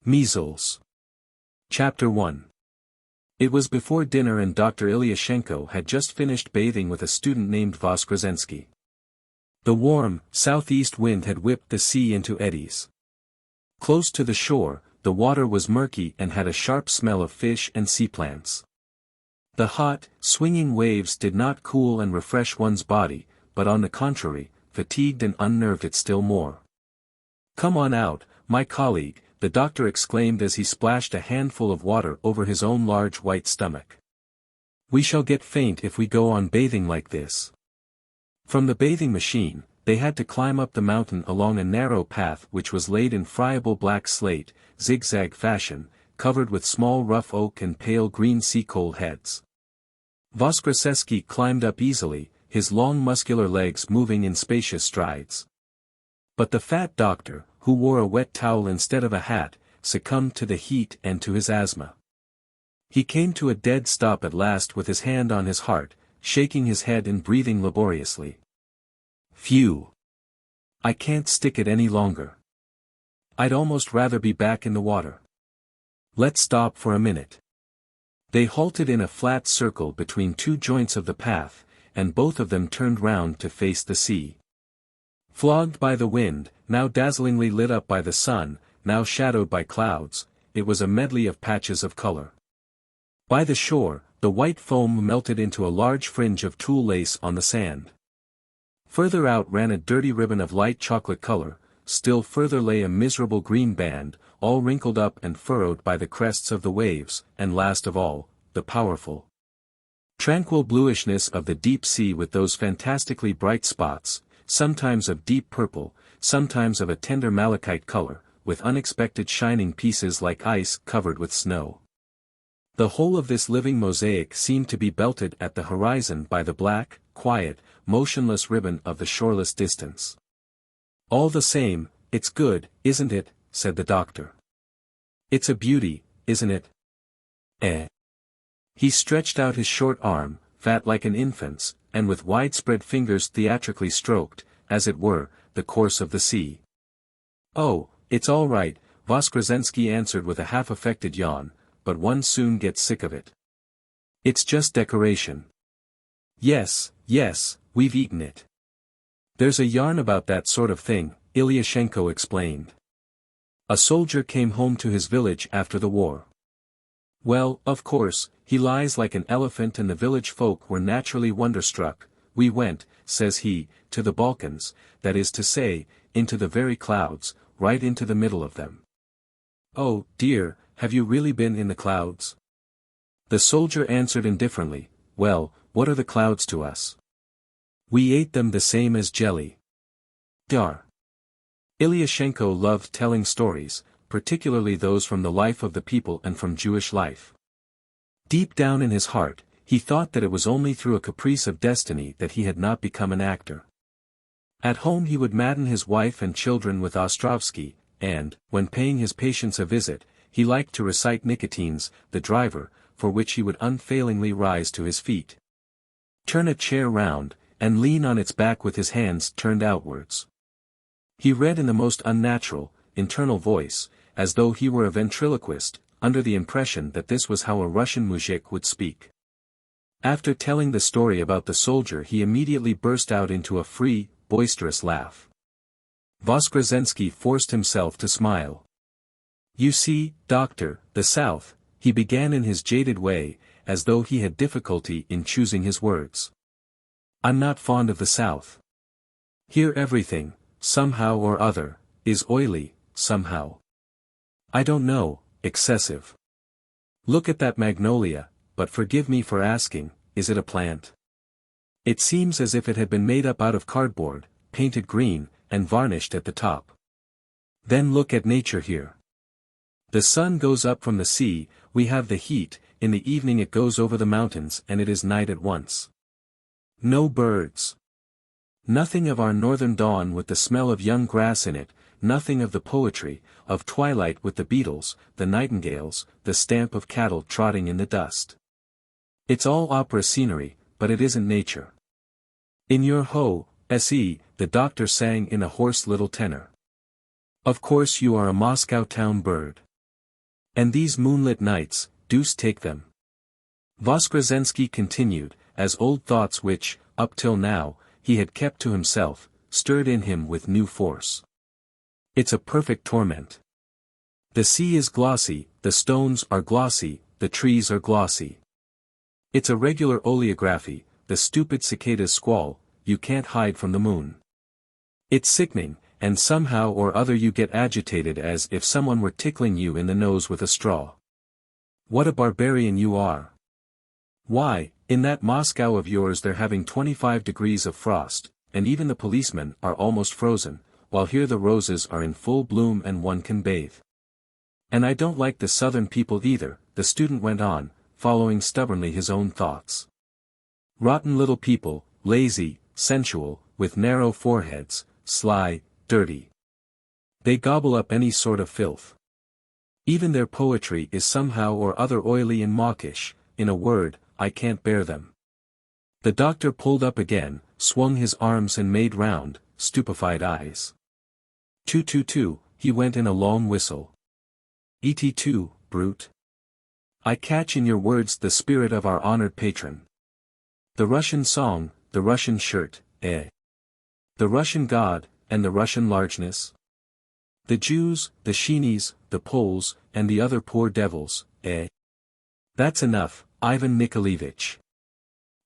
Measles. Chapter 1. It was before dinner and Dr. Ilyashenko had just finished bathing with a student named Voskresensky. The warm, southeast wind had whipped the sea into eddies. Close to the shore, the water was murky and had a sharp smell of fish and sea plants. The hot, swinging waves did not cool and refresh one's body, but on the contrary, fatigued and unnerved it still more. "Come on out, my colleague," the doctor exclaimed as he splashed a handful of water over his own large white stomach. "We shall get faint if we go on bathing like this." From the bathing machine, they had to climb up the mountain along a narrow path which was laid in friable black slate, zigzag fashion, covered with small rough oak and pale green sea-coal heads. Voskresensky climbed up easily, his long muscular legs moving in spacious strides. But the fat doctor, who wore a wet towel instead of a hat, succumbed to the heat and to his asthma. He came to a dead stop at last with his hand on his heart, shaking his head and breathing laboriously. "Phew! I can't stick it any longer. I'd almost rather be back in the water. Let's stop for a minute." They halted in a flat circle between two joints of the path, and both of them turned round to face the sea. Flogged by the wind, now dazzlingly lit up by the sun, now shadowed by clouds, it was a medley of patches of color. By the shore, the white foam melted into a large fringe of tulle lace on the sand. Further out ran a dirty ribbon of light chocolate color, still further lay a miserable green band, all wrinkled up and furrowed by the crests of the waves, and last of all, the powerful, tranquil bluishness of the deep sea with those fantastically bright spots, sometimes of deep purple, sometimes of a tender malachite color, with unexpected shining pieces like ice covered with snow. The whole of this living mosaic seemed to be belted at the horizon by the black, quiet, motionless ribbon of the shoreless distance. "All the same, it's good, isn't it?" said the doctor. "It's a beauty, isn't it?" "Eh." He stretched out his short arm, fat like an infant's, and with widespread fingers theatrically stroked, as it were, the course of the sea. "Oh, it's all right," Voskresensky answered with a half-affected yawn, "but one soon gets sick of it. It's just decoration." Yes, we've eaten it." "There's a yarn about that sort of thing," Ilyashenko explained. "A soldier came home to his village after the war. Well, of course, he lies like an elephant and the village folk were naturally wonderstruck. We went, says he, to the Balkans, that is to say, into the very clouds, right into the middle of them." "Oh, dear, have you really been in the clouds?" The soldier answered indifferently, "Well, what are the clouds to us? We ate them the same as jelly." Dar. Ilyashenko loved telling stories, particularly those from the life of the people and from Jewish life. Deep down in his heart, he thought that it was only through a caprice of destiny that he had not become an actor. At home he would madden his wife and children with Ostrovsky, and, when paying his patients a visit, he liked to recite Nicotine's The Driver, for which he would unfailingly rise to his feet, turn a chair round, and lean on its back with his hands turned outwards. He read in the most unnatural, internal voice, as though he were a ventriloquist, under the impression that this was how a Russian muzhik would speak. After telling the story about the soldier he immediately burst out into a free, boisterous laugh. Voskresensky forced himself to smile. "You see, doctor, the South," he began in his jaded way, as though he had difficulty in choosing his words. "I'm not fond of the South. Here everything, somehow or other, is oily, somehow. I don't know, excessive. Look at that magnolia, but forgive me for asking, is it a plant? It seems as if it had been made up out of cardboard, painted green, and varnished at the top. Then look at nature here. The sun goes up from the sea, we have the heat, in the evening it goes over the mountains and it is night at once. No birds. Nothing of our northern dawn with the smell of young grass in it, nothing of the poetry, of twilight with the beetles, the nightingales, the stamp of cattle trotting in the dust. It's all opera scenery, but it isn't nature. In your se, the doctor sang in a hoarse little tenor. Of course you are a Moscow town bird. And these moonlit nights, deuce take them. Voskresensky continued, as old thoughts which, up till now, he had kept to himself, stirred in him with new force. It's a perfect torment. The sea is glossy, the stones are glossy, the trees are glossy. It's a regular oleography, the stupid cicada's squall, you can't hide from the moon. It's sickening, and somehow or other you get agitated as if someone were tickling you in the nose with a straw. What a barbarian you are. Why, in that Moscow of yours they're having 25 degrees of frost, and even the policemen are almost frozen, while here the roses are in full bloom and one can bathe. And I don't like the southern people either, the student went on, following stubbornly his own thoughts. Rotten little people, lazy, sensual, with narrow foreheads, sly, dirty. They gobble up any sort of filth. Even their poetry is somehow or other oily and mawkish, in a word, I can't bear them. The doctor pulled up again, swung his arms and made round, stupefied eyes. Two, he went in a long whistle. Et2, brute. I catch in your words the spirit of our honored patron. The Russian song, the Russian shirt, eh? The Russian God, and the Russian largeness? The Jews, the Sheenies, the Poles, and the other poor devils, eh? That's enough, Ivan Nikolaevich.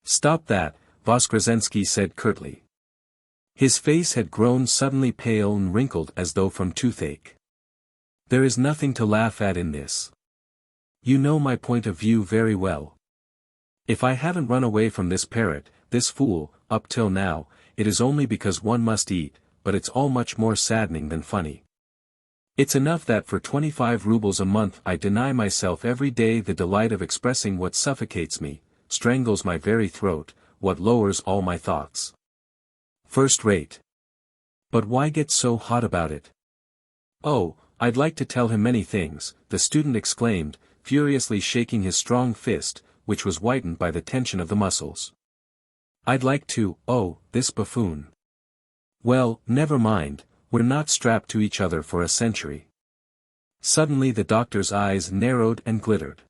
Stop that, Voskresensky said curtly. His face had grown suddenly pale and wrinkled as though from toothache. There is nothing to laugh at in this. You know my point of view very well. If I haven't run away from this parrot, this fool, up till now, it is only because one must eat, but it's all much more saddening than funny. It's enough that for 25 rubles a month I deny myself every day the delight of expressing what suffocates me, strangles my very throat, what lowers all my thoughts. First rate. But why get so hot about it? Oh, I'd like to tell him many things, the student exclaimed, furiously shaking his strong fist, which was whitened by the tension of the muscles. I'd like to, oh, this buffoon. Well, never mind, we're not strapped to each other for a century. Suddenly the doctor's eyes narrowed and glittered.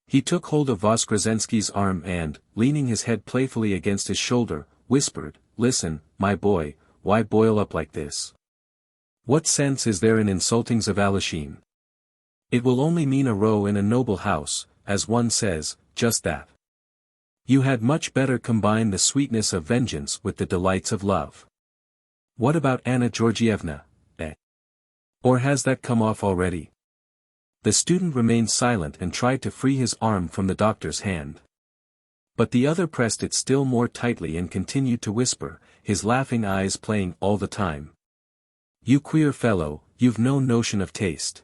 He took hold of Voskresensky's arm and, leaning his head playfully against his shoulder, whispered, Listen, my boy, why boil up like this? What sense is there in insulting Zavalishine? It will only mean a row in a noble house, as one says, just that. You had much better combine the sweetness of vengeance with the delights of love. What about Anna Georgievna, eh? Or has that come off already? The student remained silent and tried to free his arm from the doctor's hand. But the other pressed it still more tightly and continued to whisper, his laughing eyes playing all the time. You queer fellow, you've no notion of taste.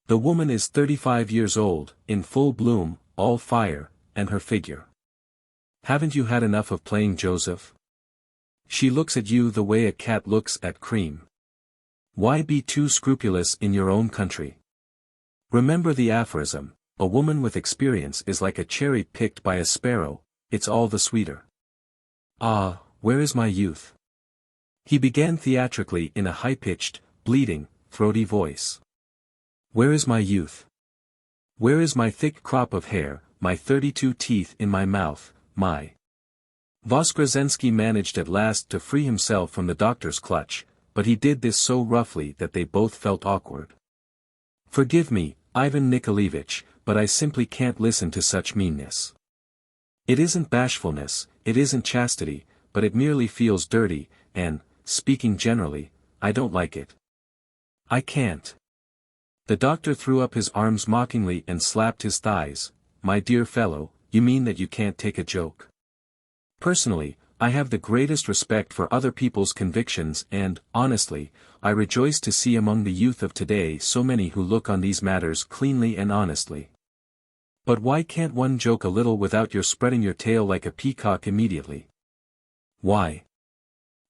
The woman is 35 years old, in full bloom, all fire, and her figure. Haven't you had enough of playing Joseph? She looks at you the way a cat looks at cream. Why be too scrupulous in your own country? Remember the aphorism, a woman with experience is like a cherry picked by a sparrow, it's all the sweeter. Ah, where is my youth? He began theatrically in a high-pitched, bleating, throaty voice. Where is my youth? Where is my thick crop of hair, my 32 teeth in my mouth, my... Voskresensky managed at last to free himself from the doctor's clutch, but he did this so roughly that they both felt awkward. Forgive me, Ivan Nikolaevich, but I simply can't listen to such meanness. It isn't bashfulness, it isn't chastity, but it merely feels dirty, and, speaking generally, I don't like it. I can't. The doctor threw up his arms mockingly and slapped his thighs. My dear fellow, you mean that you can't take a joke? Personally, I have the greatest respect for other people's convictions and, honestly, I rejoice to see among the youth of today so many who look on these matters cleanly and honestly. But why can't one joke a little without your spreading your tail like a peacock immediately? Why?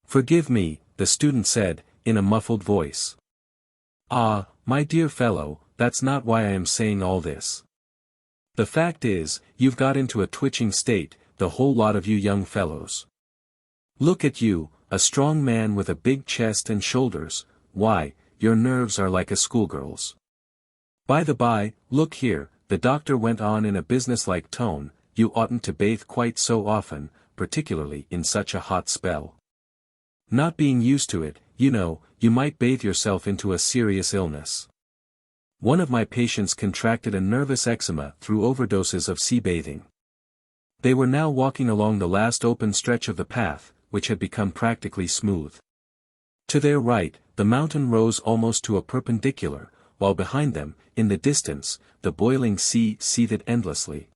Forgive me, the student said, in a muffled voice. Ah, my dear fellow, that's not why I am saying all this. The fact is, you've got into a twitching state, the whole lot of you young fellows. Look at you, a strong man with a big chest and shoulders, why, your nerves are like a schoolgirl's. By the by, look here, the doctor went on in a businesslike tone, you oughtn't to bathe quite so often, particularly in such a hot spell. Not being used to it, you know, you might bathe yourself into a serious illness. One of my patients contracted a nervous eczema through overdoses of sea bathing. They were now walking along the last open stretch of the path, which had become practically smooth. To their right, the mountain rose almost to a perpendicular, while behind them, in the distance, the boiling sea seethed endlessly.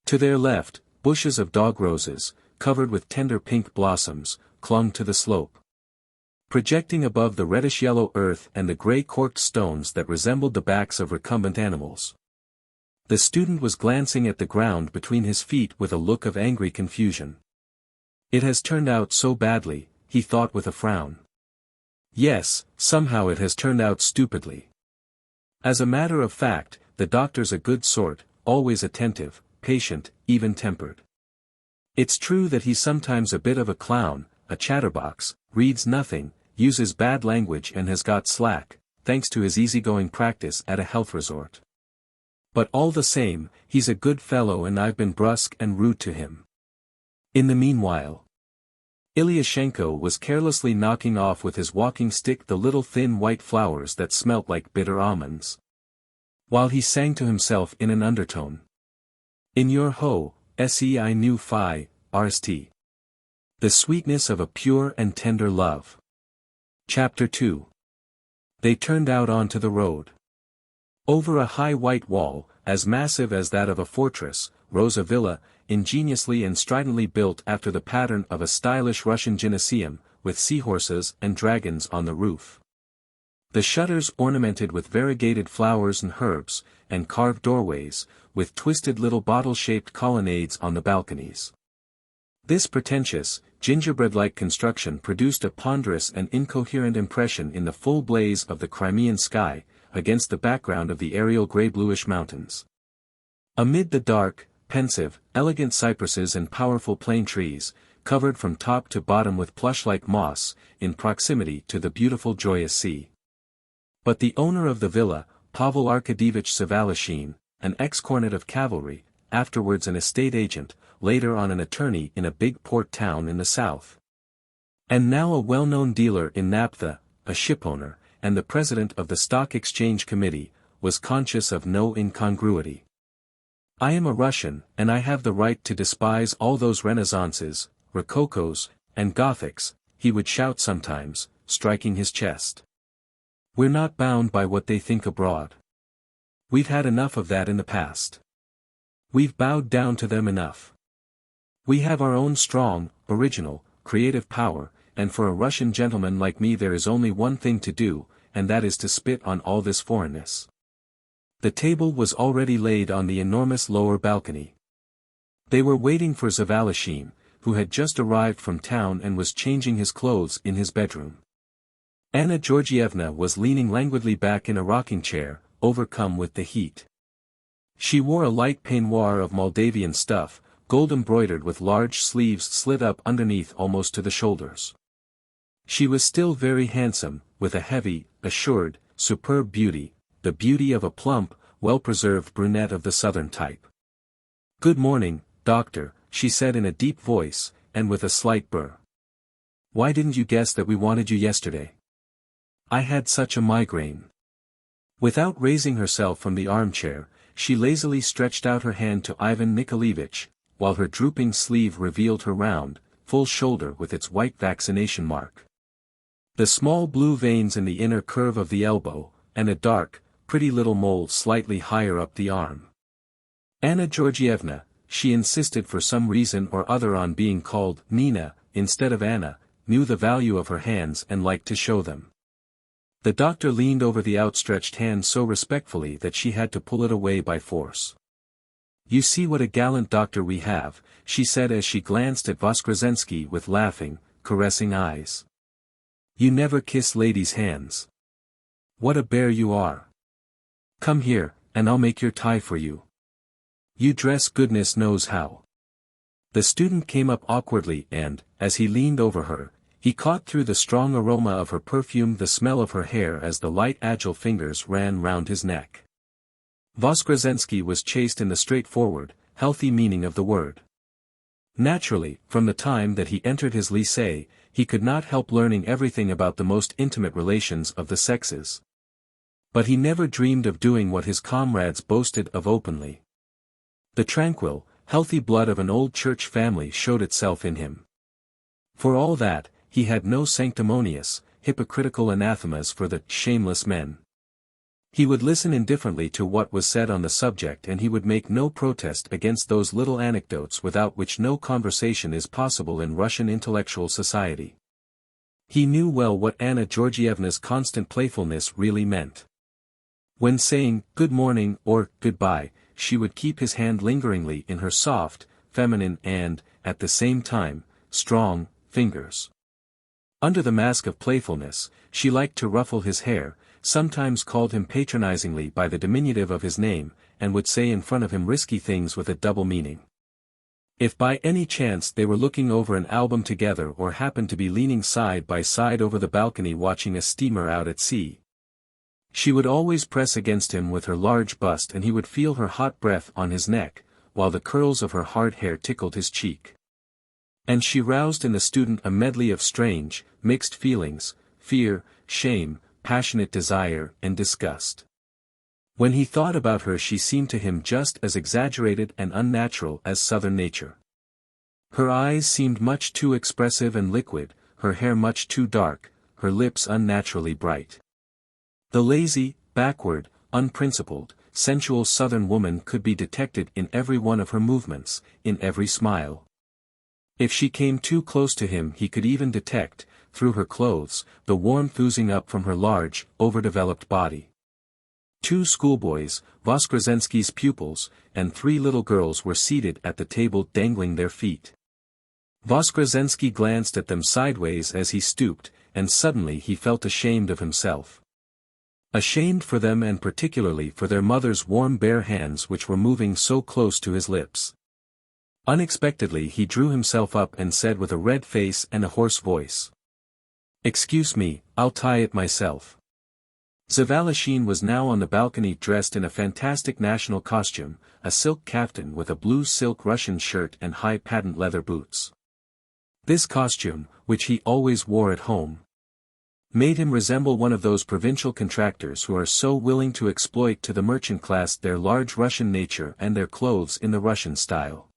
To their left, bushes of dog roses, covered with tender pink blossoms, clung to the slope. Projecting above the reddish-yellow earth and the grey corked stones that resembled the backs of recumbent animals. The student was glancing at the ground between his feet with a look of angry confusion. It has turned out so badly, he thought with a frown. Yes, somehow it has turned out stupidly. As a matter of fact, the doctor's a good sort, always attentive, patient, even-tempered. It's true that he's sometimes a bit of a clown, a chatterbox, reads nothing, uses bad language and has got slack, thanks to his easygoing practice at a health resort. But all the same, he's a good fellow and I've been brusque and rude to him. In the meanwhile, Ilyashenko was carelessly knocking off with his walking stick the little thin white flowers that smelt like bitter almonds. While he sang to himself in an undertone. In your ho, sei nu phi, rst. The sweetness of a pure and tender love. Chapter 2. They turned out onto the road. Over a high white wall, as massive as that of a fortress, rose a villa, ingeniously and stridently built after the pattern of a stylish Russian gymnasium, with seahorses and dragons on the roof. The shutters ornamented with variegated flowers and herbs, and carved doorways, with twisted little bottle-shaped colonnades on the balconies. This pretentious, gingerbread-like construction produced a ponderous and incoherent impression in the full blaze of the Crimean sky, against the background of the aerial grey-bluish mountains. Amid the dark, pensive, elegant cypresses and powerful plane trees, covered from top to bottom with plush-like moss, in proximity to the beautiful joyous sea. But the owner of the villa, Pavel Arkadievich Savalashin, an ex-cornet of cavalry, afterwards an estate agent, later on an attorney in a big port town in the south. And now a well-known dealer in naphtha, a shipowner, and the president of the Stock Exchange Committee, was conscious of no incongruity. I am a Russian, and I have the right to despise all those Renaissances, Rococos, and Gothics, he would shout sometimes, striking his chest. We're not bound by what they think abroad. We've had enough of that in the past. We've bowed down to them enough. We have our own strong, original, creative power, and for a Russian gentleman like me there is only one thing to do, and that is to spit on all this foreignness. The table was already laid on the enormous lower balcony. They were waiting for Savalashin, who had just arrived from town and was changing his clothes in his bedroom. Anna Georgievna was leaning languidly back in a rocking chair, overcome with the heat. She wore a light peignoir of Moldavian stuff, gold-embroidered with large sleeves slit up underneath almost to the shoulders. She was still very handsome, with a heavy, assured, superb beauty, the beauty of a plump, well-preserved brunette of the southern type. "Good morning, doctor," she said in a deep voice, and with a slight burr. "Why didn't you guess that we wanted you yesterday? I had such a migraine." Without raising herself from the armchair, she lazily stretched out her hand to Ivan Nikolaevich, while her drooping sleeve revealed her round, full shoulder with its white vaccination mark. The small blue veins in the inner curve of the elbow, and a dark, pretty little mole slightly higher up the arm. Anna Georgievna, she insisted for some reason or other on being called Nina, instead of Anna, knew the value of her hands and liked to show them. The doctor leaned over the outstretched hand so respectfully that she had to pull it away by force. "You see what a gallant doctor we have," she said as she glanced at Voskresensky with laughing, caressing eyes. "You never kiss ladies' hands. What a bear you are. Come here, and I'll make your tie for you. You dress goodness knows how." The student came up awkwardly and, as he leaned over her, he caught through the strong aroma of her perfume the smell of her hair as the light agile fingers ran round his neck. Voskresensky was chaste in the straightforward, healthy meaning of the word. Naturally, from the time that he entered his lycée, he could not help learning everything about the most intimate relations of the sexes. But he never dreamed of doing what his comrades boasted of openly. The tranquil, healthy blood of an old church family showed itself in him. For all that, he had no sanctimonious, hypocritical anathemas for the shameless men. He would listen indifferently to what was said on the subject, and he would make no protest against those little anecdotes without which no conversation is possible in Russian intellectual society. He knew well what Anna Georgievna's constant playfulness really meant. When saying, "good morning" or "goodbye," she would keep his hand lingeringly in her soft, feminine and, at the same time, strong, fingers. Under the mask of playfulness, she liked to ruffle his hair, sometimes called him patronizingly by the diminutive of his name, and would say in front of him risky things with a double meaning. If by any chance they were looking over an album together or happened to be leaning side by side over the balcony watching a steamer out at sea, she would always press against him with her large bust, and he would feel her hot breath on his neck, while the curls of her hard hair tickled his cheek. And she roused in the student a medley of strange, mixed feelings, fear, shame, passionate desire, and disgust. When he thought about her, she seemed to him just as exaggerated and unnatural as southern nature. Her eyes seemed much too expressive and liquid, her hair much too dark, her lips unnaturally bright. The lazy, backward, unprincipled, sensual southern woman could be detected in every one of her movements, in every smile. If she came too close to him, he could even detect, through her clothes, the warmth oozing up from her large, overdeveloped body. 2 schoolboys, Voskresensky's pupils, and 3 little girls were seated at the table dangling their feet. Voskresensky glanced at them sideways as he stooped, and suddenly he felt ashamed of himself. Ashamed for them, and particularly for their mother's warm bare hands which were moving so close to his lips. Unexpectedly he drew himself up and said with a red face and a hoarse voice, "Excuse me, I'll tie it myself." Zavalashin was now on the balcony dressed in a fantastic national costume, a silk kaftan with a blue silk Russian shirt and high patent leather boots. This costume, which he always wore at home, made him resemble one of those provincial contractors who are so willing to exploit to the merchant class their large Russian nature and their clothes in the Russian style.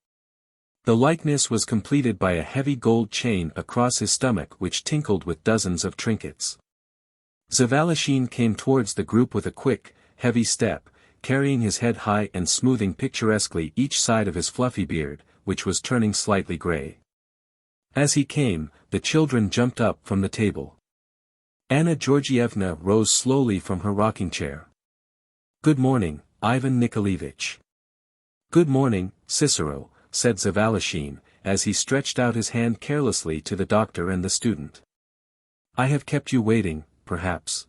The likeness was completed by a heavy gold chain across his stomach which tinkled with dozens of trinkets. Zavalashin came towards the group with a quick, heavy step, carrying his head high and smoothing picturesquely each side of his fluffy beard, which was turning slightly grey. As he came, the children jumped up from the table. Anna Georgievna rose slowly from her rocking chair. "Good morning, Ivan Nikolaevich." "Good morning, Cicero," said Zavalashin, as he stretched out his hand carelessly to the doctor and the student. "I have kept you waiting, perhaps."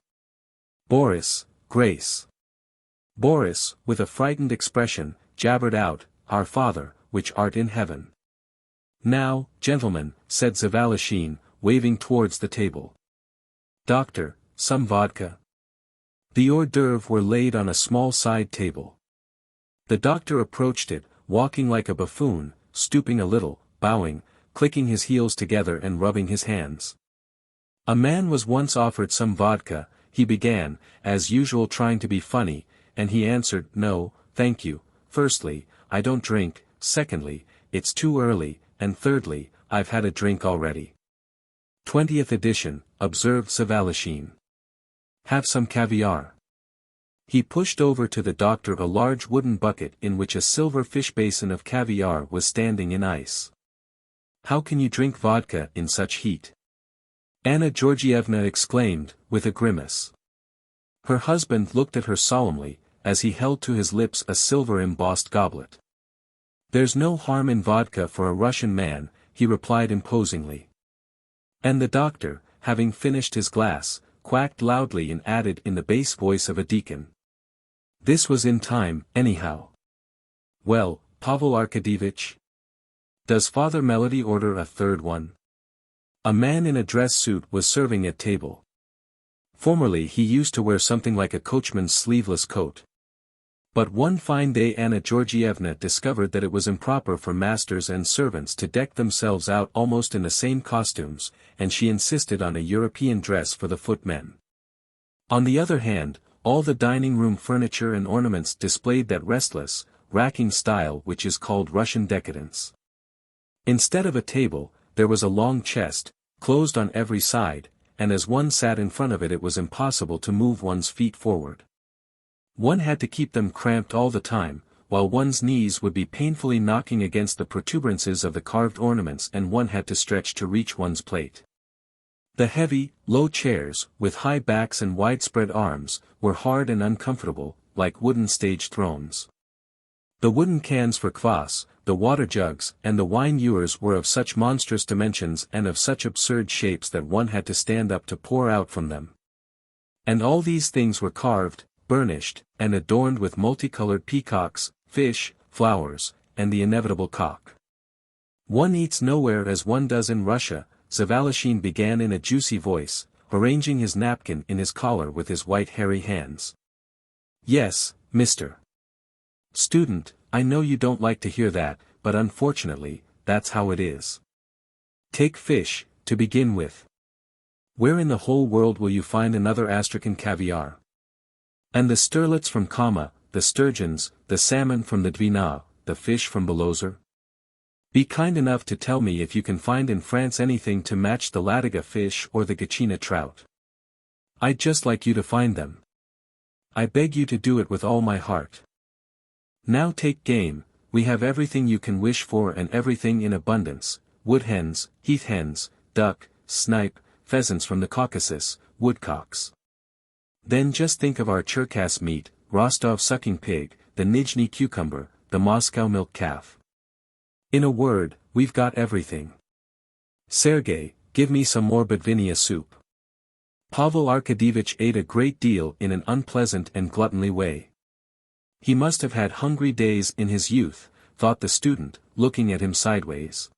"Boris, Grace." Boris, with a frightened expression, jabbered out, "Our Father, which art in heaven." "Now, gentlemen," said Zavalashin, waving towards the table. "Doctor, some vodka." The hors d'oeuvres were laid on a small side table. The doctor approached it, walking like a buffoon, stooping a little, bowing, clicking his heels together and rubbing his hands. "A man was once offered some vodka," he began, as usual trying to be funny, and he answered, "No, thank you. Firstly, I don't drink, secondly, it's too early, and thirdly, I've had a drink already." 20th edition, observed Zavalashin. "Have some caviar." He pushed over to the doctor a large wooden bucket in which a silver fish basin of caviar was standing in ice. "How can you drink vodka in such heat?" Anna Georgievna exclaimed, with a grimace. Her husband looked at her solemnly, as he held to his lips a silver-embossed goblet. "There's no harm in vodka for a Russian man," he replied imposingly. And the doctor, having finished his glass, quacked loudly and added in the bass voice of a deacon, "This was in time, anyhow. Well, Pavel Arkadyevitch? Does Father Melody order a third one?" A man in a dress suit was serving at table. Formerly he used to wear something like a coachman's sleeveless coat. But one fine day Anna Georgievna discovered that it was improper for masters and servants to deck themselves out almost in the same costumes, and she insisted on a European dress for the footmen. On the other hand, all the dining room furniture and ornaments displayed that restless, racking style which is called Russian decadence. Instead of a table, there was a long chest, closed on every side, and as one sat in front of it was impossible to move one's feet forward. One had to keep them cramped all the time, while one's knees would be painfully knocking against the protuberances of the carved ornaments and one had to stretch to reach one's plate. The heavy, low chairs, with high backs and widespread arms, were hard and uncomfortable, like wooden stage thrones. The wooden cans for kvass, the water jugs, and the wine ewers were of such monstrous dimensions and of such absurd shapes that one had to stand up to pour out from them. And all these things were carved, burnished, and adorned with multicolored peacocks, fish, flowers, and the inevitable cock. One eats nowhere as one does in Russia, Zavalishyn began in a juicy voice, arranging his napkin in his collar with his white hairy hands. Yes, Mr. Student, I know you don't like to hear that, but unfortunately, that's how it is. Take fish, to begin with. Where in the whole world will you find another Astrakhan caviar? And the sterlets from Kama, the sturgeons, the salmon from the Dwina, the fish from Belozor? Be kind enough to tell me if you can find in France anything to match the Lataga fish or the Gachina trout. I'd just like you to find them. I beg you to do it with all my heart. Now take game, we have everything you can wish for and everything in abundance, wood hens, heath hens, duck, snipe, pheasants from the Caucasus, woodcocks. Then just think of our Cherkass meat, Rostov sucking pig, the Nizhny cucumber, the Moscow milk calf. In a word, we've got everything. Sergey, give me some more Botvinia soup. Pavel Arkadyevich ate a great deal in an unpleasant and gluttonly way. He must have had hungry days in his youth, thought the student, looking at him sideways.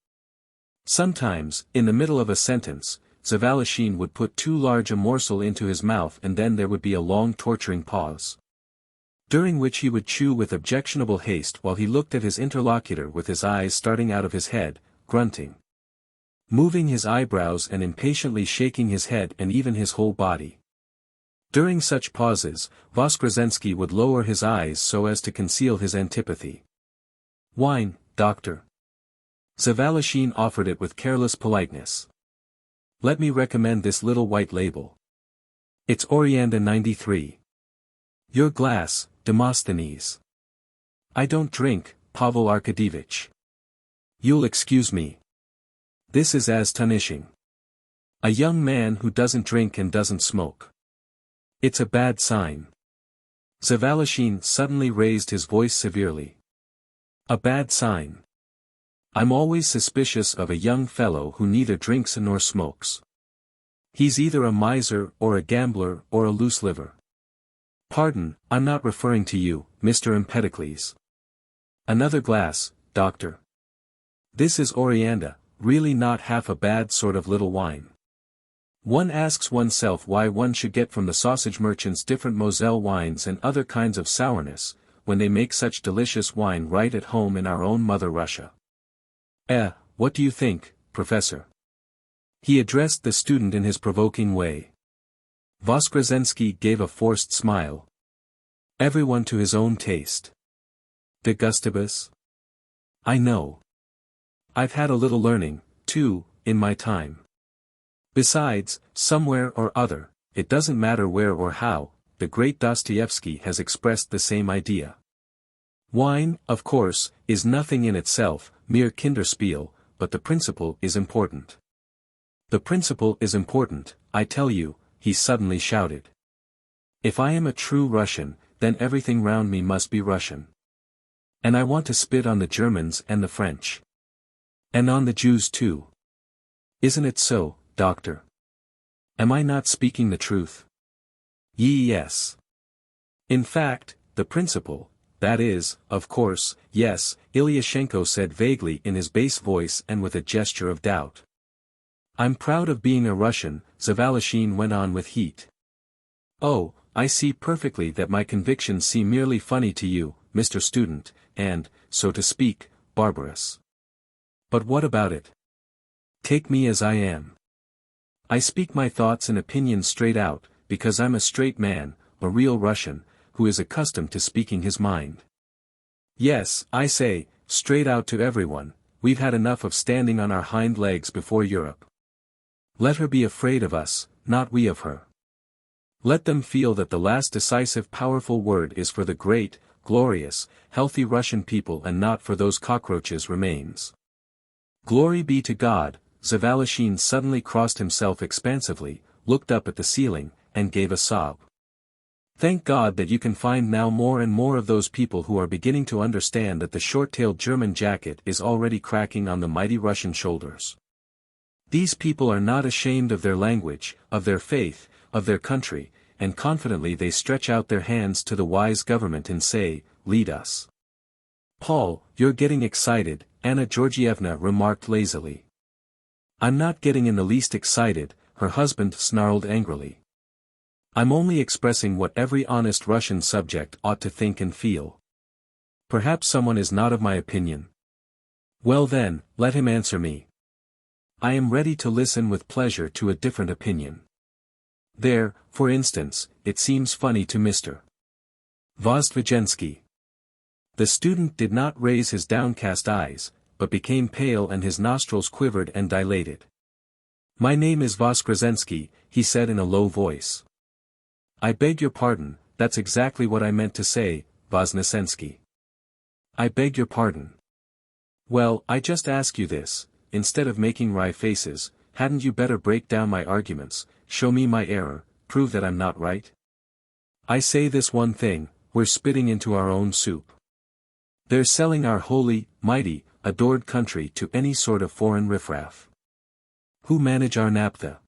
Sometimes, in the middle of a sentence, Zavalishyn would put too large a morsel into his mouth and then there would be a long torturing pause, during which he would chew with objectionable haste while he looked at his interlocutor with his eyes starting out of his head, grunting, moving his eyebrows and impatiently shaking his head and even his whole body. During such pauses, Voskresensky would lower his eyes so as to conceal his antipathy. Wine, doctor. Zavalishyn offered it with careless politeness. Let me recommend this little white label. It's Orianda 93. Your glass, Demosthenes. I don't drink, Pavel Arkadyevich. You'll excuse me. This is astonishing. A young man who doesn't drink and doesn't smoke. It's a bad sign. Zavalishyn suddenly raised his voice severely. A bad sign. I'm always suspicious of a young fellow who neither drinks nor smokes. He's either a miser or a gambler or a loose liver. Pardon, I'm not referring to you, Mr. Empedocles. Another glass, doctor. This is Orianda, really not half a bad sort of little wine. One asks oneself why one should get from the sausage merchants different Moselle wines and other kinds of sourness, when they make such delicious wine right at home in our own mother Russia. What do you think, Professor? He addressed the student in his provoking way. Voskresensky gave a forced smile. Everyone to his own taste. De gustibus? I know. I've had a little learning, too, in my time. Besides, somewhere or other, it doesn't matter where or how, the great Dostoevsky has expressed the same idea. Wine, of course, is nothing in itself, mere Kinderspiel, but the principle is important. The principle is important, I tell you, he suddenly shouted. If I am a true Russian, then everything round me must be Russian. And I want to spit on the Germans and the French. And on the Jews too. Isn't it so, doctor? Am I not speaking the truth? Yes. In fact, the principle, that is, of course, yes, Ilyashenko said vaguely in his bass voice and with a gesture of doubt. I'm proud of being a Russian, Zavalishyn went on with heat. Oh, I see perfectly that my convictions seem merely funny to you, Mr. Student, and, so to speak, barbarous. But what about it? Take me as I am. I speak my thoughts and opinions straight out, because I'm a straight man, a real Russian, who is accustomed to speaking his mind. Yes, I say, straight out to everyone, we've had enough of standing on our hind legs before Europe. Let her be afraid of us, not we of her. Let them feel that the last decisive powerful word is for the great, glorious, healthy Russian people and not for those cockroaches' remains. Glory be to God. Zavalishyn suddenly crossed himself expansively, looked up at the ceiling, and gave a sob. Thank God that you can find now more and more of those people who are beginning to understand that the short-tailed German jacket is already cracking on the mighty Russian shoulders. These people are not ashamed of their language, of their faith, of their country, and confidently they stretch out their hands to the wise government and say, "Lead us." "Paul, you're getting excited," Anna Georgievna remarked lazily. "I'm not getting in the least excited," her husband snarled angrily. "I'm only expressing what every honest Russian subject ought to think and feel. Perhaps someone is not of my opinion. Well then, let him answer me. I am ready to listen with pleasure to a different opinion. There, for instance, it seems funny to Mr. Vozdvizhensky." The student did not raise his downcast eyes, but became pale and his nostrils quivered and dilated. "My name is Voskresensky," he said in a low voice. "I beg your pardon, that's exactly what I meant to say, Voznesensky. I beg your pardon. Well, I just ask you this, instead of making wry faces, hadn't you better break down my arguments, show me my error, prove that I'm not right? I say this one thing, we're spitting into our own soup. They're selling our holy, mighty, adored country to any sort of foreign riffraff. Who manage our naphtha?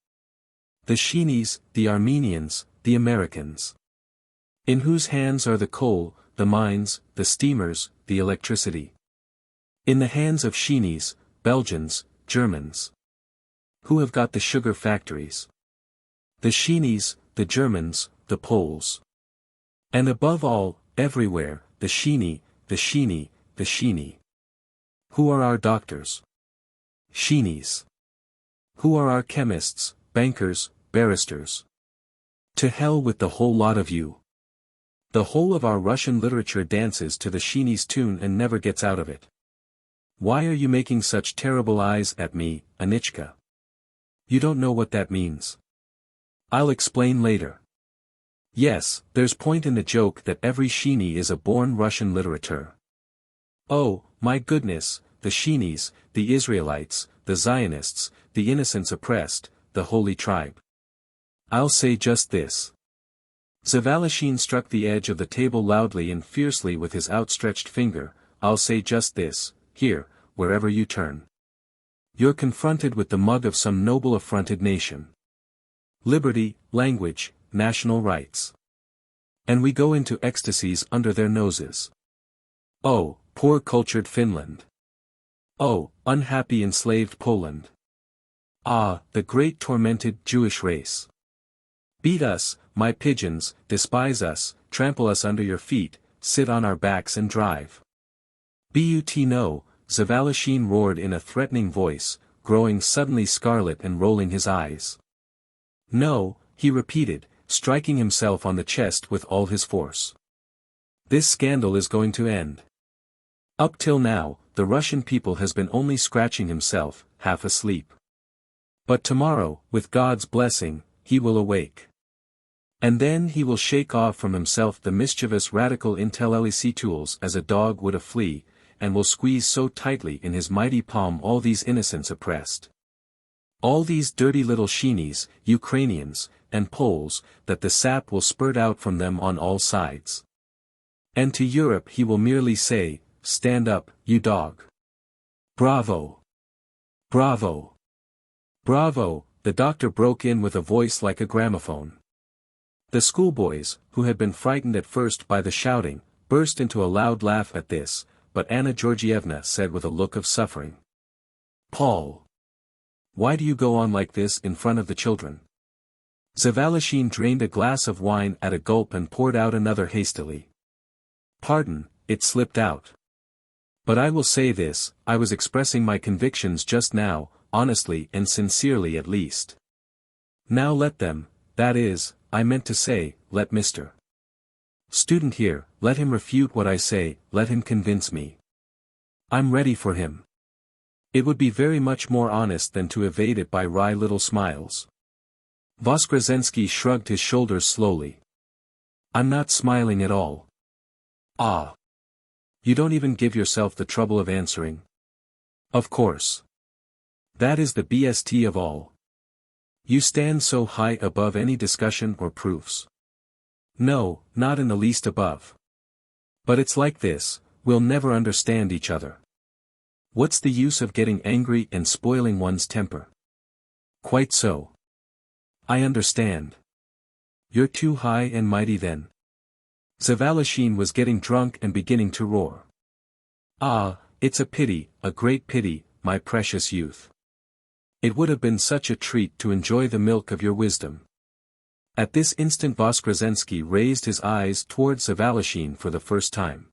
The Sheenies, the Armenians, the Americans. In whose hands are the coal, the mines, the steamers, the electricity? In the hands of Sheenies, Belgians, Germans. Who have got the sugar factories? The Sheenies, the Germans, the Poles. And above all, everywhere, the Sheenie, the Sheenie, the Sheenie. Who are our doctors? Sheenies. Who are our chemists, bankers, barristers? To hell with the whole lot of you. The whole of our Russian literature dances to the Sheenies' tune and never gets out of it. Why are you making such terrible eyes at me, Anichka? You don't know what that means. I'll explain later. Yes, there's point in the joke that every Sheenie is a born Russian literateur. Oh, my goodness, the Sheenies, the Israelites, the Zionists, the innocents oppressed, the holy tribe. I'll say just this. Zavalishyn struck the edge of the table loudly and fiercely with his outstretched finger. I'll say just this, here, wherever you turn. You're confronted with the mug of some noble affronted nation. Liberty, language, national rights. And we go into ecstasies under their noses. Oh, poor cultured Finland. Oh, unhappy enslaved Poland. Ah, the great tormented Jewish race. Beat us, my pigeons, despise us, trample us under your feet, sit on our backs and drive. But no, Zavalishyn roared in a threatening voice, growing suddenly scarlet and rolling his eyes. No, he repeated, striking himself on the chest with all his force. This scandal is going to end. Up till now, the Russian people has been only scratching himself, half asleep. But tomorrow, with God's blessing, he will awake. And then he will shake off from himself the mischievous radical intellectuals as a dog would a flea, and will squeeze so tightly in his mighty palm all these innocents oppressed. All these dirty little Sheenies, Ukrainians, and Poles, that the sap will spurt out from them on all sides. And to Europe he will merely say, stand up, you dog. Bravo! Bravo! Bravo! The doctor broke in with a voice like a gramophone. The schoolboys, who had been frightened at first by the shouting, burst into a loud laugh at this, but Anna Georgievna said with a look of suffering. Paul! Why do you go on like this in front of the children? Zavalishine drained a glass of wine at a gulp and poured out another hastily. Pardon, it slipped out. But I will say this, I was expressing my convictions just now, honestly and sincerely at least. Now let them, that is, I meant to say, let Mr. Student here, let him refute what I say, let him convince me. I'm ready for him. It would be very much more honest than to evade it by wry little smiles. Voskresensky shrugged his shoulders slowly. I'm not smiling at all. Ah. You don't even give yourself the trouble of answering. Of course. That is the BST of all. You stand so high above any discussion or proofs. No, not in the least above. But it's like this, we'll never understand each other. What's the use of getting angry and spoiling one's temper? Quite so. I understand. You're too high and mighty then. Zavalishine was getting drunk and beginning to roar. Ah, it's a pity, a great pity, my precious youth. It would have been such a treat to enjoy the milk of your wisdom. At this instant Voskresensky raised his eyes towards Zavalishine for the first time.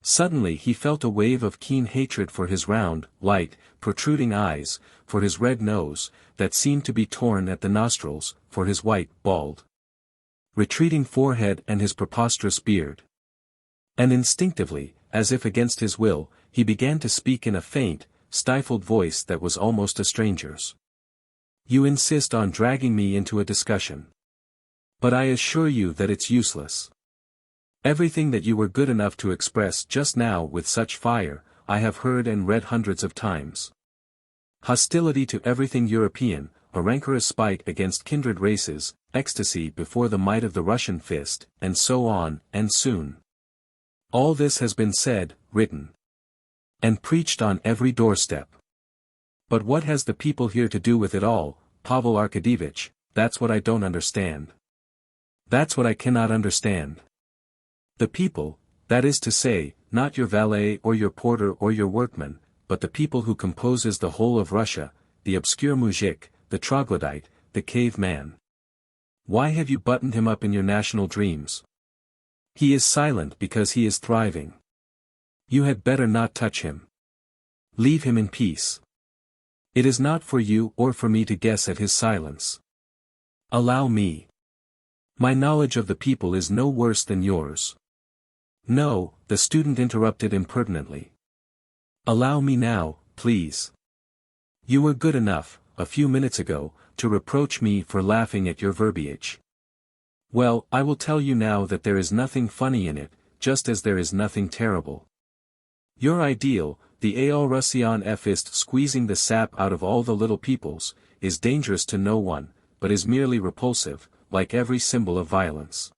Suddenly he felt a wave of keen hatred for his round, light, protruding eyes, for his red nose, that seemed to be torn at the nostrils, for his white, bald, retreating forehead and his preposterous beard. And instinctively, as if against his will, he began to speak in a faint, stifled voice that was almost a stranger's. You insist on dragging me into a discussion. But I assure you that it's useless. Everything that you were good enough to express just now with such fire, I have heard and read hundreds of times. Hostility to everything European, a rancorous spite against kindred races, ecstasy before the might of the Russian fist, and so on, and soon. All this has been said, written, and preached on every doorstep. But what has the people here to do with it all, Pavel Arkadyevitch? That's what I don't understand. That's what I cannot understand. The people, that is to say, not your valet or your porter or your workman, but the people who composes the whole of Russia, the obscure mujik, the troglodyte, the cave man. Why have you buttoned him up in your national dreams? He is silent because he is thriving. You had better not touch him. Leave him in peace. It is not for you or for me to guess at his silence. Allow me. My knowledge of the people is no worse than yours. No, the student interrupted impertinently. Allow me now, please. You were good enough, a few minutes ago, to reproach me for laughing at your verbiage. Well, I will tell you now that there is nothing funny in it, just as there is nothing terrible. Your ideal, the Al Russian Fist squeezing the sap out of all the little peoples, is dangerous to no one, but is merely repulsive, like every symbol of violence.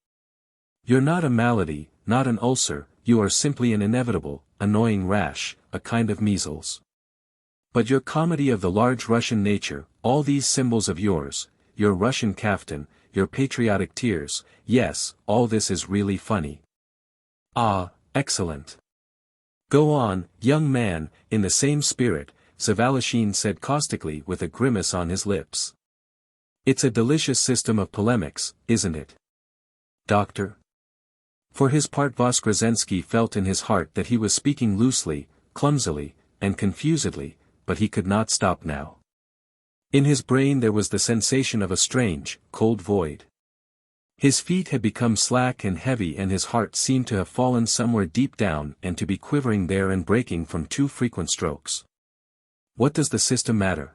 You're not a malady, not an ulcer, you are simply an inevitable, annoying rash, a kind of measles. But your comedy of the large Russian nature, all these symbols of yours, your Russian kaftan, your patriotic tears, yes, all this is really funny. Ah, excellent. Go on, young man, in the same spirit, Zavalishine said caustically with a grimace on his lips. It's a delicious system of polemics, isn't it? Doctor? For his part Voskresensky felt in his heart that he was speaking loosely, clumsily, and confusedly, but he could not stop now. In his brain there was the sensation of a strange, cold void. His feet had become slack and heavy and his heart seemed to have fallen somewhere deep down and to be quivering there and breaking from too frequent strokes. What does the system matter?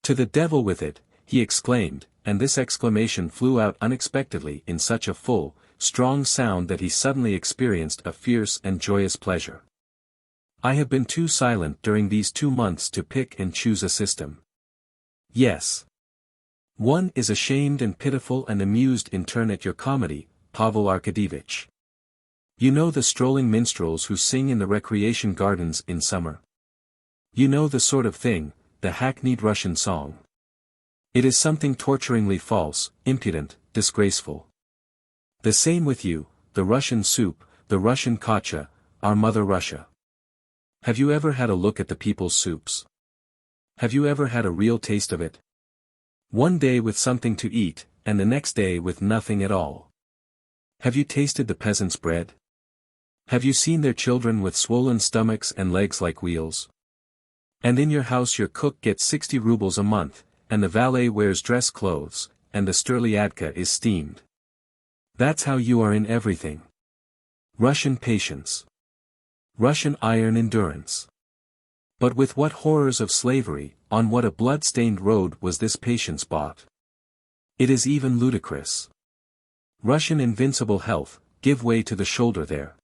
To the devil with it, he exclaimed, and this exclamation flew out unexpectedly in such a full, strong sound that he suddenly experienced a fierce and joyous pleasure. I have been too silent during these 2 months to pick and choose a system. Yes. One is ashamed and pitiful and amused in turn at your comedy, Pavel Arkadyevitch. You know the strolling minstrels who sing in the recreation gardens in summer. You know the sort of thing, the hackneyed Russian song. It is something torturingly false, impudent, disgraceful. The same with you, the Russian soup, the Russian kotcha, our mother Russia. Have you ever had a look at the people's soups? Have you ever had a real taste of it? One day with something to eat, and the next day with nothing at all. Have you tasted the peasants' bread? Have you seen their children with swollen stomachs and legs like wheels? And in your house your cook gets 60 rubles a month, and the valet wears dress clothes, and the sterliadka is steamed. That's how you are in everything. Russian patience. Russian iron endurance. But with what horrors of slavery, on what a blood-stained road was this patience bought? It is even ludicrous. Russian invincible health, give way to the shoulder there.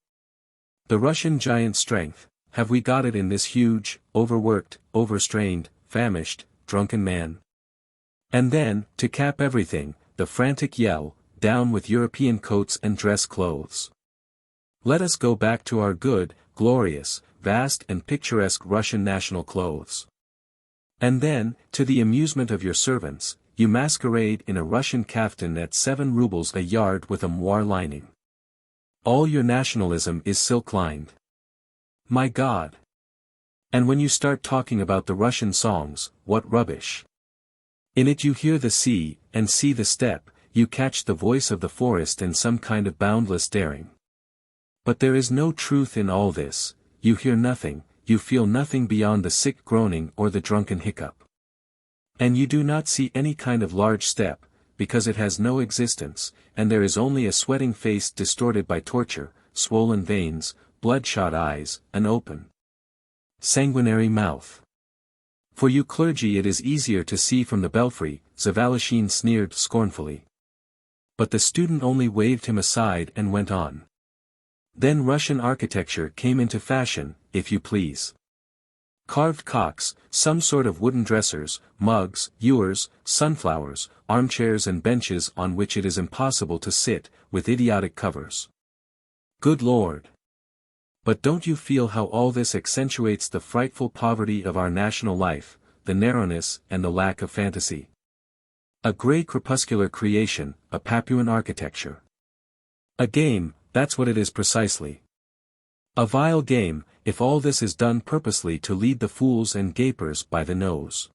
The Russian giant strength, have we got it in this huge, overworked, overstrained, famished, drunken man? And then, to cap everything, the frantic yell, down with European coats and dress clothes. Let us go back to our good, glorious, vast and picturesque Russian national clothes. And then, to the amusement of your servants, you masquerade in a Russian kaftan at 7 rubles a yard with a moire lining. All your nationalism is silk-lined. My God! And when you start talking about the Russian songs, what rubbish! In it you hear the sea, and see the steppe, you catch the voice of the forest and some kind of boundless daring. But there is no truth in all this, you hear nothing, you feel nothing beyond the sick groaning or the drunken hiccup. And you do not see any kind of large steppe, because it has no existence, and there is only a sweating face distorted by torture, swollen veins, bloodshot eyes, an open, sanguinary mouth. For you clergy it is easier to see from the belfry, Zavalishine sneered scornfully. But the student only waved him aside and went on. Then Russian architecture came into fashion, if you please. Carved cocks, some sort of wooden dressers, mugs, ewers, sunflowers, armchairs and benches on which it is impossible to sit, with idiotic covers. Good Lord! But don't you feel how all this accentuates the frightful poverty of our national life, the narrowness and the lack of fantasy? A grey crepuscular creation, a Papuan architecture. A game, that's what it is precisely. A vile game, if all this is done purposely to lead the fools and gapers by the nose.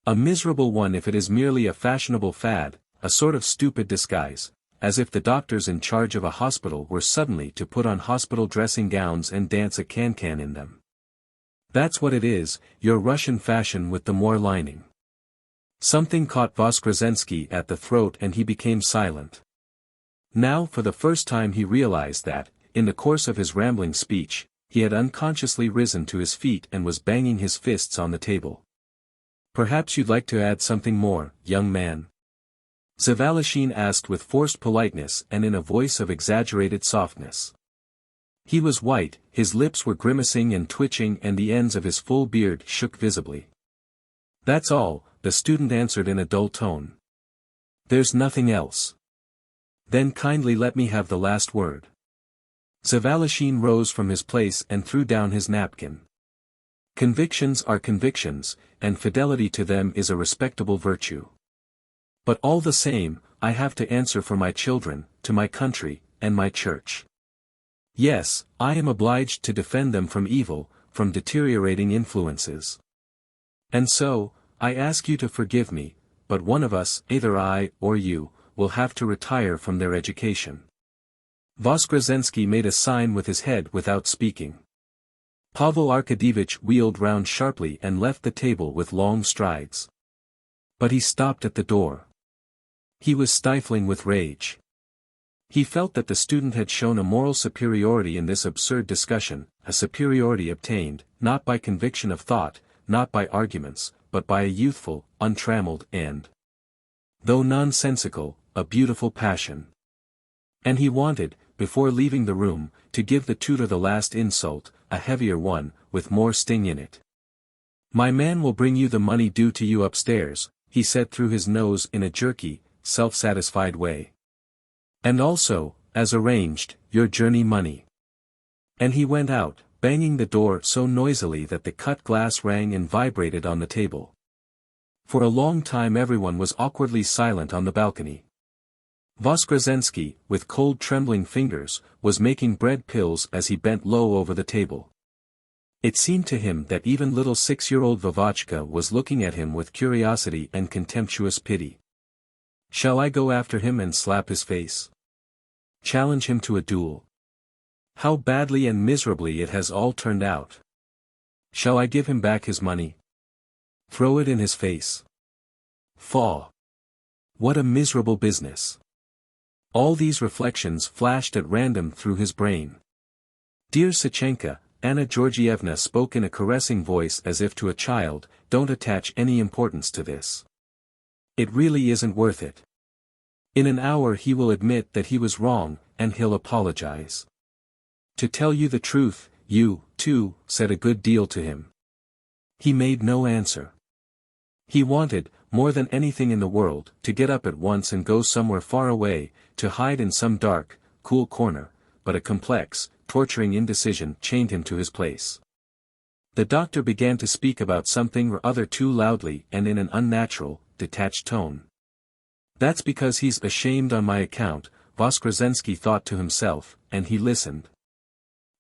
A miserable one if it is merely a fashionable fad, a sort of stupid disguise, as if the doctors in charge of a hospital were suddenly to put on hospital dressing gowns and dance a can-can in them. That's what it is, your Russian fashion with the moire lining. Something caught Voskresensky at the throat and he became silent. Now for the first time he realized that, in the course of his rambling speech, he had unconsciously risen to his feet and was banging his fists on the table. Perhaps you'd like to add something more, young man? Zavalishine asked with forced politeness and in a voice of exaggerated softness. He was white, his lips were grimacing and twitching and the ends of his full beard shook visibly. That's all, the student answered in a dull tone. There's nothing else. Then kindly let me have the last word. Zavalishine rose from his place and threw down his napkin. Convictions are convictions, and fidelity to them is a respectable virtue. But all the same, I have to answer for my children, to my country, and my church. Yes, I am obliged to defend them from evil, from deteriorating influences. And so, I ask you to forgive me, but one of us, either I or you, will have to retire from their education. Voskresensky made a sign with his head without speaking. Pavel Arkadyevitch wheeled round sharply and left the table with long strides. But he stopped at the door. He was stifling with rage. He felt that the student had shown a moral superiority in this absurd discussion, a superiority obtained, not by conviction of thought, not by arguments, but by a youthful, untrammeled and, though nonsensical, a beautiful passion. And he wanted, before leaving the room, to give the tutor the last insult, a heavier one, with more sting in it. My man will bring you the money due to you upstairs, he said through his nose in a jerky, self-satisfied way. And also, as arranged, your journey money. And he went out, banging the door so noisily that the cut glass rang and vibrated on the table. For a long time everyone was awkwardly silent on the balcony. Voskresensky, with cold trembling fingers, was making bread pills as he bent low over the table. It seemed to him that even little 6-year-old Vavachka was looking at him with curiosity and contemptuous pity. Shall I go after him and slap his face? Challenge him to a duel? How badly and miserably it has all turned out. Shall I give him back his money? Throw it in his face? Faugh! What a miserable business! All these reflections flashed at random through his brain. Dear Sachenka, Anna Georgievna spoke in a caressing voice as if to a child, don't attach any importance to this. It really isn't worth it. In an hour he will admit that he was wrong, and he'll apologize. To tell you the truth, you, too, said a good deal to him. He made no answer. He wanted, more than anything in the world, to get up at once and go somewhere far away, to hide in some dark, cool corner, but a complex, torturing indecision chained him to his place. The doctor began to speak about something or other too loudly and in an unnatural, detached tone. That's because he's ashamed on my account, Voskresensky thought to himself, and he listened,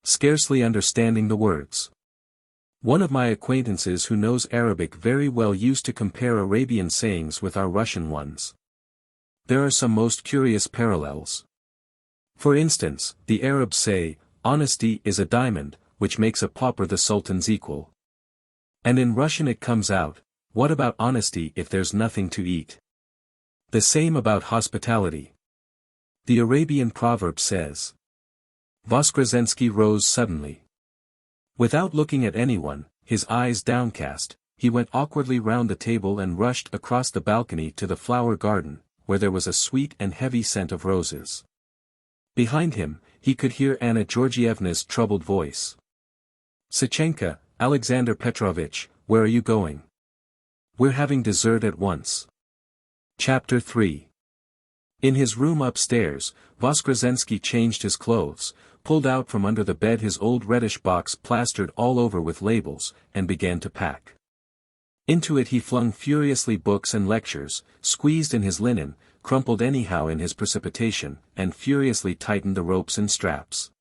scarcely understanding the words. One of my acquaintances who knows Arabic very well used to compare Arabian sayings with our Russian ones. There are some most curious parallels. For instance, the Arabs say, honesty is a diamond, which makes a pauper the Sultan's equal. And in Russian it comes out, what about honesty if there's nothing to eat? The same about hospitality. The Arabian proverb says. Voskresensky rose suddenly. Without looking at anyone, his eyes downcast, he went awkwardly round the table and rushed across the balcony to the flower garden, where there was a sweet and heavy scent of roses. Behind him, he could hear Anna Georgievna's troubled voice. Sachenka, Alexander Petrovich, where are you going? We're having dessert at once. Chapter 3. In his room upstairs, Voskresensky changed his clothes, pulled out from under the bed his old reddish box plastered all over with labels, and began to pack. Into it he flung furiously books and lectures, squeezed in his linen, crumpled anyhow in his precipitation, and furiously tightened the ropes and straps.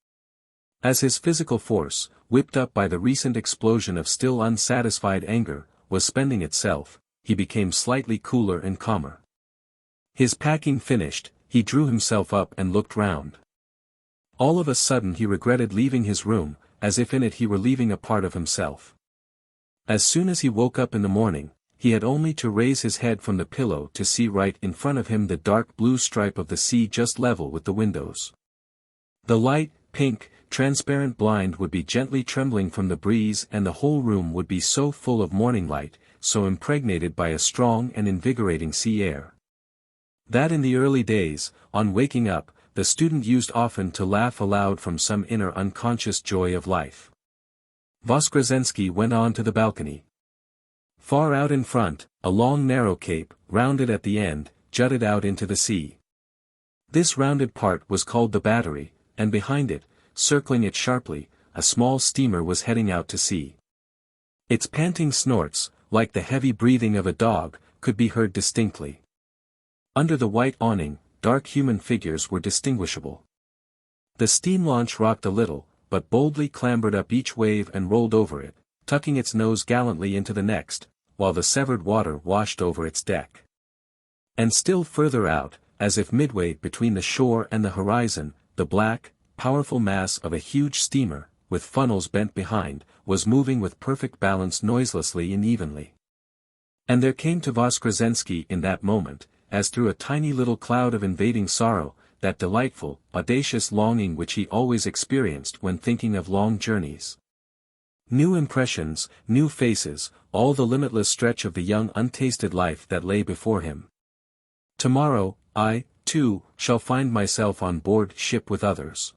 As his physical force, whipped up by the recent explosion of still unsatisfied anger, was spending itself, he became slightly cooler and calmer. His packing finished, he drew himself up and looked round. All of a sudden he regretted leaving his room, as if in it he were leaving a part of himself. As soon as he woke up in the morning, he had only to raise his head from the pillow to see right in front of him the dark blue stripe of the sea just level with the windows. The light, pink, transparent blind would be gently trembling from the breeze and the whole room would be so full of morning light, so impregnated by a strong and invigorating sea air, that in the early days, on waking up, the student used often to laugh aloud from some inner unconscious joy of life. Voskresensky went on to the balcony. Far out in front, a long narrow cape, rounded at the end, jutted out into the sea. This rounded part was called the battery, and behind it, circling it sharply, a small steamer was heading out to sea. Its panting snorts, like the heavy breathing of a dog, could be heard distinctly. Under the white awning, dark human figures were distinguishable. The steam launch rocked a little, but boldly clambered up each wave and rolled over it, tucking its nose gallantly into the next, while the severed water washed over its deck. And still further out, as if midway between the shore and the horizon, the black, powerful mass of a huge steamer, with funnels bent behind, was moving with perfect balance noiselessly and evenly. And there came to Voskresensky in that moment, as through a tiny little cloud of invading sorrow, that delightful, audacious longing which he always experienced when thinking of long journeys. New impressions, new faces, all the limitless stretch of the young untasted life that lay before him. Tomorrow, I, too, shall find myself on board ship with others.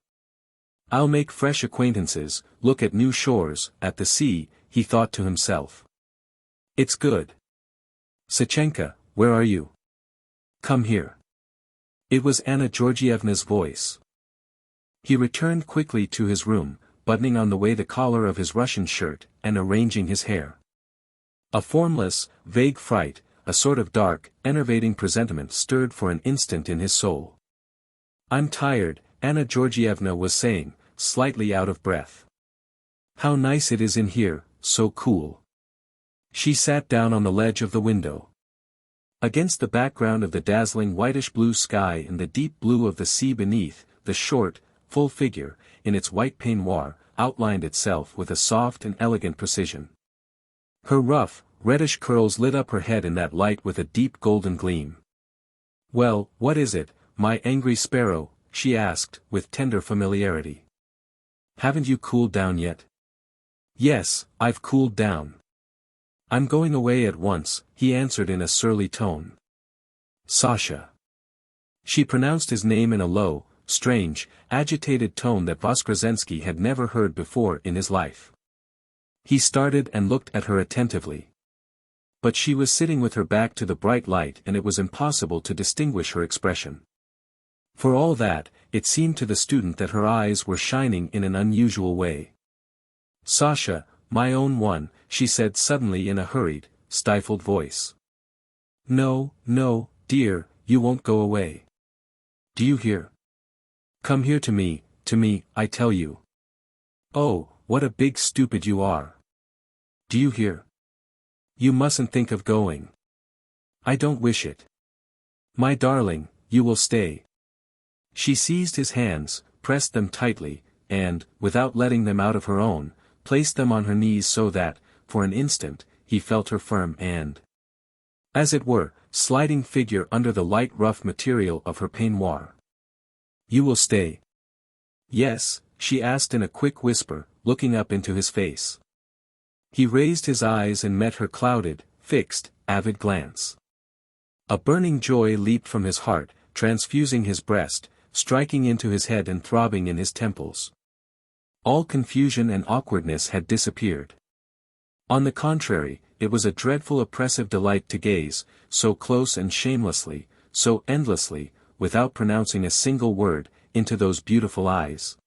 I'll make fresh acquaintances, look at new shores, at the sea, he thought to himself. It's good. Sachenka, where are you? Come here. It was Anna Georgievna's voice. He returned quickly to his room, buttoning on the way the collar of his Russian shirt, and arranging his hair. A formless, vague fright, a sort of dark, enervating presentiment stirred for an instant in his soul. I'm tired, Anna Georgievna was saying, slightly out of breath. How nice it is in here, so cool. She sat down on the ledge of the window. Against the background of the dazzling whitish-blue sky and the deep blue of the sea beneath, the short, full figure, in its white peignoir, outlined itself with a soft and elegant precision. Her rough, reddish curls lit up her head in that light with a deep golden gleam. "Well, what is it, my angry sparrow?" she asked, with tender familiarity. "Haven't you cooled down yet?" "Yes, I've cooled down. I'm going away at once," he answered in a surly tone. "Sasha." She pronounced his name in a low, strange, agitated tone that Voskresensky had never heard before in his life. He started and looked at her attentively. But she was sitting with her back to the bright light and it was impossible to distinguish her expression. For all that, it seemed to the student that her eyes were shining in an unusual way. "Sasha, my own one," she said suddenly in a hurried, stifled voice. "No, no, dear, you won't go away. Do you hear? Come here to me, I tell you. Oh, what a big stupid you are. Do you hear? You mustn't think of going. I don't wish it. My darling, you will stay." She seized his hands, pressed them tightly, and, without letting them out of her own, placed them on her knees so that, for an instant, he felt her firm and, as it were, sliding figure under the light rough material of her peignoir. "You will stay?" "Yes," she asked in a quick whisper, looking up into his face. He raised his eyes and met her clouded, fixed, avid glance. A burning joy leaped from his heart, transfusing his breast, striking into his head and throbbing in his temples. All confusion and awkwardness had disappeared. On the contrary, it was a dreadful oppressive delight to gaze, so close and shamelessly, so endlessly, without pronouncing a single word, into those beautiful eyes.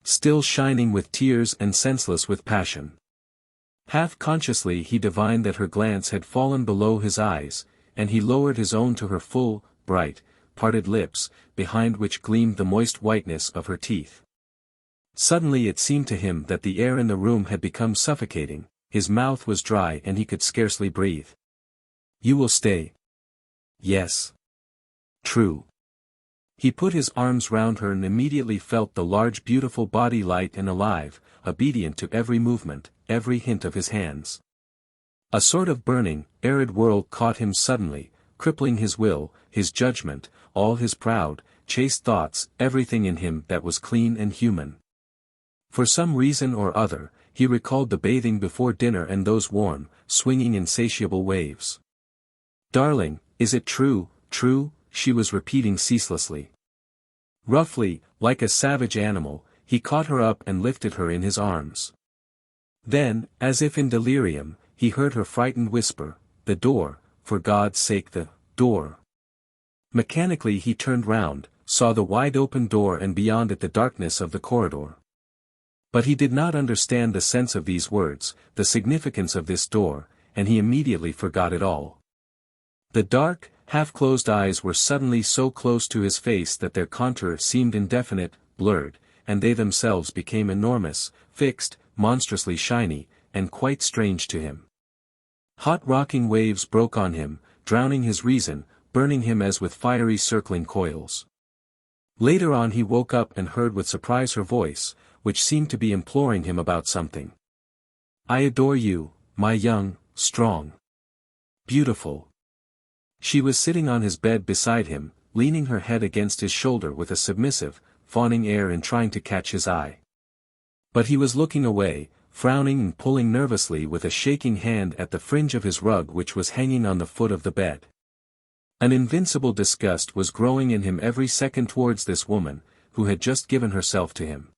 Still shining with tears and senseless with passion. Half consciously he divined that her glance had fallen below his eyes, and he lowered his own to her full, bright, parted lips, behind which gleamed the moist whiteness of her teeth. Suddenly it seemed to him that the air in the room had become suffocating, his mouth was dry and he could scarcely breathe. "You will stay?" "Yes." "True." He put his arms round her and immediately felt the large beautiful body light and alive, obedient to every movement, every hint of his hands. A sort of burning, arid whirl caught him suddenly, crippling his will, his judgment, all his proud, chaste thoughts, everything in him that was clean and human. For some reason or other, he recalled the bathing before dinner and those warm, swinging insatiable waves. "Darling, is it true, true?" she was repeating ceaselessly. Roughly, like a savage animal, he caught her up and lifted her in his arms. Then, as if in delirium, he heard her frightened whisper, "The door, for God's sake, the door." Mechanically he turned round, saw the wide-open door and beyond it the darkness of the corridor. But he did not understand the sense of these words, the significance of this door, and he immediately forgot it all. The dark, half-closed eyes were suddenly so close to his face that their contour seemed indefinite, blurred, and they themselves became enormous, fixed, monstrously shiny, and quite strange to him. Hot rocking waves broke on him, drowning his reason, burning him as with fiery circling coils. Later on he woke up and heard with surprise her voice, which seemed to be imploring him about something. "I adore you, my young, strong, beautiful." She was sitting on his bed beside him, leaning her head against his shoulder with a submissive, fawning air and trying to catch his eye. But he was looking away, frowning and pulling nervously with a shaking hand at the fringe of his rug which was hanging on the foot of the bed. An invincible disgust was growing in him every second towards this woman, who had just given herself to him.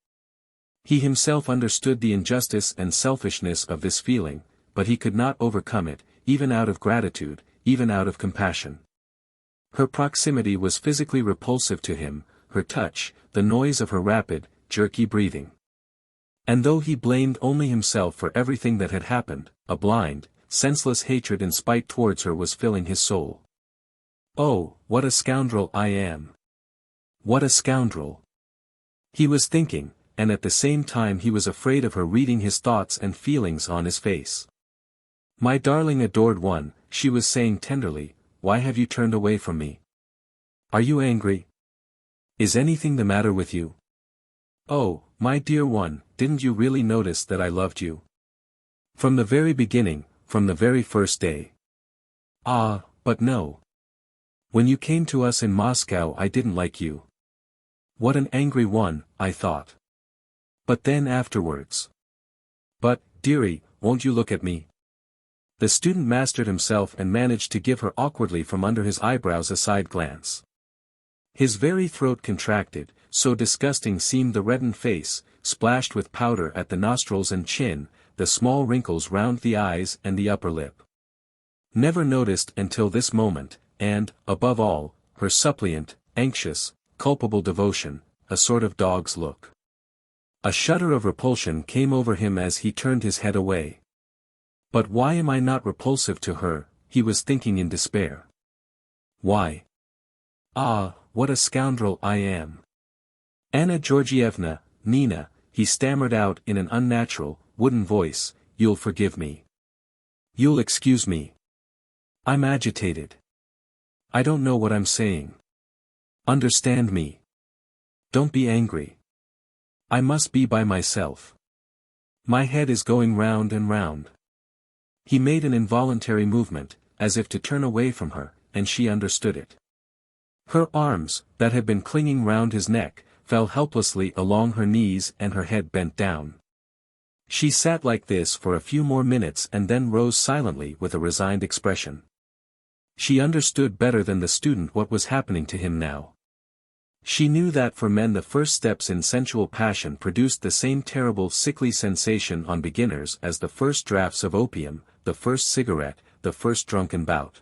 He himself understood the injustice and selfishness of this feeling, but he could not overcome it, even out of gratitude, even out of compassion. Her proximity was physically repulsive to him, her touch, the noise of her rapid, jerky breathing. And though he blamed only himself for everything that had happened, a blind, senseless hatred and spite towards her was filling his soul. "Oh, what a scoundrel I am! What a scoundrel!" He was thinking, and at the same time he was afraid of her reading his thoughts and feelings on his face. "My darling adored one," she was saying tenderly, "why have you turned away from me? Are you angry? Is anything the matter with you? Oh, my dear one, didn't you really notice that I loved you? From the very beginning, from the very first day. Ah, but no. When you came to us in Moscow I didn't like you. What an angry one, I thought. But then afterwards. But, dearie, won't you look at me?" The student mastered himself and managed to give her awkwardly from under his eyebrows a side glance. His very throat contracted, so disgusting seemed the reddened face, splashed with powder at the nostrils and chin, the small wrinkles round the eyes and the upper lip. Never noticed until this moment, and, above all, her suppliant, anxious, culpable devotion, a sort of dog's look. A shudder of repulsion came over him as he turned his head away. "But why am I not repulsive to her?" he was thinking in despair. "Why? Ah, what a scoundrel I am! Anna Georgievna, Nina," he stammered out in an unnatural, wooden voice, "you'll forgive me. You'll excuse me. I'm agitated. I don't know what I'm saying. Understand me. Don't be angry. I must be by myself. My head is going round and round." He made an involuntary movement, as if to turn away from her, and she understood it. Her arms, that had been clinging round his neck, fell helplessly along her knees and her head bent down. She sat like this for a few more minutes and then rose silently with a resigned expression. She understood better than the student what was happening to him now. She knew that for men the first steps in sensual passion produced the same terrible sickly sensation on beginners as the first draughts of opium, the first cigarette, the first drunken bout.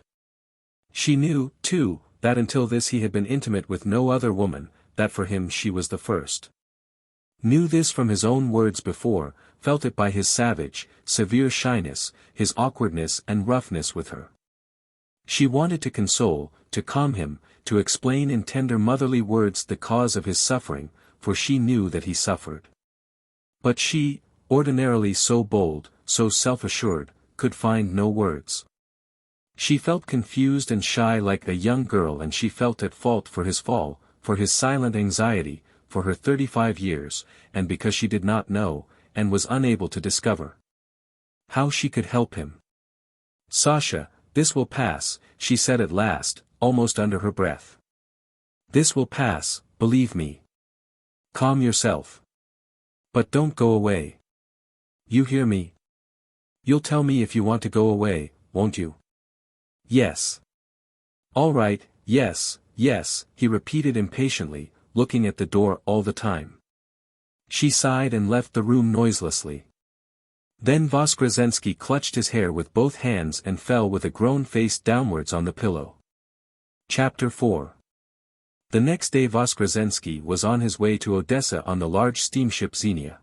She knew, too, that until this he had been intimate with no other woman, that for him she was the first. Knew this from his own words before, felt it by his savage, severe shyness, his awkwardness and roughness with her. She wanted to console, to calm him, to explain in tender motherly words the cause of his suffering, for she knew that he suffered. But she, ordinarily so bold, so self-assured, could find no words. She felt confused and shy like a young girl, and she felt at fault for his fall, for his silent anxiety, for her 35 years, and because she did not know, and was unable to discover how she could help him. "Sasha, this will pass," she said at last, almost under her breath. "This will pass, believe me. Calm yourself. But don't go away. You hear me? You'll tell me if you want to go away, won't you?" "Yes." "All right, yes, yes," he repeated impatiently, looking at the door all the time. She sighed and left the room noiselessly. Then Voskresensky clutched his hair with both hands and fell with a groan face downwards on the pillow. Chapter 4. The next day Voskresensky was on his way to Odessa on the large steamship Xenia.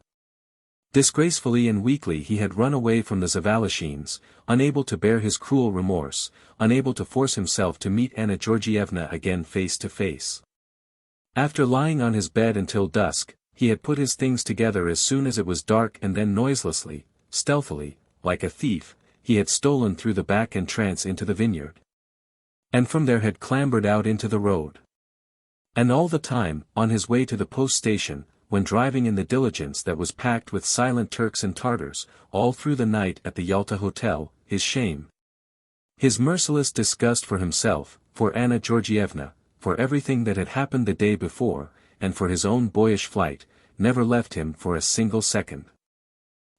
Disgracefully and weakly he had run away from the Zavalishins, unable to bear his cruel remorse, unable to force himself to meet Anna Georgievna again face to face. After lying on his bed until dusk, he had put his things together as soon as it was dark, and then noiselessly, stealthily, like a thief, he had stolen through the back entrance into the vineyard. And from there had clambered out into the road. And all the time, on his way to the post station, when driving in the diligence that was packed with silent Turks and Tartars, all through the night at the Yalta Hotel, his shame, his merciless disgust for himself, for Anna Georgievna, for everything that had happened the day before, and for his own boyish flight, never left him for a single second.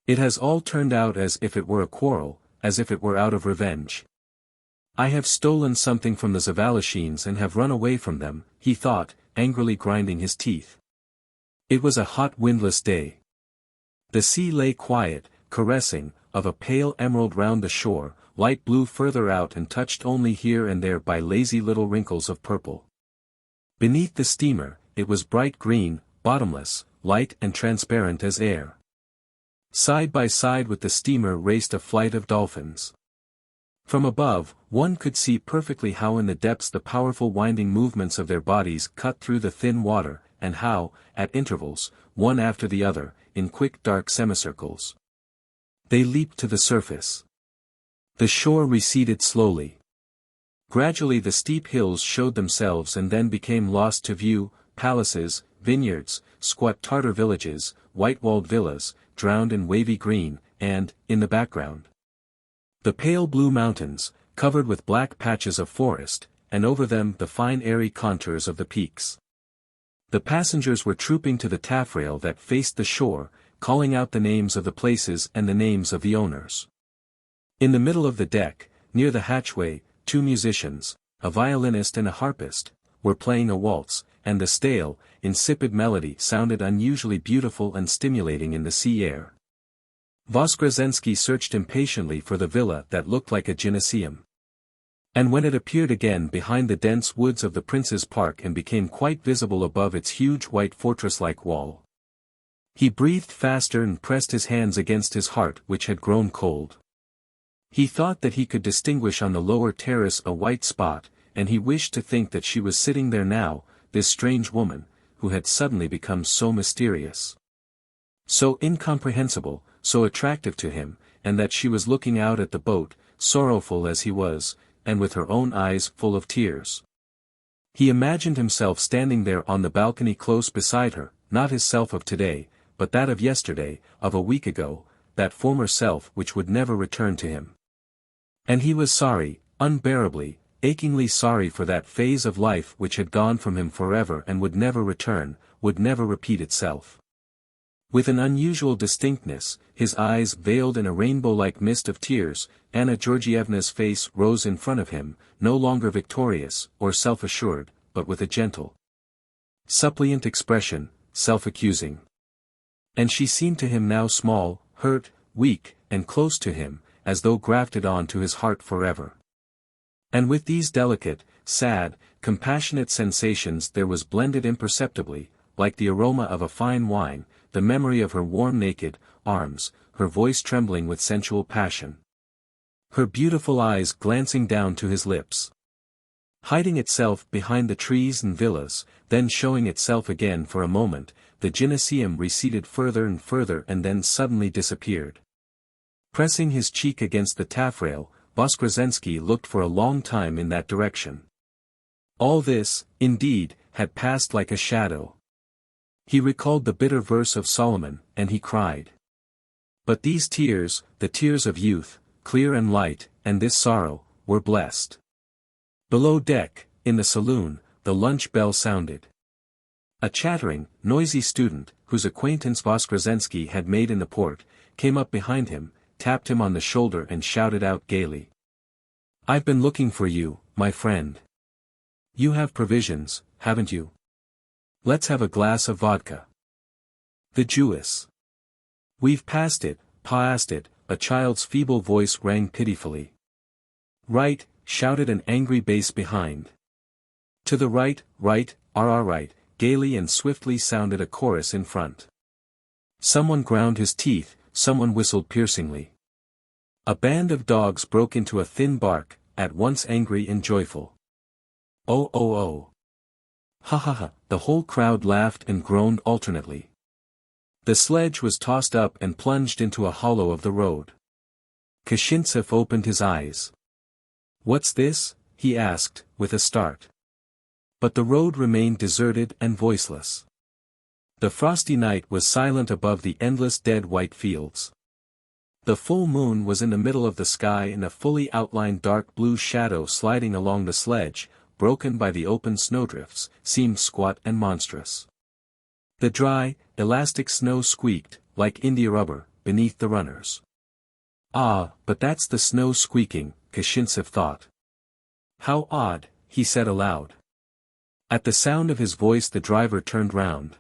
It has all turned out as if it were a quarrel, as if it were out of revenge. "I have stolen something from the Zavalishins and have run away from them," he thought, angrily grinding his teeth. It was a hot windless day. The sea lay quiet, caressing, of a pale emerald round the shore, light blue further out and touched only here and there by lazy little wrinkles of purple. Beneath the steamer, it was bright green, bottomless, light and transparent as air. Side by side with the steamer raced a flight of dolphins. From above, one could see perfectly how in the depths the powerful winding movements of their bodies cut through the thin water, and how, at intervals, one after the other, in quick dark semicircles, they leaped to the surface. The shore receded slowly. Gradually the steep hills showed themselves and then became lost to view, palaces, vineyards, squat Tartar villages, white-walled villas, drowned in wavy green, and, in the background, the pale blue mountains, covered with black patches of forest, and over them the fine airy contours of the peaks. The passengers were trooping to the taffrail that faced the shore, calling out the names of the places and the names of the owners. In the middle of the deck, near the hatchway, two musicians, a violinist and a harpist, were playing a waltz, and the stale, insipid melody sounded unusually beautiful and stimulating in the sea air. Voskresensky searched impatiently for the villa that looked like a gymnasium. And when it appeared again behind the dense woods of the Prince's Park and became quite visible above its huge white fortress-like wall, he breathed faster and pressed his hands against his heart which had grown cold. He thought that he could distinguish on the lower terrace a white spot, and he wished to think that she was sitting there now, this strange woman, who had suddenly become so mysterious, so incomprehensible, so attractive to him, and that she was looking out at the boat, sorrowful as he was, and with her own eyes full of tears. He imagined himself standing there on the balcony close beside her, not his self of today, but that of yesterday, of a week ago, that former self which would never return to him. And he was sorry, unbearably, achingly sorry for that phase of life which had gone from him forever and would never return, would never repeat itself. With an unusual distinctness, his eyes veiled in a rainbow-like mist of tears, Anna Georgievna's face rose in front of him, no longer victorious or self-assured, but with a gentle, suppliant expression, self-accusing. And she seemed to him now small, hurt, weak, and close to him, as though grafted on to his heart forever. And with these delicate, sad, compassionate sensations there was blended imperceptibly, like the aroma of a fine wine, the memory of her warm naked arms, her voice trembling with sensual passion, her beautiful eyes glancing down to his lips, hiding itself behind the trees and villas, then showing itself again for a moment. The gymnasium receded further and further and then suddenly disappeared. Pressing his cheek against the taffrail, Voskresensky looked for a long time in that direction. All this, indeed, had passed like a shadow. He recalled the bitter verse of Solomon, and he cried. But these tears, the tears of youth, clear and light, and this sorrow, were blessed. Below deck, in the saloon, the lunch bell sounded. A chattering, noisy student, whose acquaintance Voskresensky had made in the port, came up behind him, tapped him on the shoulder and shouted out gaily. "I've been looking for you, my friend. You have provisions, haven't you? Let's have a glass of vodka." The Jewess. "We've passed it, a child's feeble voice rang pitifully. "Right," shouted an angry bass behind. "To the right, right, gaily and swiftly sounded a chorus in front. Someone ground his teeth, someone whistled piercingly. A band of dogs broke into a thin bark, at once angry and joyful. "Oh oh oh! Ha ha ha!" The whole crowd laughed and groaned alternately. The sledge was tossed up and plunged into a hollow of the road. Kashintsev opened his eyes. "What's this?" he asked, with a start. But the road remained deserted and voiceless. The frosty night was silent above the endless dead white fields. The full moon was in the middle of the sky and a fully outlined dark blue shadow sliding along the sledge, broken by the open snowdrifts, seemed squat and monstrous. The dry, elastic snow squeaked, like India rubber, beneath the runners. "Ah, but that's the snow squeaking," Kashintsev thought. "How odd," he said aloud. At the sound of his voice the driver turned round.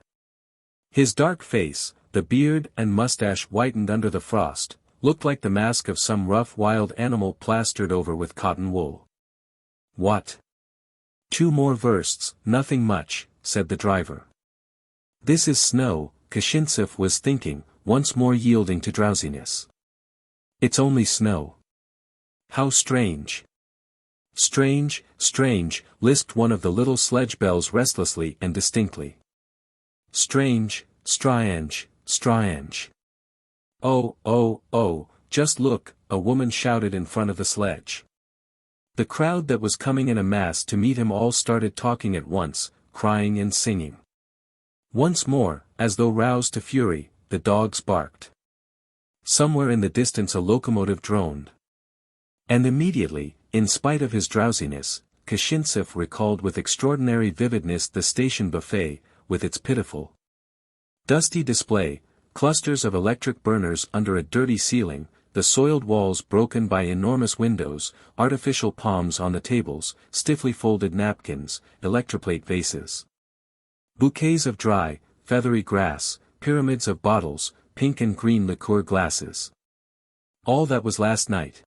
His dark face, the beard and mustache whitened under the frost, looked like the mask of some rough wild animal plastered over with cotton wool. "What? 2 more versts, nothing much," said the driver. "This is snow," Kashintsev was thinking, once more yielding to drowsiness. "It's only snow. How strange." "Strange, strange," lisped one of the little sledge bells restlessly and distinctly. Strange, strange. Oh, just look, a woman shouted in front of the sledge. The crowd that was coming in a mass to meet him all started talking at once, crying and singing. Once more, as though roused to fury, the dogs barked. Somewhere in the distance a locomotive droned. And immediately, in spite of his drowsiness, Kashintsev recalled with extraordinary vividness the station buffet, with its pitiful, dusty display, clusters of electric burners under a dirty ceiling, the soiled walls broken by enormous windows, artificial palms on the tables, stiffly folded napkins, electroplate vases. Bouquets of dry, feathery grass, pyramids of bottles, pink and green liqueur glasses. All that was last night.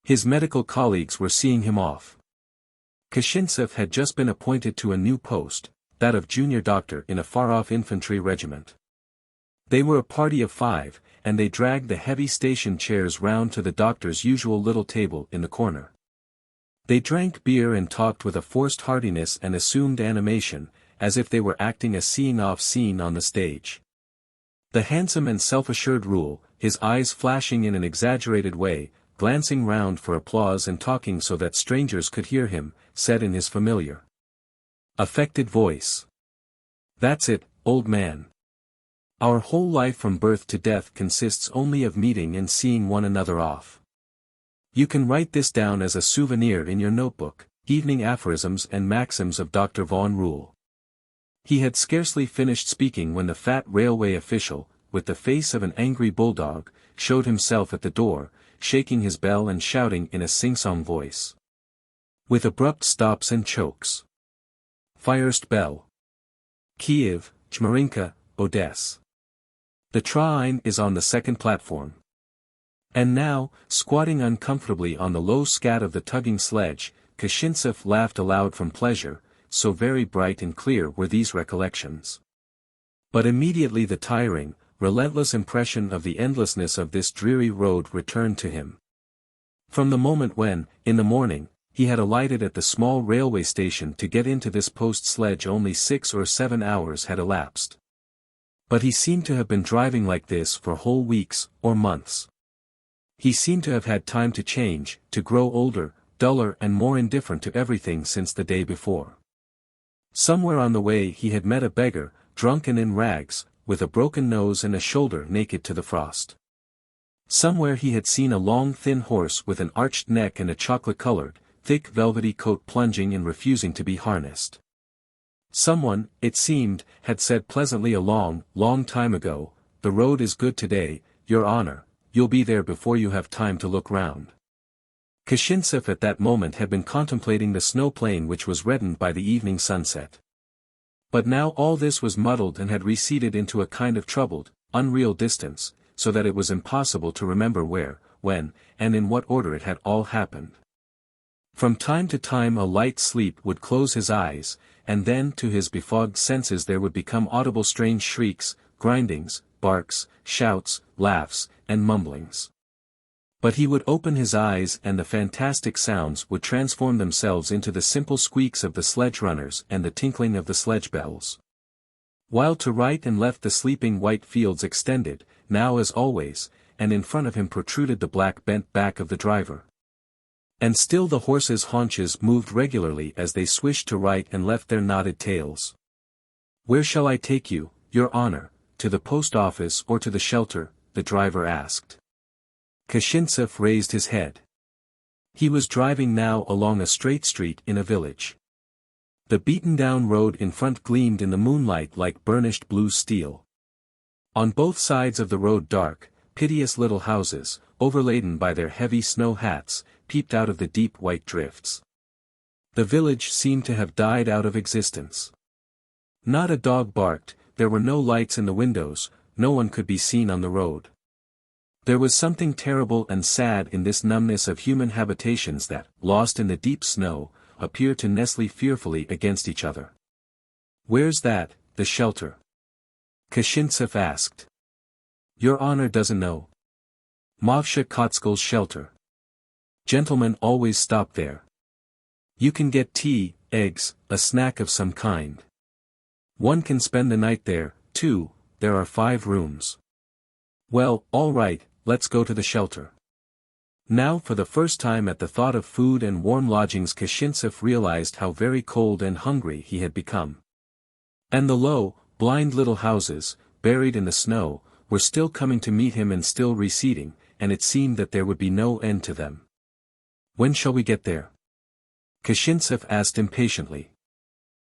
His medical colleagues were seeing him off. Kashintsev had just been appointed to a new post, that of junior doctor in a far-off infantry regiment. They were a party of 5, and they dragged the heavy station chairs round to the doctor's usual little table in the corner. They drank beer and talked with a forced heartiness and assumed animation, as if they were acting a seeing-off scene on the stage. The handsome and self-assured Rule, his eyes flashing in an exaggerated way, glancing round for applause and talking so that strangers could hear him, said in his familiar, affected voice, "That's it, old man. Our whole life from birth to death consists only of meeting and seeing one another off. You can write this down as a souvenir in your notebook, Evening Aphorisms and Maxims of Dr. von Rule." He had scarcely finished speaking when the fat railway official, with the face of an angry bulldog, showed himself at the door, shaking his bell and shouting in a sing-song voice. With abrupt stops and chokes. First bell. Kiev, Chmarinka, Odessa. The train is on the second platform. And now, squatting uncomfortably on the low scat of the tugging sledge, Kashintsev laughed aloud from pleasure, so very bright and clear were these recollections. But immediately the tiring, relentless impression of the endlessness of this dreary road returned to him. From the moment when, in the morning, he had alighted at the small railway station to get into this post sledge, only 6 or 7 hours had elapsed. But he seemed to have been driving like this for whole weeks, or months. He seemed to have had time to change, to grow older, duller and more indifferent to everything since the day before. Somewhere on the way he had met a beggar, drunk and in rags, with a broken nose and a shoulder naked to the frost. Somewhere he had seen a long thin horse with an arched neck and a chocolate-colored, thick velvety coat plunging and refusing to be harnessed. Someone, it seemed, had said pleasantly a long, long time ago, "The road is good today, your honor, you'll be there before you have time to look round." Kashintsev at that moment had been contemplating the snow plain which was reddened by the evening sunset. But now all this was muddled and had receded into a kind of troubled, unreal distance, so that it was impossible to remember where, when, and in what order it had all happened. From time to time a light sleep would close his eyes, and then to his befogged senses there would become audible strange shrieks, grindings, barks, shouts, laughs, and mumblings. But he would open his eyes and the fantastic sounds would transform themselves into the simple squeaks of the sledge runners and the tinkling of the sledge bells. While to right and left the sleeping white fields extended, now as always, and in front of him protruded the black bent back of the driver. And still the horses' haunches moved regularly as they swished to right and left their knotted tails. "Where shall I take you, your honor, to the post office or to the shelter?" the driver asked. Kashintsev raised his head. He was driving now along a straight street in a village. The beaten-down road in front gleamed in the moonlight like burnished blue steel. On both sides of the road dark, piteous little houses, overladen by their heavy snow hats, peeped out of the deep white drifts. The village seemed to have died out of existence. Not a dog barked, there were no lights in the windows, no one could be seen on the road. There was something terrible and sad in this numbness of human habitations that, lost in the deep snow, appear to nestle fearfully against each other. "Where's that, the shelter?" Kashintsev asked. "Your honor doesn't know. Mavsha Kotskal's shelter. Gentlemen always stop there. You can get tea, eggs, a snack of some kind. One can spend the night there, too. There are 5 rooms. Well, all right, let's go to the shelter. Now for the first time at the thought of food and warm lodgings Kashintsev realized how very cold and hungry he had become. And the low, blind little houses, buried in the snow, were still coming to meet him and still receding, and it seemed that there would be no end to them. When shall we get there? Kashintsev asked impatiently.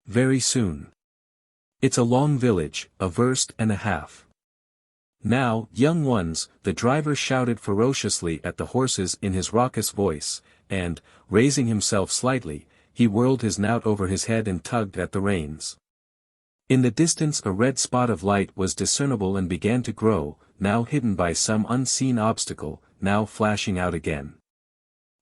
Very soon. It's a long village, a verst and a half. Now, young ones, the driver shouted ferociously at the horses in his raucous voice, and, raising himself slightly, he whirled his knout over his head and tugged at the reins. In the distance a red spot of light was discernible and began to grow, now hidden by some unseen obstacle, now flashing out again.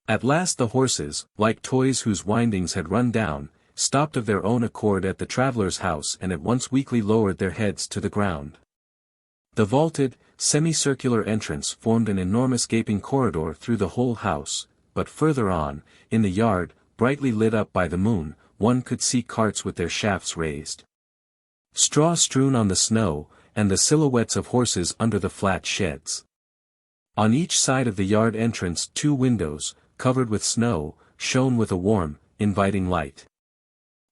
At last the horses, like toys whose windings had run down, stopped of their own accord at the traveller's house and at once weakly lowered their heads to the ground. The vaulted, semicircular entrance formed an enormous gaping corridor through the whole house, but further on, in the yard, brightly lit up by the moon, one could see carts with their shafts raised. Straw strewn on the snow, and the silhouettes of horses under the flat sheds. On each side of the yard entrance 2 windows, covered with snow, shone with a warm, inviting light.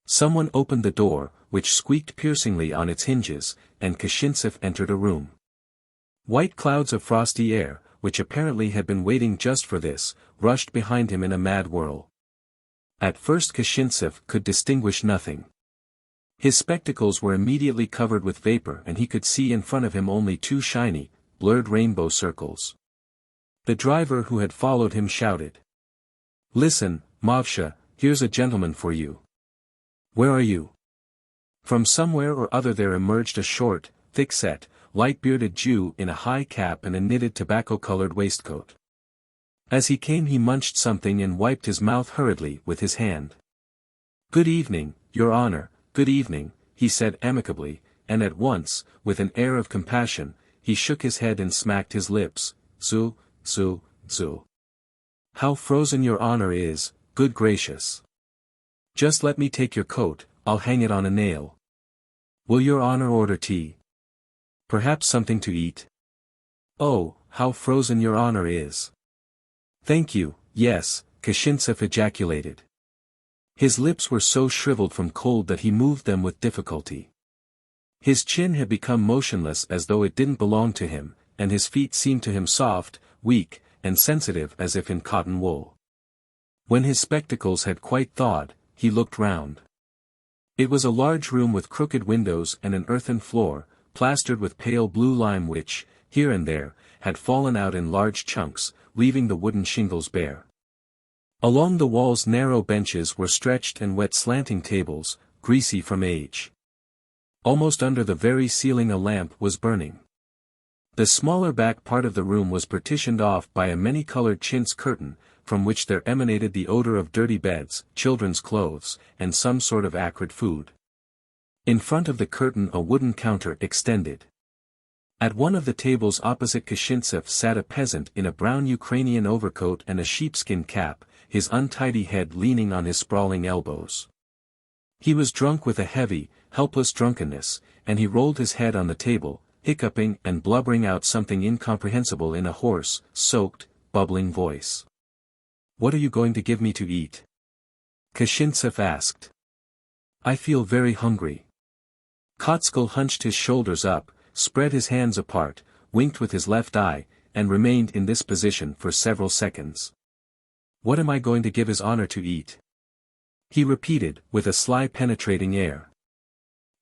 Someone opened the door, which squeaked piercingly on its hinges, and Kashintsev entered a room. White clouds of frosty air, which apparently had been waiting just for this, rushed behind him in a mad whirl. At first Kashintsev could distinguish nothing. His spectacles were immediately covered with vapor and he could see in front of him only 2 shiny, blurred rainbow circles. The driver who had followed him shouted. "Listen, Vasya, here's a gentleman for you." "Where are you?" From somewhere or other there emerged a short, thick-set, light-bearded Jew in a high cap and a knitted tobacco-colored waistcoat. As he came he munched something and wiped his mouth hurriedly with his hand. "Good evening, Your Honor, good evening," he said amicably, and at once, with an air of compassion, he shook his head and smacked his lips. "Zu, zu, zu. How frozen Your Honor is, good gracious. Just let me take your coat, I'll hang it on a nail. Will Your Honor order tea? Perhaps something to eat? Oh, how frozen Your Honor is." "Thank you, yes," Kashintsev ejaculated. His lips were so shriveled from cold that he moved them with difficulty. His chin had become motionless as though it didn't belong to him, and his feet seemed to him soft, weak, and sensitive as if in cotton wool. When his spectacles had quite thawed, he looked round. It was a large room with crooked windows and an earthen floor, plastered with pale blue lime which, here and there, had fallen out in large chunks, leaving the wooden shingles bare. Along the walls narrow benches were stretched and wet slanting tables, greasy from age. Almost under the very ceiling a lamp was burning. The smaller back part of the room was partitioned off by a many-colored chintz curtain, from which there emanated the odor of dirty beds, children's clothes, and some sort of acrid food. In front of the curtain a wooden counter extended. At one of the tables opposite Kashintsev sat a peasant in a brown Ukrainian overcoat and a sheepskin cap, his untidy head leaning on his sprawling elbows. He was drunk with a heavy, helpless drunkenness, and he rolled his head on the table, hiccuping and blubbering out something incomprehensible in a hoarse, soaked, bubbling voice. "What are you going to give me to eat?" Kashintsev asked. "I feel very hungry." Kotzkel hunched his shoulders up, spread his hands apart, winked with his left eye, and remained in this position for several seconds. "What am I going to give His Honor to eat?" he repeated, with a sly penetrating air.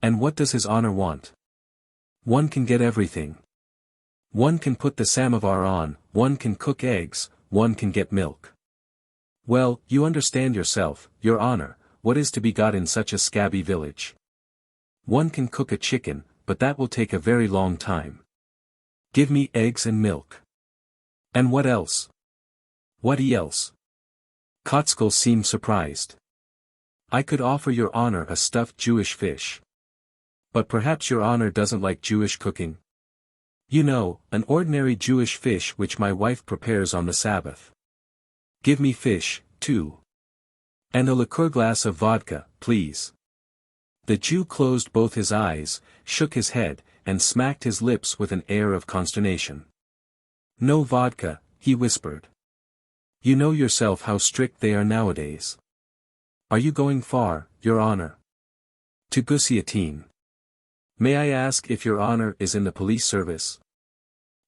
"And what does His Honor want?" "One can get everything. One can put the samovar on, one can cook eggs, one can get milk. Well, you understand yourself, Your Honor, what is to be got in such a scabby village. One can cook a chicken, but that will take a very long time. Give me eggs and milk." "And what else?" "What else?" Kotzkel seemed surprised. "I could offer Your Honor a stuffed Jewish fish. But perhaps Your Honor doesn't like Jewish cooking? You know, an ordinary Jewish fish which my wife prepares on the Sabbath. Give me fish, too. And a liqueur glass of vodka, please." The Jew closed both his eyes, shook his head, and smacked his lips with an air of consternation. "No vodka," he whispered. "You know yourself how strict they are nowadays. Are you going far, Your Honor?" "To Guillotine." "May I ask if Your Honor is in the police service?"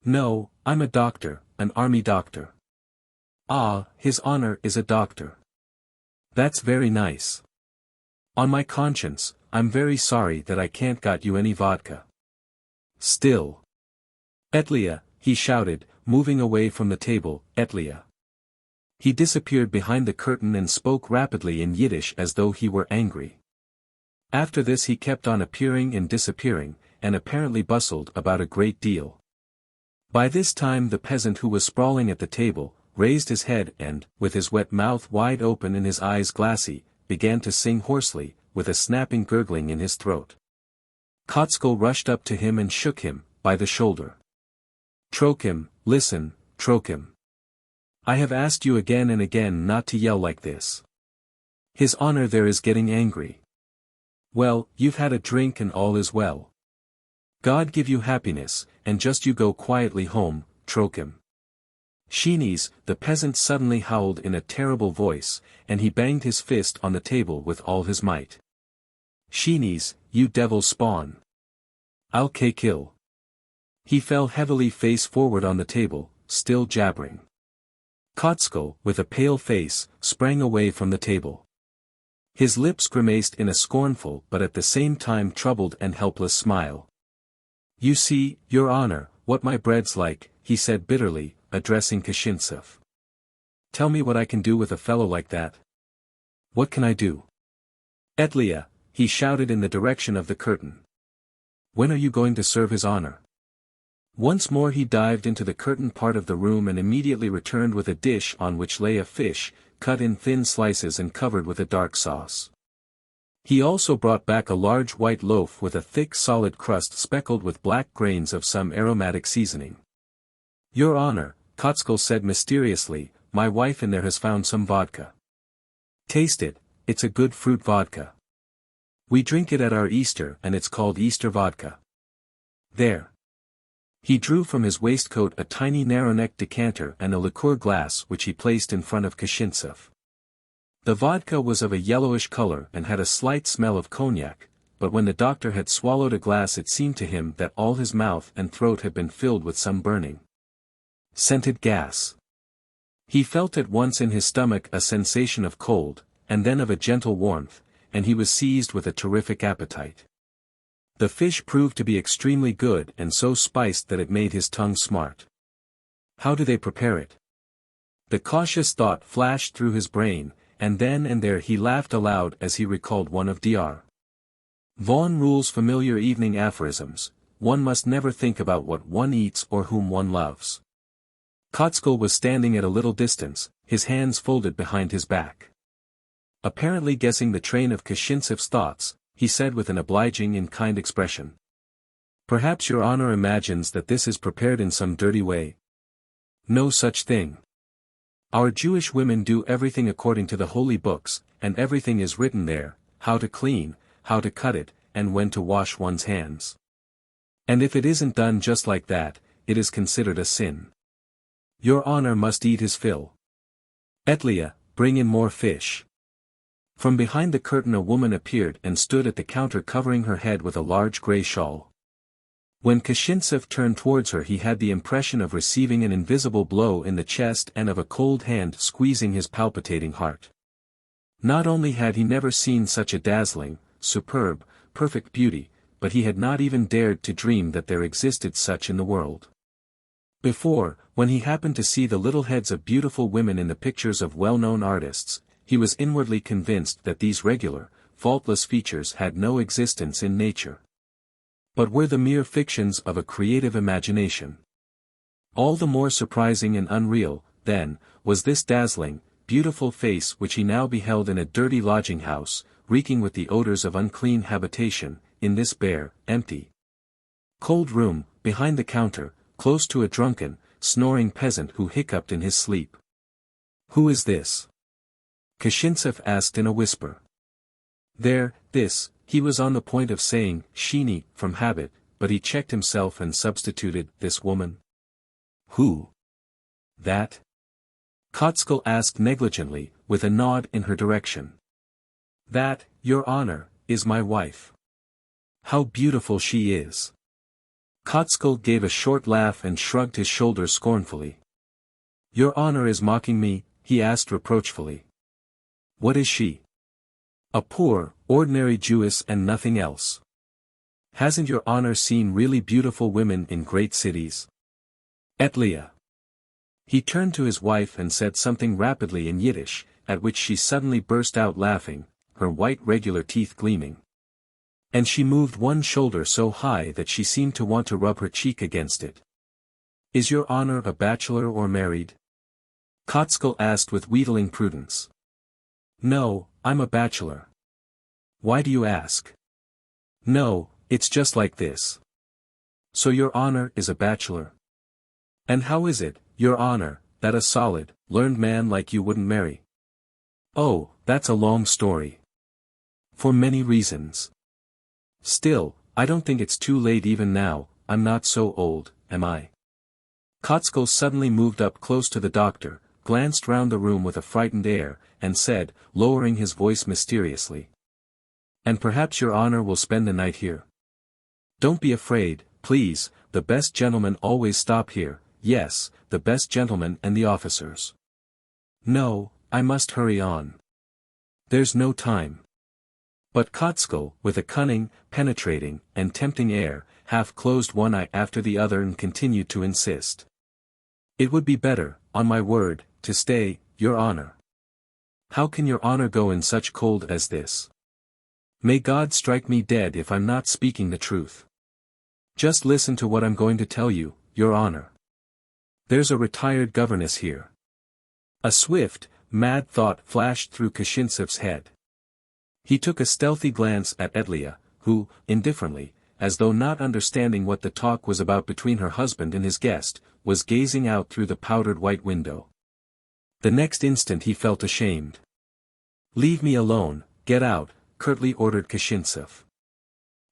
"No, I'm a doctor, an army doctor." "Ah, His Honor is a doctor. That's very nice. On my conscience, I'm very sorry that I can't got you any vodka." "Still. Etlia," he shouted, moving away from the table, "Etlia." He disappeared behind the curtain and spoke rapidly in Yiddish as though he were angry. After this he kept on appearing and disappearing, and apparently bustled about a great deal. By this time the peasant who was sprawling at the table, raised his head and, with his wet mouth wide open and his eyes glassy, began to sing hoarsely, with a snapping gurgling in his throat. Kotsko rushed up to him and shook him, by the shoulder. "Trokim, listen, Trokim. I have asked you again and again not to yell like this. His Honor there is getting angry. Well, you've had a drink and all is well. God give you happiness, and just you go quietly home, Trokim." "Sheenies," the peasant suddenly howled in a terrible voice, and he banged his fist on the table with all his might. "Sheenies, you devil's spawn. I'll kill." He fell heavily face forward on the table, still jabbering. Kotsko, with a pale face, sprang away from the table. His lips grimaced in a scornful but at the same time troubled and helpless smile. "You see, Your Honor, what my bread's like," he said bitterly, addressing Kashintsev. "Tell me what I can do with a fellow like that. What can I do?" "Etlia," he shouted in the direction of the curtain. "When are you going to serve His Honor?" Once more he dived into the curtained part of the room and immediately returned with a dish on which lay a fish, cut in thin slices and covered with a dark sauce. He also brought back a large white loaf with a thick solid crust speckled with black grains of some aromatic seasoning. "Your Honor," Kotsko said mysteriously, "my wife in there has found some vodka. Taste it, it's a good fruit vodka. We drink it at our Easter and it's called Easter vodka. There." He drew from his waistcoat a tiny narrow-necked decanter and a liqueur glass which he placed in front of Kashintsev. The vodka was of a yellowish color and had a slight smell of cognac, but when the doctor had swallowed a glass it seemed to him that all his mouth and throat had been filled with some burning, scented gas. He felt at once in his stomach a sensation of cold, and then of a gentle warmth, and he was seized with a terrific appetite. The fish proved to be extremely good and so spiced that it made his tongue smart. How do they prepare it? The cautious thought flashed through his brain, and then and there he laughed aloud as he recalled one of Dr. Vaughan Rule's familiar evening aphorisms: "One must never think about what one eats or whom one loves." Kotsko was standing at a little distance, his hands folded behind his back. Apparently guessing the train of Kashintsev's thoughts, he said with an obliging and kind expression, "Perhaps Your Honor imagines that this is prepared in some dirty way. No such thing. Our Jewish women do everything according to the holy books, and everything is written there, how to clean, how to cut it, and when to wash one's hands. And if it isn't done just like that, it is considered a sin. Your Honor must eat his fill. Etlia, bring in more fish." From behind the curtain a woman appeared and stood at the counter covering her head with a large grey shawl. When Kashintsev turned towards her he had the impression of receiving an invisible blow in the chest and of a cold hand squeezing his palpitating heart. Not only had he never seen such a dazzling, superb, perfect beauty, but he had not even dared to dream that there existed such in the world. Before, when he happened to see the little heads of beautiful women in the pictures of well-known artists, he was inwardly convinced that these regular, faultless features had no existence in nature, but were the mere fictions of a creative imagination. All the more surprising and unreal, then, was this dazzling, beautiful face which he now beheld in a dirty lodging-house, reeking with the odors of unclean habitation, in this bare, empty, cold room, behind the counter, close to a drunken, snoring peasant who hiccuped in his sleep. "Who is this?" Kashintsev asked in a whisper. "This," He was on the point of saying, Sheeny, from habit, but he checked himself and substituted, this woman. Who? That? Kotskal asked negligently, with a nod in her direction. That, Your Honor, is my wife. How beautiful she is. Kotskal gave a short laugh and shrugged his shoulders scornfully. Your Honor is mocking me, he asked reproachfully. What is she? A poor, ordinary Jewess and nothing else. Hasn't Your Honor seen really beautiful women in great cities? Etlia. He turned to his wife and said something rapidly in Yiddish, at which she suddenly burst out laughing, her white regular teeth gleaming. And she moved one shoulder so high that she seemed to want to rub her cheek against it. Is Your Honor a bachelor or married? Kotskal asked with wheedling prudence. No, I'm a bachelor. Why do you ask? No, it's just like this. So Your Honor is a bachelor? And how is it, Your Honor, that a solid, learned man like you wouldn't marry? Oh, that's a long story. For many reasons. Still, I don't think it's too late even now, I'm not so old, am I? Kotskal suddenly moved up close to the doctor, glanced round the room with a frightened air, and said, lowering his voice mysteriously. And perhaps Your Honor will spend the night here. Don't be afraid, please, the best gentlemen always stop here, yes, the best gentlemen and the officers. No, I must hurry on. There's no time. But Kotskal, with a cunning, penetrating, and tempting air, half closed one eye after the other and continued to insist. It would be better, on my word, to stay, Your Honor. How can Your Honor go in such cold as this? May God strike me dead if I'm not speaking the truth. Just listen to what I'm going to tell you, Your Honor. There's a retired governess here. A swift, mad thought flashed through Kashintsev's head. He took a stealthy glance at Etlia, who, indifferently, as though not understanding what the talk was about between her husband and his guest, was gazing out through the powdered white window. The next instant he felt ashamed. Leave me alone, get out, curtly ordered Kashintsev.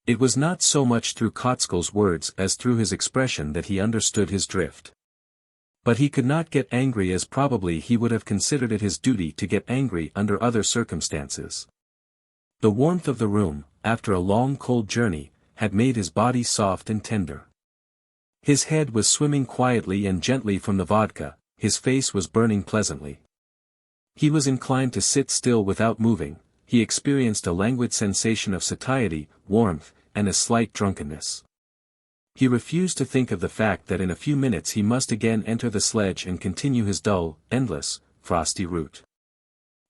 It was not so much through Kotskal's words as through his expression that he understood his drift. But he could not get angry as probably he would have considered it his duty to get angry under other circumstances. The warmth of the room, after a long cold journey, had made his body soft and tender. His head was swimming quietly and gently from the vodka, his face was burning pleasantly. He was inclined to sit still without moving, he experienced a languid sensation of satiety, warmth, and a slight drunkenness. He refused to think of the fact that in a few minutes he must again enter the sledge and continue his dull, endless, frosty route.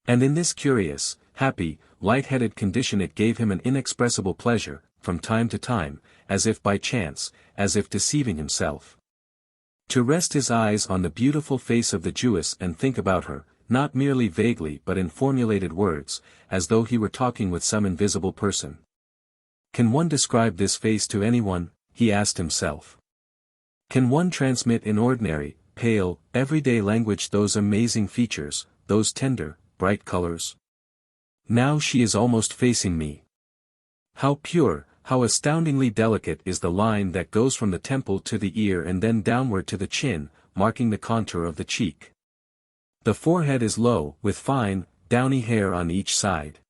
And in this curious, happy, light-headed condition it gave him an inexpressible pleasure, from time to time, as if by chance, as if deceiving himself. To rest his eyes on the beautiful face of the Jewess and think about her, not merely vaguely but in formulated words, as though he were talking with some invisible person. Can one describe this face to anyone? He asked himself. Can one transmit in ordinary, pale, everyday language those amazing features, those tender, bright colors? Now she is almost facing me. How pure, how astoundingly delicate is the line that goes from the temple to the ear and then downward to the chin, marking the contour of the cheek. The forehead is low, with fine, downy hair on each side.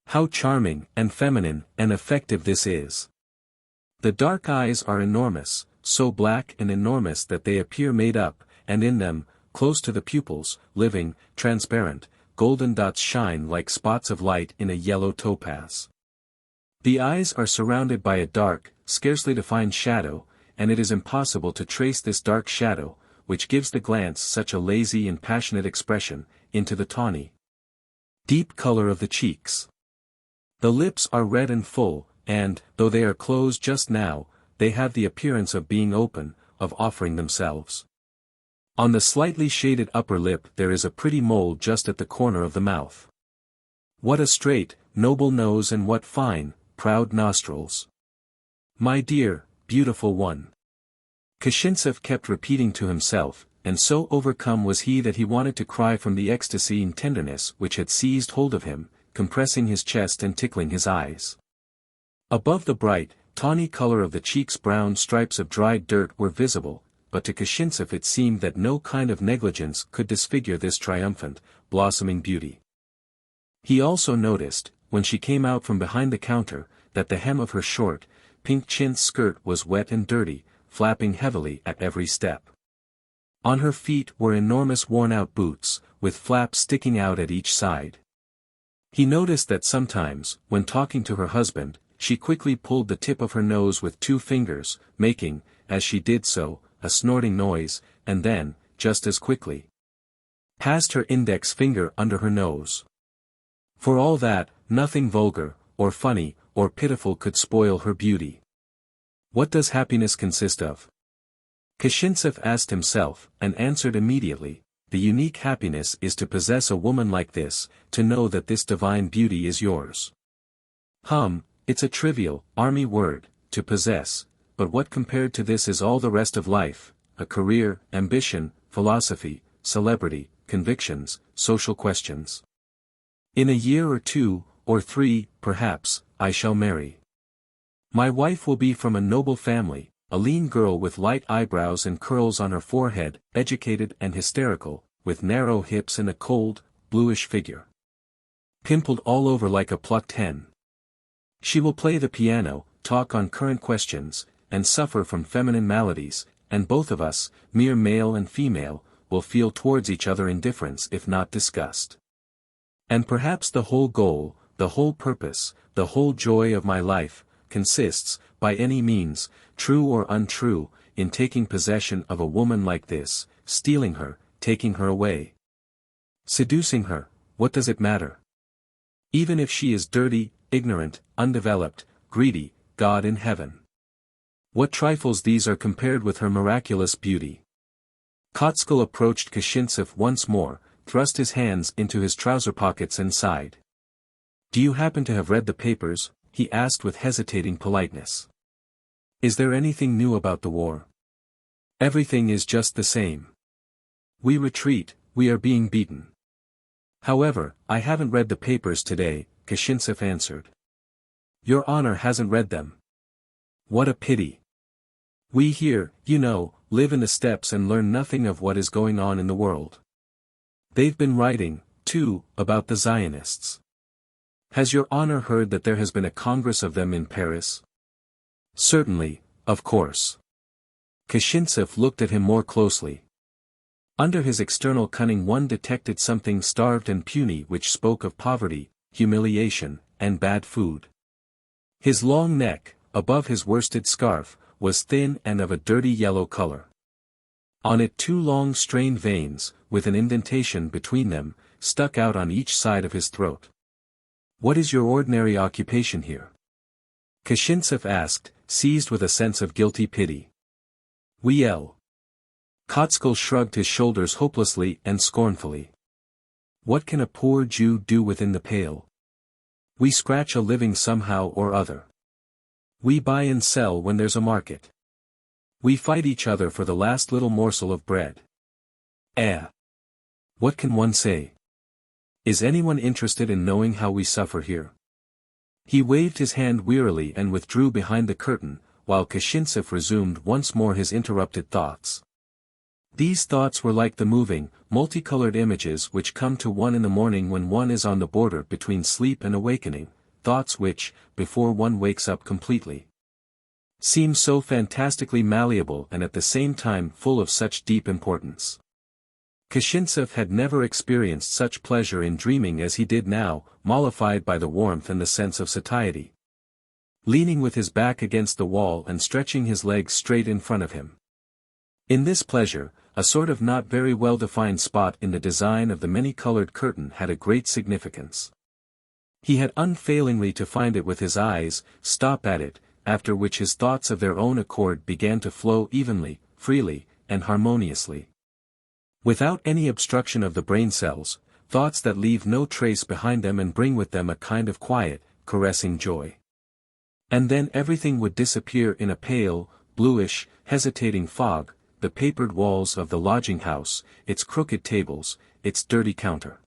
How charming, and feminine, and effective this is. The dark eyes are enormous, so black and enormous that they appear made up, and in them, close to the pupils, living, transparent, golden dots shine like spots of light in a yellow topaz. The eyes are surrounded by a dark, scarcely defined shadow, and it is impossible to trace this dark shadow, which gives the glance such a lazy and passionate expression, into the tawny, deep color of the cheeks. The lips are red and full, and, though they are closed just now, they have the appearance of being open, of offering themselves. On the slightly shaded upper lip there is a pretty mole just at the corner of the mouth. What a straight, noble nose and what fine, proud nostrils. My dear, beautiful one. Kashintsev kept repeating to himself, and so overcome was he that he wanted to cry from the ecstasy and tenderness which had seized hold of him, compressing his chest and tickling his eyes. Above the bright, tawny color of the cheeks brown stripes of dried dirt were visible, but to Kashintsev it seemed that no kind of negligence could disfigure this triumphant, blossoming beauty. He also noticed, when she came out from behind the counter, that the hem of her short, pink chintz skirt was wet and dirty, flapping heavily at every step. On her feet were enormous worn-out boots, with flaps sticking out at each side. He noticed that sometimes, when talking to her husband, she quickly pulled the tip of her nose with 2 fingers, making, as she did so, a snorting noise, and then, just as quickly, passed her index finger under her nose. For all that, nothing vulgar, or funny, or pitiful could spoil her beauty. What does happiness consist of? Kashintsev asked himself, and answered immediately, the unique happiness is to possess a woman like this, to know that this divine beauty is yours. It's a trivial, army word, to possess, but what compared to this is all the rest of life, a career, ambition, philosophy, celebrity, convictions, social questions. In a year or 2, or 3, perhaps, I shall marry. My wife will be from a noble family, a lean girl with light eyebrows and curls on her forehead, educated and hysterical, with narrow hips and a cold, bluish figure, pimpled all over like a plucked hen. She will play the piano, talk on current questions, and suffer from feminine maladies, and both of us, mere male and female, will feel towards each other indifference if not disgust. And perhaps the whole goal, the whole purpose, the whole joy of my life, consists, by any means, true or untrue, in taking possession of a woman like this, stealing her, taking her away. Seducing her, what does it matter? Even if she is dirty, ignorant, undeveloped, greedy, God in heaven. What trifles these are compared with her miraculous beauty. Kotskal approached Kashintsev once more, thrust his hands into his trouser pockets and sighed. Do you happen to have read the papers? He asked with hesitating politeness. Is there anything new about the war? Everything is just the same. We retreat, we are being beaten. However, I haven't read the papers today, Kashintsev answered. Your honor hasn't read them. What a pity. We here, you know, live in the steppes and learn nothing of what is going on in the world. They've been writing, too, about the Zionists. Has your honor heard that there has been a congress of them in Paris? Certainly, of course. Kashintsev looked at him more closely. Under his external cunning one detected something starved and puny which spoke of poverty, humiliation, and bad food. His long neck, above his worsted scarf, was thin and of a dirty yellow color. On it 2 long strained veins, with an indentation between them, stuck out on each side of his throat. What is your ordinary occupation here? Kashintsev asked, seized with a sense of guilty pity. We yell. Kotskal shrugged his shoulders hopelessly and scornfully. What can a poor Jew do within the pale? We scratch a living somehow or other. We buy and sell when there's a market. We fight each other for the last little morsel of bread. What can one say? Is anyone interested in knowing how we suffer here? He waved his hand wearily and withdrew behind the curtain, while Kashintsev resumed once more his interrupted thoughts. These thoughts were like the moving, multicolored images which come to one in the morning when one is on the border between sleep and awakening, thoughts which, before one wakes up completely, seem so fantastically malleable and at the same time full of such deep importance. Kashintsev had never experienced such pleasure in dreaming as he did now, mollified by the warmth and the sense of satiety. Leaning with his back against the wall and stretching his legs straight in front of him. In this pleasure, a sort of not very well-defined spot in the design of the many-colored curtain had a great significance. He had unfailingly to find it with his eyes, stop at it, after which his thoughts of their own accord began to flow evenly, freely, and harmoniously. Without any obstruction of the brain cells, thoughts that leave no trace behind them and bring with them a kind of quiet, caressing joy. And then everything would disappear in a pale, bluish, hesitating fog, the papered walls of the lodging-house, its crooked tables, its dirty counter.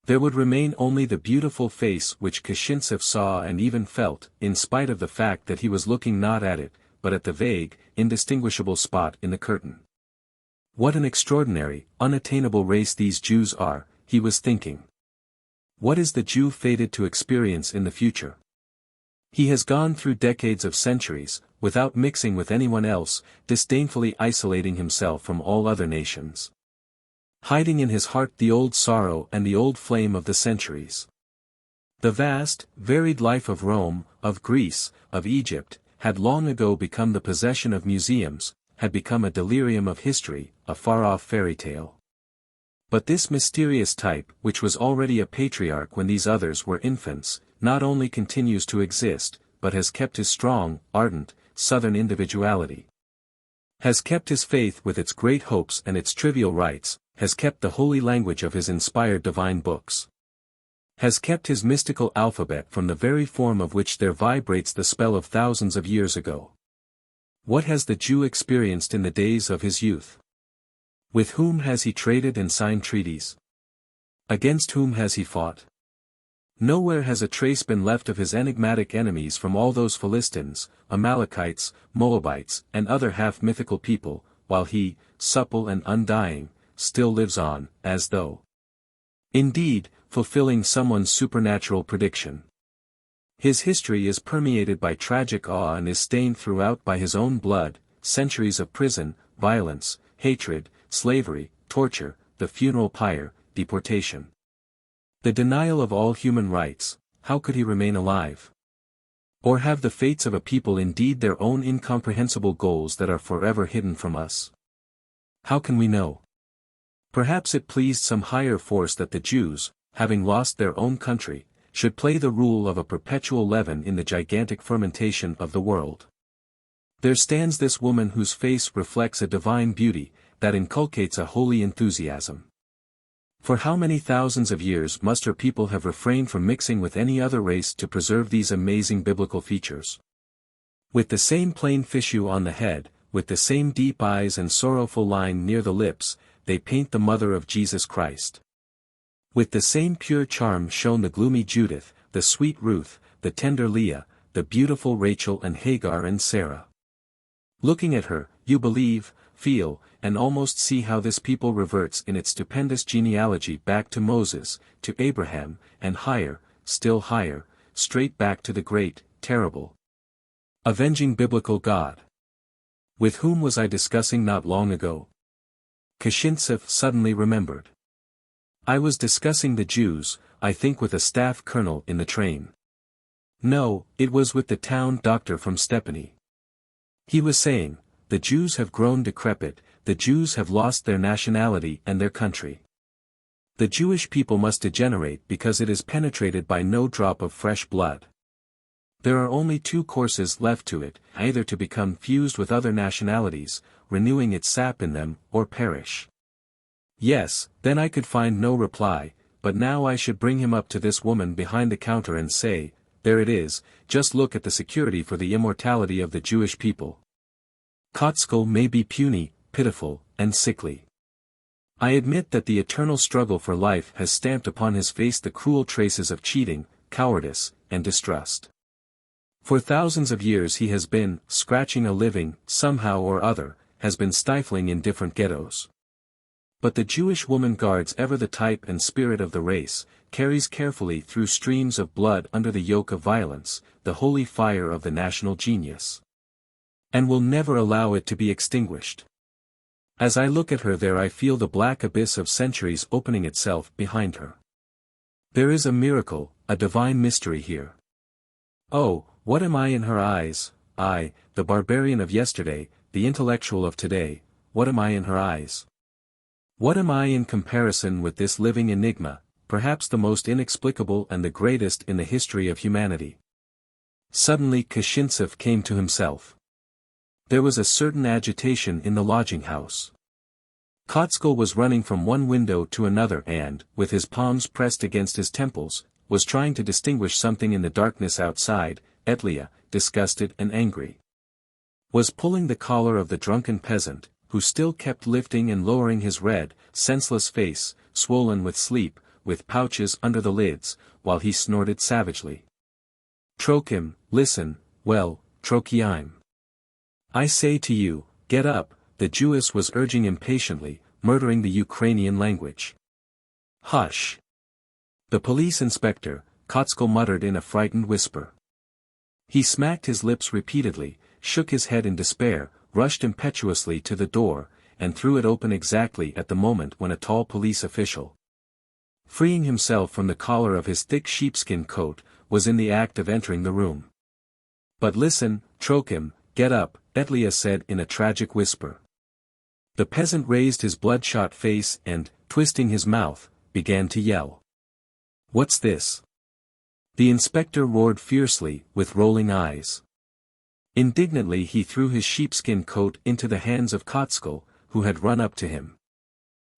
There would remain only the beautiful face which Kashintsev saw and even felt, in spite of the fact that he was looking not at it, but at the vague, indistinguishable spot in the curtain. What an extraordinary, unattainable race these Jews are, he was thinking. What is the Jew fated to experience in the future? He has gone through decades of centuries, without mixing with anyone else, disdainfully isolating himself from all other nations. Hiding in his heart the old sorrow and the old flame of the centuries. The vast, varied life of Rome, of Greece, of Egypt, had long ago become the possession of museums, had become a delirium of history, a far-off fairy tale. But this mysterious type, which was already a patriarch when these others were infants, not only continues to exist, but has kept his strong, ardent, southern individuality. Has kept his faith with its great hopes and its trivial rites, has kept the holy language of his inspired divine books. Has kept his mystical alphabet from the very form of which there vibrates the spell of thousands of years ago. What has the Jew experienced in the days of his youth? With whom has he traded and signed treaties? Against whom has he fought? Nowhere has a trace been left of his enigmatic enemies from all those Philistines, Amalekites, Moabites, and other half-mythical people, while he, supple and undying, still lives on, as though, indeed, fulfilling someone's supernatural prediction. His history is permeated by tragic awe and is stained throughout by his own blood, centuries of prison, violence, hatred, slavery, torture, the funeral pyre, deportation. The denial of all human rights. How could he remain alive? Or have the fates of a people indeed their own incomprehensible goals that are forever hidden from us? How can we know? Perhaps it pleased some higher force that the Jews, having lost their own country, should play the role of a perpetual leaven in the gigantic fermentation of the world. There stands this woman whose face reflects a divine beauty, that inculcates a holy enthusiasm. For how many thousands of years must her people have refrained from mixing with any other race to preserve these amazing biblical features? With the same plain fichu on the head, with the same deep eyes and sorrowful line near the lips, they paint the mother of Jesus Christ. With the same pure charm shone the gloomy Judith, the sweet Ruth, the tender Leah, the beautiful Rachel and Hagar and Sarah. Looking at her, you believe, feel, and almost see how this people reverts in its stupendous genealogy back to Moses, to Abraham, and higher, still higher, straight back to the great, terrible, avenging biblical God. With whom was I discussing not long ago? Kashintsev suddenly remembered. I was discussing the Jews, I think with a staff colonel in the train. No, it was with the town doctor from Stepany. He was saying, the Jews have grown decrepit, the Jews have lost their nationality and their country. The Jewish people must degenerate because it is penetrated by no drop of fresh blood. There are only two courses left to it, either to become fused with other nationalities, renewing its sap in them, or perish. Yes, then I could find no reply, but now I should bring him up to this woman behind the counter and say, there it is, just look at the security for the immortality of the Jewish people. Kotskal may be puny, pitiful, and sickly. I admit that the eternal struggle for life has stamped upon his face the cruel traces of cheating, cowardice, and distrust. For thousands of years he has been, scratching a living, somehow or other, has been stifling in different ghettos. But the Jewish woman guards ever the type and spirit of the race, carries carefully through streams of blood under the yoke of violence, the holy fire of the national genius. And will never allow it to be extinguished. As I look at her there I feel the black abyss of centuries opening itself behind her. There is a miracle, a divine mystery here. Oh, what am I in her eyes, I, the barbarian of yesterday, the intellectual of today, what am I in her eyes? What am I in comparison with this living enigma, perhaps the most inexplicable and the greatest in the history of humanity? Suddenly Kashintsev came to himself. There was a certain agitation in the lodging-house. Kotskal was running from one window to another and, with his palms pressed against his temples, was trying to distinguish something in the darkness outside. Etlia, disgusted and angry, was pulling the collar of the drunken peasant, who still kept lifting and lowering his red, senseless face, swollen with sleep, with pouches under the lids, while he snorted savagely. Trochim, listen, well, Trochim. I say to you, get up, the Jewess was urging impatiently, murdering the Ukrainian language. Hush. The police inspector, Kotskal muttered in a frightened whisper. He smacked his lips repeatedly, shook his head in despair, rushed impetuously to the door, and threw it open exactly at the moment when a tall police official, freeing himself from the collar of his thick sheepskin coat, was in the act of entering the room. But listen, Trochim, get up, Etlia said in a tragic whisper. The peasant raised his bloodshot face and, twisting his mouth, began to yell. What's this? The inspector roared fiercely, with rolling eyes. Indignantly he threw his sheepskin coat into the hands of Kotskal, who had run up to him.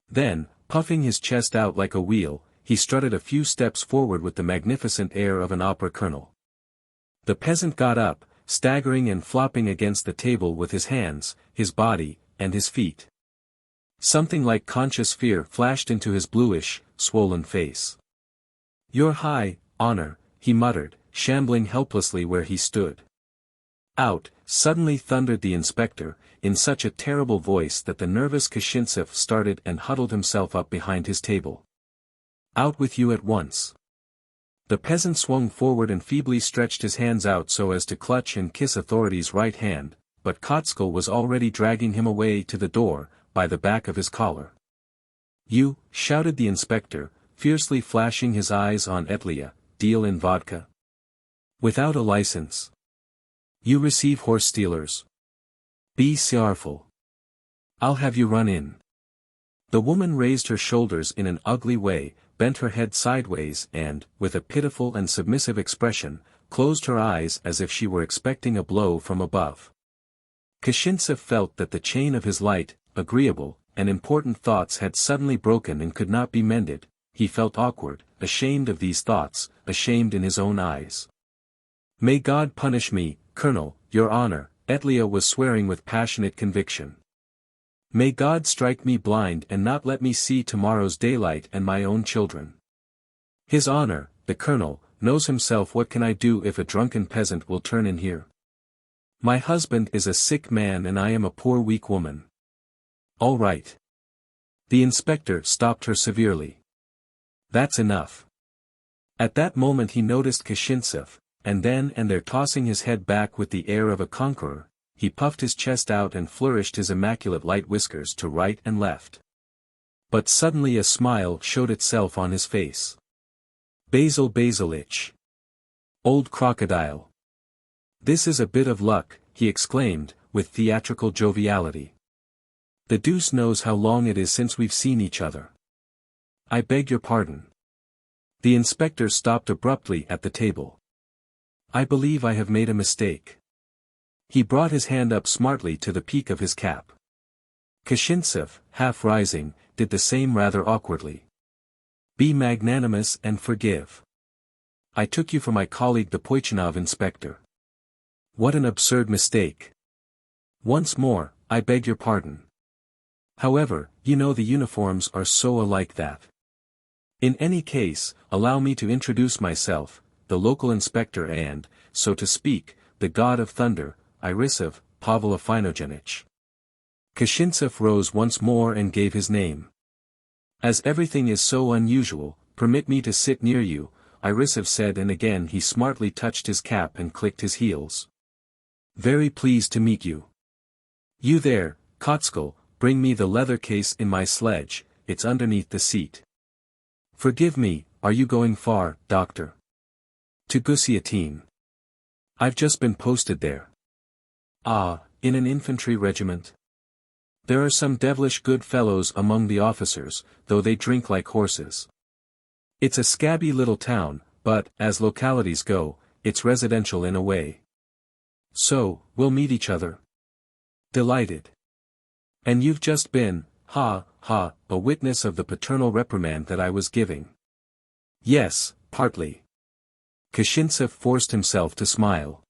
Then, puffing his chest out like a wheel, he strutted a few steps forward with the magnificent air of an opera colonel. The peasant got up, staggering and flopping against the table with his hands, his body, and his feet. Something like conscious fear flashed into his bluish, swollen face. Your high honor, he muttered, shambling helplessly where he stood. Out, suddenly thundered the inspector, in such a terrible voice that the nervous Kashintsev started and huddled himself up behind his table. Out with you at once. The peasant swung forward and feebly stretched his hands out so as to clutch and kiss authority's right hand, but Kotskal was already dragging him away to the door, by the back of his collar. You, shouted the inspector, fiercely flashing his eyes on Etlia, deal in vodka? Without a license. You receive horse stealers. Be sorrowful. I'll have you run in. The woman raised her shoulders in an ugly way, bent her head sideways and, with a pitiful and submissive expression, closed her eyes as if she were expecting a blow from above. Kashintsev felt that the chain of his light, agreeable, and important thoughts had suddenly broken and could not be mended. He felt awkward, ashamed of these thoughts, ashamed in his own eyes. May God punish me, Colonel, your honor, Etlia was swearing with passionate conviction. May God strike me blind and not let me see tomorrow's daylight and my own children. His honor, the colonel, knows himself. What can I do if a drunken peasant will turn in here? My husband is a sick man and I am a poor weak woman. All right. The inspector stopped her severely. That's enough. At that moment he noticed Kashintsev, and then and there tossing his head back with the air of a conqueror, he puffed his chest out and flourished his immaculate light whiskers to right and left. But suddenly a smile showed itself on his face. Basil Basilich. Old crocodile. This is a bit of luck, he exclaimed, with theatrical joviality. The deuce knows how long it is since we've seen each other. I beg your pardon. The inspector stopped abruptly at the table. I believe I have made a mistake. He brought his hand up smartly to the peak of his cap. Kashintsev, half rising, did the same rather awkwardly. Be magnanimous and forgive. I took you for my colleague the Poichinov inspector. What an absurd mistake. Once more, I beg your pardon. However, you know the uniforms are so alike that. In any case, allow me to introduce myself, the local inspector and, so to speak, the god of thunder, Irisov, Pavel Afinogenich. Kashintsev rose once more and gave his name. As everything is so unusual, permit me to sit near you, Irisov said, and again he smartly touched his cap and clicked his heels. Very pleased to meet you. You there, Kotskal, bring me the leather case in my sledge, it's underneath the seat. Forgive me, are you going far, doctor? To Gusiatine. I've just been posted there. Ah, in an infantry regiment? There are some devilish good fellows among the officers, though they drink like horses. It's a scabby little town, but, as localities go, it's residential in a way. So, we'll meet each other. Delighted. And you've just been, ha, a witness of the paternal reprimand that I was giving. Yes, partly. Kashintsev forced himself to smile.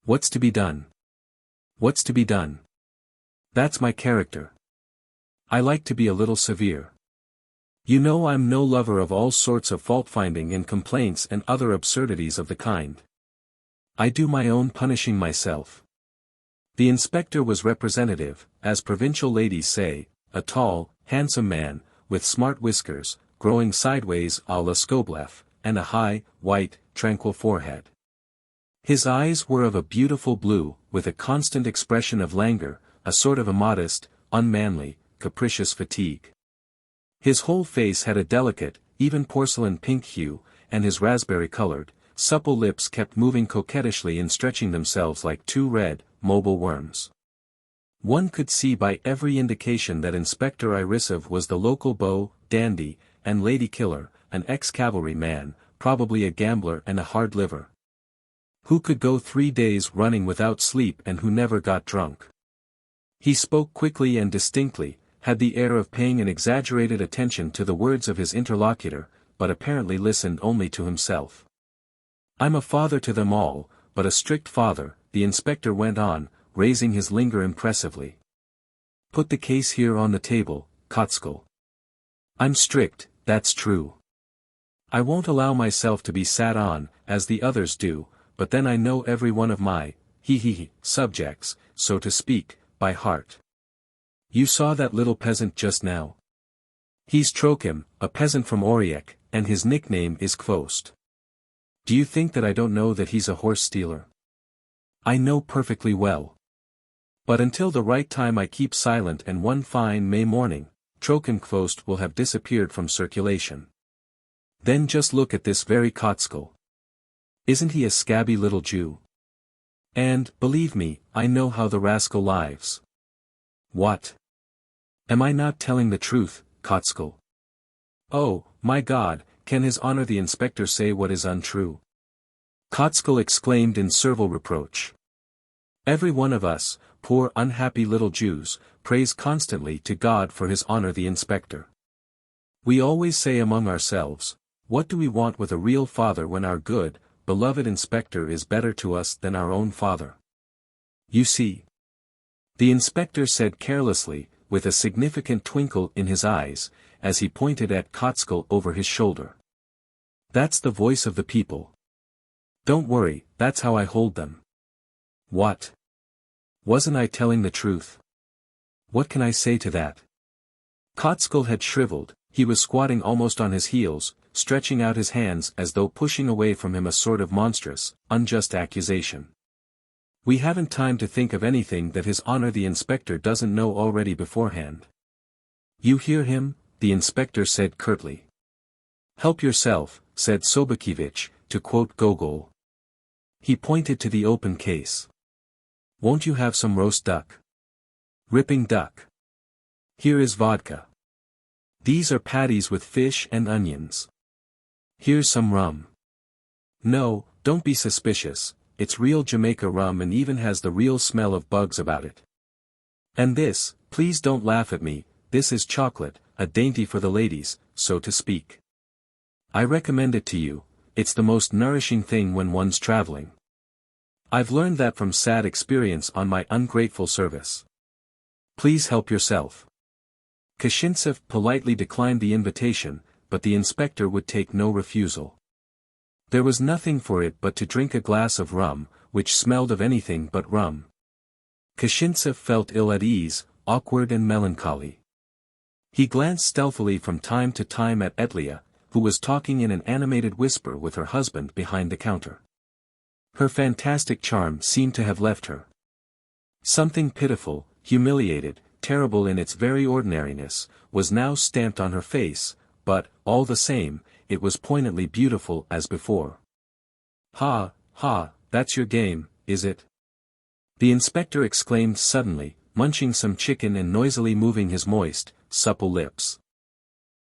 What's to be done? What's to be done? That's my character. I like to be a little severe. You know I'm no lover of all sorts of fault-finding and complaints and other absurdities of the kind. I do my own punishing myself. The inspector was representative, as provincial ladies say, a tall, handsome man, with smart whiskers, growing sideways à la Skobleff, and a high, white, tranquil forehead. His eyes were of a beautiful blue, with a constant expression of languor, a sort of immodest, unmanly, capricious fatigue. His whole face had a delicate, even porcelain pink hue, and his raspberry-colored, supple lips kept moving coquettishly and stretching themselves like two red, mobile worms. One could see by every indication that Inspector Irisov was the local beau, dandy, and lady killer, an ex-cavalry man, probably a gambler and a hard liver, who could go 3 days running without sleep and who never got drunk. He spoke quickly and distinctly, had the air of paying an exaggerated attention to the words of his interlocutor, but apparently listened only to himself. I'm a father to them all, but a strict father, the inspector went on, raising his linger impressively. Put the case here on the table, Kotskal. I'm strict, that's true. I won't allow myself to be sat on, as the others do, but then I know every one of my, subjects, so to speak, by heart. You saw that little peasant just now? He's Trokim, a peasant from Oriek, and his nickname is Kvost. Do you think that I don't know that he's a horse stealer? I know perfectly well. But until the right time I keep silent, and one fine May morning, Trokim Kvost will have disappeared from circulation. Then just look at this very Kotskal. Isn't he a scabby little Jew? And, believe me, I know how the rascal lives. What? Am I not telling the truth, Kotskal? Oh, my God, can His Honor the Inspector say what is untrue? Kotskal exclaimed in servile reproach. Every one of us, poor unhappy little Jews, prays constantly to God for His Honor the Inspector. We always say among ourselves, what do we want with a real father when our good, beloved inspector is better to us than our own father? You see. The inspector said carelessly, with a significant twinkle in his eyes, as he pointed at Kotskal over his shoulder. That's the voice of the people. Don't worry, that's how I hold them. What? Wasn't I telling the truth? What can I say to that? Kotskal had shriveled, he was squatting almost on his heels, stretching out his hands as though pushing away from him a sort of monstrous, unjust accusation. We haven't time to think of anything that His Honor the Inspector doesn't know already beforehand. You hear him? The inspector said curtly. Help yourself, said Sobakevich, to quote Gogol. He pointed to the open case. Won't you have some roast duck? Ripping duck. Here is vodka. These are patties with fish and onions. Here's some rum. No, don't be suspicious, it's real Jamaica rum and even has the real smell of bugs about it. And this, please don't laugh at me, this is chocolate, a dainty for the ladies, so to speak. I recommend it to you, it's the most nourishing thing when one's traveling. I've learned that from sad experience on my ungrateful service. Please help yourself. Kashintsev politely declined the invitation, but the inspector would take no refusal. There was nothing for it but to drink a glass of rum, which smelled of anything but rum. Kashintsev felt ill at ease, awkward and melancholy. He glanced stealthily from time to time at Etlia, who was talking in an animated whisper with her husband behind the counter. Her fantastic charm seemed to have left her. Something pitiful, humiliated, terrible in its very ordinariness, was now stamped on her face, but, all the same, it was poignantly beautiful as before. Ha, ha, that's your game, is it? The inspector exclaimed suddenly, munching some chicken and noisily moving his moist, supple lips.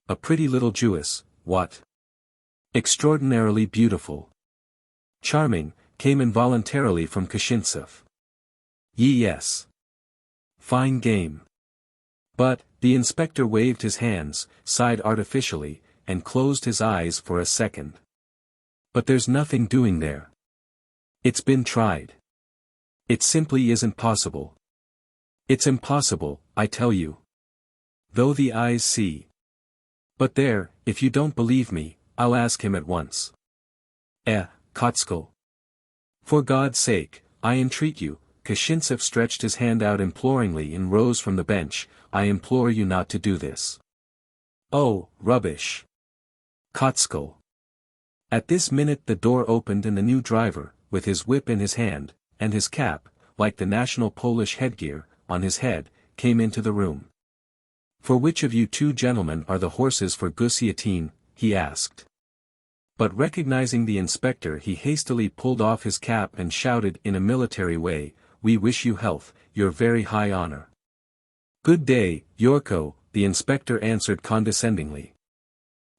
A pretty little Jewess, what? Extraordinarily beautiful. Charming, came involuntarily from Kashintsev. Yes. Fine game. But, the inspector waved his hands, sighed artificially, and closed his eyes for a second. But there's nothing doing there. It's been tried. It simply isn't possible. It's impossible, I tell you. Though the eyes see. But there, if you don't believe me, I'll ask him at once. Kotskal. For God's sake, I entreat you, Kashintsev stretched his hand out imploringly and rose from the bench, I implore you not to do this. Oh, rubbish. Kotskal. At this minute the door opened and the new driver, with his whip in his hand, and his cap, like the national Polish headgear, on his head, came into the room. For which of you two gentlemen are the horses for Gusiatine? He asked. But recognizing the inspector he hastily pulled off his cap and shouted in a military way, We wish you health, your very high honor. Good day, Yorko, the inspector answered condescendingly.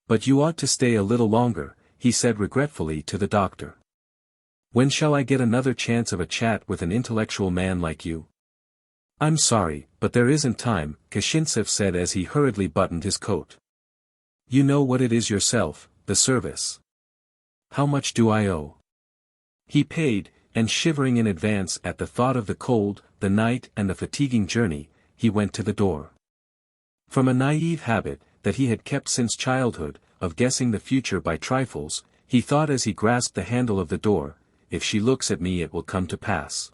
But you ought to stay a little longer, he said regretfully to the doctor. When shall I get another chance of a chat with an intellectual man like you? I'm sorry, but there isn't time, Kashintsev said as he hurriedly buttoned his coat. You know what it is yourself, the service. How much do I owe? He paid, and shivering in advance at the thought of the cold, the night and the fatiguing journey, he went to the door. From a naive habit, that he had kept since childhood, of guessing the future by trifles, he thought as he grasped the handle of the door, if she looks at me it will come to pass.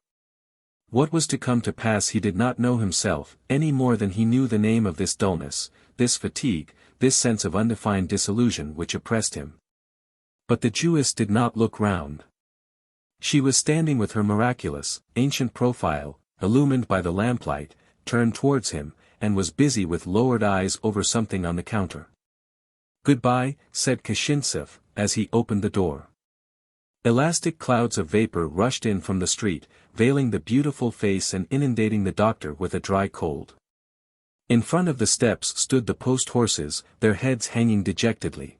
What was to come to pass he did not know himself, any more than he knew the name of this dullness, this fatigue, this sense of undefined disillusion which oppressed him. But the Jewess did not look round. She was standing with her miraculous, ancient profile, illumined by the lamplight, turned towards him, and was busy with lowered eyes over something on the counter. Goodbye, said Kashintsev, as he opened the door. Elastic clouds of vapor rushed in from the street, veiling the beautiful face and inundating the doctor with a dry cold. In front of the steps stood the post horses, their heads hanging dejectedly.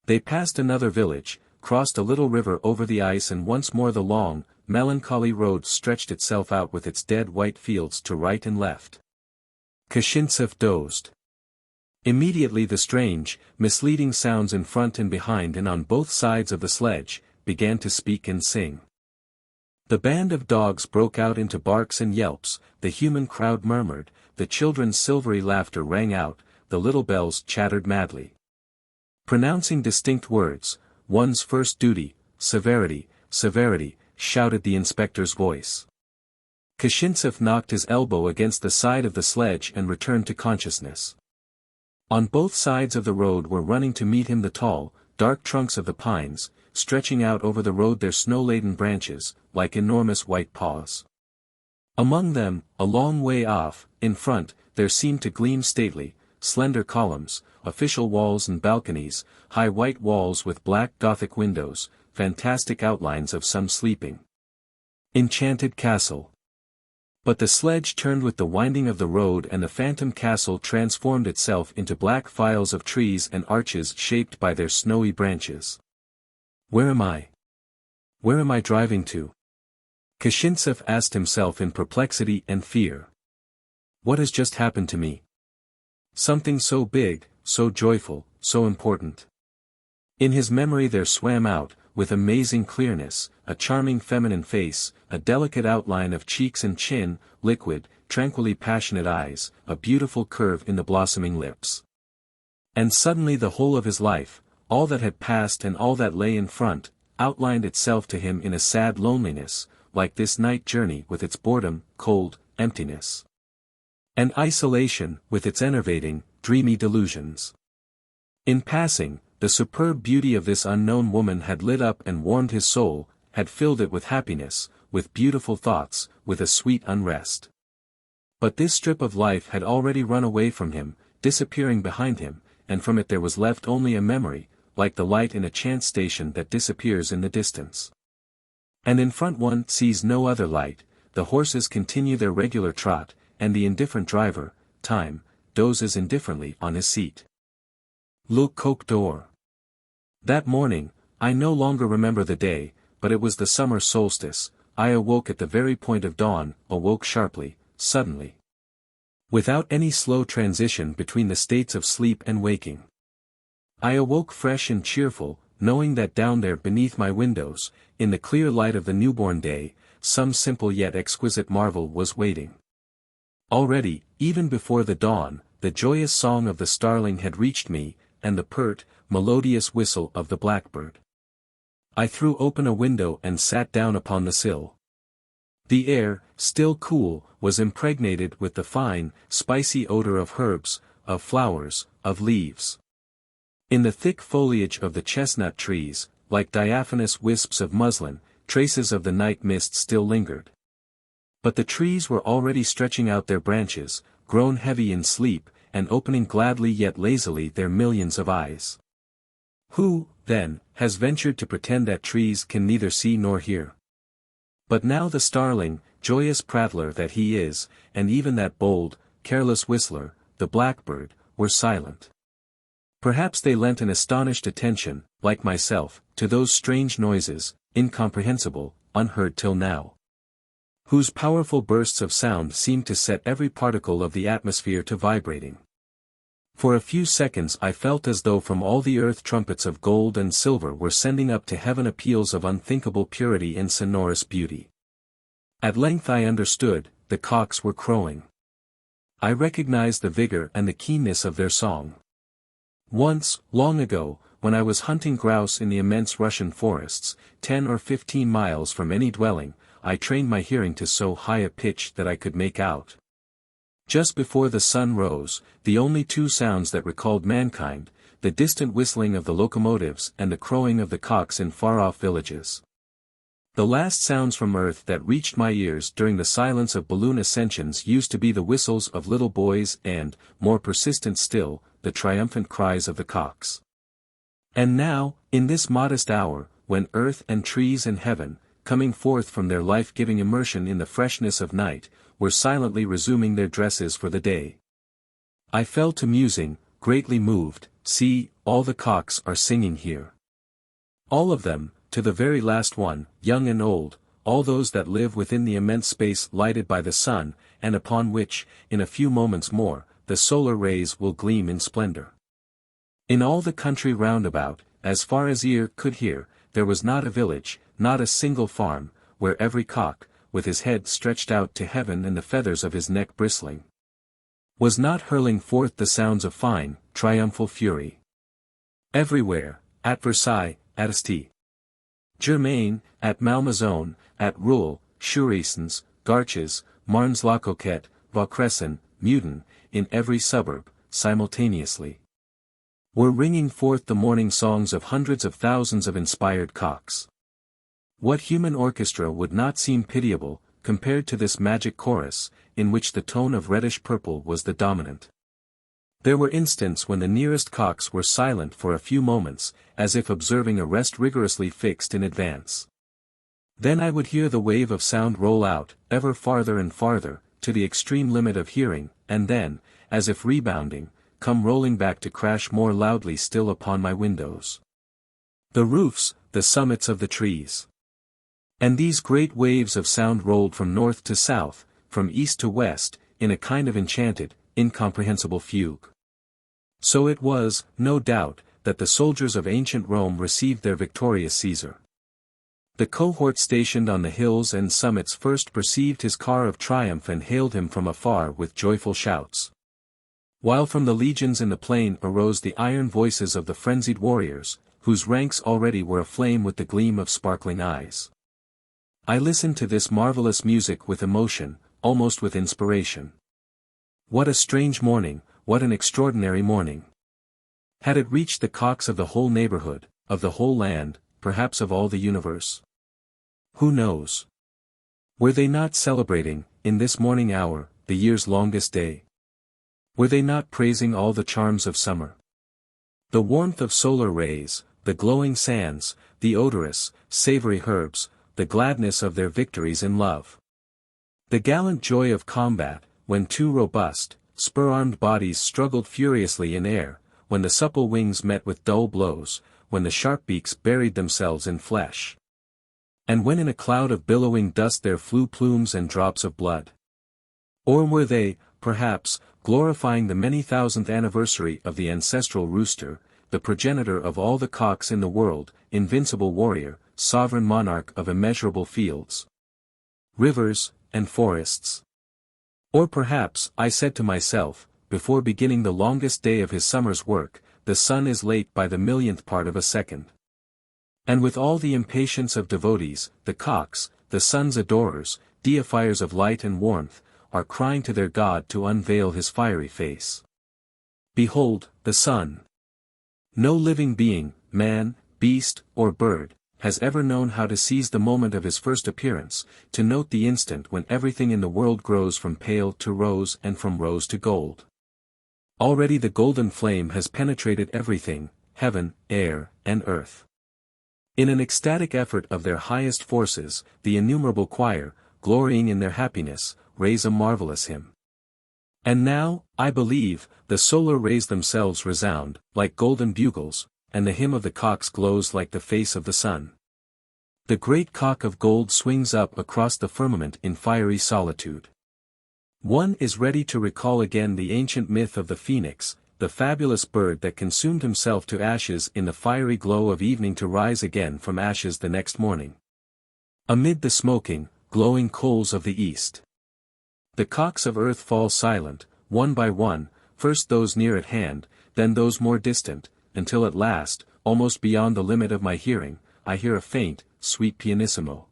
They passed another village, crossed a little river over the ice and once more the long, melancholy road stretched itself out with its dead white fields to right and left. Kashintsev dozed. Immediately the strange, misleading sounds in front and behind and on both sides of the sledge, began to speak and sing. The band of dogs broke out into barks and yelps, the human crowd murmured, the children's silvery laughter rang out, the little bells chattered madly. Pronouncing distinct words, one's first duty, severity, severity, shouted the inspector's voice. Kashintsev knocked his elbow against the side of the sledge and returned to consciousness. On both sides of the road were running to meet him the tall, dark trunks of the pines, stretching out over the road their snow-laden branches, like enormous white paws. Among them, a long way off, in front, there seemed to gleam stately, slender columns, official walls and balconies, high white walls with black Gothic windows, fantastic outlines of some sleeping enchanted castle. But the sledge turned with the winding of the road and the phantom castle transformed itself into black files of trees and arches shaped by their snowy branches. Where am I? Where am I driving to? Kashintsev asked himself in perplexity and fear. What has just happened to me? Something so big, so joyful, so important. In his memory there swam out, with amazing clearness, a charming feminine face, a delicate outline of cheeks and chin, liquid, tranquilly passionate eyes, a beautiful curve in the blossoming lips. And suddenly the whole of his life, all that had passed and all that lay in front, outlined itself to him in a sad loneliness, like this night journey with its boredom, cold, emptiness. And isolation, with its enervating, dreamy delusions. In passing, the superb beauty of this unknown woman had lit up and warmed his soul, had filled it with happiness, with beautiful thoughts, with a sweet unrest. But this strip of life had already run away from him, disappearing behind him, and from it there was left only a memory, like the light in a chance station that disappears in the distance. And in front one sees no other light, the horses continue their regular trot, and the indifferent driver, time, dozes indifferently on his seat. Le Coq d'Or. That morning, I no longer remember the day, but it was the summer solstice, I awoke at the very point of dawn, awoke sharply, suddenly. Without any slow transition between the states of sleep and waking. I awoke fresh and cheerful, knowing that down there beneath my windows, in the clear light of the newborn day, some simple yet exquisite marvel was waiting. Already, even before the dawn, the joyous song of the starling had reached me, and the pert, melodious whistle of the blackbird. I threw open a window and sat down upon the sill. The air, still cool, was impregnated with the fine, spicy odor of herbs, of flowers, of leaves. In the thick foliage of the chestnut trees, like diaphanous wisps of muslin, traces of the night mist still lingered. But the trees were already stretching out their branches, grown heavy in sleep, and opening gladly yet lazily their millions of eyes. Who, then, has ventured to pretend that trees can neither see nor hear? But now the starling, joyous prattler that he is, and even that bold, careless whistler, the blackbird, were silent. Perhaps they lent an astonished attention, like myself, to those strange noises, incomprehensible, unheard till now, whose powerful bursts of sound seemed to set every particle of the atmosphere to vibrating. For a few seconds I felt as though from all the earth trumpets of gold and silver were sending up to heaven appeals of unthinkable purity and sonorous beauty. At length I understood, the cocks were crowing. I recognized the vigor and the keenness of their song. Once, long ago, when I was hunting grouse in the immense Russian forests, 10 or 15 miles from any dwelling, I trained my hearing to so high a pitch that I could make out, just before the sun rose, the only two sounds that recalled mankind, the distant whistling of the locomotives and the crowing of the cocks in far-off villages. The last sounds from earth that reached my ears during the silence of balloon ascensions used to be the whistles of little boys and, more persistent still, the triumphant cries of the cocks. And now, in this modest hour, when earth and trees and heaven, coming forth from their life-giving immersion in the freshness of night, were silently resuming their dresses for the day, I fell to musing, greatly moved. See, all the cocks are singing here. All of them, to the very last one, young and old, all those that live within the immense space lighted by the sun, and upon which, in a few moments more, the solar rays will gleam in splendor. In all the country round about, as far as ear could hear, there was not a village, not a single farm, where every cock, with his head stretched out to heaven and the feathers of his neck bristling, was not hurling forth the sounds of fine, triumphal fury. Everywhere, at Versailles, at St. Germain, at Malmaison, at Rouen, Chourisons, Garches, Marnes-la-Coquette, Vaucresson, Meudon, in every suburb, simultaneously, were ringing forth the morning songs of hundreds of thousands of inspired cocks. What human orchestra would not seem pitiable, compared to this magic chorus, in which the tone of reddish-purple was the dominant? There were instants when the nearest cocks were silent for a few moments, as if observing a rest rigorously fixed in advance. Then I would hear the wave of sound roll out, ever farther and farther, to the extreme limit of hearing, and then, as if rebounding, come rolling back to crash more loudly still upon my windows, the roofs, the summits of the trees. And these great waves of sound rolled from north to south, from east to west, in a kind of enchanted, incomprehensible fugue. So it was, no doubt, that the soldiers of ancient Rome received their victorious Caesar. The cohort stationed on the hills and summits first perceived his car of triumph and hailed him from afar with joyful shouts, while from the legions in the plain arose the iron voices of the frenzied warriors, whose ranks already were aflame with the gleam of sparkling eyes. I listened to this marvelous music with emotion, almost with inspiration. What a strange morning, what an extraordinary morning! Had it reached the cocks of the whole neighborhood, of the whole land, perhaps of all the universe? Who knows? Were they not celebrating, in this morning hour, the year's longest day? Were they not praising all the charms of summer? The warmth of solar rays, the glowing sands, the odorous, savory herbs, the gladness of their victories in love. The gallant joy of combat, when two robust, spur-armed bodies struggled furiously in air, when the supple wings met with dull blows, when the sharp beaks buried themselves in flesh, and when in a cloud of billowing dust there flew plumes and drops of blood. Or were they, perhaps, glorifying the many-thousandth anniversary of the ancestral rooster, the progenitor of all the cocks in the world, invincible warrior, sovereign monarch of immeasurable fields, rivers, and forests? Or perhaps, I said to myself, before beginning the longest day of his summer's work, the sun is late by the millionth part of a second. And with all the impatience of devotees, the cocks, the sun's adorers, deifiers of light and warmth, are crying to their God to unveil his fiery face. Behold, the sun! No living being, man, beast, or bird, has ever known how to seize the moment of his first appearance, to note the instant when everything in the world grows from pale to rose and from rose to gold. Already the golden flame has penetrated everything, heaven, air, and earth. In an ecstatic effort of their highest forces, the innumerable choir, glorying in their happiness, raise a marvelous hymn. And now, I believe, the solar rays themselves resound, like golden bugles, and the hymn of the cocks glows like the face of the sun. The great cock of gold swings up across the firmament in fiery solitude. One is ready to recall again the ancient myth of the phoenix, the fabulous bird that consumed himself to ashes in the fiery glow of evening to rise again from ashes the next morning. Amid the smoking, glowing coals of the east, the cocks of earth fall silent, one by one, first those near at hand, then those more distant, until at last, almost beyond the limit of my hearing, I hear a faint, sweet pianissimo,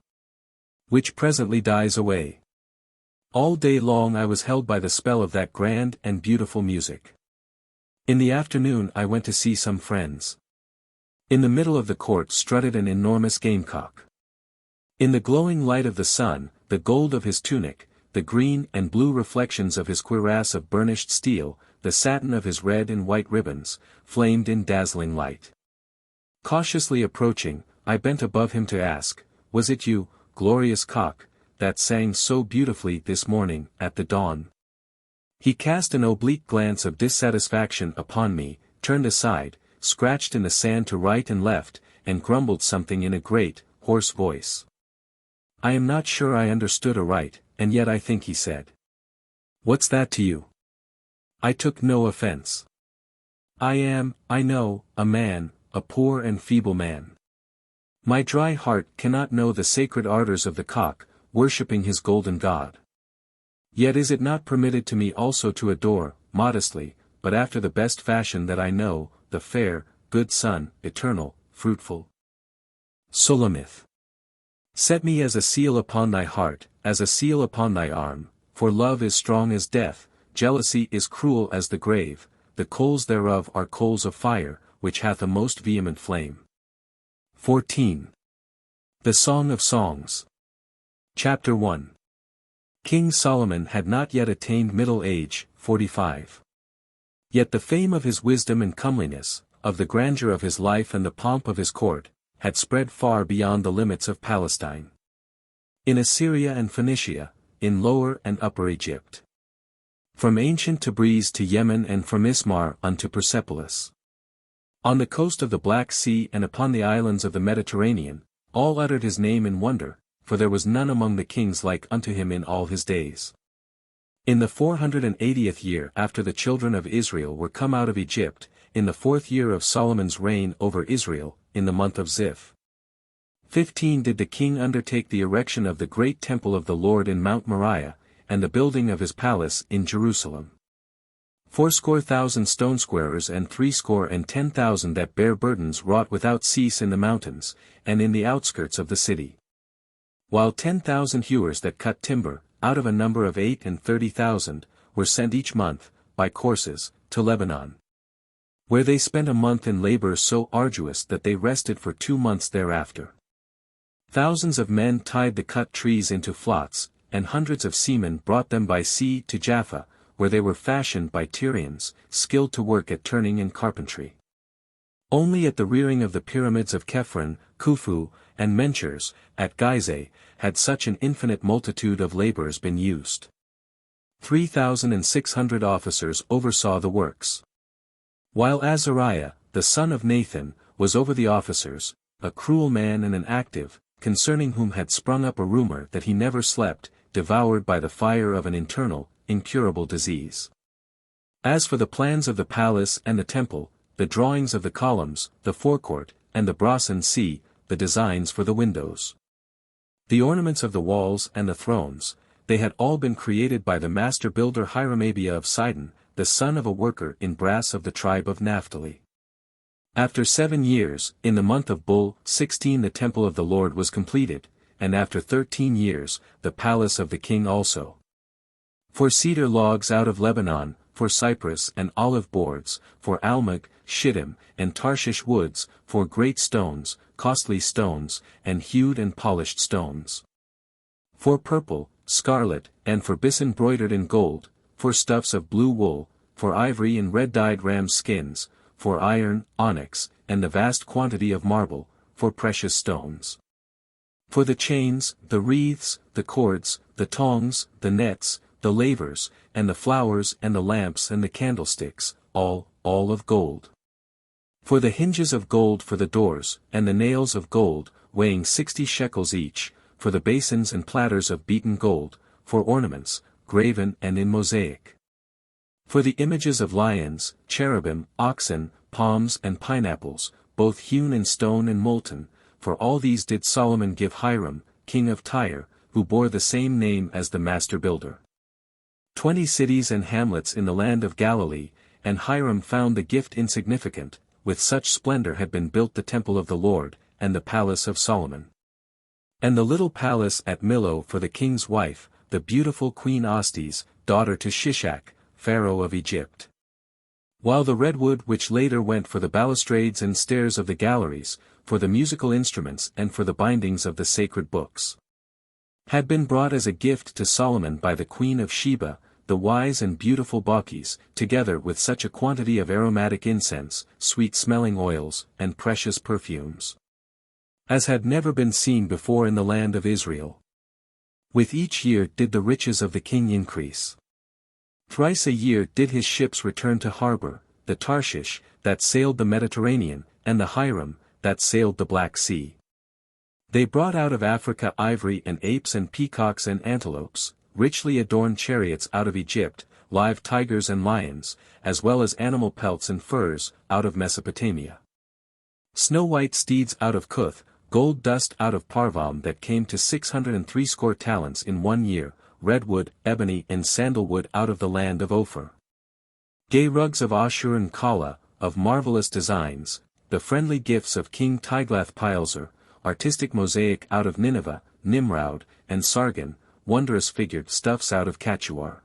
which presently dies away. All day long I was held by the spell of that grand and beautiful music. In the afternoon I went to see some friends. In the middle of the court strutted an enormous gamecock. In the glowing light of the sun, the gold of his tunic, the green and blue reflections of his cuirass of burnished steel, the satin of his red and white ribbons, flamed in dazzling light. Cautiously approaching, I bent above him to ask, "Was it you, glorious cock, that sang so beautifully this morning, at the dawn?" He cast an oblique glance of dissatisfaction upon me, turned aside, scratched in the sand to right and left, and grumbled something in a great, hoarse voice. I am not sure I understood aright, and yet I think he said, "What's that to you?" I took no offense. I am, I know, a man, a poor and feeble man. My dry heart cannot know the sacred ardors of the cock, worshipping his golden god. Yet is it not permitted to me also to adore, modestly, but after the best fashion that I know, the fair, good sun, eternal, fruitful Sulamith. Set me as a seal upon thy heart, as a seal upon thy arm, for love is strong as death, jealousy is cruel as the grave, the coals thereof are coals of fire, which hath a most vehement flame. 14. The Song of Songs. Chapter 1. King Solomon had not yet attained middle age, 45. Yet the fame of his wisdom and comeliness, of the grandeur of his life and the pomp of his court, had spread far beyond the limits of Palestine. In Assyria and Phoenicia, in Lower and Upper Egypt. From ancient Tabriz to Yemen and from Ismar unto Persepolis. On the coast of the Black Sea and upon the islands of the Mediterranean, all uttered his name in wonder, for there was none among the kings like unto him in all his days. In the 480th year after the children of Israel were come out of Egypt, in the 4th year of Solomon's reign over Israel, in the month of Ziph. 15 did the king undertake the erection of the great temple of the Lord in Mount Moriah, and the building of his palace in Jerusalem. 80,000 stone squarers and 310,000 that bear burdens wrought without cease in the mountains, and in the outskirts of the city. While 10,000 hewers that cut timber, out of a number of 30,000, were sent each month, by courses, to Lebanon, where they spent a month in labor so arduous that they rested for 2 months thereafter. Thousands of men tied the cut trees into flots, and hundreds of seamen brought them by sea to Jaffa, where they were fashioned by Tyrians, skilled to work at turning and carpentry. Only at the rearing of the pyramids of Khephren, Khufu, and Menchers, at Gizeh, had such an infinite multitude of laborers been used. 3,600 officers oversaw the works. While Azariah, the son of Nathan, was over the officers, a cruel man and an active, concerning whom had sprung up a rumor that he never slept, devoured by the fire of an internal, incurable disease. As for the plans of the palace and the temple, the drawings of the columns, the forecourt, and the brazen sea, the designs for the windows, the ornaments of the walls and the thrones, they had all been created by the master builder Hiramabia of Sidon, the son of a worker in brass of the tribe of Naphtali. After 7 years, in the month of Bul, 16 the temple of the Lord was completed, and after 13 years, the palace of the king also. For cedar logs out of Lebanon, for cypress and olive boards, for almug, shittim, and Tarshish woods, for great stones, costly stones, and hewed and polished stones. For purple, scarlet, and for bison broidered in gold, for stuffs of blue wool, for ivory and red-dyed ram's skins, for iron, onyx, and the vast quantity of marble, for precious stones. For the chains, the wreaths, the cords, the tongs, the nets, the lavers, and the flowers and the lamps and the candlesticks, all of gold. For the hinges of gold for the doors, and the nails of gold, weighing 60 shekels each, for the basins and platters of beaten gold, for ornaments, graven and in mosaic. For the images of lions, cherubim, oxen, palms and pineapples, both hewn in stone and molten, for all these did Solomon give Hiram, king of Tyre, who bore the same name as the master builder. 20 cities and hamlets in the land of Galilee, and Hiram found the gift insignificant, with such splendor had been built the temple of the Lord, and the palace of Solomon. And the little palace at Millo for the king's wife, the beautiful Queen Ostis, daughter to Shishak, Pharaoh of Egypt. While the redwood which later went for the balustrades and stairs of the galleries, for the musical instruments and for the bindings of the sacred books, had been brought as a gift to Solomon by the Queen of Sheba, the wise and beautiful Baucis, together with such a quantity of aromatic incense, sweet-smelling oils, and precious perfumes, as had never been seen before in the land of Israel. With each year did the riches of the king increase. Thrice a year did his ships return to harbor, the Tarshish, that sailed the Mediterranean, and the Hiram, that sailed the Black Sea. They brought out of Africa ivory and apes and peacocks and antelopes, richly adorned chariots out of Egypt, live tigers and lions, as well as animal pelts and furs, out of Mesopotamia. Snow-white steeds out of Cuth, gold dust out of Parvam that came to 660 talents in 1 year, redwood, ebony and sandalwood out of the land of Ophir. Gay rugs of Ashur and Kala, of marvelous designs, the friendly gifts of King Tiglath-Pileser, artistic mosaic out of Nineveh, Nimrod, and Sargon, wondrous figured stuffs out of Kachuar.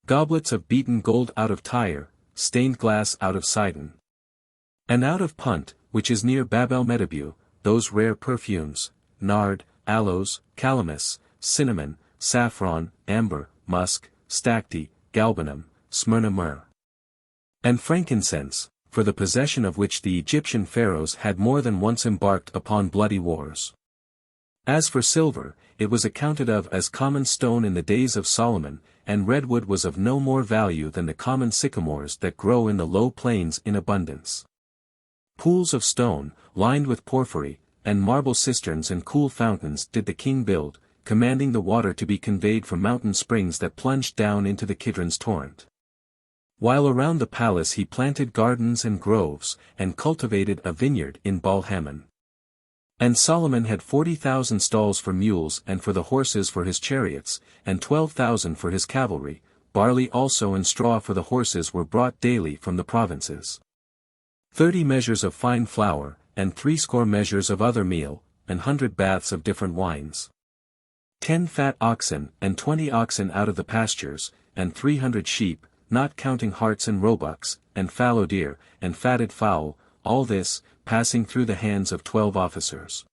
Goblets of beaten gold out of Tyre, stained glass out of Sidon. And out of Punt, which is near Babel-Medebu, those rare perfumes, nard, aloes, calamus, cinnamon, saffron, amber, musk, stacte, galbanum, Smyrna myrrh, and frankincense, for the possession of which the Egyptian pharaohs had more than once embarked upon bloody wars. As for silver, it was accounted of as common stone in the days of Solomon, and redwood was of no more value than the common sycamores that grow in the low plains in abundance. Pools of stone, lined with porphyry, and marble cisterns and cool fountains did the king build, commanding the water to be conveyed from mountain springs that plunged down into the Kidron's torrent. While around the palace he planted gardens and groves, and cultivated a vineyard in Baal-Hamon. And Solomon had 40,000 stalls for mules and for the horses for his chariots, and 12,000 for his cavalry, barley also and straw for the horses were brought daily from the provinces. 30 measures of fine flour, and 60 measures of other meal, and 100 baths of different wines. 10 fat oxen, and 20 oxen out of the pastures, and 300 sheep, not counting harts and roebucks, and fallow deer, and fatted fowl, all this, passing through the hands of 12 officers,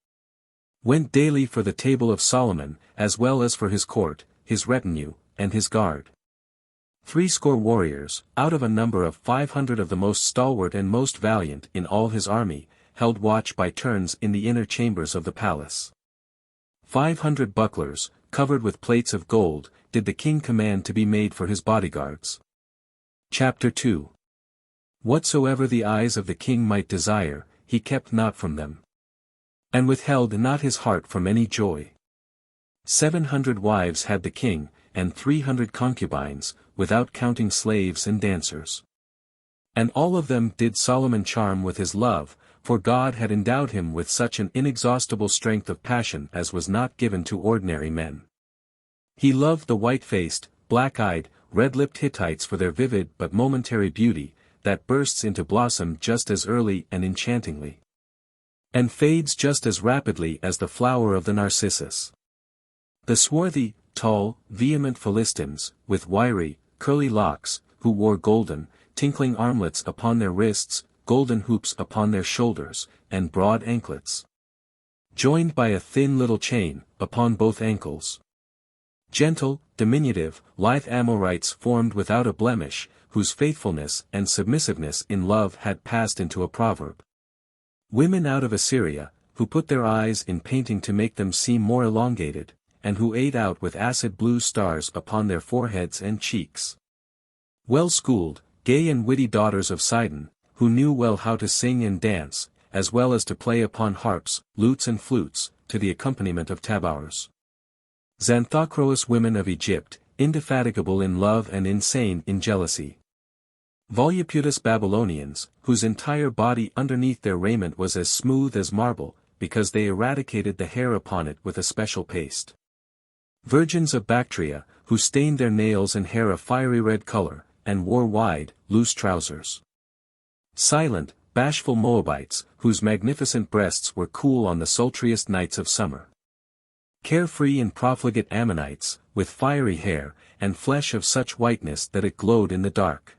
went daily for the table of Solomon, as well as for his court, his retinue, and his guard. 60 warriors, out of a number of 500 of the most stalwart and most valiant in all his army, held watch by turns in the inner chambers of the palace. 500 bucklers, covered with plates of gold, did the king command to be made for his bodyguards. Chapter 2. Whatsoever the eyes of the king might desire, he kept not from them, and withheld not his heart from any joy. 700 wives had the king, and 300 concubines, without counting slaves and dancers. And all of them did Solomon charm with his love, for God had endowed him with such an inexhaustible strength of passion as was not given to ordinary men. He loved the white-faced, black-eyed, red-lipped Hittites for their vivid but momentary beauty, that bursts into blossom just as early and enchantingly, and fades just as rapidly as the flower of the narcissus. The swarthy, tall, vehement Philistines, with wiry, curly locks, who wore golden, tinkling armlets upon their wrists, golden hoops upon their shoulders, and broad anklets, joined by a thin little chain, upon both ankles. Gentle, diminutive, lithe Amorites formed without a blemish, whose faithfulness and submissiveness in love had passed into a proverb. Women out of Assyria, who put their eyes in painting to make them seem more elongated, and who ate out with acid blue stars upon their foreheads and cheeks. Well-schooled, gay and witty daughters of Sidon, who knew well how to sing and dance, as well as to play upon harps, lutes and flutes, to the accompaniment of tabors. Xanthocrois women of Egypt, indefatigable in love and insane in jealousy. Voluptuous Babylonians, whose entire body underneath their raiment was as smooth as marble, because they eradicated the hair upon it with a special paste. Virgins of Bactria, who stained their nails and hair a fiery red color, and wore wide, loose trousers. Silent, bashful Moabites, whose magnificent breasts were cool on the sultriest nights of summer. Carefree and profligate Ammonites, with fiery hair, and flesh of such whiteness that it glowed in the dark.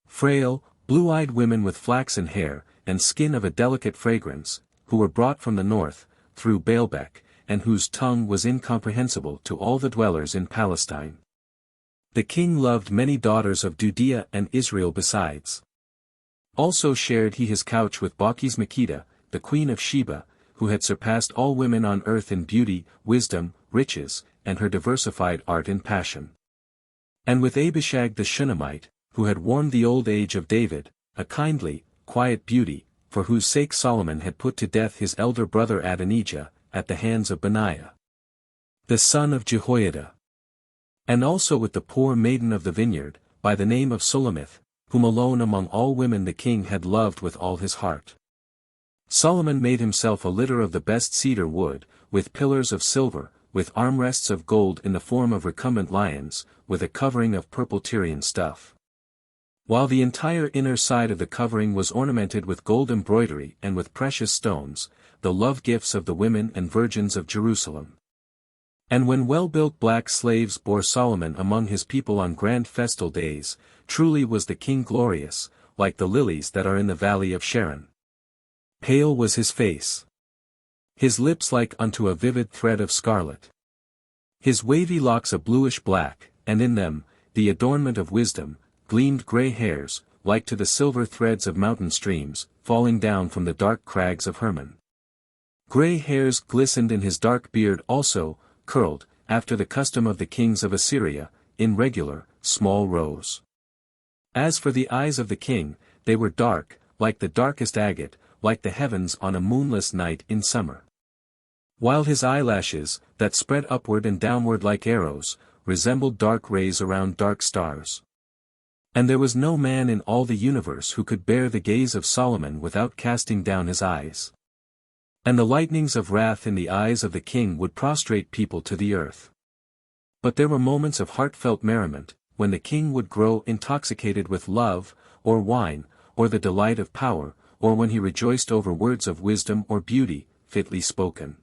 Frail, blue-eyed women with flaxen hair, and skin of a delicate fragrance, who were brought from the north, through Baalbek, and whose tongue was incomprehensible to all the dwellers in Palestine. The king loved many daughters of Judea and Israel besides. Also shared he his couch with Baucis Makeda, the queen of Sheba, who had surpassed all women on earth in beauty, wisdom, riches, and her diversified art and passion. And with Abishag the Shunammite, who had warmed the old age of David, a kindly, quiet beauty, for whose sake Solomon had put to death his elder brother Adonijah, at the hands of Benaiah, the son of Jehoiada. And also with the poor maiden of the vineyard, by the name of Sulamith, whom alone among all women the king had loved with all his heart. Solomon made himself a litter of the best cedar wood, with pillars of silver, with armrests of gold in the form of recumbent lions, with a covering of purple Tyrian stuff. While the entire inner side of the covering was ornamented with gold embroidery and with precious stones, the love gifts of the women and virgins of Jerusalem. And when well-built black slaves bore Solomon among his people on grand festal days, truly was the king glorious, like the lilies that are in the valley of Sharon. Pale was his face, his lips like unto a vivid thread of scarlet, his wavy locks a bluish black, and in them, the adornment of wisdom, gleamed grey hairs, like to the silver threads of mountain streams, falling down from the dark crags of Hermon. Grey hairs glistened in his dark beard also, curled, after the custom of the kings of Assyria, in regular, small rows. As for the eyes of the king, they were dark, like the darkest agate, like the heavens on a moonless night in summer. While his eyelashes, that spread upward and downward like arrows, resembled dark rays around dark stars. And there was no man in all the universe who could bear the gaze of Solomon without casting down his eyes. And the lightnings of wrath in the eyes of the king would prostrate people to the earth. But there were moments of heartfelt merriment, when the king would grow intoxicated with love, or wine, or the delight of power, or when he rejoiced over words of wisdom or beauty, fitly spoken.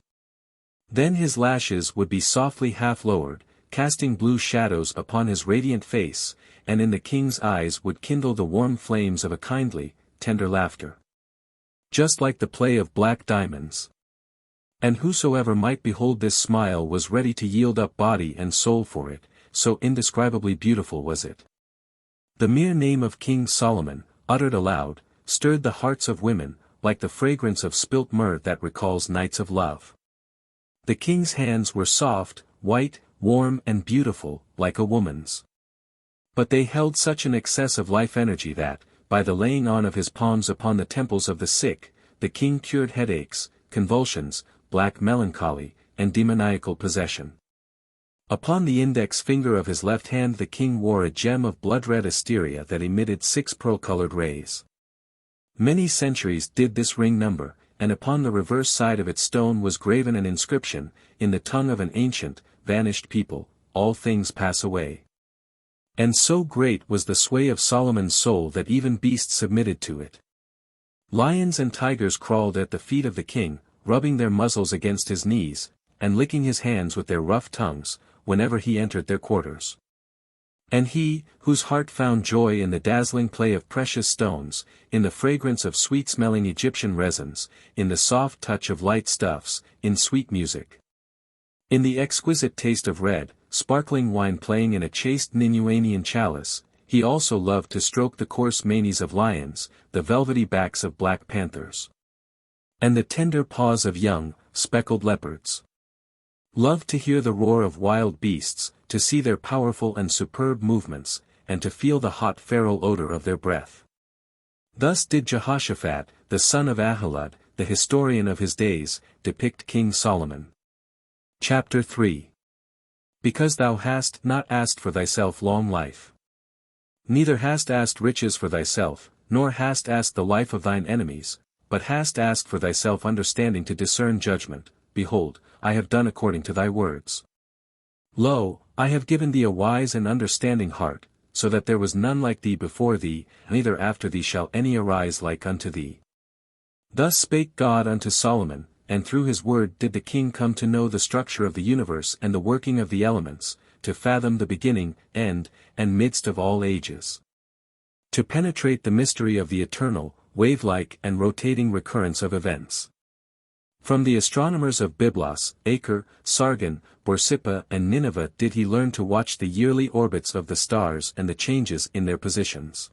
Then his lashes would be softly half-lowered, casting blue shadows upon his radiant face, and in the king's eyes would kindle the warm flames of a kindly, tender laughter. Just like the play of black diamonds. And whosoever might behold this smile was ready to yield up body and soul for it, so indescribably beautiful was it. The mere name of King Solomon, uttered aloud, stirred the hearts of women, like the fragrance of spilt myrrh that recalls nights of love. The king's hands were soft, white, warm and beautiful, like a woman's. But they held such an excess of life energy that, by the laying on of his palms upon the temples of the sick, the king cured headaches, convulsions, black melancholy, and demoniacal possession. Upon the index finger of his left hand the king wore a gem of blood-red asteria that emitted 6 pearl-colored rays. Many centuries did this ring number, and upon the reverse side of its stone was graven an inscription, in the tongue of an ancient, vanished people, all things pass away. And so great was the sway of Solomon's soul that even beasts submitted to it. Lions and tigers crawled at the feet of the king, rubbing their muzzles against his knees, and licking his hands with their rough tongues, whenever he entered their quarters. And he, whose heart found joy in the dazzling play of precious stones, in the fragrance of sweet-smelling Egyptian resins, in the soft touch of light stuffs, in sweet music, in the exquisite taste of red, sparkling wine playing in a chaste Ninuanian chalice, he also loved to stroke the coarse manes of lions, the velvety backs of black panthers, and the tender paws of young, speckled leopards. Loved to hear the roar of wild beasts, to see their powerful and superb movements, and to feel the hot feral odor of their breath. Thus did Jehoshaphat, the son of Ahilud, the historian of his days, depict King Solomon. Chapter 3. Because thou hast not asked for thyself long life. Neither hast asked riches for thyself, nor hast asked the life of thine enemies, but hast asked for thyself understanding to discern judgment. Behold, I have done according to thy words. Lo, I have given thee a wise and understanding heart, so that there was none like thee before thee, neither after thee shall any arise like unto thee. Thus spake God unto Solomon, and through his word did the king come to know the structure of the universe and the working of the elements, to fathom the beginning, end, and midst of all ages. To penetrate the mystery of the eternal, wave-like and rotating recurrence of events. From the astronomers of Byblos, Acre, Sargon, Borsippa and Nineveh did he learn to watch the yearly orbits of the stars and the changes in their positions.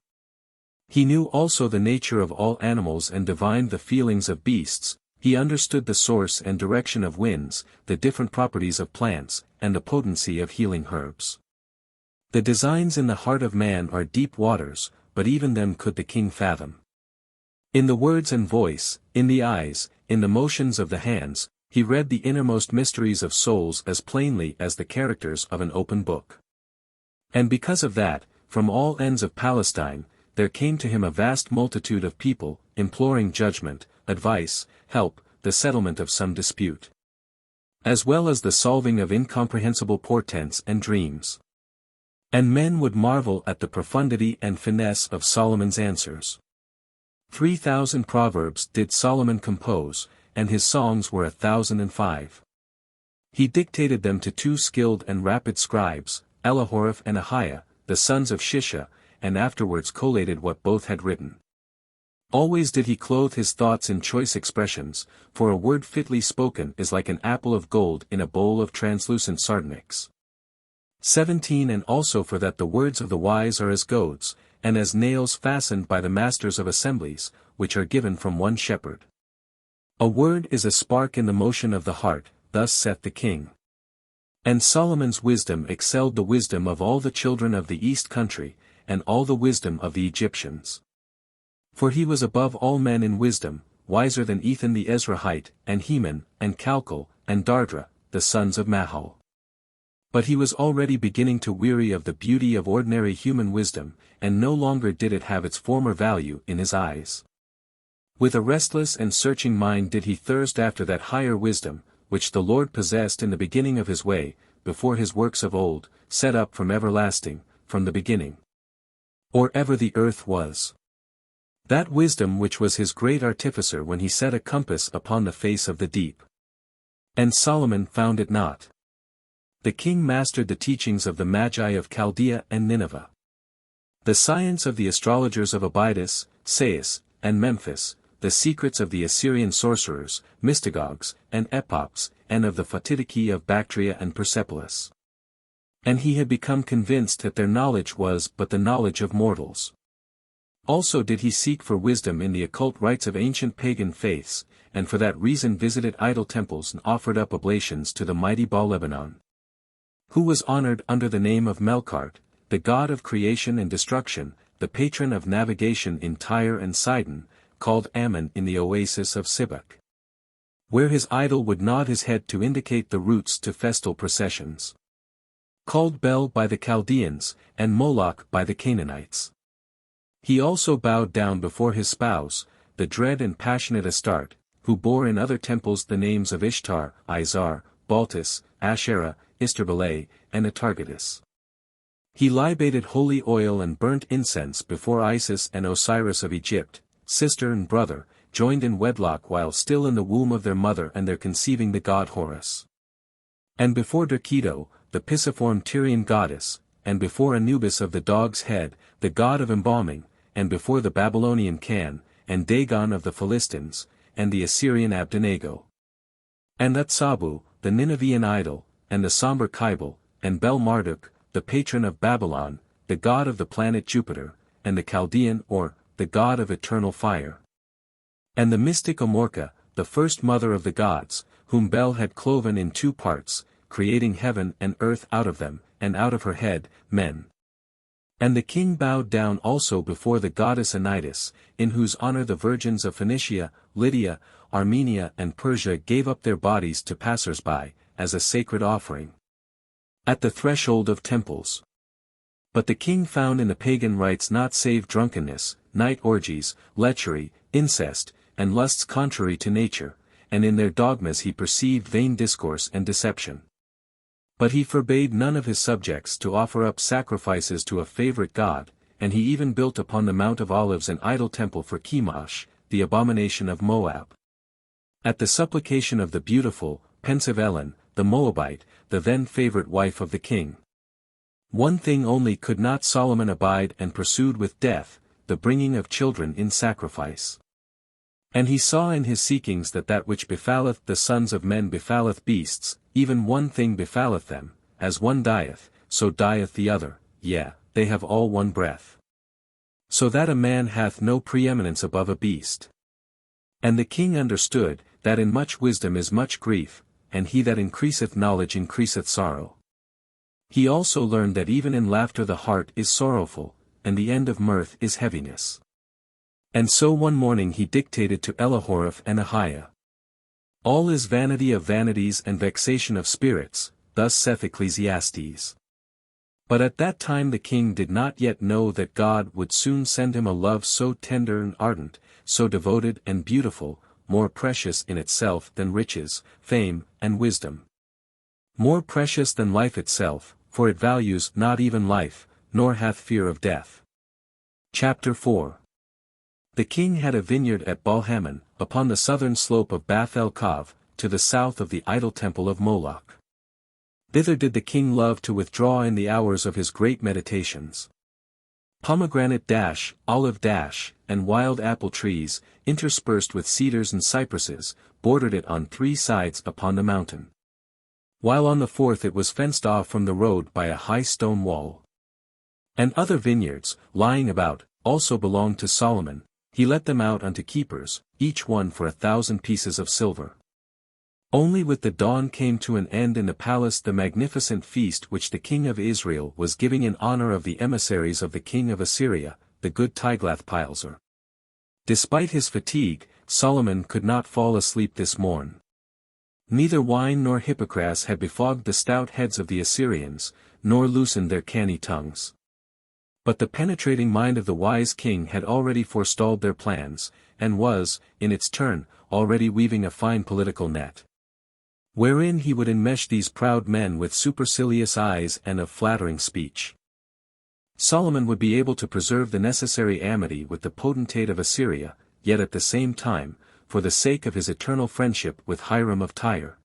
He knew also the nature of all animals and divined the feelings of beasts. He understood the source and direction of winds, the different properties of plants, and the potency of healing herbs. The designs in the heart of man are deep waters, but even them could the king fathom. In the words and voice, in the eyes, in the motions of the hands, he read the innermost mysteries of souls as plainly as the characters of an open book. And because of that, from all ends of Palestine, there came to him a vast multitude of people, imploring judgment, advice, help, the settlement of some dispute, as well as the solving of incomprehensible portents and dreams. And men would marvel at the profundity and finesse of Solomon's answers. 3,000 proverbs did Solomon compose, and his songs were 1,005. He dictated them to 2 skilled and rapid scribes, Elihoreph and Ahiah, the sons of Shisha, and afterwards collated what both had written. Always did he clothe his thoughts in choice expressions, for a word fitly spoken is like an apple of gold in a bowl of translucent sardonyx. 17 And also for that the words of the wise are as goads, and as nails fastened by the masters of assemblies, which are given from one shepherd. A word is a spark in the motion of the heart, thus saith the king. And Solomon's wisdom excelled the wisdom of all the children of the east country, and all the wisdom of the Egyptians. For he was above all men in wisdom, wiser than Ethan the Ezrahite, and Heman, and Chalcol, and Dardra, the sons of Mahol. But he was already beginning to weary of the beauty of ordinary human wisdom, and no longer did it have its former value in his eyes. With a restless and searching mind did he thirst after that higher wisdom, which the Lord possessed in the beginning of his way, before his works of old, set up from everlasting, from the beginning, or ever the earth was. That wisdom which was his great artificer when he set a compass upon the face of the deep. And Solomon found it not. The king mastered the teachings of the Magi of Chaldea and Nineveh. The science of the astrologers of Abydos, Sais, and Memphis, the secrets of the Assyrian sorcerers, mystagogues, and epops, and of the Photidae of Bactria and Persepolis. And he had become convinced that their knowledge was but the knowledge of mortals. Also did he seek for wisdom in the occult rites of ancient pagan faiths, and for that reason visited idol temples and offered up oblations to the mighty Baal Lebanon, who was honored under the name of Melkart, the god of creation and destruction, the patron of navigation in Tyre and Sidon, called Ammon in the oasis of Sibak, where his idol would nod his head to indicate the routes to festal processions, called Bel by the Chaldeans, and Moloch by the Canaanites. He also bowed down before his spouse, the dread and passionate Astarte, who bore in other temples the names of Ishtar, Izar, Baltis, Asherah, Isturbele, and Atargatis. He libated holy oil and burnt incense before Isis and Osiris of Egypt, sister and brother, joined in wedlock while still in the womb of their mother and their conceiving the god Horus. And before Derceto, the pisiform Tyrian goddess, and before Anubis of the dog's head, the god of embalming, and before the Babylonian Can, and Dagon of the Philistines, and the Assyrian Abednego. And Utsabu, the Ninevean idol, and the somber Kybal, and Bel-Marduk, the patron of Babylon, the god of the planet Jupiter, and the Chaldean or, the god of eternal fire. And the mystic Amorca, the first mother of the gods, whom Bel had cloven in two parts, creating heaven and earth out of them, and out of her head, men. And the king bowed down also before the goddess Anitis, in whose honor the virgins of Phoenicia, Lydia, Armenia and Persia gave up their bodies to passers-by, as a sacred offering. At the threshold of temples. But the king found in the pagan rites not save drunkenness, night orgies, lechery, incest, and lusts contrary to nature, and in their dogmas he perceived vain discourse and deception. But he forbade none of his subjects to offer up sacrifices to a favorite god, and he even built upon the Mount of Olives an idol temple for Chemosh, the abomination of Moab. At the supplication of the beautiful, pensive Ellen, the Moabite, the then favorite wife of the king. One thing only could not Solomon abide and pursued with death, the bringing of children in sacrifice. And he saw in his seekings that that which befalleth the sons of men befalleth beasts, even one thing befalleth them, as one dieth, so dieth the other, yea, they have all one breath. So that a man hath no preeminence above a beast. And the king understood, that in much wisdom is much grief, and he that increaseth knowledge increaseth sorrow. He also learned that even in laughter the heart is sorrowful, and the end of mirth is heaviness. And so one morning he dictated to Elihoreph and Ahiah. All is vanity of vanities and vexation of spirits, thus saith Ecclesiastes. But at that time the king did not yet know that God would soon send him a love so tender and ardent, so devoted and beautiful, more precious in itself than riches, fame, and wisdom. More precious than life itself, for it values not even life, nor hath fear of death. Chapter 4. The king had a vineyard at Baal-Hamon, upon the southern slope of Bath el-Cove, to the south of the idol temple of Moloch. Thither did the king love to withdraw in the hours of his great meditations. Pomegranate dash, olive dash, and wild apple trees, interspersed with cedars and cypresses, bordered it on three sides upon the mountain. While on the fourth it was fenced off from the road by a high stone wall. And other vineyards, lying about, also belonged to Solomon. He let them out unto keepers, each one for 1,000 pieces of silver. Only with the dawn came to an end in the palace the magnificent feast which the king of Israel was giving in honor of the emissaries of the king of Assyria, the good Tiglath-Pileser. Despite his fatigue, Solomon could not fall asleep this morn. Neither wine nor hypocras had befogged the stout heads of the Assyrians, nor loosened their canny tongues. But the penetrating mind of the wise king had already forestalled their plans, and was, in its turn, already weaving a fine political net, wherein he would enmesh these proud men with supercilious eyes and of flattering speech. Solomon would be able to preserve the necessary amity with the potentate of Assyria, yet at the same time, for the sake of his eternal friendship with Hiram of Tyre,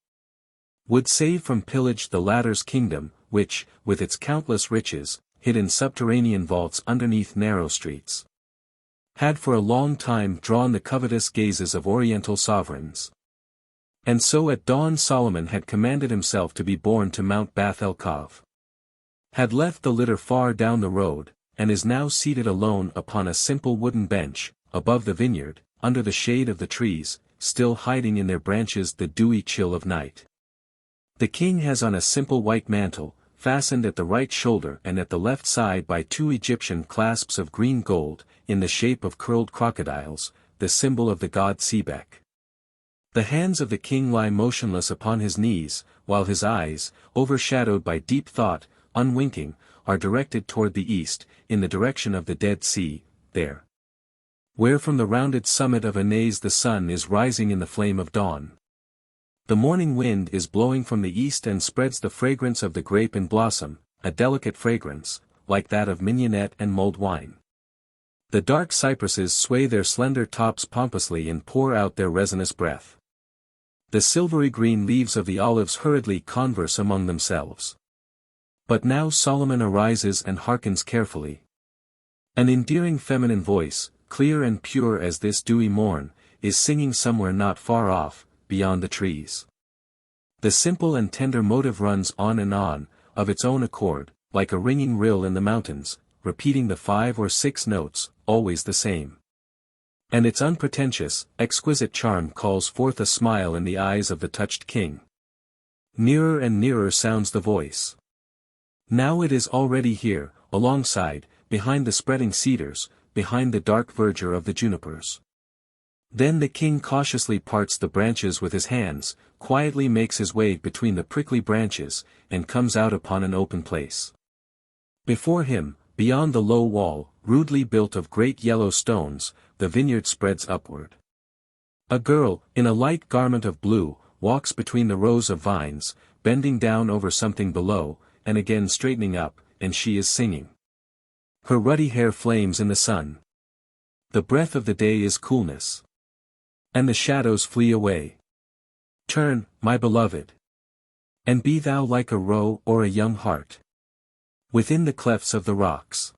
would save from pillage the latter's kingdom, which, with its countless riches, hid in subterranean vaults underneath narrow streets, had for a long time drawn the covetous gazes of Oriental sovereigns. And so at dawn Solomon had commanded himself to be borne to Mount Bath el-Cove, had left the litter far down the road, and is now seated alone upon a simple wooden bench, above the vineyard, under the shade of the trees, still hiding in their branches the dewy chill of night. The king has on a simple white mantle, fastened at the right shoulder and at the left side by 2 Egyptian clasps of green gold, in the shape of curled crocodiles, the symbol of the god Sebek. The hands of the king lie motionless upon his knees, while his eyes, overshadowed by deep thought, unwinking, are directed toward the east, in the direction of the Dead Sea, there, where from the rounded summit of Anais the sun is rising in the flame of dawn. The morning wind is blowing from the east and spreads the fragrance of the grape in blossom, a delicate fragrance, like that of mignonette and mulled wine. The dark cypresses sway their slender tops pompously and pour out their resinous breath. The silvery green leaves of the olives hurriedly converse among themselves. But now Solomon arises and hearkens carefully. An endearing feminine voice, clear and pure as this dewy morn, is singing somewhere not far off, beyond the trees. The simple and tender motive runs on and on, of its own accord, like a ringing rill in the mountains, repeating the 5 or 6 notes, always the same. And its unpretentious, exquisite charm calls forth a smile in the eyes of the touched king. Nearer and nearer sounds the voice. Now it is already here, alongside, behind the spreading cedars, behind the dark verdure of the junipers. Then the king cautiously parts the branches with his hands, quietly makes his way between the prickly branches, and comes out upon an open place. Before him, beyond the low wall, rudely built of great yellow stones, the vineyard spreads upward. A girl, in a light garment of blue, walks between the rows of vines, bending down over something below, and again straightening up, and she is singing. Her ruddy hair flames in the sun. The breath of the day is coolness. And the shadows flee away. Turn, my beloved. And be thou like a roe or a young hart. Within the clefts of the rocks.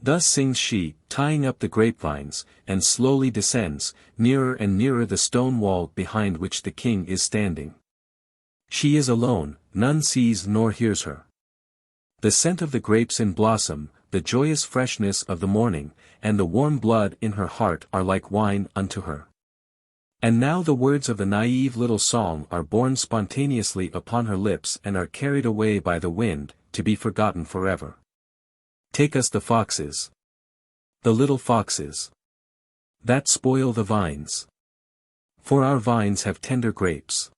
Thus sings she, tying up the grapevines, and slowly descends, nearer and nearer the stone wall behind which the king is standing. She is alone, none sees nor hears her. The scent of the grapes in blossom, the joyous freshness of the morning, and the warm blood in her heart are like wine unto her. And now the words of the naive little song are borne spontaneously upon her lips and are carried away by the wind, to be forgotten forever. Take us the foxes. The little foxes. That spoil the vines. For our vines have tender grapes.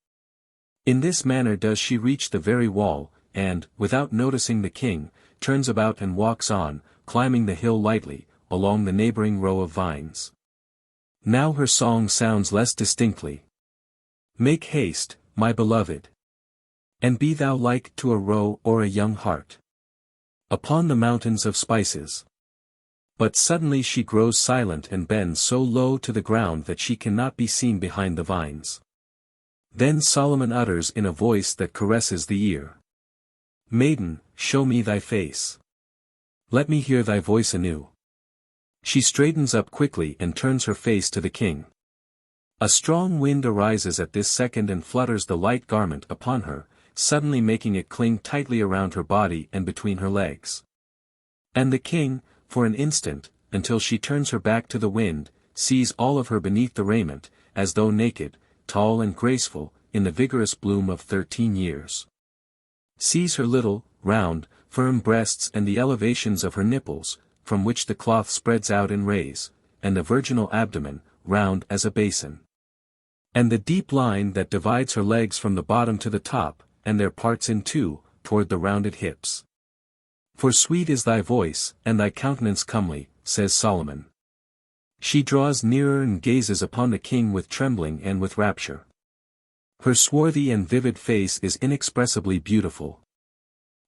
In this manner does she reach the very wall, and, without noticing the king, turns about and walks on, climbing the hill lightly, along the neighboring row of vines. Now her song sounds less distinctly. Make haste, my beloved. And be thou like to a roe or a young hart. Upon the mountains of spices. But suddenly she grows silent and bends so low to the ground that she cannot be seen behind the vines. Then Solomon utters in a voice that caresses the ear. Maiden, show me thy face. Let me hear thy voice anew. She straightens up quickly and turns her face to the king. A strong wind arises at this second and flutters the light garment upon her, suddenly making it cling tightly around her body and between her legs. And the king, for an instant, until she turns her back to the wind, sees all of her beneath the raiment, as though naked, tall and graceful, in the vigorous bloom of 13 years. Sees her little, round, firm breasts and the elevations of her nipples, from which the cloth spreads out in rays, and the virginal abdomen, round as a basin. And the deep line that divides her legs from the bottom to the top, and their parts in two, toward the rounded hips. For sweet is thy voice, and thy countenance comely, says Solomon. She draws nearer and gazes upon the king with trembling and with rapture. Her swarthy and vivid face is inexpressibly beautiful.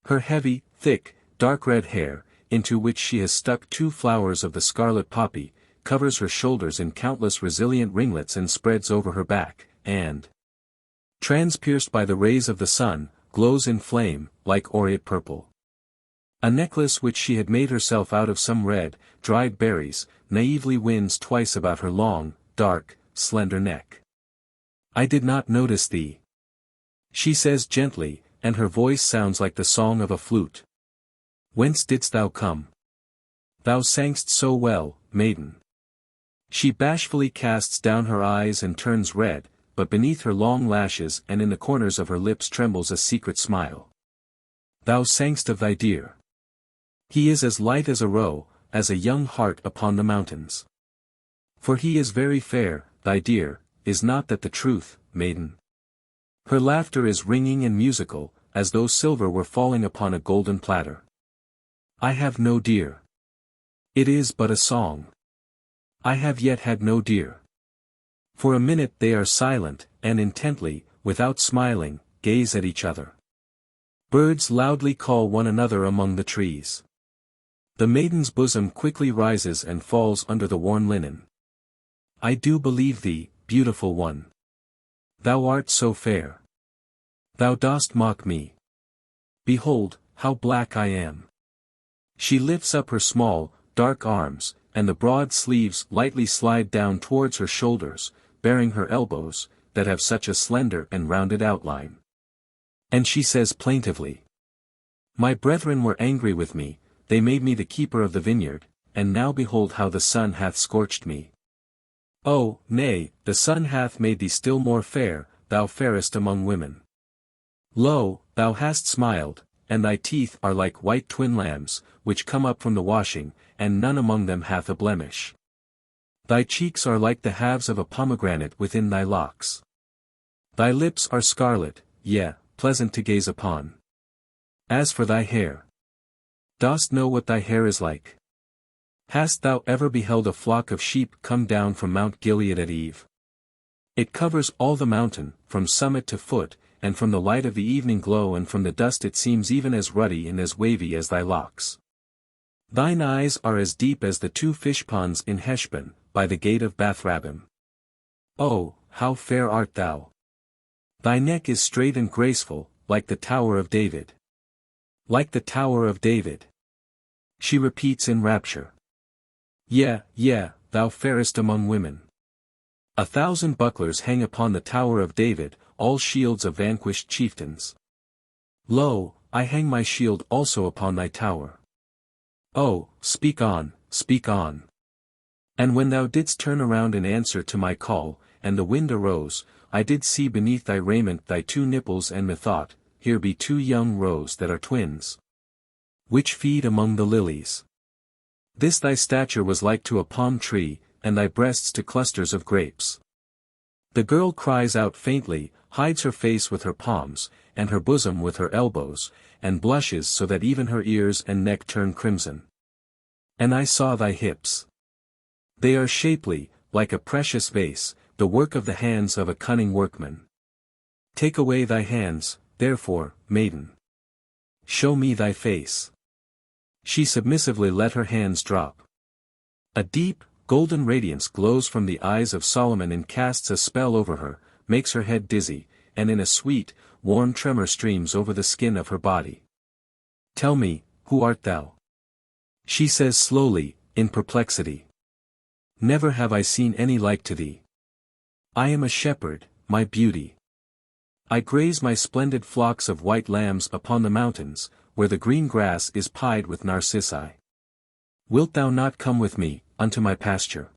Her heavy, thick, dark red hair, into which she has stuck 2 flowers of the scarlet poppy, covers her shoulders in countless resilient ringlets and spreads over her back, and, transpierced by the rays of the sun, glows in flame, like aureate purple. A necklace which she had made herself out of some red, dried berries, naively winds twice about her long, dark, slender neck. I did not notice thee. She says gently, and her voice sounds like the song of a flute. Whence didst thou come? Thou sangst so well, maiden. She bashfully casts down her eyes and turns red, but beneath her long lashes and in the corners of her lips trembles a secret smile. Thou sangst of thy dear. He is as light as a roe, as a young hart upon the mountains. For he is very fair, thy dear, is not that the truth, maiden? Her laughter is ringing and musical, as though silver were falling upon a golden platter. I have no dear. It is but a song. I have yet had no dear. For a minute they are silent, and intently, without smiling, gaze at each other. Birds loudly call one another among the trees. The maiden's bosom quickly rises and falls under the worn linen. I do believe thee, beautiful one. Thou art so fair. Thou dost mock me. Behold, how black I am. She lifts up her small, dark arms, and the broad sleeves lightly slide down towards her shoulders, bearing her elbows, that have such a slender and rounded outline. And she says plaintively, My brethren were angry with me, they made me the keeper of the vineyard, and now behold how the sun hath scorched me. Oh, nay, the sun hath made thee still more fair, thou fairest among women. Lo, thou hast smiled, and thy teeth are like white twin lambs, which come up from the washing, and none among them hath a blemish. Thy cheeks are like the halves of a pomegranate within thy locks. Thy lips are scarlet, yea, pleasant to gaze upon. As for thy hair, dost know what thy hair is like? Hast thou ever beheld a flock of sheep come down from Mount Gilead at eve? It covers all the mountain, from summit to foot, and from the light of the evening glow and from the dust it seems even as ruddy and as wavy as thy locks. Thine eyes are as deep as the 2 fish ponds in Heshbon, by the gate of Bath-rabbim. Oh, how fair art thou! Thy neck is straight and graceful, like the Tower of David. Like the Tower of David. She repeats in rapture. Yea, thou fairest among women. 1,000 bucklers hang upon the Tower of David, all shields of vanquished chieftains. Lo, I hang my shield also upon thy tower. Oh, speak on, speak on. And when thou didst turn around in answer to my call, and the wind arose, I did see beneath thy raiment thy 2 nipples and methought, here be 2 young roes that are twins, which feed among the lilies. This thy stature was like to a palm tree, and thy breasts to clusters of grapes. The girl cries out faintly, hides her face with her palms, and her bosom with her elbows, and blushes so that even her ears and neck turn crimson. And I saw thy hips. They are shapely, like a precious vase, the work of the hands of a cunning workman. Take away thy hands, therefore, maiden. Show me thy face. She submissively let her hands drop. A deep, golden radiance glows from the eyes of Solomon and casts a spell over her, makes her head dizzy, and in a sweet, warm tremor streams over the skin of her body. Tell me, who art thou? She says slowly, in perplexity. Never have I seen any like to thee. I am a shepherd, my beauty. I graze my splendid flocks of white lambs upon the mountains, where the green grass is pied with narcissi. Wilt thou not come with me, unto my pasture?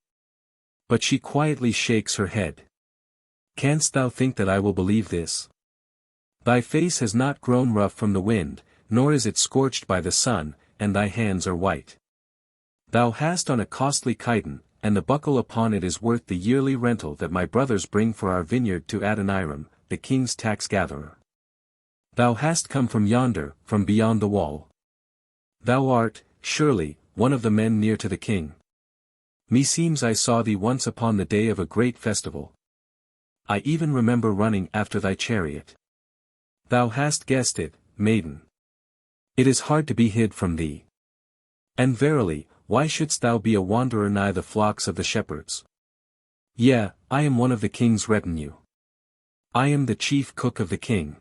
But she quietly shakes her head. Canst thou think that I will believe this? Thy face has not grown rough from the wind, nor is it scorched by the sun, and thy hands are white. Thou hast on a costly chiton, and the buckle upon it is worth the yearly rental that my brothers bring for our vineyard to Adoniram, the king's tax-gatherer. Thou hast come from yonder, from beyond the wall. Thou art, surely, one of the men near to the king. Meseems I saw thee once upon the day of a great festival. I even remember running after thy chariot. Thou hast guessed it, maiden. It is hard to be hid from thee. And verily, why shouldst thou be a wanderer nigh the flocks of the shepherds? Yea, I am one of the king's retinue. I am the chief cook of the king.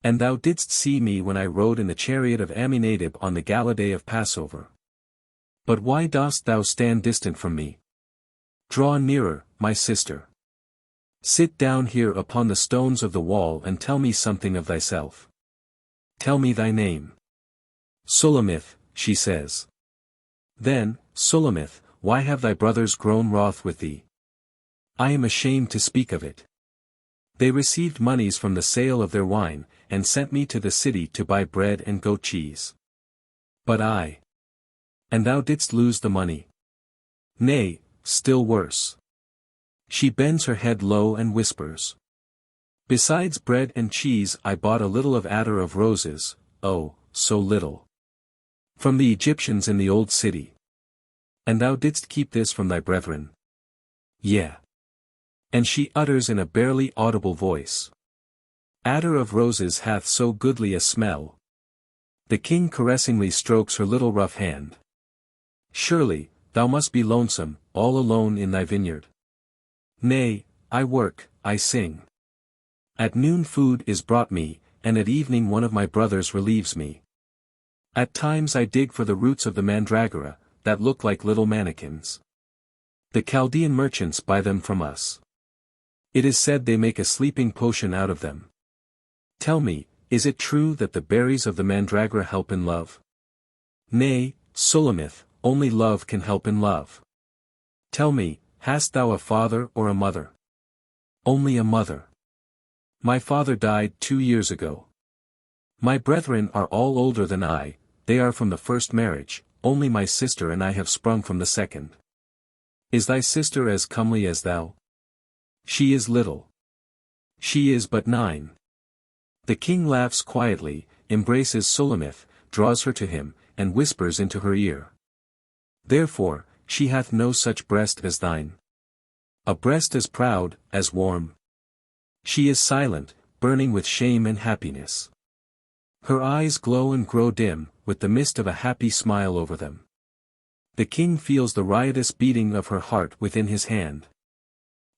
And thou didst see me when I rode in the chariot of Amminadab on the gala day of Passover. But why dost thou stand distant from me? Draw nearer, my sister. Sit down here upon the stones of the wall and tell me something of thyself. Tell me thy name. Sulamith, she says. Then, Sulamith, why have thy brothers grown wroth with thee? I am ashamed to speak of it. They received monies from the sale of their wine, and sent me to the city to buy bread and goat cheese. But I. And thou didst lose the money. Nay, still worse. She bends her head low and whispers. Besides bread and cheese I bought a little of attar of roses, oh, so little. From the Egyptians in the old city. And thou didst keep this from thy brethren. Yea. And she utters in a barely audible voice. Attar of roses hath so goodly a smell. The king caressingly strokes her little rough hand. Surely, thou must be lonesome, all alone in thy vineyard. Nay, I work, I sing. At noon food is brought me, and at evening one of my brothers relieves me. At times I dig for the roots of the mandragora, that look like little mannikins. The Chaldean merchants buy them from us. It is said they make a sleeping potion out of them. Tell me, is it true that the berries of the mandragora help in love? Nay, Sulamith, only love can help in love. Tell me, hast thou a father or a mother? Only a mother. My father died 2 years ago. My brethren are all older than I, they are from the first marriage, only my sister and I have sprung from the second. Is thy sister as comely as thou? She is little. She is but 9. The king laughs quietly, embraces Sulamith, draws her to him, and whispers into her ear. Therefore, she hath no such breast as thine. A breast as proud, as warm. She is silent, burning with shame and happiness. Her eyes glow and grow dim, with the mist of a happy smile over them. The king feels the riotous beating of her heart within his hand.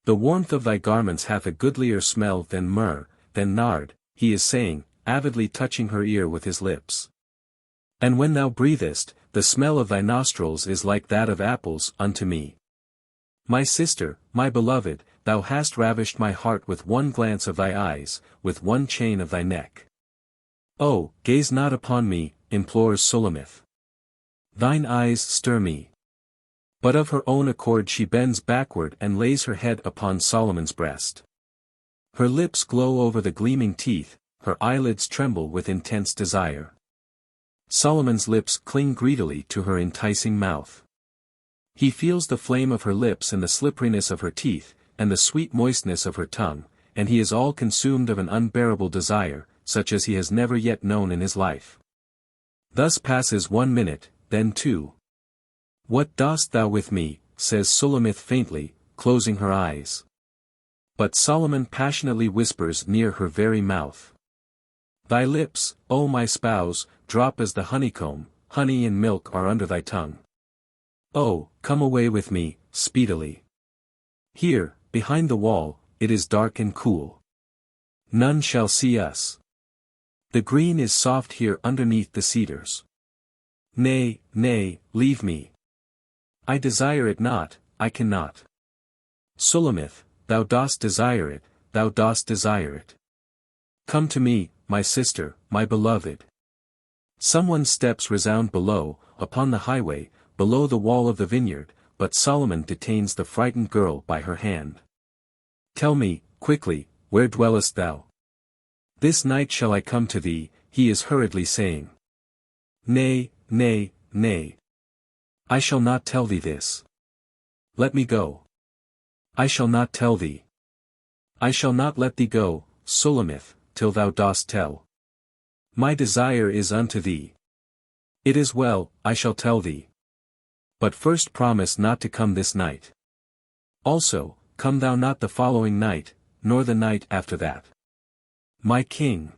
The warmth of thy garments hath a goodlier smell than myrrh, than nard, he is saying, avidly touching her ear with his lips. And when thou breathest, the smell of thy nostrils is like that of apples unto me. My sister, my beloved, thou hast ravished my heart with one glance of thy eyes, with one chain of thy neck. Oh, gaze not upon me, implores Sulamith. Thine eyes stir me. But of her own accord she bends backward and lays her head upon Solomon's breast. Her lips glow over the gleaming teeth, her eyelids tremble with intense desire. Solomon's lips cling greedily to her enticing mouth. He feels the flame of her lips and the slipperiness of her teeth, and the sweet moistness of her tongue, and he is all consumed of an unbearable desire, such as he has never yet known in his life. Thus passes 1 minute, then 2. What dost thou with me, says Sulamith faintly, closing her eyes. But Solomon passionately whispers near her very mouth. Thy lips, O my spouse, drop as the honeycomb, honey and milk are under thy tongue. Oh, come away with me, speedily. Here, behind the wall, it is dark and cool. None shall see us. The green is soft here underneath the cedars. Nay, nay, leave me. I desire it not, I cannot. Sulamith, thou dost desire it, thou dost desire it. Come to me, my sister, my beloved. Someone's steps resound below, upon the highway, below the wall of the vineyard, but Solomon detains the frightened girl by her hand. Tell me, quickly, where dwellest thou? This night shall I come to thee, he is hurriedly saying. Nay, nay, nay. I shall not tell thee this. Let me go. I shall not tell thee. I shall not let thee go, Sulamith, till thou dost tell. My desire is unto thee. It is well, I shall tell thee. But first promise not to come this night. Also, come thou not the following night, nor the night after that. My king.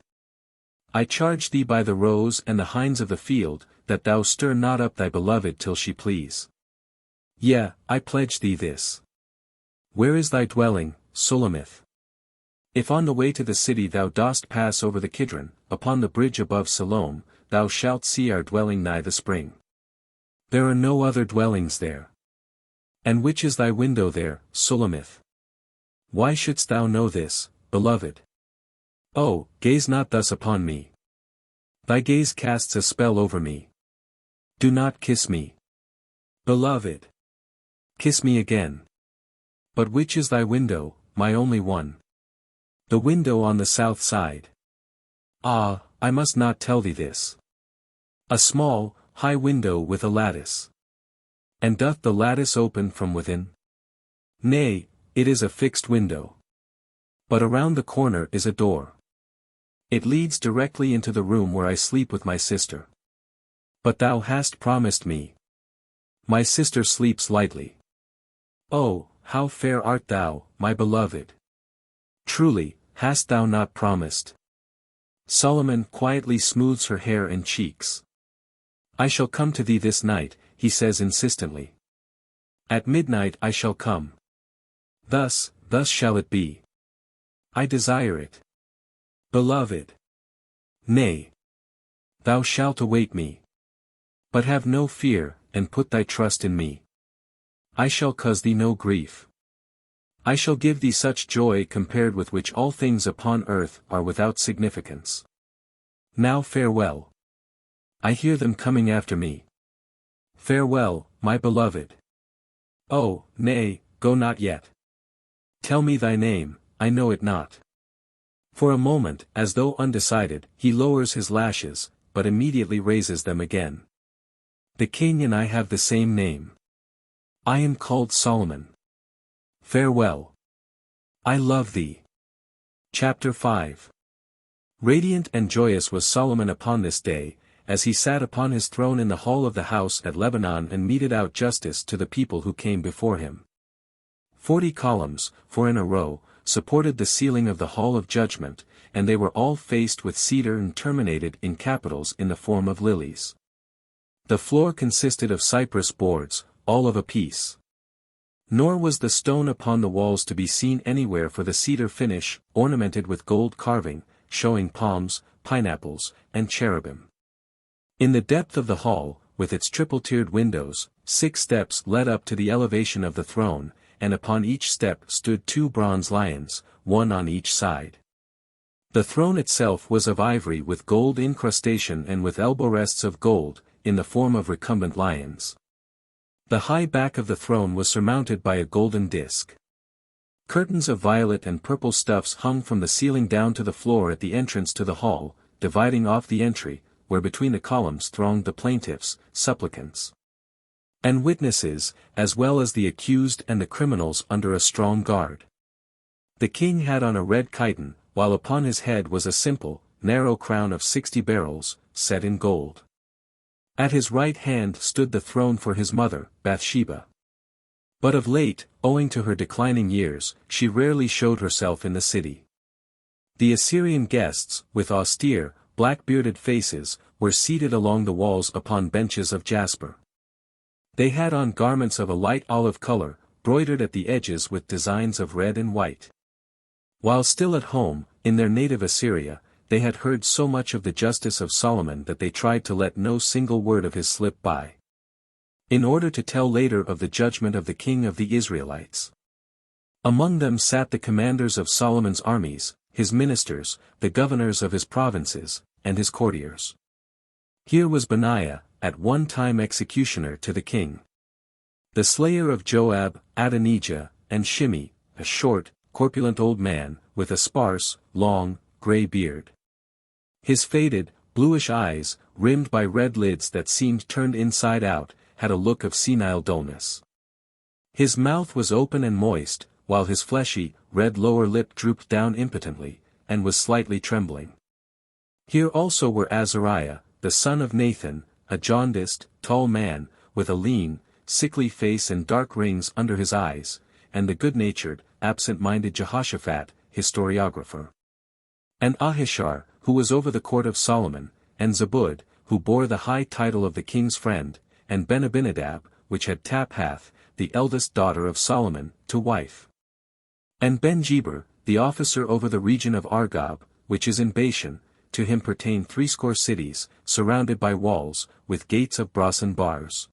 I charge thee by the roes and the hinds of the field, that thou stir not up thy beloved till she please. Yea, I pledge thee this. Where is thy dwelling, Sulamith? If on the way to the city thou dost pass over the Kidron, upon the bridge above Siloam, thou shalt see our dwelling nigh the spring. There are no other dwellings there. And which is thy window there, Sulamith? Why shouldst thou know this, beloved? Oh, gaze not thus upon me. Thy gaze casts a spell over me. Do not kiss me. Beloved. Kiss me again. But which is thy window, my only one? The window on the south side. Ah, I must not tell thee this. A small, high window with a lattice. And doth the lattice open from within? Nay, it is a fixed window. But around the corner is a door. It leads directly into the room where I sleep with my sister. But thou hast promised me. My sister sleeps lightly. Oh, how fair art thou, my beloved! Truly, hast thou not promised? Solomon quietly smooths her hair and cheeks. I shall come to thee this night, he says insistently. At midnight I shall come. Thus shall it be. I desire it. Beloved. Nay. Thou shalt await me. But have no fear, and put thy trust in me. I shall cause thee no grief. I shall give thee such joy compared with which all things upon earth are without significance. Now farewell. I hear them coming after me. Farewell, my beloved. Oh, nay, go not yet. Tell me thy name, I know it not. For a moment, as though undecided, he lowers his lashes, but immediately raises them again. The king and I have the same name. I am called Solomon. Farewell. I love thee. Chapter 5. Radiant and joyous was Solomon upon this day, as he sat upon his throne in the hall of the house at Lebanon and meted out justice to the people who came before him. 40 columns, 4 in a row, supported the ceiling of the hall of judgment, and they were all faced with cedar and terminated in capitals in the form of lilies. The floor consisted of cypress boards, all of a piece. Nor was the stone upon the walls to be seen anywhere for the cedar finish, ornamented with gold carving, showing palms, pineapples, and cherubim. In the depth of the hall, with its triple-tiered windows, 6 steps led up to the elevation of the throne, and upon each step stood 2 bronze lions, one on each side. The throne itself was of ivory with gold incrustation and with elbow rests of gold, in the form of recumbent lions. The high back of the throne was surmounted by a golden disc. Curtains of violet and purple stuffs hung from the ceiling down to the floor at the entrance to the hall, dividing off the entry, where between the columns thronged the plaintiffs, supplicants, and witnesses, as well as the accused and the criminals under a strong guard. The king had on a red chiton, while upon his head was a simple, narrow crown of 60 beryls, set in gold. At his right hand stood the throne for his mother, Bathsheba. But of late, owing to her declining years, she rarely showed herself in the city. The Assyrian guests, with austere, black-bearded faces, were seated along the walls upon benches of jasper. They had on garments of a light olive color, broidered at the edges with designs of red and white. While still at home, in their native Assyria, they had heard so much of the justice of Solomon that they tried to let no single word of his slip by, in order to tell later of the judgment of the king of the Israelites. Among them sat the commanders of Solomon's armies, his ministers, the governors of his provinces, and his courtiers. Here was Benaiah, at one time executioner to the king. The slayer of Joab, Adonijah, and Shimei, a short, corpulent old man, with a sparse, long, grey beard. His faded, bluish eyes, rimmed by red lids that seemed turned inside out, had a look of senile dullness. His mouth was open and moist, while his fleshy, red lower lip drooped down impotently, and was slightly trembling. Here also were Azariah, the son of Nathan, a jaundiced, tall man, with a lean, sickly face and dark rings under his eyes, and the good-natured, absent-minded Jehoshaphat, historiographer. And Ahishar, who was over the court of Solomon, and Zabud, who bore the high title of the king's friend, and Ben-Abinadab, which had Taphath, the eldest daughter of Solomon, to wife. And Ben-Jeber, the officer over the region of Argob, which is in Bashan, to him pertain 80 cities, surrounded by walls, with gates of brass and bars.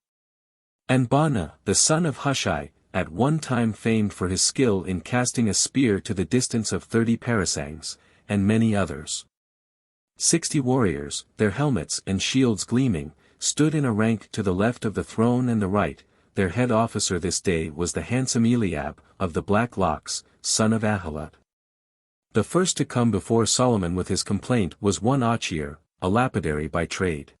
And Baana, the son of Hushai, at one time famed for his skill in casting a spear to the distance of 30 parasangs, and many others. 60 warriors, their helmets and shields gleaming, stood in a rank to the left of the throne and the right. Their head officer this day was the handsome Eliab, of the black locks, son of Ahilut. The first to come before Solomon with his complaint was one Achier, a lapidary by trade.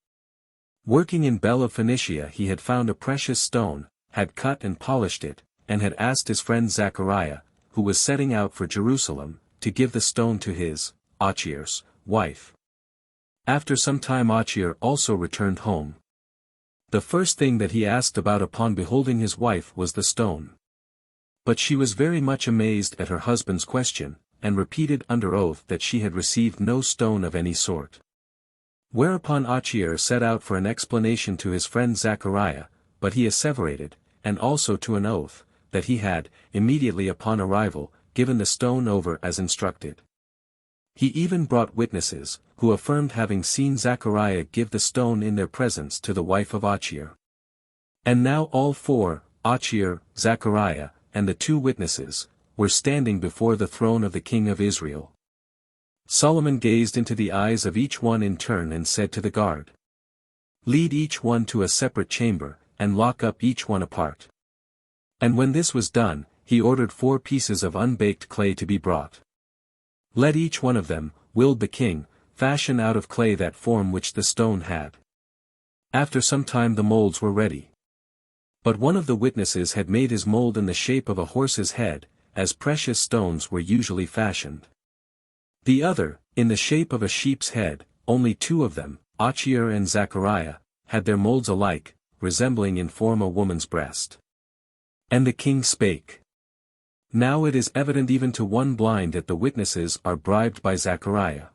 Working in Bel of Phoenicia he had found a precious stone, had cut and polished it, and had asked his friend Zechariah, who was setting out for Jerusalem, to give the stone to his, Achier's, wife. After some time Achier also returned home. The first thing that he asked about upon beholding his wife was the stone. But she was very much amazed at her husband's question, and repeated under oath that she had received no stone of any sort. Whereupon Achier set out for an explanation to his friend Zechariah, but he asseverated, and also to an oath, that he had, immediately upon arrival, given the stone over as instructed. He even brought witnesses, who affirmed having seen Zachariah give the stone in their presence to the wife of Achior. And now all four, Achior, Zachariah, and the two witnesses, were standing before the throne of the king of Israel. Solomon gazed into the eyes of each one in turn and said to the guard, "Lead each one to a separate chamber, and lock up each one apart." And when this was done, he ordered 4 pieces of unbaked clay to be brought. "Let each one of them," willed the king, "fashion out of clay that form which the stone had." After some time the molds were ready. But one of the witnesses had made his mold in the shape of a horse's head, as precious stones were usually fashioned. The other, in the shape of a sheep's head. Only 2 of them, Achior and Zachariah, had their molds alike, resembling in form a woman's breast. And the king spake. Now it is evident even to one blind that the witnesses are bribed by Zachariah.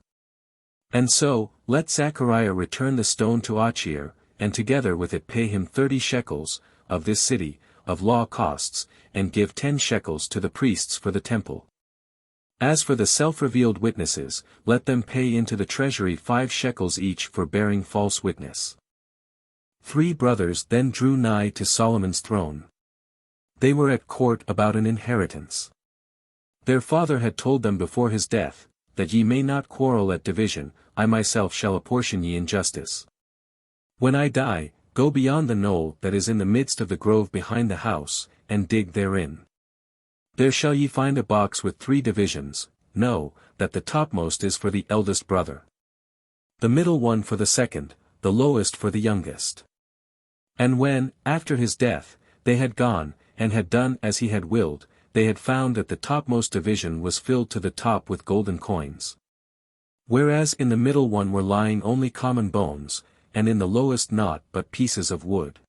And so, let Zachariah return the stone to Achior, and together with it pay him 30 shekels, of this city, of law costs, and give 10 shekels to the priests for the temple. As for the self-revealed witnesses, let them pay into the treasury 5 shekels each for bearing false witness. 3 brothers then drew nigh to Solomon's throne. They were at court about an inheritance. Their father had told them before his death, that ye may not quarrel at division, I myself shall apportion ye in justice. When I die, go beyond the knoll that is in the midst of the grove behind the house, and dig therein. There shall ye find a box with 3 divisions. Know, that the topmost is for the eldest brother. The middle one for the second, the lowest for the youngest. And when, after his death, they had gone, and had done as he had willed, they had found that the topmost division was filled to the top with golden coins. Whereas in the middle one were lying only common bones, and in the lowest naught but pieces of wood.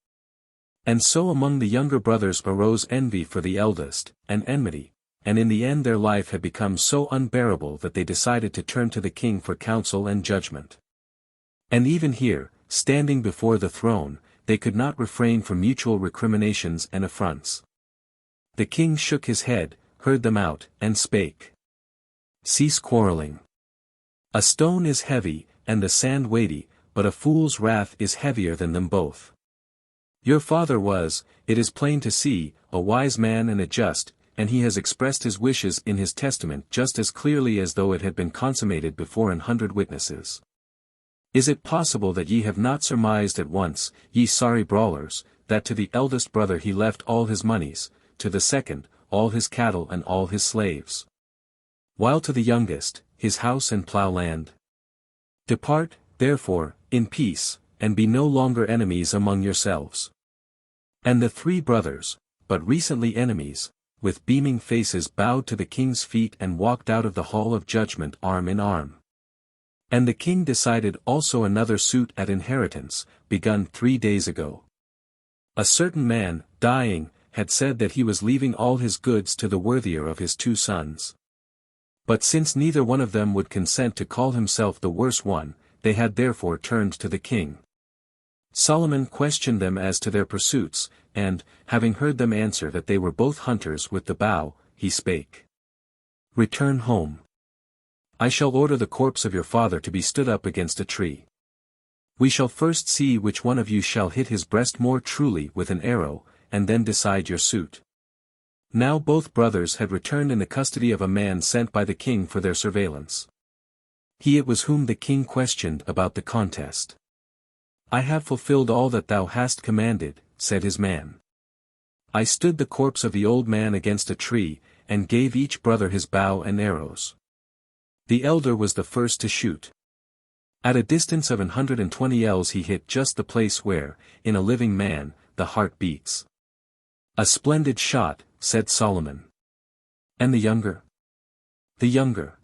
And so among the younger brothers arose envy for the eldest, and enmity, and in the end their life had become so unbearable that they decided to turn to the king for counsel and judgment. And even here, standing before the throne, they could not refrain from mutual recriminations and affronts. The king shook his head, heard them out, and spake. Cease quarreling. A stone is heavy, and the sand weighty, but a fool's wrath is heavier than them both. Your father was, it is plain to see, a wise man and a just, and he has expressed his wishes in his testament just as clearly as though it had been consummated before 100 witnesses. Is it possible that ye have not surmised at once, ye sorry brawlers, that to the eldest brother he left all his monies, to the second, all his cattle and all his slaves? While to the youngest, his house and plough land? Depart, therefore, in peace, and be no longer enemies among yourselves. And the 3 brothers, but recently enemies, with beaming faces bowed to the king's feet and walked out of the hall of judgment arm in arm. And the king decided also another suit at inheritance, begun 3 days ago. A certain man, dying, had said that he was leaving all his goods to the worthier of his 2 sons. But since neither one of them would consent to call himself the worse one, they had therefore turned to the king. Solomon questioned them as to their pursuits, and, having heard them answer that they were both hunters with the bow, he spake. Return home. I shall order the corpse of your father to be stood up against a tree. We shall first see which one of you shall hit his breast more truly with an arrow, and then decide your suit. Now both brothers had returned in the custody of a man sent by the king for their surveillance. He it was whom the king questioned about the contest. I have fulfilled all that thou hast commanded, said his man. I stood the corpse of the old man against a tree, and gave each brother his bow and arrows. The elder was the first to shoot. At a distance of 120 ells he hit just the place where, in a living man, the heart beats. A splendid shot, said Solomon. And the younger? The younger.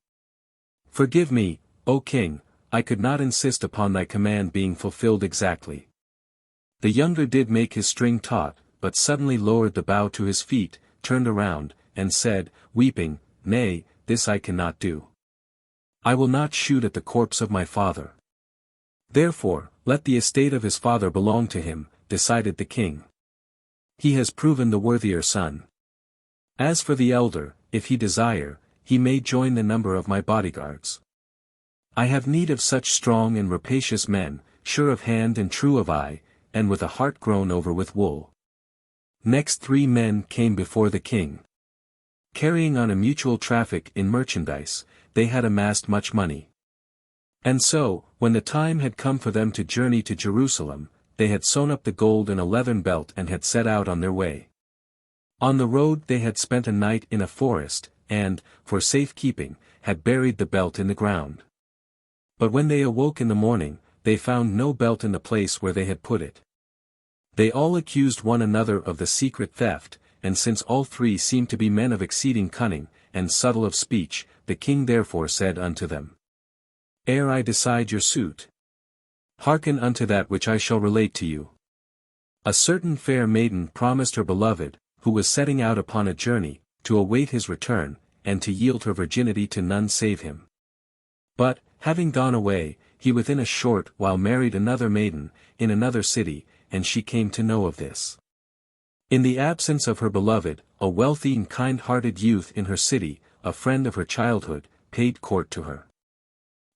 Forgive me, O king, I could not insist upon thy command being fulfilled exactly. The younger did make his string taut, but suddenly lowered the bow to his feet, turned around, and said, weeping, Nay, this I cannot do. I will not shoot at the corpse of my father. Therefore, let the estate of his father belong to him, decided the king. He has proven the worthier son. As for the elder, if he desire, he may join the number of my bodyguards. I have need of such strong and rapacious men, sure of hand and true of eye, and with a heart grown over with wool. Next 3 men came before the king. Carrying on a mutual traffic in merchandise, they had amassed much money. And so, when the time had come for them to journey to Jerusalem, they had sewn up the gold in a leathern belt and had set out on their way. On the road they had spent a night in a forest, and, for safe keeping, had buried the belt in the ground. But when they awoke in the morning, they found no belt in the place where they had put it. They all accused one another of the secret theft, and since all 3 seemed to be men of exceeding cunning, and subtle of speech, the king therefore said unto them, Ere I decide your suit, hearken unto that which I shall relate to you. A certain fair maiden promised her beloved, who was setting out upon a journey, to await his return, and to yield her virginity to none save him. But, having gone away, he within a short while married another maiden, in another city, and she came to know of this. In the absence of her beloved, a wealthy and kind-hearted youth in her city, a friend of her childhood, paid court to her.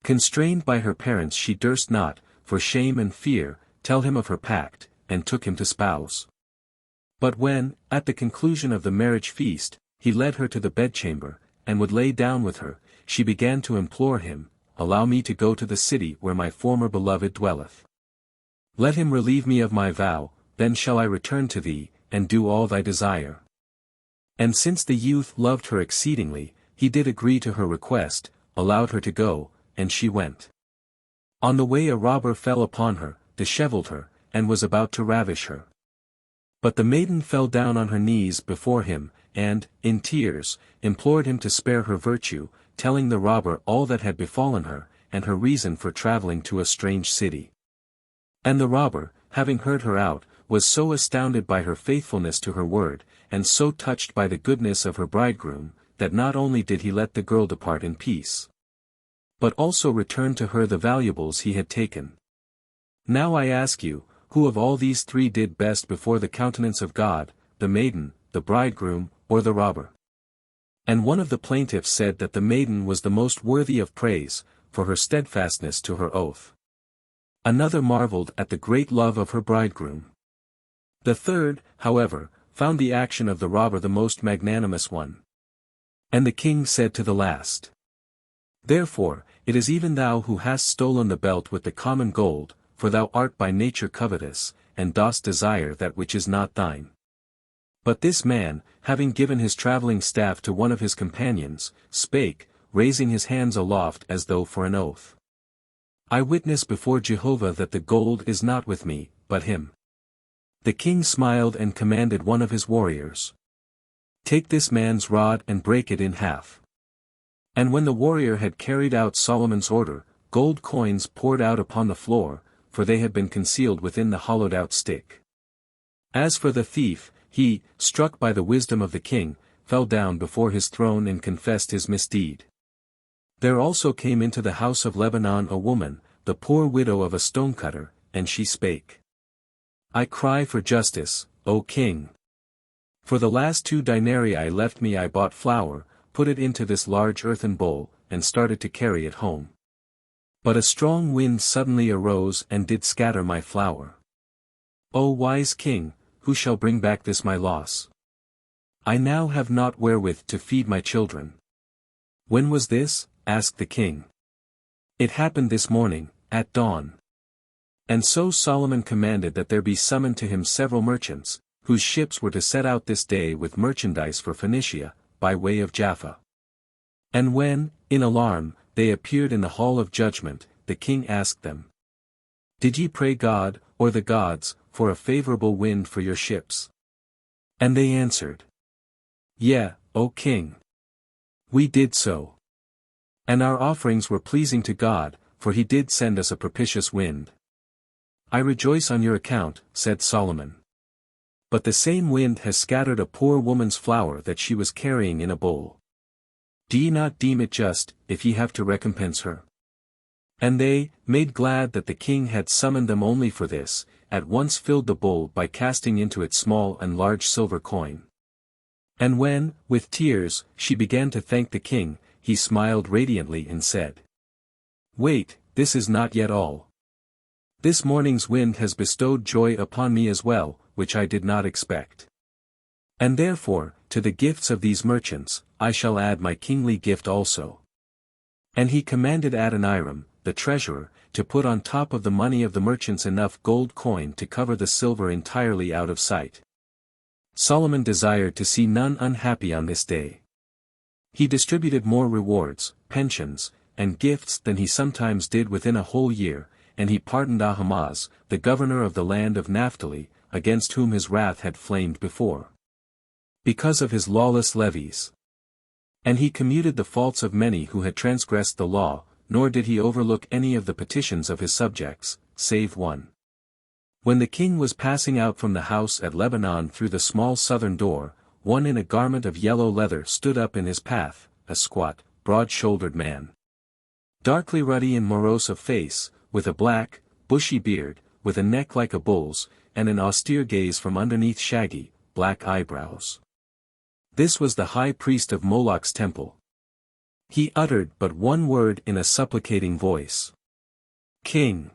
Constrained by her parents she durst not, for shame and fear, tell him of her pact, and took him to spouse. But when, at the conclusion of the marriage feast, he led her to the bedchamber, and would lay down with her, she began to implore him, Allow me to go to the city where my former beloved dwelleth. Let him relieve me of my vow, then shall I return to thee, and do all thy desire. And since the youth loved her exceedingly, he did agree to her request, allowed her to go, and she went. On the way a robber fell upon her, dishevelled her, and was about to ravish her. But the maiden fell down on her knees before him, and, in tears, implored him to spare her virtue, telling the robber all that had befallen her, and her reason for travelling to a strange city. And the robber, having heard her out, was so astounded by her faithfulness to her word, and so touched by the goodness of her bridegroom, that not only did he let the girl depart in peace, but also returned to her the valuables he had taken. Now I ask you, who of all these 3 did best before the countenance of God, the maiden, the bridegroom, or the robber? And one of the plaintiffs said that the maiden was the most worthy of praise, for her steadfastness to her oath. Another marveled at the great love of her bridegroom. The third, however, found the action of the robber the most magnanimous one. And the king said to the last, Therefore, it is even thou who hast stolen the belt with the common gold, for thou art by nature covetous, and dost desire that which is not thine. But this man, having given his travelling staff to one of his companions, spake, raising his hands aloft as though for an oath. I witness before Jehovah that the gold is not with me, but him. The king smiled and commanded one of his warriors, Take this man's rod and break it in half. And when the warrior had carried out Solomon's order, gold coins poured out upon the floor, for they had been concealed within the hollowed-out stick. As for the thief, he, struck by the wisdom of the king, fell down before his throne and confessed his misdeed. There also came into the house of Lebanon a woman, the poor widow of a stonecutter, and she spake. I cry for justice, O king. For the last 2 denarii left me I bought flour, put it into this large earthen bowl, and started to carry it home. But a strong wind suddenly arose and did scatter my flour. O wise king, who shall bring back this my loss? I now have not wherewith to feed my children. When was this? Asked the king. It happened this morning, at dawn. And so Solomon commanded that there be summoned to him several merchants, whose ships were to set out this day with merchandise for Phoenicia, by way of Jaffa. And when, in alarm, they appeared in the hall of judgment, the king asked them, Did ye pray God, or the gods, for a favorable wind for your ships? And they answered, Yea, O king. We did so. And our offerings were pleasing to God, for he did send us a propitious wind. I rejoice on your account, said Solomon. But the same wind has scattered a poor woman's flour that she was carrying in a bowl. Do ye not deem it just, if ye have to recompense her? And they, made glad that the king had summoned them only for this, at once filled the bowl by casting into it small and large silver coin. And when, with tears, she began to thank the king, he smiled radiantly and said, "Wait, this is not yet all. This morning's wind has bestowed joy upon me as well, which I did not expect. And therefore, to the gifts of these merchants, I shall add my kingly gift also." And he commanded Adoniram, the treasurer, to put on top of the money of the merchants enough gold coin to cover the silver entirely out of sight. Solomon desired to see none unhappy on this day. He distributed more rewards, pensions, and gifts than he sometimes did within a whole year, and he pardoned Ahimaaz, the governor of the land of Naphtali, against whom his wrath had flamed before, because of his lawless levies. And he commuted the faults of many who had transgressed the law, nor did he overlook any of the petitions of his subjects, save one. When the king was passing out from the house at Lebanon through the small southern door, one in a garment of yellow leather stood up in his path, a squat, broad-shouldered man, darkly ruddy and morose of face, with a black, bushy beard, with a neck like a bull's, and an austere gaze from underneath shaggy, black eyebrows. This was the high priest of Moloch's temple. He uttered but one word in a supplicating voice. "King."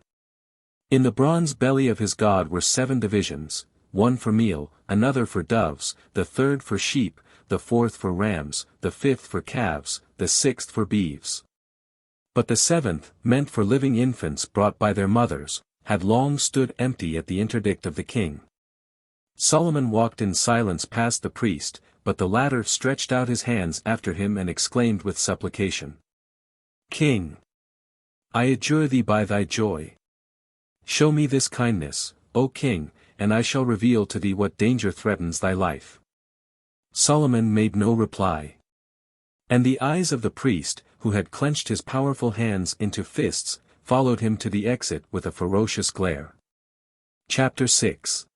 In the bronze belly of his god were 7 divisions, one for meal, another for doves, the third for sheep, the fourth for rams, the fifth for calves, the sixth for beeves. But the 7th, meant for living infants brought by their mothers, had long stood empty at the interdict of the king. Solomon walked in silence past the priest, but the latter stretched out his hands after him and exclaimed with supplication, "King! I adjure thee by thy joy. Show me this kindness, O king, and I shall reveal to thee what danger threatens thy life." Solomon made no reply. And the eyes of the priest, who had clenched his powerful hands into fists, followed him to the exit with a ferocious glare. Chapter 6.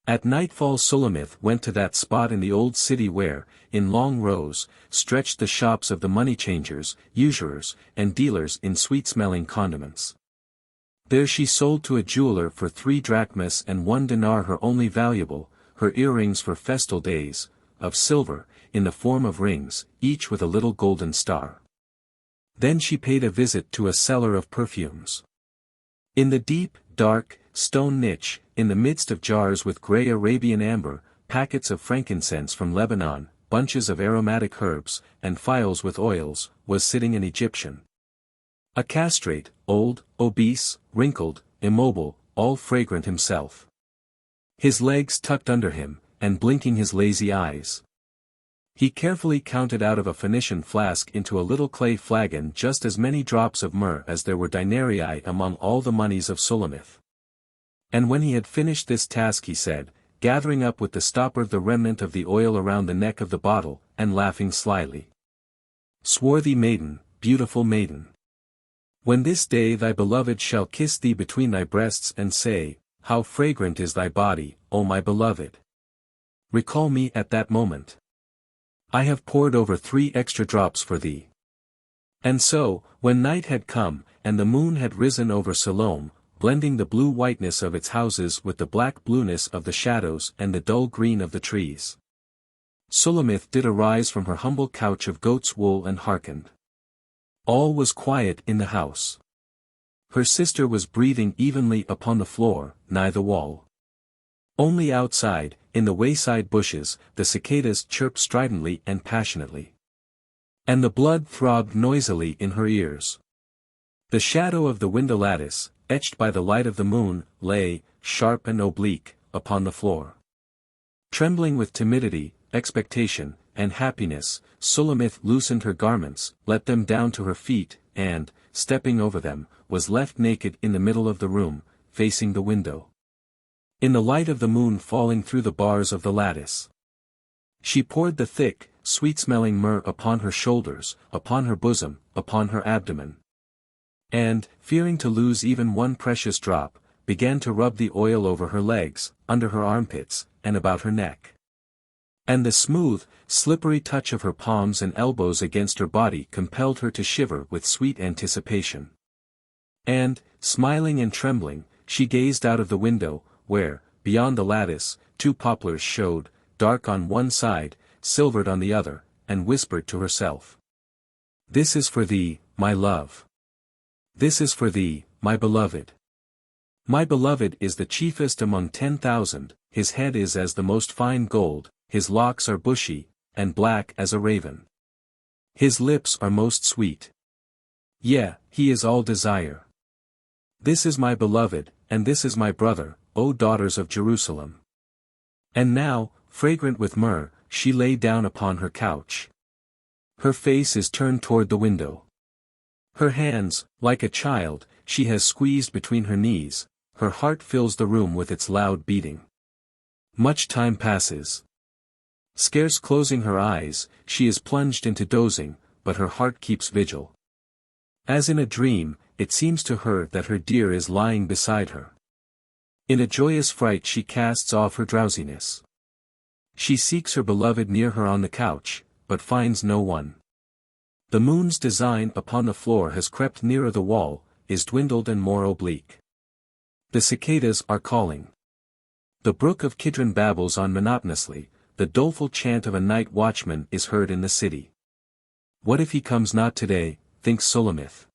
At nightfall Sulamith went to that spot in the old city where, in long rows, stretched the shops of the money-changers, usurers, and dealers in sweet-smelling condiments. There she sold to a jeweler for 3 drachmas and 1 dinar her only valuable, her earrings for festal days, of silver, in the form of rings, each with a little golden star. Then she paid a visit to a seller of perfumes. In the deep, dark, stone niche, in the midst of jars with grey Arabian amber, packets of frankincense from Lebanon, bunches of aromatic herbs, and phials with oils, was sitting an Egyptian. A castrate, old, obese, wrinkled, immobile, all fragrant himself. His legs tucked under him, and blinking his lazy eyes. He carefully counted out of a Phoenician flask into a little clay flagon just as many drops of myrrh as there were denarii among all the monies of Sulamith. And when he had finished this task he said, gathering up with the stopper the remnant of the oil around the neck of the bottle, and laughing slyly, "Swarthy maiden, beautiful maiden! When this day thy beloved shall kiss thee between thy breasts and say, 'How fragrant is thy body, O my beloved!' Recall me at that moment. I have poured over 3 extra drops for thee." And so, when night had come, and the moon had risen over Siloam, blending the blue whiteness of its houses with the black blueness of the shadows and the dull green of the trees, Sulamith did arise from her humble couch of goat's wool and hearkened. All was quiet in the house. Her sister was breathing evenly upon the floor, nigh the wall. Only outside, in the wayside bushes, the cicadas chirped stridently and passionately. And the blood throbbed noisily in her ears. The shadow of the window lattice, etched by the light of the moon, lay, sharp and oblique, upon the floor. Trembling with timidity, expectation, and happiness, Sulamith loosened her garments, let them down to her feet, and, stepping over them, was left naked in the middle of the room, facing the window. In the light of the moon falling through the bars of the lattice, she poured the thick, sweet-smelling myrrh upon her shoulders, upon her bosom, upon her abdomen. And, fearing to lose even one precious drop, began to rub the oil over her legs, under her armpits, and about her neck. And the smooth, slippery touch of her palms and elbows against her body compelled her to shiver with sweet anticipation. And, smiling and trembling, she gazed out of the window, where, beyond the lattice, two poplars showed, dark on one side, silvered on the other, and whispered to herself. "This is for thee, my love. This is for thee, my beloved. My beloved is the chiefest among 10,000, his head is as the most fine gold, his locks are bushy, and black as a raven. His lips are most sweet. Yea, he is all desire. This is my beloved, and this is my brother, O daughters of Jerusalem." And now, fragrant with myrrh, she lay down upon her couch. Her face is turned toward the window. Her hands, like a child, she has squeezed between her knees, her heart fills the room with its loud beating. Much time passes. Scarce closing her eyes, she is plunged into dozing, but her heart keeps vigil. As in a dream, it seems to her that her dear is lying beside her. In a joyous fright she casts off her drowsiness. She seeks her beloved near her on the couch, but finds no one. The moon's design upon the floor has crept nearer the wall, is dwindled and more oblique. The cicadas are calling. The brook of Kidron babbles on monotonously, the doleful chant of a night watchman is heard in the city. What if he comes not today, thinks Sulamith.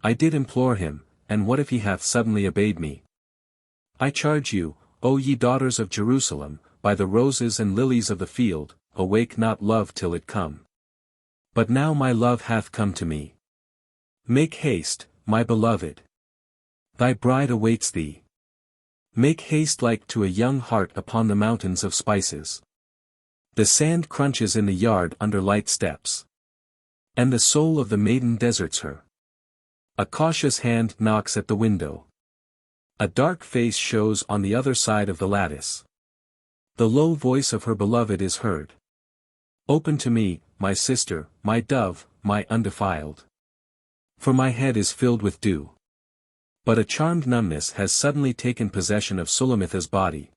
I did implore him, and what if he hath suddenly obeyed me? I charge you, O ye daughters of Jerusalem, by the roses and lilies of the field, awake not love till it come. But now my love hath come to me. Make haste, my beloved. Thy bride awaits thee. Make haste like to a young hart upon the mountains of spices. The sand crunches in the yard under light steps. And the soul of the maiden deserts her. A cautious hand knocks at the window. A dark face shows on the other side of the lattice. The low voice of her beloved is heard. Open to me, my sister, my dove, my undefiled. For my head is filled with dew. But a charmed numbness has suddenly taken possession of Sulamitha's body.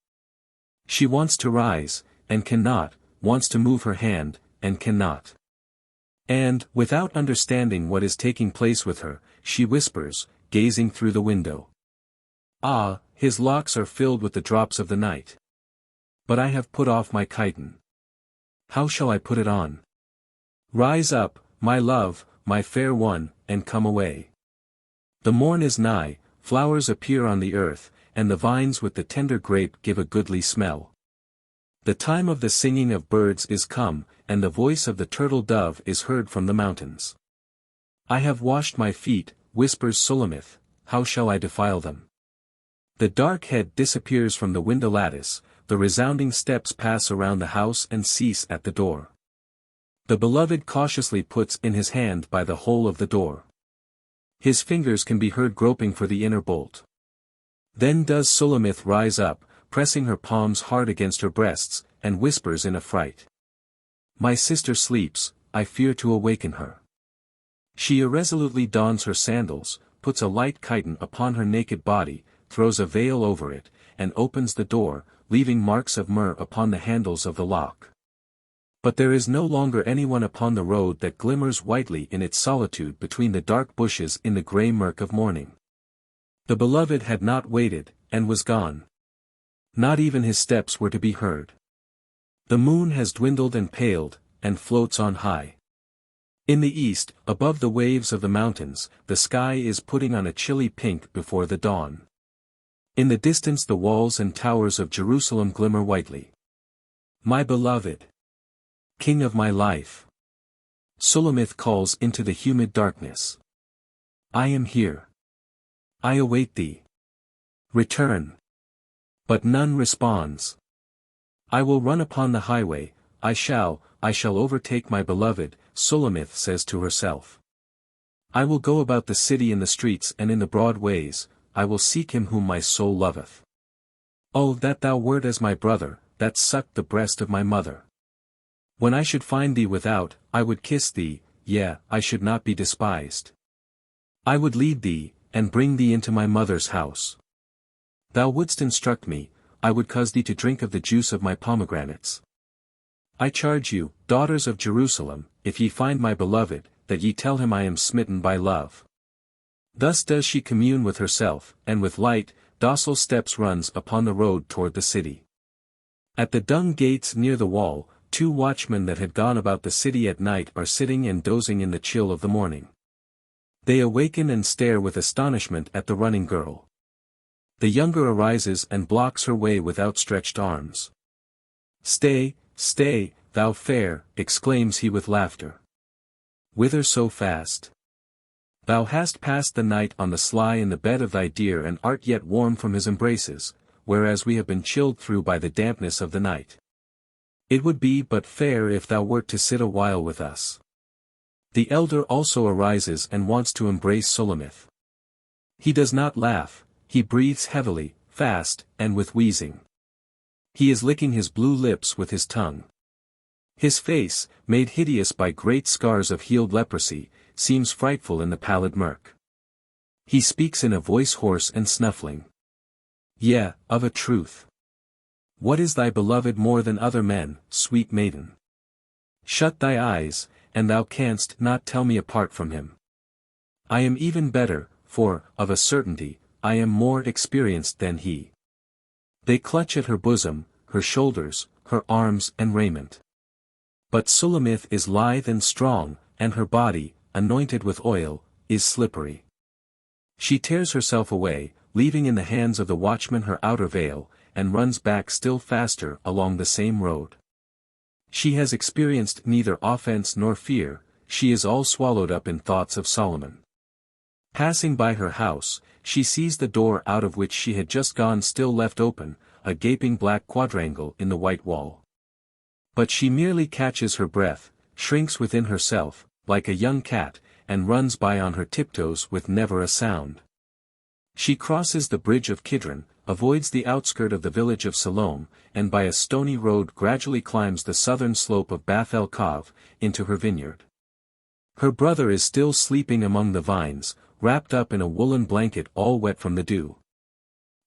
She wants to rise, and cannot, wants to move her hand, and cannot. And, without understanding what is taking place with her, she whispers, gazing through the window. Ah, his locks are filled with the drops of the night. But I have put off my chiton. How shall I put it on? Rise up, my love, my fair one, and come away. The morn is nigh, flowers appear on the earth, and the vines with the tender grape give a goodly smell. The time of the singing of birds is come, and the voice of the turtle dove is heard from the mountains. I have washed my feet, whispers Sulamith, how shall I defile them? The dark head disappears from the window lattice, the resounding steps pass around the house and cease at the door. The beloved cautiously puts in his hand by the hole of the door. His fingers can be heard groping for the inner bolt. Then does Sulamith rise up, pressing her palms hard against her breasts, and whispers in affright. My sister sleeps, I fear to awaken her. She irresolutely dons her sandals, puts a light chiton upon her naked body, throws a veil over it, and opens the door, leaving marks of myrrh upon the handles of the lock. But there is no longer anyone upon the road that glimmers whitely in its solitude between the dark bushes in the grey murk of morning. The beloved had not waited, and was gone. Not even his steps were to be heard. The moon has dwindled and paled, and floats on high. In the east, above the waves of the mountains, the sky is putting on a chilly pink before the dawn. In the distance the walls and towers of Jerusalem glimmer whitely. My beloved! King of my life! Sulamith calls into the humid darkness. I am here. I await thee. Return. But none responds. I will run upon the highway, I shall overtake my beloved, Sulamith says to herself. I will go about the city in the streets and in the broad ways, I will seek him whom my soul loveth. Oh that thou wert as my brother, that sucked the breast of my mother. When I should find thee without, I would kiss thee, yea, I should not be despised. I would lead thee, and bring thee into my mother's house. Thou wouldst instruct me, I would cause thee to drink of the juice of my pomegranates. I charge you, daughters of Jerusalem, if ye find my beloved, that ye tell him I am smitten by love. Thus does she commune with herself, and with light, docile steps runs upon the road toward the city. At the dung gates near the wall, 2 watchmen that had gone about the city at night are sitting and dozing in the chill of the morning. They awaken and stare with astonishment at the running girl. The younger arises and blocks her way with outstretched arms. "Stay, stay, thou fair," exclaims he with laughter. "Whither so fast? Thou hast passed the night on the sly in the bed of thy dear and art yet warm from his embraces, whereas we have been chilled through by the dampness of the night. It would be but fair if thou wert to sit a while with us." The elder also arises and wants to embrace Sulamith. He does not laugh, he breathes heavily, fast, and with wheezing. He is licking his blue lips with his tongue. His face, made hideous by great scars of healed leprosy, seems frightful in the pallid murk. He speaks in a voice hoarse and snuffling. "Yea, of a truth. What is thy beloved more than other men, sweet maiden? Shut thy eyes, and thou canst not tell me apart from him. I am even better, for, of a certainty, I am more experienced than he." They clutch at her bosom, her shoulders, her arms and raiment. But Sulamith is lithe and strong, and her body, anointed with oil, is slippery. She tears herself away, leaving in the hands of the watchman her outer veil, and runs back still faster along the same road. She has experienced neither offense nor fear, she is all swallowed up in thoughts of Solomon. Passing by her house, she sees the door out of which she had just gone still left open, a gaping black quadrangle in the white wall. But she merely catches her breath, shrinks within herself, like a young cat, and runs by on her tiptoes with never a sound. She crosses the bridge of Kidron, avoids the outskirt of the village of Salome, and by a stony road gradually climbs the southern slope of Bath el Cove, into her vineyard. Her brother is still sleeping among the vines, wrapped up in a woolen blanket all wet from the dew.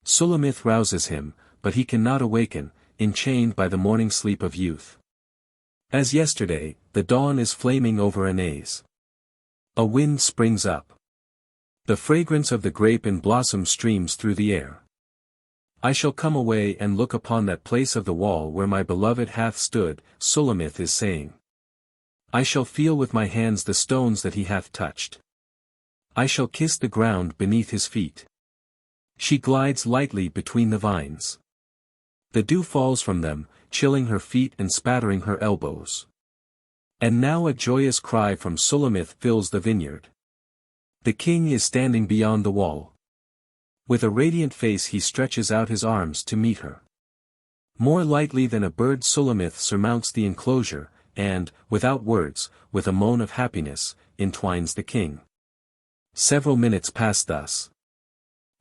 Sulamith rouses him, but he cannot awaken, enchained by the morning sleep of youth. As yesterday, the dawn is flaming over Anais. A wind springs up. The fragrance of the grape in blossom streams through the air. "I shall come away and look upon that place of the wall where my beloved hath stood," Sulamith is saying. "I shall feel with my hands the stones that he hath touched. I shall kiss the ground beneath his feet." She glides lightly between the vines. The dew falls from them, chilling her feet and spattering her elbows. And now a joyous cry from Sulamith fills the vineyard. The king is standing beyond the wall. With a radiant face he stretches out his arms to meet her. More lightly than a bird Sulamith surmounts the enclosure, and, without words, with a moan of happiness, entwines the king. Several minutes pass thus.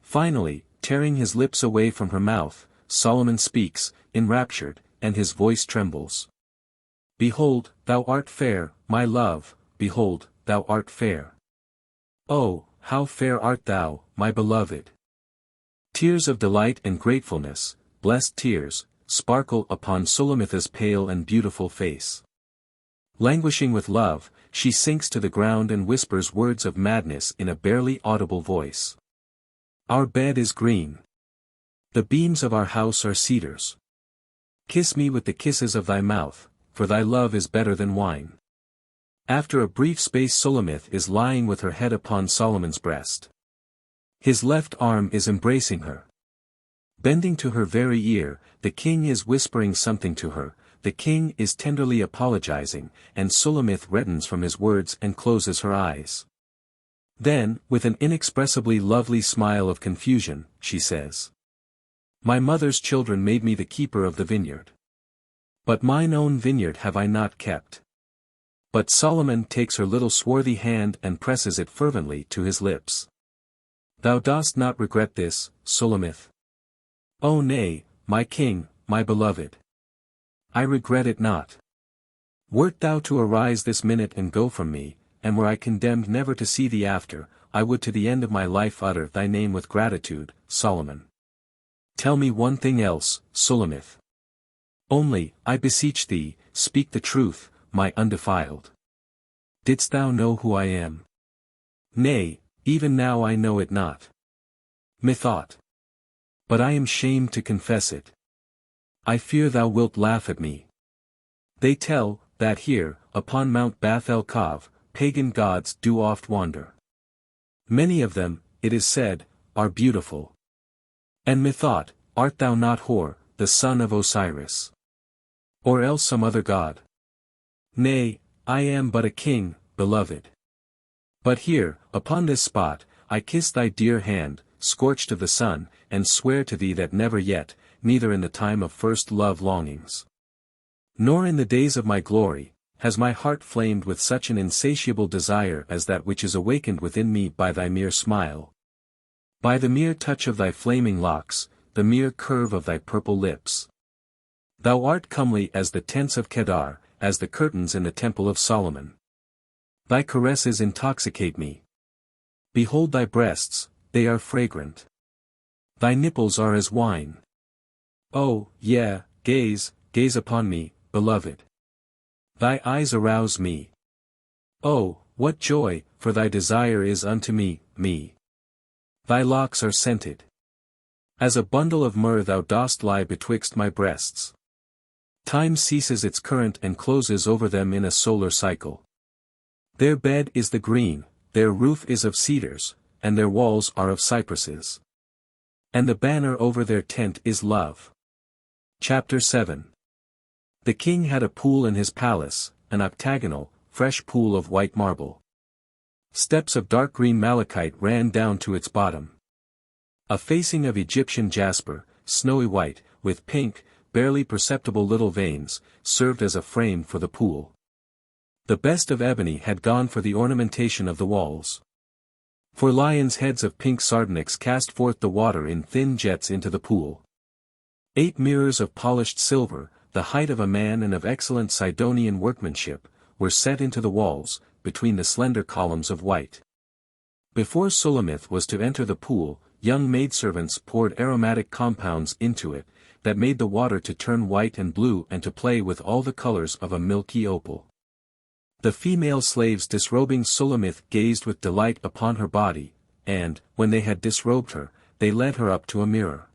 Finally, tearing his lips away from her mouth, Solomon speaks, enraptured, and his voice trembles. "Behold, thou art fair, my love, behold, thou art fair. Oh, how fair art thou, my beloved!" Tears of delight and gratefulness, blessed tears, sparkle upon Sulamith's pale and beautiful face. Languishing with love, she sinks to the ground and whispers words of madness in a barely audible voice. "Our bed is green. The beams of our house are cedars. Kiss me with the kisses of thy mouth, for thy love is better than wine." After a brief space Sulamith is lying with her head upon Solomon's breast. His left arm is embracing her. Bending to her very ear, the king is whispering something to her, the king is tenderly apologizing, and Sulamith reddens from his words and closes her eyes. Then, with an inexpressibly lovely smile of confusion, she says, "My mother's children made me the keeper of the vineyard. But mine own vineyard have I not kept." But Solomon takes her little swarthy hand and presses it fervently to his lips. "Thou dost not regret this, Sulamith?" "Oh nay, my king, my beloved. I regret it not. Wert thou to arise this minute and go from me, and were I condemned never to see thee after, I would to the end of my life utter thy name with gratitude, Solomon. Tell me one thing else, Sulamith. Only, I beseech thee, speak the truth, my undefiled. Didst thou know who I am? Nay, Even now I know it not. Methought. But I am shamed to confess it. I fear thou wilt laugh at me. They tell, that here, upon Mount Bath el Cove, pagan gods do oft wander. Many of them, it is said, are beautiful. And methought, art thou not Hor, the son of Osiris? Or else some other god? Nay, I am but a king, beloved. But here, upon this spot, I kiss thy dear hand, scorched of the sun, and swear to thee that never yet, neither in the time of first love longings, nor in the days of my glory, has my heart flamed with such an insatiable desire as that which is awakened within me by thy mere smile. By the mere touch of thy flaming locks, the mere curve of thy purple lips. Thou art comely as the tents of Kedar, as the curtains in the temple of Solomon. Thy caresses intoxicate me. Behold thy breasts, they are fragrant. Thy nipples are as wine. Oh, yeah, gaze, gaze upon me, beloved. Thy eyes arouse me. Oh, what joy, for thy desire is unto me, me. Thy locks are scented. As a bundle of myrrh thou dost lie betwixt my breasts. Time ceases its current and closes over them in a solar cycle. Their bed is the green, their roof is of cedars, and their walls are of cypresses. And the banner over their tent is love. Chapter 7. The king had a pool in his palace, an octagonal, fresh pool of white marble. Steps of dark green malachite ran down to its bottom. A facing of Egyptian jasper, snowy white, with pink, barely perceptible little veins, served as a frame for the pool. The best of ebony had gone for the ornamentation of the walls. For lions' heads of pink sardonyx cast forth the water in thin jets into the pool. 8 mirrors of polished silver, the height of a man and of excellent Sidonian workmanship, were set into the walls, between the slender columns of white. Before Sulamith was to enter the pool, young maidservants poured aromatic compounds into it, that made the water to turn white and blue and to play with all the colors of a milky opal. The female slaves disrobing Sulamith gazed with delight upon her body, and, when they had disrobed her, they led her up to a mirror.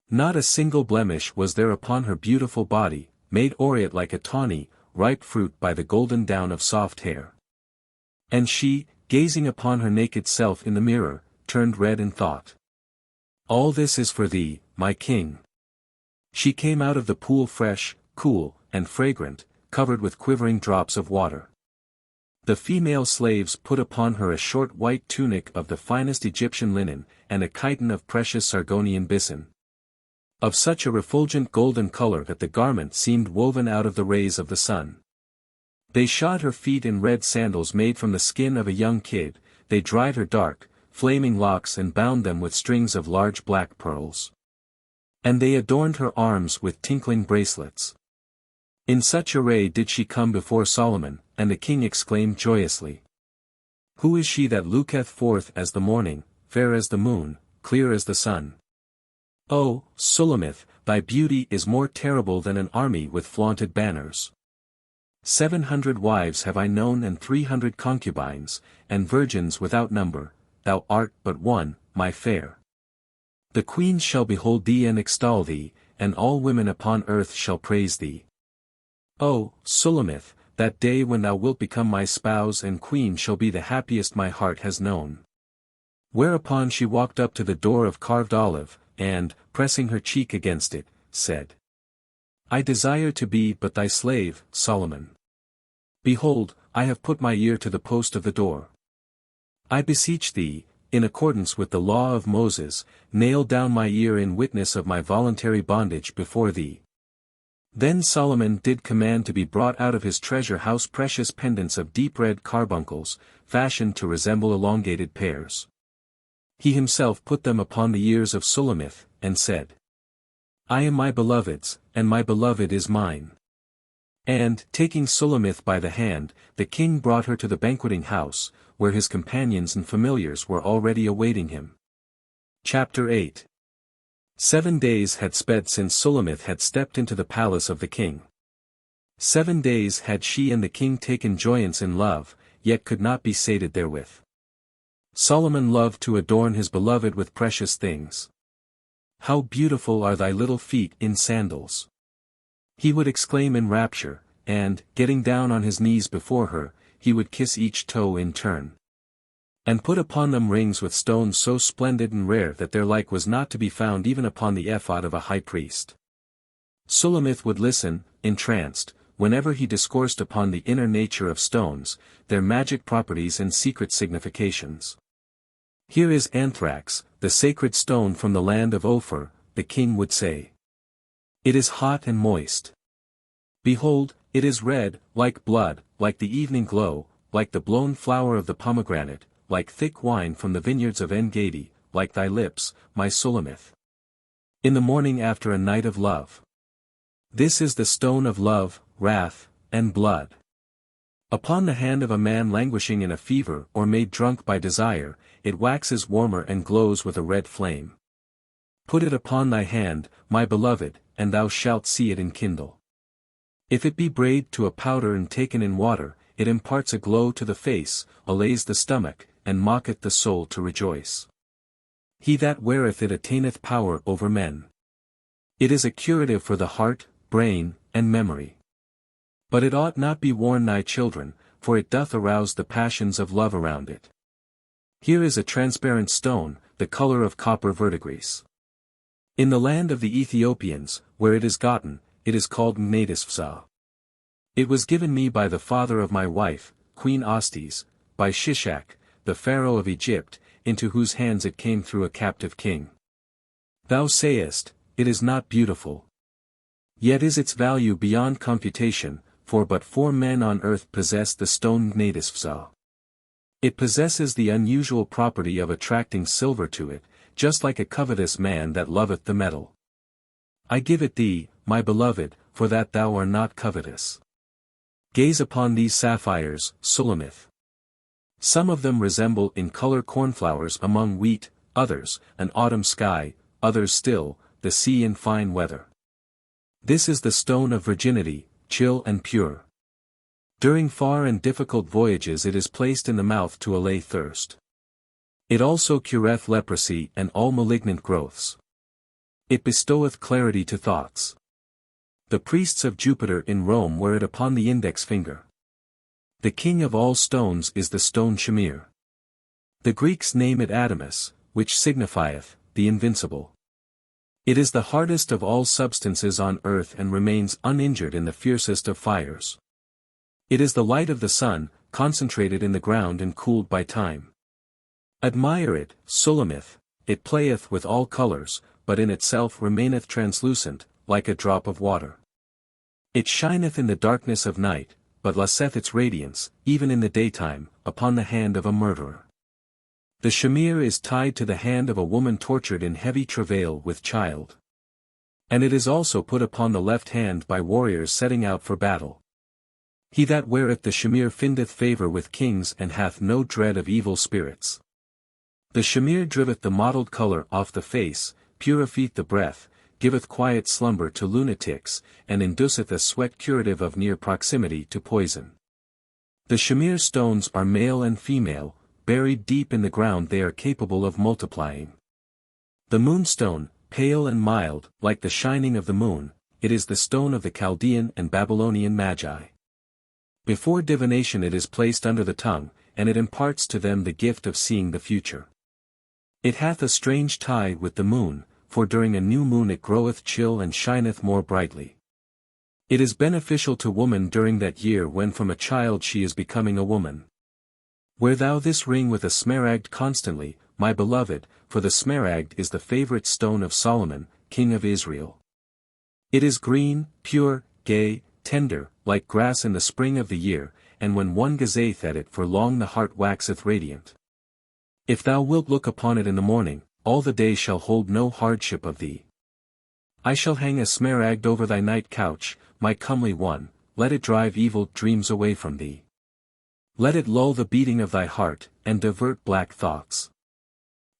Not a single blemish was there upon her beautiful body, made aureate like a tawny, ripe fruit by the golden down of soft hair. And she, gazing upon her naked self in the mirror, turned red and thought, "All this is for thee, my king." She came out of the pool fresh, cool, and fragrant, covered with quivering drops of water. The female slaves put upon her a short white tunic of the finest Egyptian linen, and a chiton of precious Sargonian byssin. Of such a refulgent golden color that the garment seemed woven out of the rays of the sun. They shod her feet in red sandals made from the skin of a young kid, they dried her dark, flaming locks and bound them with strings of large black pearls. And they adorned her arms with tinkling bracelets. In such array did she come before Solomon, and the king exclaimed joyously, "Who is she that looketh forth as the morning, fair as the moon, clear as the sun? O, Sulamith, thy beauty is more terrible than an army with flaunted banners. 700 wives have I known and 300 concubines, and virgins without number, thou art but one, my fair. The queens shall behold thee and extol thee, and all women upon earth shall praise thee. O, Sulamith, that day when thou wilt become my spouse and queen shall be the happiest my heart has known." Whereupon she walked up to the door of carved olive, and, pressing her cheek against it, said, "I desire to be but thy slave, Solomon. Behold, I have put my ear to the post of the door. I beseech thee, in accordance with the law of Moses, nail down my ear in witness of my voluntary bondage before thee." Then Solomon did command to be brought out of his treasure house precious pendants of deep red carbuncles, fashioned to resemble elongated pears. He himself put them upon the ears of Sulamith, and said, "I am my beloved's, and my beloved is mine." And, taking Sulamith by the hand, the king brought her to the banqueting house, where his companions and familiars were already awaiting him. Chapter 8. 7 days had sped since Sulamith had stepped into the palace of the king. 7 days had she and the king taken joyance in love, yet could not be sated therewith. Solomon loved to adorn his beloved with precious things. How beautiful are thy little feet in sandals! He would exclaim in rapture, and, getting down on his knees before her, he would kiss each toe in turn. And put upon them rings with stones so splendid and rare that their like was not to be found even upon the ephod of a high priest. Sulamith would listen, entranced, whenever he discoursed upon the inner nature of stones, their magic properties and secret significations. Here is anthrax, the sacred stone from the land of Ophir, the king would say. It is hot and moist. Behold, it is red, like blood, like the evening glow, like the blown flower of the pomegranate, like thick wine from the vineyards of En-Gedi, like thy lips, my Sulamith. In the morning after a night of love. This is the stone of love, wrath, and blood. Upon the hand of a man languishing in a fever or made drunk by desire, it waxes warmer and glows with a red flame. Put it upon thy hand, my beloved, and thou shalt see it enkindle. If it be brayed to a powder and taken in water, it imparts a glow to the face, allays the stomach, and mocketh the soul to rejoice. He that weareth it attaineth power over men. It is a curative for the heart, brain, and memory. But it ought not be worn nigh children, for it doth arouse the passions of love around it. Here is a transparent stone, the color of copper verdigris. In the land of the Ethiopians, where it is gotten, it is called Mnadisphsa. It was given me by the father of my wife, Queen Ostes, by Shishak, the pharaoh of Egypt, into whose hands it came through a captive king. Thou sayest, it is not beautiful. Yet is its value beyond computation, for but 4 men on earth possess the stone Mnadisphsa. It possesses the unusual property of attracting silver to it, just like a covetous man that loveth the metal. I give it thee, my beloved, for that thou art not covetous. Gaze upon these sapphires, Sulamith. Some of them resemble in color cornflowers among wheat, others, an autumn sky, others still, the sea in fine weather. This is the stone of virginity, chill and pure. During far and difficult voyages it is placed in the mouth to allay thirst. It also cureth leprosy and all malignant growths. It bestoweth clarity to thoughts. The priests of Jupiter in Rome wear it upon the index finger. The king of all stones is the stone shamir. The Greeks name it adamas, which signifieth, the invincible. It is the hardest of all substances on earth and remains uninjured in the fiercest of fires. It is the light of the sun, concentrated in the ground and cooled by time. Admire it, Sulamith, it playeth with all colors, but in itself remaineth translucent, like a drop of water. It shineth in the darkness of night, but laseth its radiance, even in the daytime, upon the hand of a murderer. The shamir is tied to the hand of a woman tortured in heavy travail with child. And it is also put upon the left hand by warriors setting out for battle. He that weareth the shamir findeth favor with kings and hath no dread of evil spirits. The shamir driveth the mottled color off the face, purifieth the breath, giveth quiet slumber to lunatics, and induceth a sweat curative of near proximity to poison. The shamir stones are male and female, buried deep in the ground they are capable of multiplying. The moonstone, pale and mild, like the shining of the moon, it is the stone of the Chaldean and Babylonian magi. Before divination it is placed under the tongue, and it imparts to them the gift of seeing the future. It hath a strange tie with the moon, for during a new moon it groweth chill and shineth more brightly. It is beneficial to woman during that year when from a child she is becoming a woman. Wear thou this ring with a smaragd constantly, my beloved, for the smaragd is the favorite stone of Solomon, king of Israel. It is green, pure, gay, tender, like grass in the spring of the year, and when one gazeth at it for long the heart waxeth radiant. If thou wilt look upon it in the morning, all the day shall hold no hardship of thee. I shall hang a smaragd over thy night couch, my comely one, let it drive evil dreams away from thee. Let it lull the beating of thy heart, and divert black thoughts.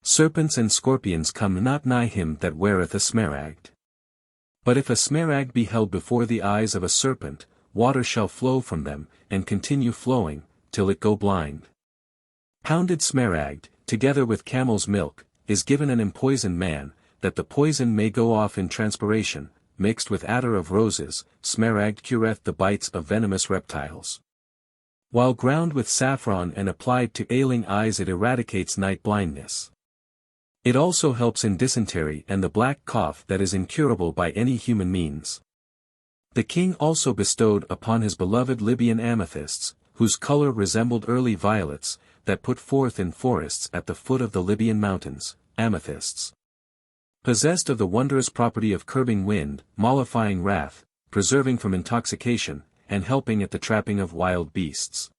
Serpents and scorpions come not nigh him that weareth a smaragd. But if a smaragd be held before the eyes of a serpent, water shall flow from them, and continue flowing, till it go blind. Pounded smaragd, together with camel's milk, is given an empoisoned man, that the poison may go off in transpiration, mixed with attar of roses, smaragd cureth the bites of venomous reptiles. While ground with saffron and applied to ailing eyes it eradicates night blindness. It also helps in dysentery and the black cough that is incurable by any human means. The king also bestowed upon his beloved Libyan amethysts, whose color resembled early violets, that put forth in forests at the foot of the Libyan mountains, amethysts. Possessed of the wondrous property of curbing wind, mollifying wrath, preserving from intoxication, and helping at the trapping of wild beasts.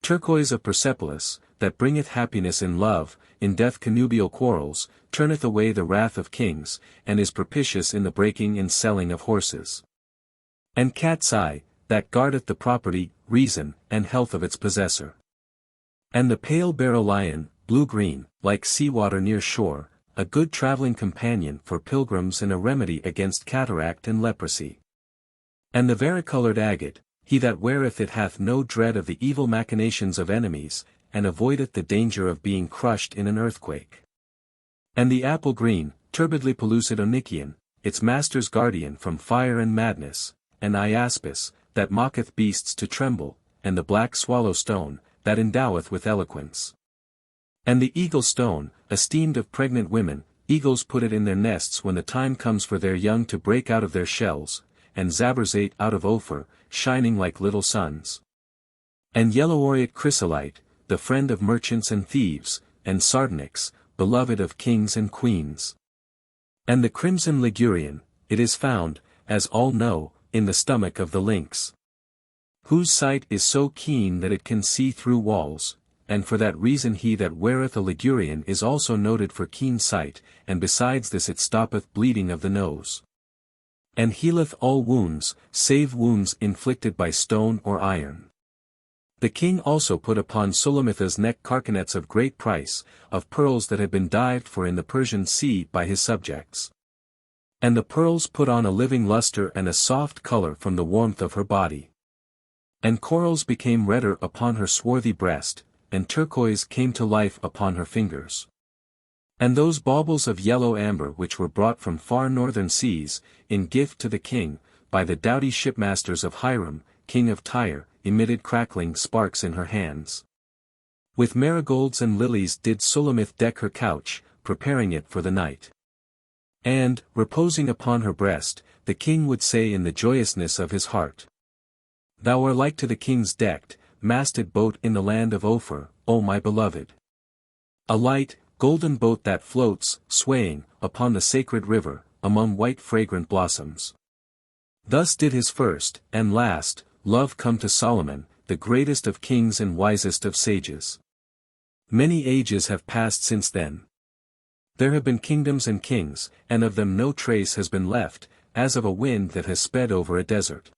Turquoise of Persepolis, that bringeth happiness in love, in death connubial quarrels, turneth away the wrath of kings, and is propitious in the breaking and selling of horses. And cat's eye, that guardeth the property, reason, and health of its possessor. And the pale beryllion, blue-green, like sea-water near shore, a good traveling companion for pilgrims and a remedy against cataract and leprosy. And the varicolored agate, he that weareth it hath no dread of the evil machinations of enemies, and avoideth the danger of being crushed in an earthquake. And the apple green, turbidly pellucid onychian, its master's guardian from fire and madness, and iaspis, that mocketh beasts to tremble, and the black swallow stone, that endoweth with eloquence. And the eagle stone, esteemed of pregnant women, eagles put it in their nests when the time comes for their young to break out of their shells, and zabarzate out of Ophir, shining like little suns. And yellow aureate chrysolite, the friend of merchants and thieves, and sardonyx, beloved of kings and queens. And the crimson ligurian, it is found, as all know, in the stomach of the lynx, whose sight is so keen that it can see through walls, and for that reason he that weareth a ligurian is also noted for keen sight, and besides this it stoppeth bleeding of the nose. And healeth all wounds, save wounds inflicted by stone or iron. The king also put upon Sulamith's neck carcanets of great price, of pearls that had been dived for in the Persian Sea by his subjects. And the pearls put on a living luster and a soft color from the warmth of her body. And corals became redder upon her swarthy breast, and turquoise came to life upon her fingers. And those baubles of yellow amber which were brought from far northern seas, in gift to the king, by the doughty shipmasters of Hiram, king of Tyre, emitted crackling sparks in her hands. With marigolds and lilies did Sulamith deck her couch, preparing it for the night. And, reposing upon her breast, the king would say in the joyousness of his heart, Thou art like to the king's decked, masted boat in the land of Ophir, O my beloved. A light, golden boat that floats, swaying, upon the sacred river, among white fragrant blossoms. Thus did his first, and last, love come to Solomon, the greatest of kings and wisest of sages. Many ages have passed since then. There have been kingdoms and kings, and of them no trace has been left, as of a wind that has sped over a desert.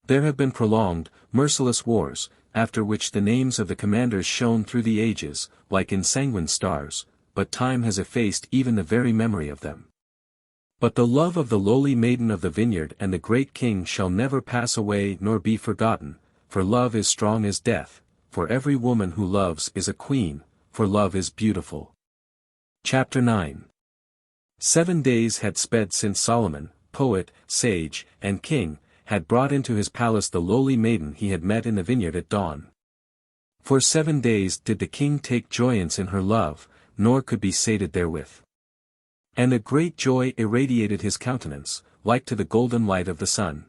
There have been prolonged, merciless wars, after which the names of the commanders shone through the ages, like ensanguined stars, but time has effaced even the very memory of them. But the love of the lowly maiden of the vineyard and the great king shall never pass away nor be forgotten, for love is strong as death, for every woman who loves is a queen, for love is beautiful. Chapter 9. 7 days had sped since Solomon, poet, sage, and king, had brought into his palace the lowly maiden he had met in the vineyard at dawn. For 7 days did the king take joyance in her love, nor could be sated therewith. And a great joy irradiated his countenance, like to the golden light of the sun.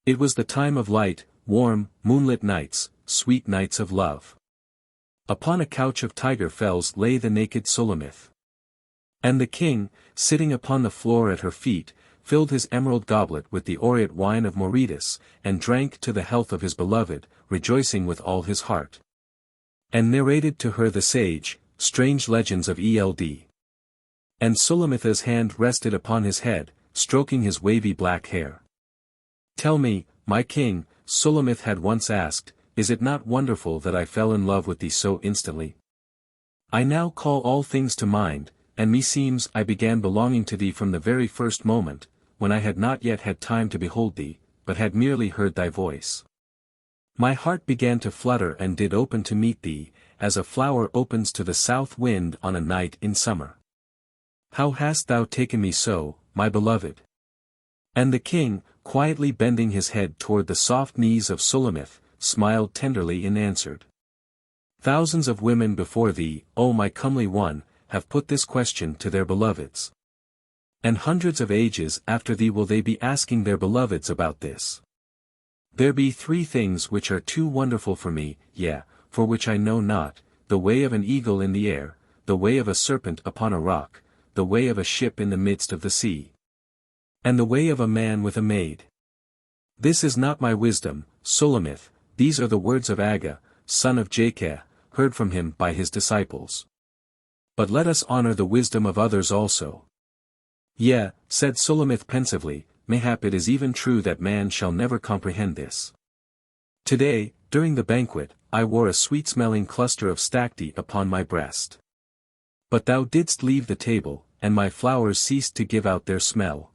It was the time of light, warm, moonlit nights, sweet nights of love. Upon a couch of tiger fells lay the naked Sulamith. And the king, sitting upon the floor at her feet, filled his emerald goblet with the aureate wine of Mauritius, and drank to the health of his beloved, rejoicing with all his heart. And narrated to her the sage, strange legends of Eld. And Sulamith's hand rested upon his head, stroking his wavy black hair. Tell me, my king, Sulamith had once asked, is it not wonderful that I fell in love with thee so instantly? I now call all things to mind, and meseems I began belonging to thee from the very first moment, when I had not yet had time to behold thee, but had merely heard thy voice. My heart began to flutter and did open to meet thee, as a flower opens to the south wind on a night in summer. How hast thou taken me so, my beloved? And the king, quietly bending his head toward the soft knees of Sulamith, smiled tenderly and answered. Thousands of women before thee, O my comely one, have put this question to their beloveds. And hundreds of ages after thee will they be asking their beloveds about this. There be three things which are too wonderful for me, yea, for which I know not, the way of an eagle in the air, the way of a serpent upon a rock, the way of a ship in the midst of the sea. And the way of a man with a maid. This is not my wisdom, Sulamith, these are the words of Aga, son of Jakeh, heard from him by his disciples. But let us honor the wisdom of others also. Yea, said Sulamith pensively, mayhap it is even true that man shall never comprehend this. Today, during the banquet, I wore a sweet-smelling cluster of stacte upon my breast. But thou didst leave the table, and my flowers ceased to give out their smell.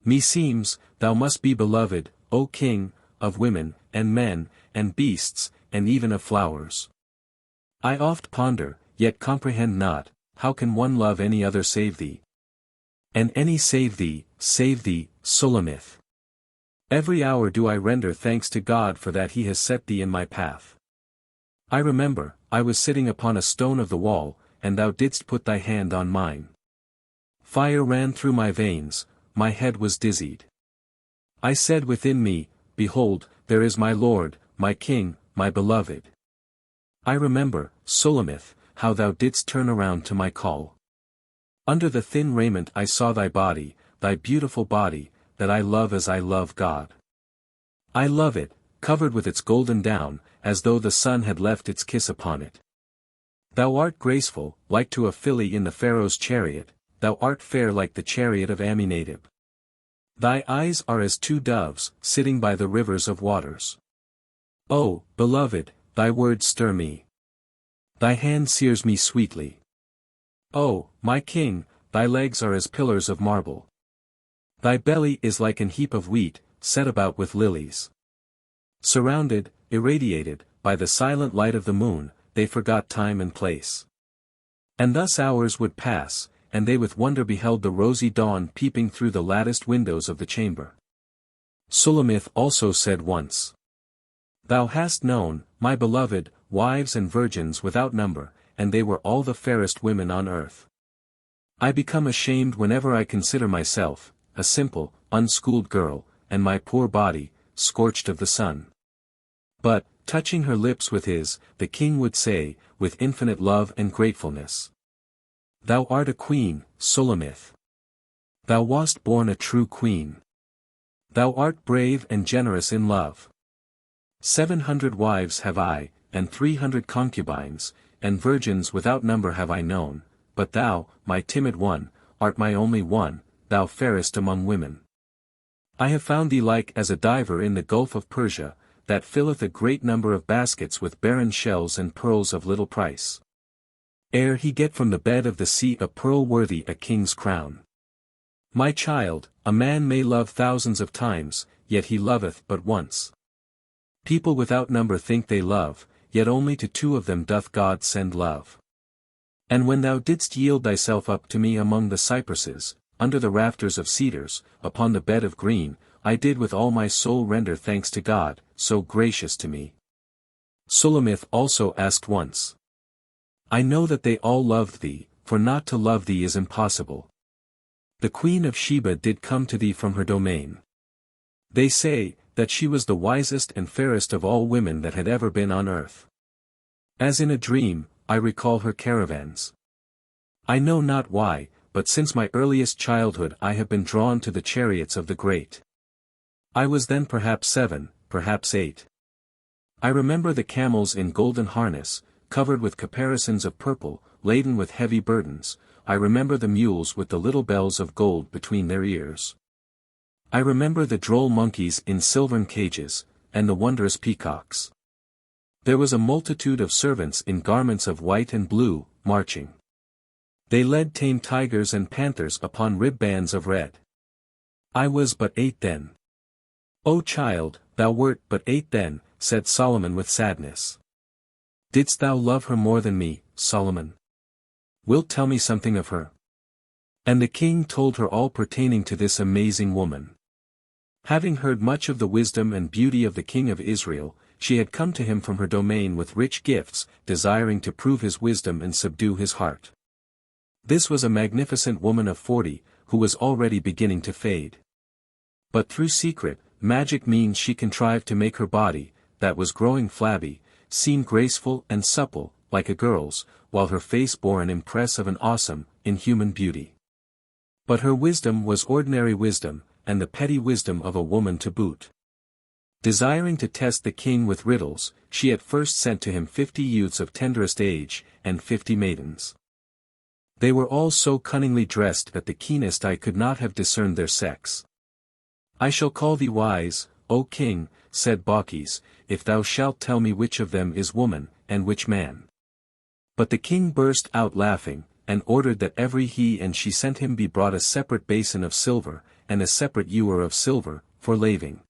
Meseems, thou must be beloved, O king, of women, and men, and beasts, and even of flowers. I oft ponder, yet comprehend not, how can one love any other save thee? And any save thee, Sulamith. Every hour do I render thanks to God for that he has set thee in my path. I remember, I was sitting upon a stone of the wall, and thou didst put thy hand on mine. Fire ran through my veins, my head was dizzied. I said within me, behold, there is my Lord, my King, my beloved. I remember, Sulamith, how thou didst turn around to my call. Under the thin raiment I saw thy body, thy beautiful body, that I love as I love God. I love it, covered with its golden down, as though the sun had left its kiss upon it. Thou art graceful, like to a filly in the Pharaoh's chariot, thou art fair like the chariot of Aminadab. Thy eyes are as two doves, sitting by the rivers of waters. O, beloved, thy words stir me. Thy hand sears me sweetly. O, my king, thy legs are as pillars of marble. Thy belly is like an heap of wheat, set about with lilies. Surrounded, irradiated, by the silent light of the moon, they forgot time and place. And thus hours would pass, and they with wonder beheld the rosy dawn peeping through the latticed windows of the chamber. Sulamith also said once. Thou hast known, my beloved, wives and virgins without number, and they were all the fairest women on earth. I become ashamed whenever I consider myself, a simple, unschooled girl, and my poor body, scorched of the sun. But, touching her lips with his, the king would say, with infinite love and gratefulness. Thou art a queen, Sulamith. Thou wast born a true queen. Thou art brave and generous in love. 700 wives have I, and 300 concubines, and virgins without number have I known, but thou, my timid one, art my only one, thou fairest among women. I have found thee like as a diver in the Gulf of Persia, that filleth a great number of baskets with barren shells and pearls of little price. Ere he get from the bed of the sea a pearl worthy a king's crown. My child, a man may love thousands of times, yet he loveth but once. People without number think they love, yet only to two of them doth God send love. And when thou didst yield thyself up to me among the cypresses, under the rafters of cedars, upon the bed of green, I did with all my soul render thanks to God, so gracious to me. Sulamith also asked once. I know that they all loved thee, for not to love thee is impossible. The Queen of Sheba did come to thee from her domain. They say, that she was the wisest and fairest of all women that had ever been on earth. As in a dream, I recall her caravans. I know not why, but since my earliest childhood I have been drawn to the chariots of the great. I was then perhaps 7, perhaps 8. I remember the camels in golden harness, covered with caparisons of purple, laden with heavy burdens. I remember the mules with the little bells of gold between their ears. I remember the droll monkeys in silvern cages, and the wondrous peacocks. There was a multitude of servants in garments of white and blue, marching. They led tame tigers and panthers upon ribbands of red. I was but 8 then. O child, thou wert but 8 then, said Solomon with sadness. Didst thou love her more than me, Solomon? Wilt tell me something of her? And the king told her all pertaining to this amazing woman. Having heard much of the wisdom and beauty of the king of Israel, she had come to him from her domain with rich gifts, desiring to prove his wisdom and subdue his heart. This was a magnificent woman of 40, who was already beginning to fade. But through secret, magic means she contrived to make her body, that was growing flabby, seem graceful and supple, like a girl's, while her face bore an impress of an awesome, inhuman beauty. But her wisdom was ordinary wisdom, and the petty wisdom of a woman to boot. Desiring to test the king with riddles, she at first sent to him 50 youths of tenderest age, and 50 maidens. They were all so cunningly dressed that the keenest eye could not have discerned their sex. I shall call thee wise, O king, said Baucis, if thou shalt tell me which of them is woman, and which man. But the king burst out laughing, and ordered that every he and she sent him be brought a separate basin of silver, and a separate ewer of silver, for laving.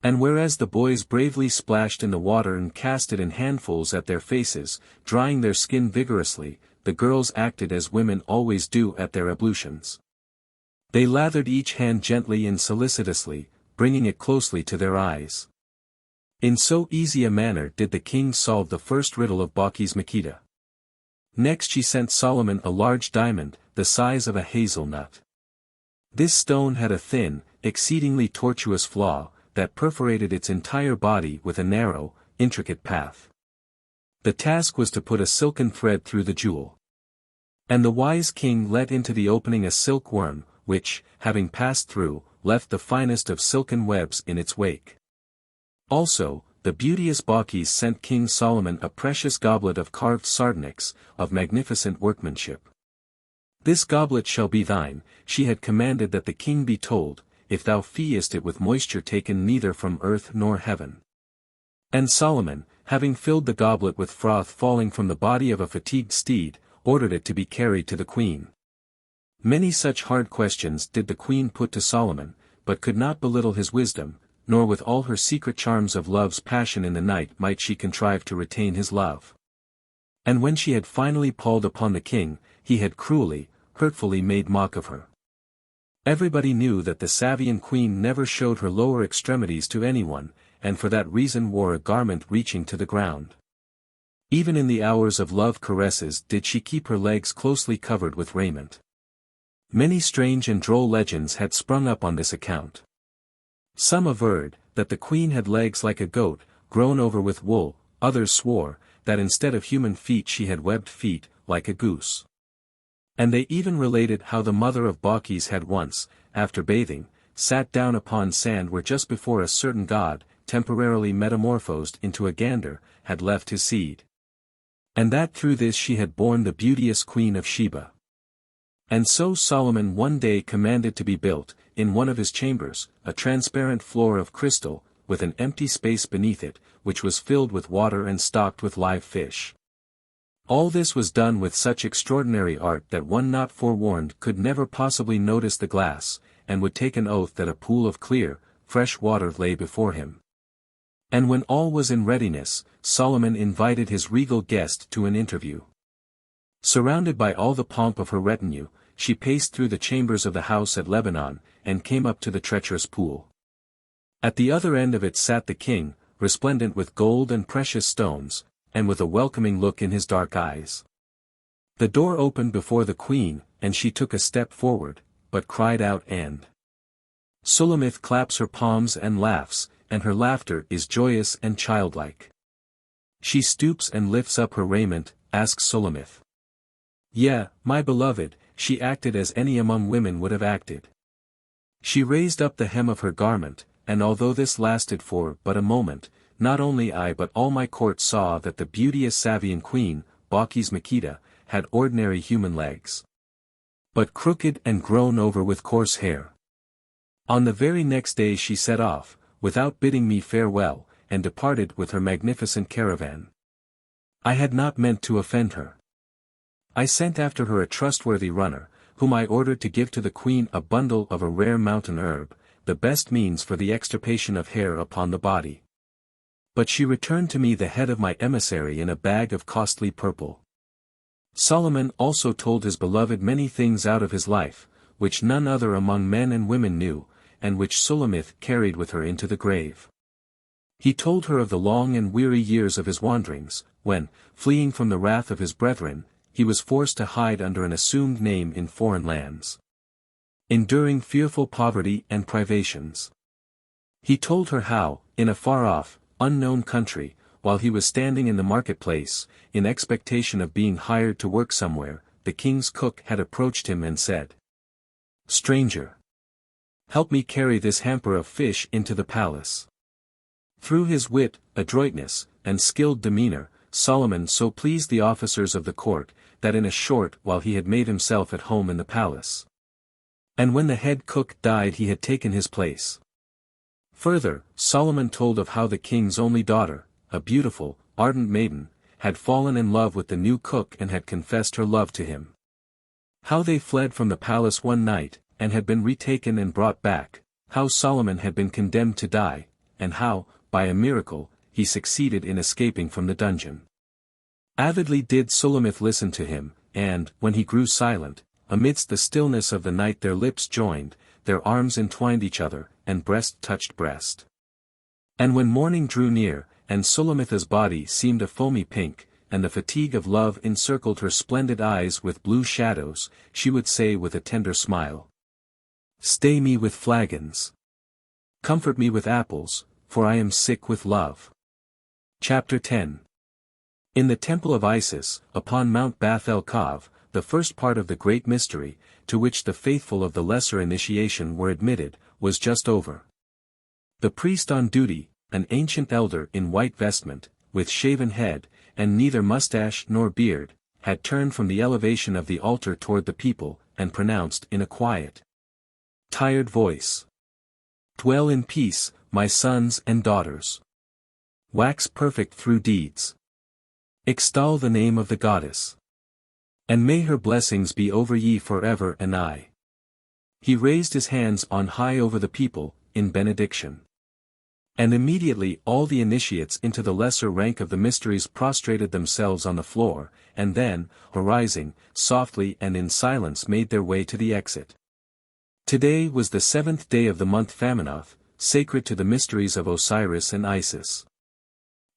And whereas the boys bravely splashed in the water and cast it in handfuls at their faces, drying their skin vigorously, the girls acted as women always do at their ablutions. They lathered each hand gently and solicitously, bringing it closely to their eyes. In so easy a manner did the king solve the first riddle of Baucis Makeda. Next she sent Solomon a large diamond, the size of a hazelnut. This stone had a thin, exceedingly tortuous flaw, that perforated its entire body with a narrow, intricate path. The task was to put a silken thread through the jewel. And the wise king let into the opening a silk worm, which, having passed through, left the finest of silken webs in its wake. Also, the beauteous Baucis sent King Solomon a precious goblet of carved sardonyx, of magnificent workmanship. This goblet shall be thine, she had commanded that the king be told, if thou feest it with moisture taken neither from earth nor heaven. And Solomon, having filled the goblet with froth falling from the body of a fatigued steed, ordered it to be carried to the queen. Many such hard questions did the queen put to Solomon, but could not belittle his wisdom, nor with all her secret charms of love's passion in the night might she contrive to retain his love. And when she had finally palled upon the king, he had cruelly, hurtfully made mock of her. Everybody knew that the Savian queen never showed her lower extremities to anyone, and for that reason wore a garment reaching to the ground. Even in the hours of love caresses did she keep her legs closely covered with raiment. Many strange and droll legends had sprung up on this account. Some averred, that the queen had legs like a goat, grown over with wool, others swore, that instead of human feet she had webbed feet, like a goose. And they even related how the mother of Baucis had once, after bathing, sat down upon sand where just before a certain god, temporarily metamorphosed into a gander, had left his seed. And that through this she had borne the beauteous queen of Sheba. And so Solomon one day commanded to be built, in one of his chambers, a transparent floor of crystal, with an empty space beneath it, which was filled with water and stocked with live fish. All this was done with such extraordinary art that one not forewarned could never possibly notice the glass, and would take an oath that a pool of clear, fresh water lay before him. And when all was in readiness, Solomon invited his regal guest to an interview. Surrounded by all the pomp of her retinue, she paced through the chambers of the house at Lebanon, and came up to the treacherous pool. At the other end of it sat the king, resplendent with gold and precious stones, and with a welcoming look in his dark eyes. The door opened before the queen, and she took a step forward, but cried out and. Sulamith claps her palms and laughs, and her laughter is joyous and childlike. She stoops and lifts up her raiment, asks Sulamith. Yea, my beloved, she acted as any among women would have acted. She raised up the hem of her garment, and although this lasted for but a moment, not only I but all my court saw that the beauteous Savian queen, Baucis Makeda, had ordinary human legs, but crooked and grown over with coarse hair. On the very next day she set off, without bidding me farewell, and departed with her magnificent caravan. I had not meant to offend her. I sent after her a trustworthy runner, whom I ordered to give to the queen a bundle of a rare mountain herb, the best means for the extirpation of hair upon the body. But she returned to me the head of my emissary in a bag of costly purple. Solomon also told his beloved many things out of his life, which none other among men and women knew, and which Sulamith carried with her into the grave. He told her of the long and weary years of his wanderings, when, fleeing from the wrath of his brethren, he was forced to hide under an assumed name in foreign lands, enduring fearful poverty and privations. He told her how, in a far-off, unknown country, while he was standing in the marketplace, in expectation of being hired to work somewhere, the king's cook had approached him and said, "Stranger, help me carry this hamper of fish into the palace." Through his wit, adroitness, and skilled demeanor, Solomon so pleased the officers of the court, that in a short while he had made himself at home in the palace. And when the head cook died he had taken his place. Further, Solomon told of how the king's only daughter, a beautiful, ardent maiden, had fallen in love with the new cook and had confessed her love to him. How they fled from the palace one night, and had been retaken and brought back, how Solomon had been condemned to die, and how, by a miracle, he succeeded in escaping from the dungeon. Avidly did Sulamith listen to him, and, when he grew silent, amidst the stillness of the night their lips joined, their arms entwined each other, and breast touched breast. And when morning drew near, and Sulamith's body seemed a foamy pink, and the fatigue of love encircled her splendid eyes with blue shadows, she would say with a tender smile, "Stay me with flagons. Comfort me with apples, for I am sick with love." Chapter 10. In the temple of Isis, upon Mount Bath el Cove, the first part of the great mystery, to which the faithful of the lesser initiation were admitted, was just over. The priest on duty, an ancient elder in white vestment, with shaven head, and neither mustache nor beard, had turned from the elevation of the altar toward the people, and pronounced in a quiet, tired voice, "Dwell in peace, my sons and daughters. Wax perfect through deeds. Extol the name of the goddess. And may her blessings be over ye forever and aye." He raised his hands on high over the people, in benediction. And immediately all the initiates into the lesser rank of the mysteries prostrated themselves on the floor, and then, arising, softly and in silence made their way to the exit. Today was the 7th day of the month Faminoth, sacred to the mysteries of Osiris and Isis.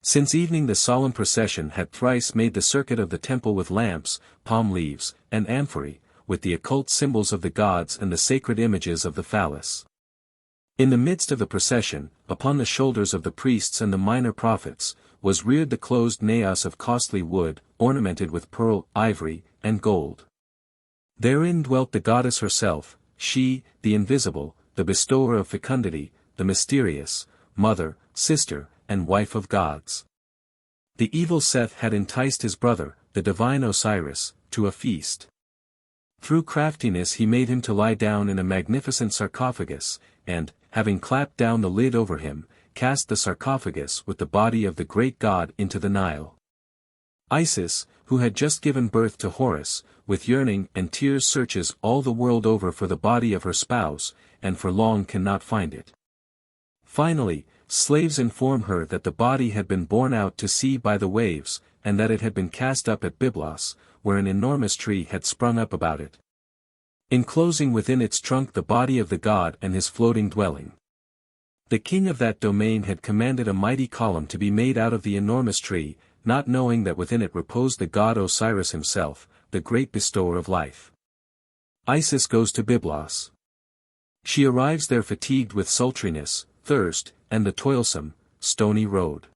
Since evening the solemn procession had thrice made the circuit of the temple with lamps, palm leaves, and amphorae, with the occult symbols of the gods and the sacred images of the phallus. In the midst of the procession, upon the shoulders of the priests and the minor prophets, was reared the closed naos of costly wood, ornamented with pearl, ivory, and gold. Therein dwelt the goddess herself, she, the invisible, the bestower of fecundity, the mysterious, mother, sister, and wife of gods. The evil Seth had enticed his brother, the divine Osiris, to a feast. Through craftiness he made him to lie down in a magnificent sarcophagus, and, having clapped down the lid over him, cast the sarcophagus with the body of the great god into the Nile. Isis, who had just given birth to Horus, with yearning and tears searches all the world over for the body of her spouse, and for long cannot find it. Finally, slaves inform her that the body had been borne out to sea by the waves, and that it had been cast up at Byblos, where an enormous tree had sprung up about it, enclosing within its trunk the body of the god and his floating dwelling. The king of that domain had commanded a mighty column to be made out of the enormous tree, not knowing that within it reposed the god Osiris himself, the great bestower of life. Isis goes to Byblos. She arrives there fatigued with sultriness, thirst, and the toilsome, stony road.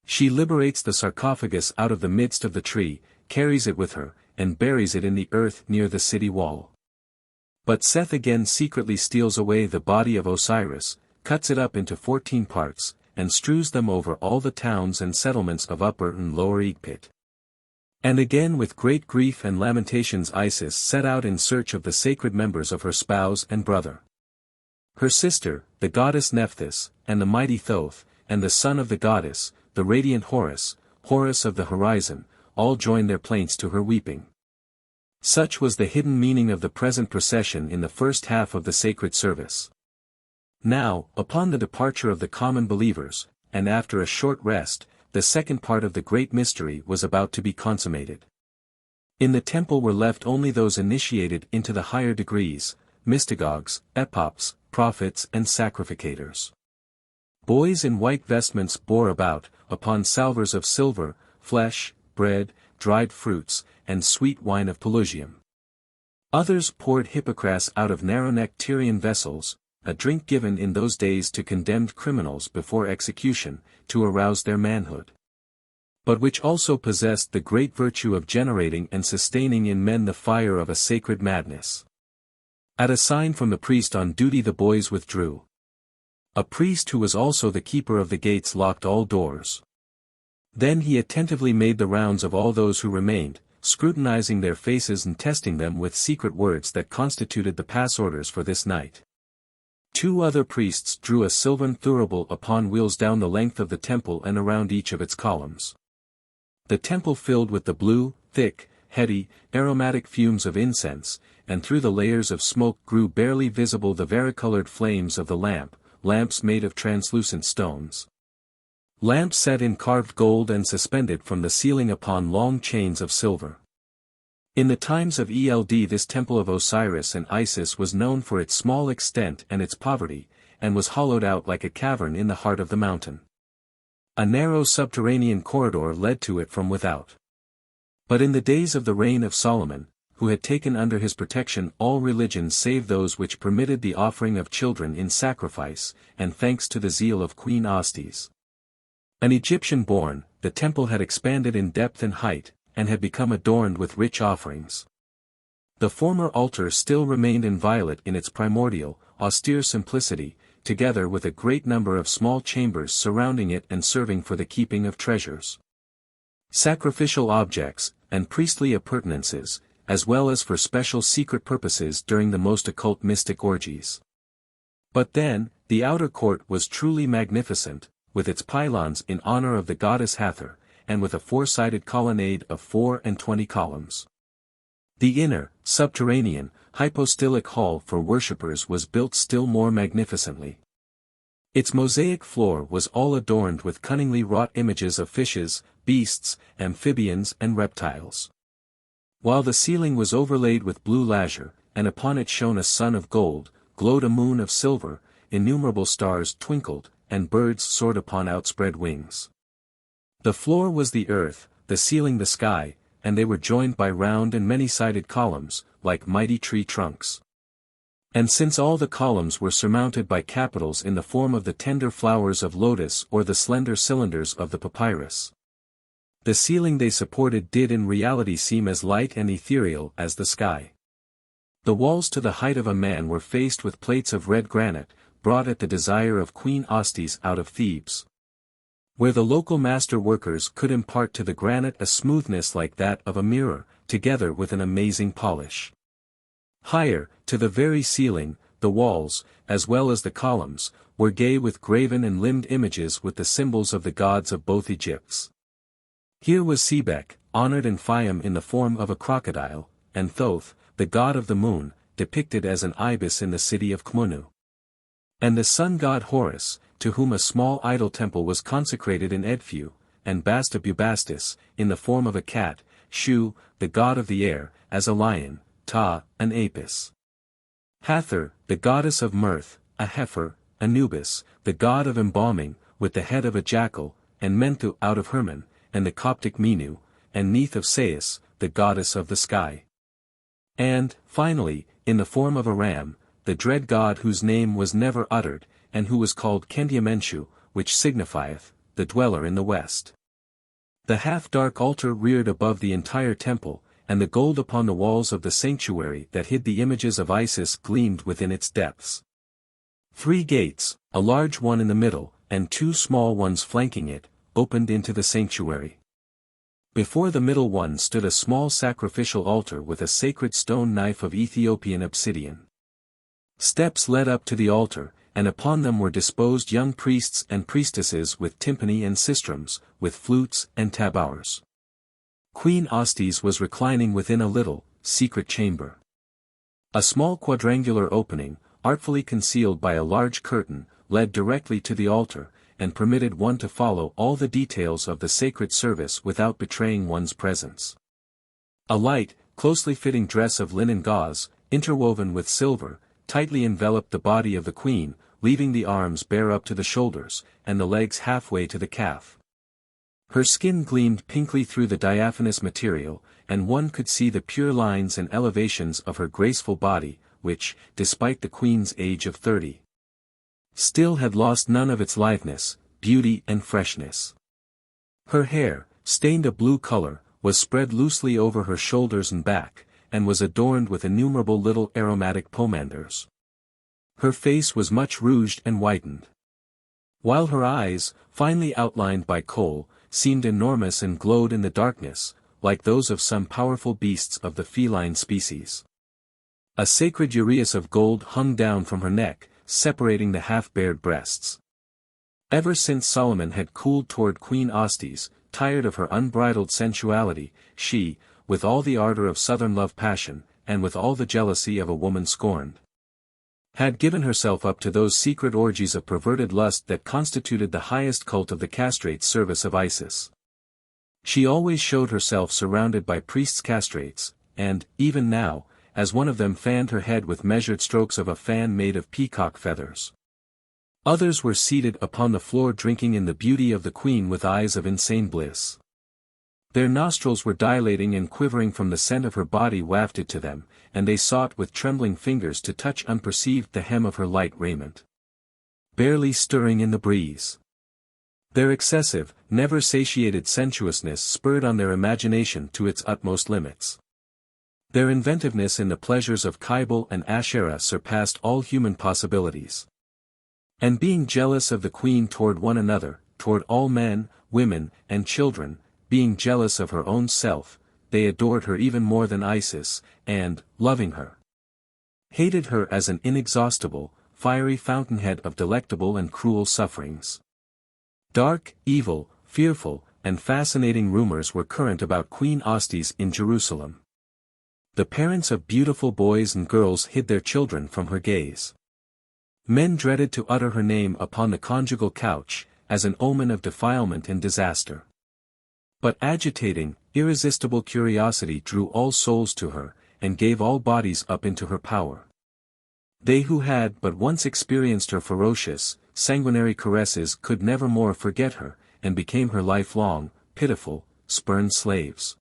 She liberates the sarcophagus out of the midst of the tree, carries it with her, and buries it in the earth near the city wall. But Seth again secretly steals away the body of Osiris, cuts it up into 14 parts, and strews them over all the towns and settlements of Upper and Lower Egypt. And again with great grief and lamentations Isis set out in search of the sacred members of her spouse and brother. Her sister, the goddess Nephthys, and the mighty Thoth, and the son of the goddess, the radiant Horus, Horus of the horizon, all joined their plaints to her weeping. Such was the hidden meaning of the present procession in the first half of the sacred service. Now, upon the departure of the common believers, and after a short rest, the second part of the great mystery was about to be consummated. In the temple were left only those initiated into the higher degrees, mystagogues, epops, prophets and sacrificators. Boys in white vestments bore about, upon salvers of silver, flesh, bread, dried fruits, and sweet wine of Pelusium. Others poured hippocras out of narrow-necked Tyrian vessels, a drink given in those days to condemned criminals before execution, to arouse their manhood. But which also possessed the great virtue of generating and sustaining in men the fire of a sacred madness. At a sign from the priest on duty the boys withdrew. A priest who was also the keeper of the gates locked all doors. Then he attentively made the rounds of all those who remained, scrutinizing their faces and testing them with secret words that constituted the pass orders for this night. 2 other priests drew a silvern thurible upon wheels down the length of the temple and around each of its columns. The temple filled with the blue, thick, heady, aromatic fumes of incense, and through the layers of smoke grew barely visible the varicolored flames of the lamps made of translucent stones. Lamps set in carved gold and suspended from the ceiling upon long chains of silver. In the times of Eld this temple of Osiris and Isis was known for its small extent and its poverty, and was hollowed out like a cavern in the heart of the mountain. A narrow subterranean corridor led to it from without. But in the days of the reign of Solomon, who had taken under his protection all religions save those which permitted the offering of children in sacrifice, and thanks to the zeal of Queen Ostis, an Egyptian-born, the temple had expanded in depth and height, and had become adorned with rich offerings. The former altar still remained inviolate in its primordial, austere simplicity, together with a great number of small chambers surrounding it and serving for the keeping of treasures, sacrificial objects, and priestly appurtenances, as well as for special secret purposes during the most occult mystic orgies. But then, the outer court was truly magnificent, with its pylons in honor of the goddess Hathor, and with a 4-sided colonnade of 24 columns. The inner, subterranean, hypostylic hall for worshippers was built still more magnificently. Its mosaic floor was all adorned with cunningly wrought images of fishes, beasts, amphibians and reptiles. While the ceiling was overlaid with blue lazur, and upon it shone a sun of gold, glowed a moon of silver, innumerable stars twinkled, and birds soared upon outspread wings. The floor was the earth, the ceiling the sky, and they were joined by round and many-sided columns, like mighty tree trunks. And since all the columns were surmounted by capitals in the form of the tender flowers of lotus or the slender cylinders of the papyrus, the ceiling they supported did in reality seem as light and ethereal as the sky. The walls to the height of a man were faced with plates of red granite, brought at the desire of Queen Ostis out of Thebes, where the local master workers could impart to the granite a smoothness like that of a mirror, together with an amazing polish. Higher, to the very ceiling, the walls, as well as the columns, were gay with graven and limned images with the symbols of the gods of both Egypts. Here was Sebek, honored in Phaim in the form of a crocodile, and Thoth, the god of the moon, depicted as an ibis in the city of Khmunu. And the sun god Horus, to whom a small idol temple was consecrated in Edfu, and Basta Bubastis, in the form of a cat, Shu, the god of the air, as a lion, Ta, an apis. Hathor, the goddess of mirth, a heifer, Anubis, the god of embalming, with the head of a jackal, and Menthu out of Hermon, and the Coptic Minu, and Neith of Sais, the goddess of the sky. And, finally, in the form of a ram, the dread god whose name was never uttered, and who was called Kendiamenshu, which signifieth, the dweller in the west. The half-dark altar reared above the entire temple, and the gold upon the walls of the sanctuary that hid the images of Isis gleamed within its depths. 3 gates, a large one in the middle, and 2 small ones flanking it, opened into the sanctuary. Before the middle one stood a small sacrificial altar with a sacred stone knife of Ethiopian obsidian. Steps led up to the altar, and upon them were disposed young priests and priestesses with timpani and sistrums, with flutes and tabors. Queen Ostis was reclining within a little, secret chamber. A small quadrangular opening, artfully concealed by a large curtain, led directly to the altar, and permitted one to follow all the details of the sacred service without betraying one's presence. A light, closely fitting dress of linen gauze, interwoven with silver, tightly enveloped the body of the queen, leaving the arms bare up to the shoulders, and the legs halfway to the calf. Her skin gleamed pinkly through the diaphanous material, and one could see the pure lines and elevations of her graceful body, which, despite the queen's age of 30, still had lost none of its liveness, beauty and freshness. Her hair, stained a blue color, was spread loosely over her shoulders and back, and was adorned with innumerable little aromatic pomanders. Her face was much rouged and whitened, while her eyes, finely outlined by kohl, seemed enormous and glowed in the darkness, like those of some powerful beasts of the feline species. A sacred uraeus of gold hung down from her neck, separating the half-bared breasts. Ever since Solomon had cooled toward Queen Ostis, tired of her unbridled sensuality, she, with all the ardor of southern love-passion, and with all the jealousy of a woman scorned, had given herself up to those secret orgies of perverted lust that constituted the highest cult of the castrate's service of Isis. She always showed herself surrounded by priests castrates, and, even now, as one of them fanned her head with measured strokes of a fan made of peacock feathers, others were seated upon the floor drinking in the beauty of the queen with eyes of insane bliss. Their nostrils were dilating and quivering from the scent of her body wafted to them, and they sought with trembling fingers to touch unperceived the hem of her light raiment, barely stirring in the breeze. Their excessive, never satiated sensuousness spurred on their imagination to its utmost limits. Their inventiveness in the pleasures of Kybal and Asherah surpassed all human possibilities. And being jealous of the queen toward one another, toward all men, women, and children, being jealous of her own self, they adored her even more than Isis, and, loving her, hated her as an inexhaustible, fiery fountainhead of delectable and cruel sufferings. Dark, evil, fearful, and fascinating rumors were current about Queen Ostis in Jerusalem. The parents of beautiful boys and girls hid their children from her gaze. Men dreaded to utter her name upon the conjugal couch, as an omen of defilement and disaster. But agitating, irresistible curiosity drew all souls to her, and gave all bodies up into her power. They who had but once experienced her ferocious, sanguinary caresses could never more forget her, and became her lifelong, pitiful, spurned slaves.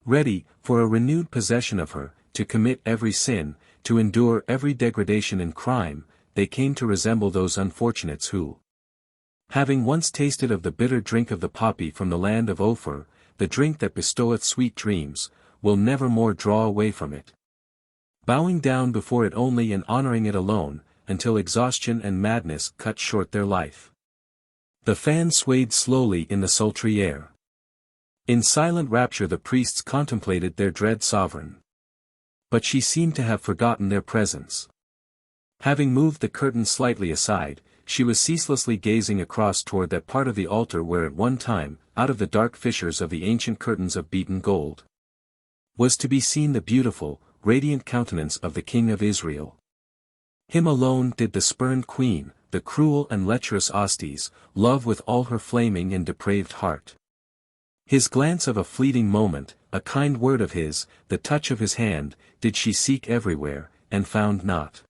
Ready, for a renewed possession of her, to commit every sin, to endure every degradation and crime, they came to resemble those unfortunates who, having once tasted of the bitter drink of the poppy from the land of Ophir, the drink that bestoweth sweet dreams, will never more draw away from it, bowing down before it only and honoring it alone, until exhaustion and madness cut short their life. The fan swayed slowly in the sultry air. In silent rapture the priests contemplated their dread sovereign. But she seemed to have forgotten their presence. Having moved the curtain slightly aside, she was ceaselessly gazing across toward that part of the altar where at one time, out of the dark fissures of the ancient curtains of beaten gold, was to be seen the beautiful, radiant countenance of the King of Israel. Him alone did the spurned queen, the cruel and lecherous Ostis, love with all her flaming and depraved heart. His glance of a fleeting moment, a kind word of his, the touch of his hand, did she seek everywhere, and found not.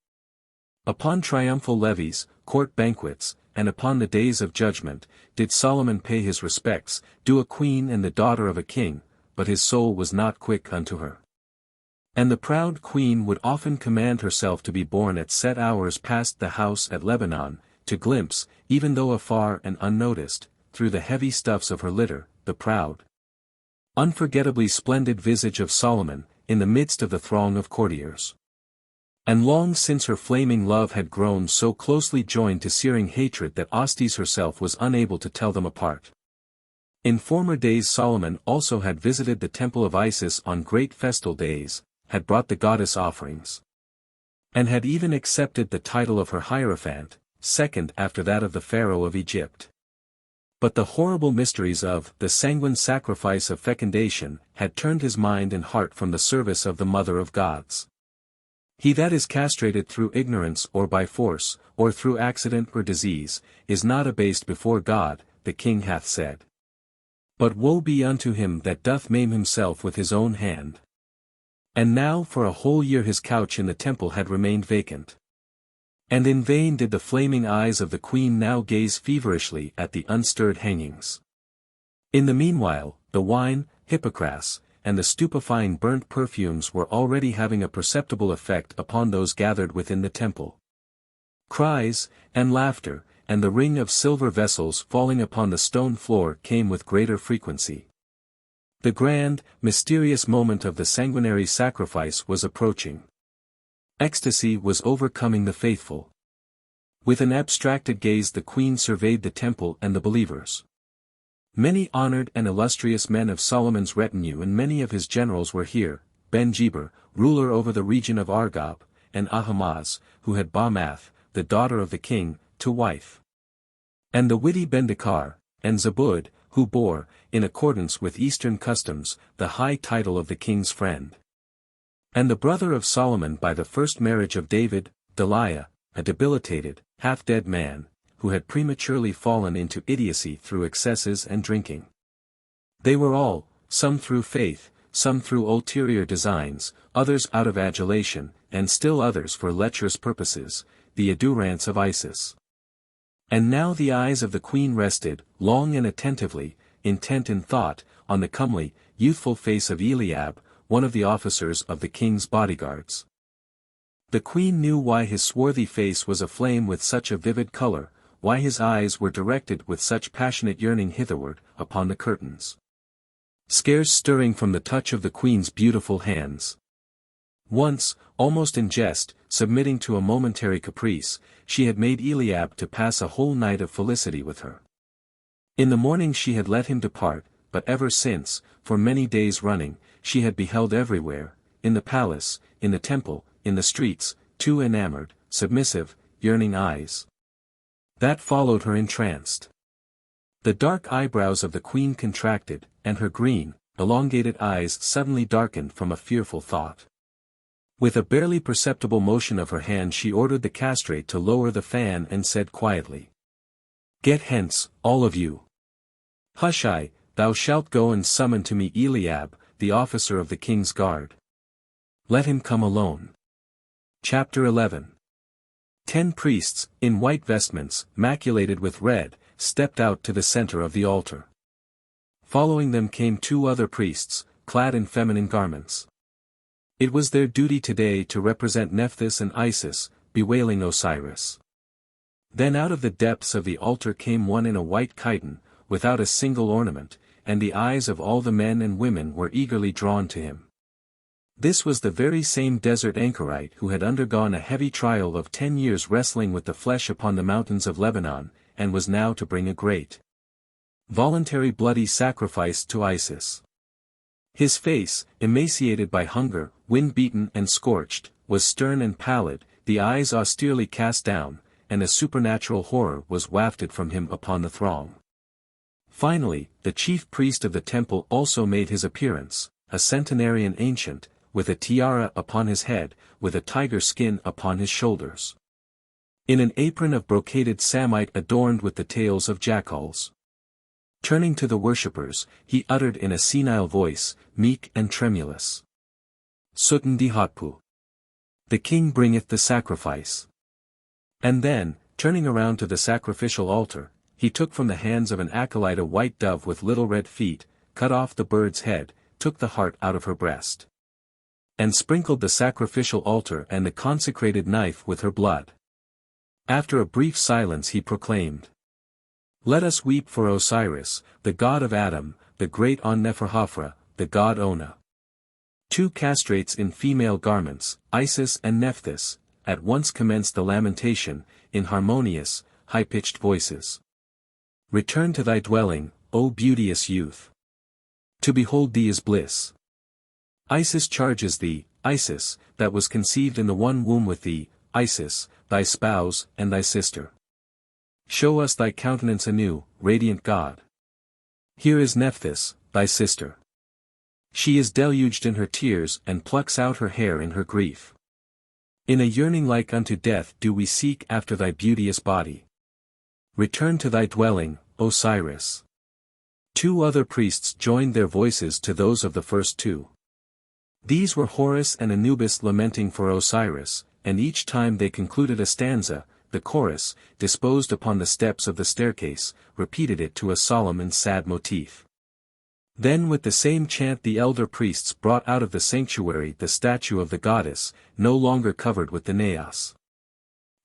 Upon triumphal levees, court banquets, and upon the days of judgment, did Solomon pay his respects, due a queen and the daughter of a king, but his soul was not quick unto her. And the proud queen would often command herself to be borne at set hours past the house at Lebanon, to glimpse, even though afar and unnoticed, through the heavy stuffs of her litter, the proud, unforgettably splendid visage of Solomon, in the midst of the throng of courtiers. And long since her flaming love had grown so closely joined to searing hatred that Ostis herself was unable to tell them apart. In former days Solomon also had visited the temple of Isis on great festal days, had brought the goddess offerings, and had even accepted the title of her Hierophant, second after that of the Pharaoh of Egypt. But the horrible mysteries of the sanguine sacrifice of fecundation had turned his mind and heart from the service of the Mother of Gods. He that is castrated through ignorance or by force, or through accident or disease, is not abased before God, the king hath said. But woe be unto him that doth maim himself with his own hand. And now for a whole year his couch in the temple had remained vacant. And in vain did the flaming eyes of the queen now gaze feverishly at the unstirred hangings. In the meanwhile, the wine, hypocras, and the stupefying burnt perfumes were already having a perceptible effect upon those gathered within the temple. Cries, and laughter, and the ring of silver vessels falling upon the stone floor came with greater frequency. The grand, mysterious moment of the sanguinary sacrifice was approaching. Ecstasy was overcoming the faithful. With an abstracted gaze the queen surveyed the temple and the believers. Many honored and illustrious men of Solomon's retinue and many of his generals were here, Ben-Geber, ruler over the region of Argob, and Ahimaaz, who had Bamath, the daughter of the king, to wife. And the witty Bendekar, and Zabud, who bore, in accordance with Eastern customs, the high title of the king's friend. And the brother of Solomon by the first marriage of David, Deliah, a debilitated, half-dead man, who had prematurely fallen into idiocy through excesses and drinking. They were all, some through faith, some through ulterior designs, others out of adulation, and still others for lecherous purposes, the adherents of Isis. And now the eyes of the queen rested, long and attentively, intent in thought, on the comely, youthful face of Eliab, one of the officers of the king's bodyguards. The queen knew why his swarthy face was aflame with such a vivid color, why his eyes were directed with such passionate yearning hitherward, upon the curtains. Scarce stirring from the touch of the queen's beautiful hands. Once, almost in jest, submitting to a momentary caprice, she had made Eliab to pass a whole night of felicity with her. In the morning she had let him depart, but ever since, for many days running, she had beheld everywhere, in the palace, in the temple, in the streets, two enamored, submissive, yearning eyes. That followed her entranced. The dark eyebrows of the queen contracted, and her green, elongated eyes suddenly darkened from a fearful thought. With a barely perceptible motion of her hand she ordered the castrate to lower the fan and said quietly, "Get hence, all of you. Hush, thou shalt go and summon to me Eliab, the officer of the king's guard. Let him come alone." Chapter 11. 10 priests, in white vestments, maculated with red, stepped out to the center of the altar. Following them came 2 other priests, clad in feminine garments. It was their duty today to represent Nephthys and Isis, bewailing Osiris. Then out of the depths of the altar came one in a white chiton, without a single ornament, and the eyes of all the men and women were eagerly drawn to him. This was the very same desert anchorite who had undergone a heavy trial of 10 years wrestling with the flesh upon the mountains of Lebanon, and was now to bring a great, voluntary bloody sacrifice to Isis. His face, emaciated by hunger, wind-beaten and scorched, was stern and pallid, the eyes austerely cast down, and a supernatural horror was wafted from him upon the throng. Finally, the chief priest of the temple also made his appearance, a centenarian ancient, with a tiara upon his head, with a tiger skin upon his shoulders. In an apron of brocaded samite adorned with the tails of jackals. Turning to the worshippers, he uttered in a senile voice, meek and tremulous, "Sutten di hotpu. The king bringeth the sacrifice." And then, turning around to the sacrificial altar, he took from the hands of an acolyte a white dove with little red feet, cut off the bird's head, took the heart out of her breast, and sprinkled the sacrificial altar and the consecrated knife with her blood. After a brief silence he proclaimed, "Let us weep for Osiris, the god of Adam, the great On-Neferhofra, the god Ona." 2 castrates in female garments, Isis and Nephthys, at once commenced the lamentation, in harmonious, high-pitched voices. "Return to thy dwelling, O beauteous youth. To behold thee is bliss. Isis charges thee, Isis, that was conceived in the one womb with thee, Isis, thy spouse and thy sister. Show us thy countenance anew, radiant god. Here is Nephthys, thy sister. She is deluged in her tears and plucks out her hair in her grief. In a yearning like unto death do we seek after thy beauteous body. Return to thy dwelling, Osiris. 2 other priests joined their voices to those of the first 2. These were Horus and Anubis lamenting for Osiris, and each time they concluded a stanza, the chorus, disposed upon the steps of the staircase, repeated it to a solemn and sad motif. Then with the same chant the elder priests brought out of the sanctuary the statue of the goddess, no longer covered with the naos.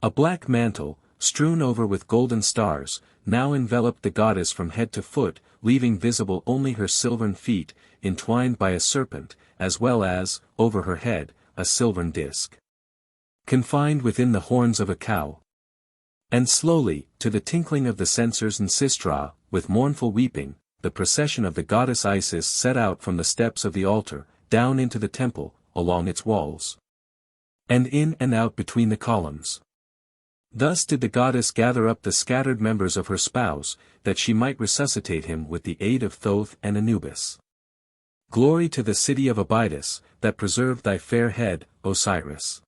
A black mantle, strewn over with golden stars, now enveloped the goddess from head to foot, leaving visible only her silvern feet, entwined by a serpent, as well as, over her head, a silvern disk, confined within the horns of a cow. And slowly, to the tinkling of the censers and sistra, with mournful weeping, the procession of the goddess Isis set out from the steps of the altar, down into the temple, along its walls, and in and out between the columns. Thus did the goddess gather up the scattered members of her spouse, that she might resuscitate him with the aid of Thoth and Anubis. Glory to the city of Abydos, that preserved thy fair head, Osiris.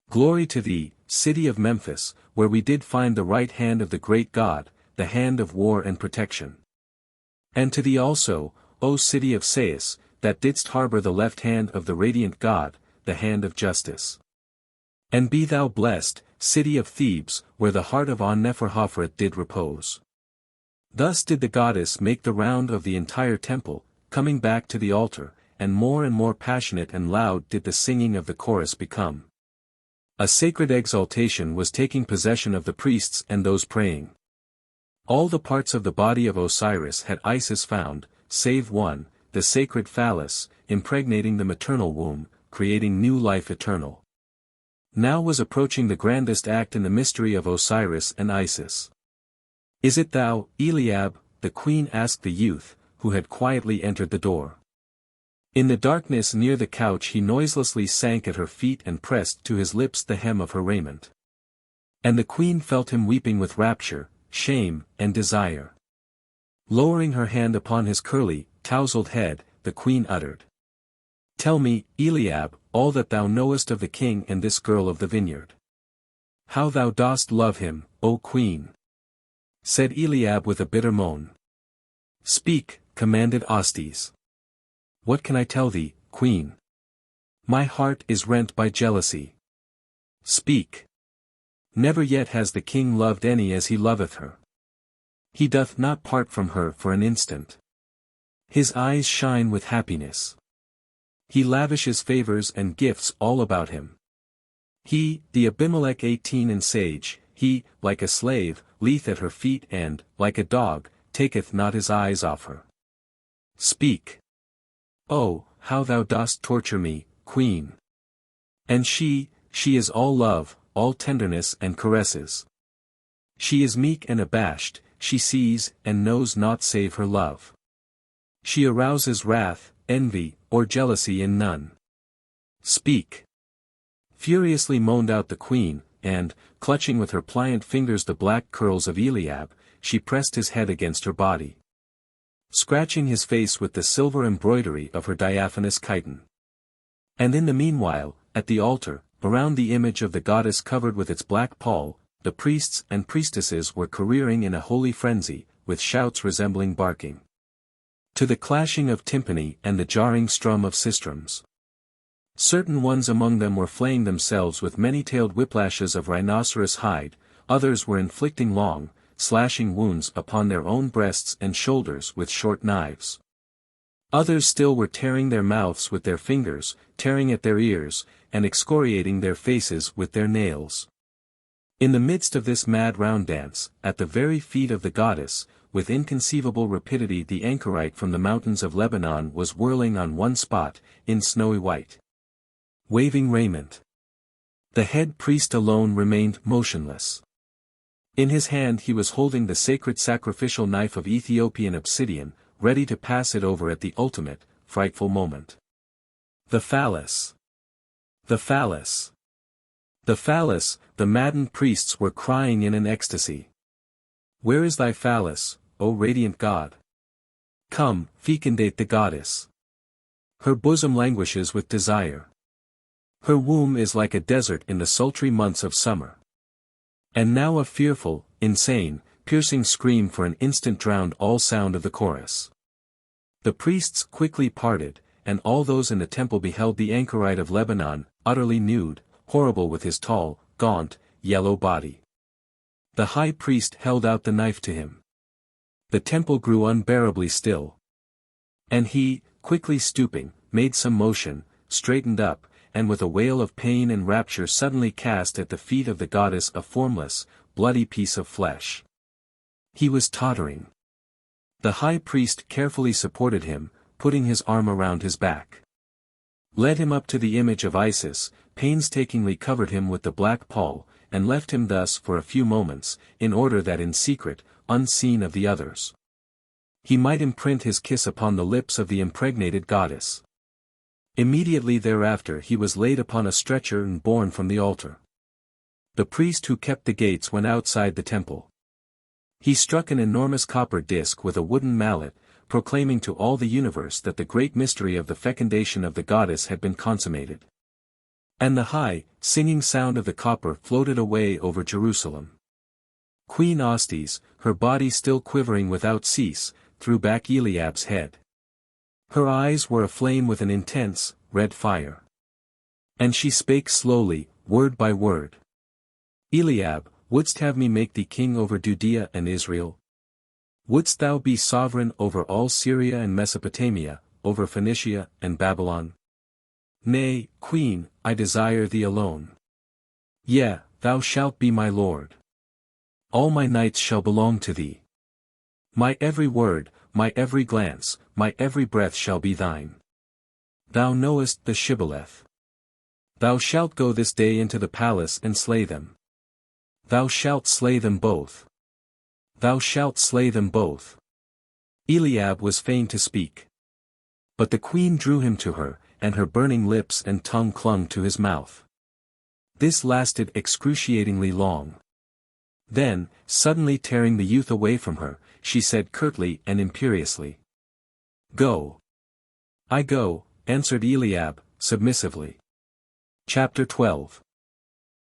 Glory to thee, city of Memphis, where we did find the right hand of the great god, the hand of war and protection. And to thee also, O city of Sais, that didst harbor the left hand of the radiant god, the hand of justice. And be thou blessed, city of Thebes, where the heart of On-Neferhofret did repose. Thus did the goddess make the round of the entire temple, coming back to the altar, and more passionate and loud did the singing of the chorus become. A sacred exaltation was taking possession of the priests and those praying. All the parts of the body of Osiris had Isis found, save one, the sacred phallus, impregnating the maternal womb, creating new life eternal. Now was approaching the grandest act in the mystery of Osiris and Isis. Is it thou, Eliab? The queen asked the youth, who had quietly entered the door. In the darkness near the couch he noiselessly sank at her feet and pressed to his lips the hem of her raiment. And the queen felt him weeping with rapture, shame, and desire. Lowering her hand upon his curly, tousled head, the queen uttered, "Tell me, Eliab, all that thou knowest of the king and this girl of the vineyard. How thou dost love him, O queen!" said Eliab with a bitter moan. "Speak," commanded Ostes. "What can I tell thee, queen? My heart is rent by jealousy. Speak. Never yet has the king loved any as he loveth her. He doth not part from her for an instant. His eyes shine with happiness. He lavishes favors and gifts all about him. He, the Abimelech 18 and sage, he, like a slave, lieth at her feet and, like a dog, taketh not his eyes off her. Speak. Oh, how thou dost torture me, queen. And she is all love, all tenderness and caresses. She is meek and abashed, she sees and knows not save her love. She arouses wrath, envy, or jealousy in none. Speak." Furiously moaned out the queen, and, clutching with her pliant fingers the black curls of Eliab, she pressed his head against her body, scratching his face with the silver embroidery of her diaphanous chiton. And in the meanwhile, at the altar, around the image of the goddess covered with its black pall, the priests and priestesses were careering in a holy frenzy, with shouts resembling barking, to the clashing of timpani and the jarring strum of sistrums. Certain ones among them were flaying themselves with many-tailed whiplashes of rhinoceros hide, others were inflicting long, slashing wounds upon their own breasts and shoulders with short knives. Others still were tearing their mouths with their fingers, tearing at their ears, and excoriating their faces with their nails. In the midst of this mad round dance, at the very feet of the goddess, with inconceivable rapidity the anchorite from the mountains of Lebanon was whirling on one spot, in snowy white, waving raiment. The head priest alone remained motionless. In his hand he was holding the sacred sacrificial knife of Ethiopian obsidian, ready to pass it over at the ultimate, frightful moment. The phallus! The phallus! The phallus! The maddened priests were crying in an ecstasy. "Where is thy phallus, O radiant god? Come, fecundate the goddess. Her bosom languishes with desire. Her womb is like a desert in the sultry months of summer. And now a fearful, insane, piercing scream for an instant drowned all sound of the chorus. The priests quickly parted, and all those in the temple beheld the anchorite of Lebanon, utterly nude, horrible with his tall, gaunt, yellow body. The high priest held out the knife to him. The temple grew unbearably still. And he, quickly stooping, made some motion, straightened up, and with a wail of pain and rapture suddenly cast at the feet of the goddess a formless, bloody piece of flesh. He was tottering. The high priest carefully supported him, putting his arm around his back. Led him up to the image of Isis, painstakingly covered him with the black pall, and left him thus for a few moments, in order that in secret, unseen of the others, he might imprint his kiss upon the lips of the impregnated goddess. Immediately thereafter he was laid upon a stretcher and borne from the altar. The priest who kept the gates went outside the temple. He struck an enormous copper disc with a wooden mallet, proclaiming to all the universe that the great mystery of the fecundation of the goddess had been consummated. And the high, singing sound of the copper floated away over Jerusalem. Queen Ostis, her body still quivering without cease, threw back Eliab's head. Her eyes were aflame with an intense, red fire. And she spake slowly, word by word. Eliab, wouldst have me make thee king over Judea and Israel? Wouldst thou be sovereign over all Syria and Mesopotamia, over Phoenicia and Babylon? Nay, queen, I desire thee alone. Yea, thou shalt be my lord. All my nights shall belong to thee. My every word, my every glance, my every breath shall be thine. Thou knowest the shibboleth. Thou shalt go this day into the palace and slay them. Thou shalt slay them both. Thou shalt slay them both. Eliab was fain to speak. But the queen drew him to her, and her burning lips and tongue clung to his mouth. This lasted excruciatingly long. Then, suddenly tearing the youth away from her, she said curtly and imperiously. Go. I go, answered Eliab, submissively. Chapter 12.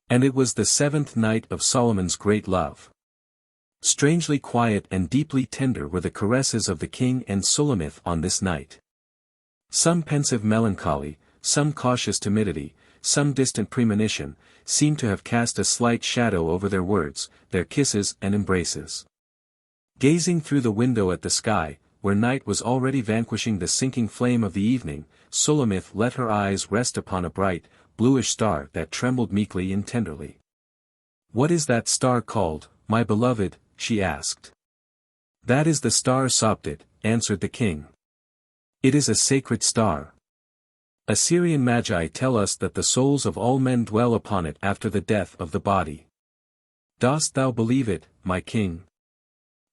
And it was the 7th night of Solomon's great love. Strangely quiet and deeply tender were the caresses of the king and Sulamith on this night. Some pensive melancholy, some cautious timidity, some distant premonition, seemed to have cast a slight shadow over their words, their kisses and embraces. Gazing through the window at the sky, where night was already vanquishing the sinking flame of the evening, Sulamith let her eyes rest upon a bright, bluish star that trembled meekly and tenderly. What is that star called, my beloved? She asked. That is the star Sopdet, answered the king. It is a sacred star. Assyrian magi tell us that the souls of all men dwell upon it after the death of the body. Dost thou believe it, my king?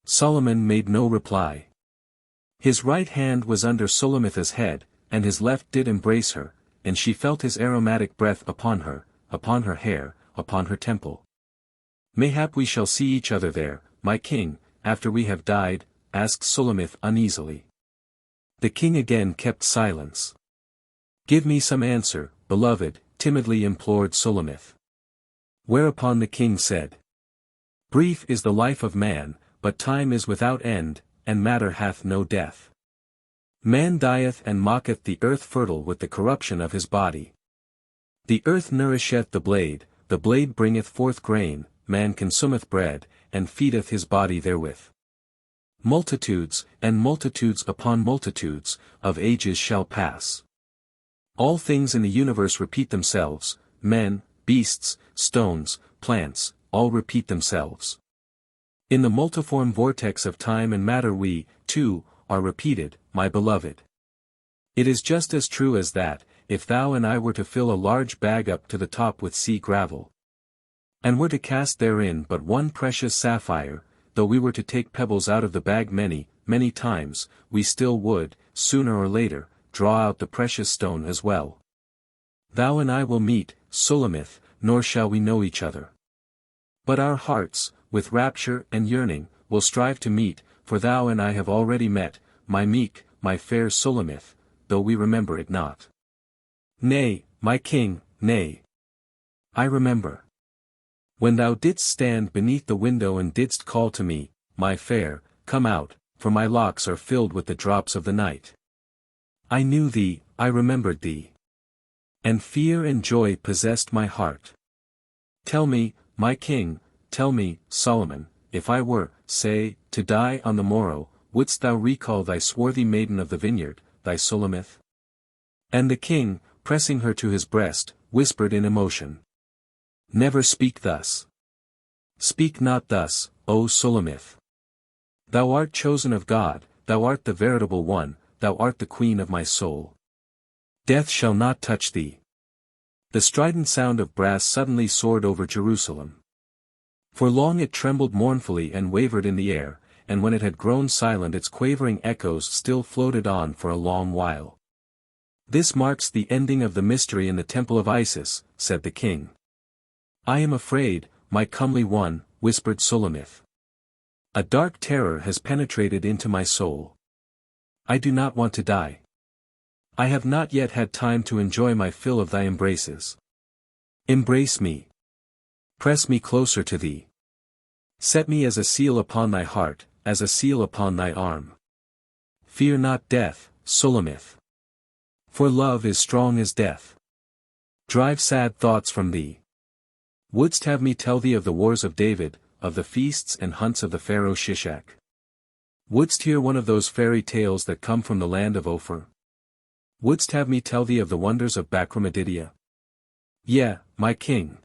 Solomon made no reply. His right hand was under Sulamith's head, and his left did embrace her, and she felt his aromatic breath upon her hair, upon her temple. Mayhap we shall see each other there, my king, after we have died, asked Sulamith uneasily. The king again kept silence. Give me some answer, beloved, timidly implored Sulamith. Whereupon the king said, Brief is the life of man, but time is without end, and matter hath no death. Man dieth and mocketh the earth fertile with the corruption of his body. The earth nourisheth the blade bringeth forth grain, man consumeth bread, and feedeth his body therewith. Multitudes, and multitudes upon multitudes, of ages shall pass. All things in the universe repeat themselves, men, beasts, stones, plants, all repeat themselves. In the multiform vortex of time and matter we, too, are repeated, my beloved. It is just as true as that, if thou and I were to fill a large bag up to the top with sea gravel, and were to cast therein but one precious sapphire, though we were to take pebbles out of the bag many, many times, we still would, sooner or later, draw out the precious stone as well. Thou and I will meet, Sulamith, nor shall we know each other. But our hearts, with rapture and yearning, will strive to meet, for thou and I have already met, my fair Sulamith, though we remember it not. Nay, my king, nay. I remember. When thou didst stand beneath the window and didst call to me, my fair, come out, for my locks are filled with the drops of the night. I knew thee, I remembered thee. And fear and joy possessed my heart. Tell me, my king, tell me, Solomon, if I were, say, to die on the morrow, wouldst thou recall thy swarthy maiden of the vineyard, thy Sulamith? And the king, pressing her to his breast, whispered in emotion. Never speak thus. Speak not thus, O Sulamith. Thou art chosen of God, thou art the veritable one, thou art the queen of my soul. Death shall not touch thee. The strident sound of brass suddenly soared over Jerusalem. For long it trembled mournfully and wavered in the air, and when it had grown silent its quavering echoes still floated on for a long while. This marks the ending of the mystery in the temple of Isis, said the king. I am afraid, my comely one, whispered Sulamith. A dark terror has penetrated into my soul. I do not want to die. I have not yet had time to enjoy my fill of thy embraces. Embrace me. Press me closer to thee. Set me as a seal upon thy heart, as a seal upon thy arm. Fear not death, Sulamith. For love is strong as death. Drive sad thoughts from thee. Wouldst have me tell thee of the wars of David, of the feasts and hunts of the Pharaoh Shishak? Wouldst hear one of those fairy tales that come from the land of Ophir? Wouldst have me tell thee of the wonders of Bachromadidia? Yea, my king.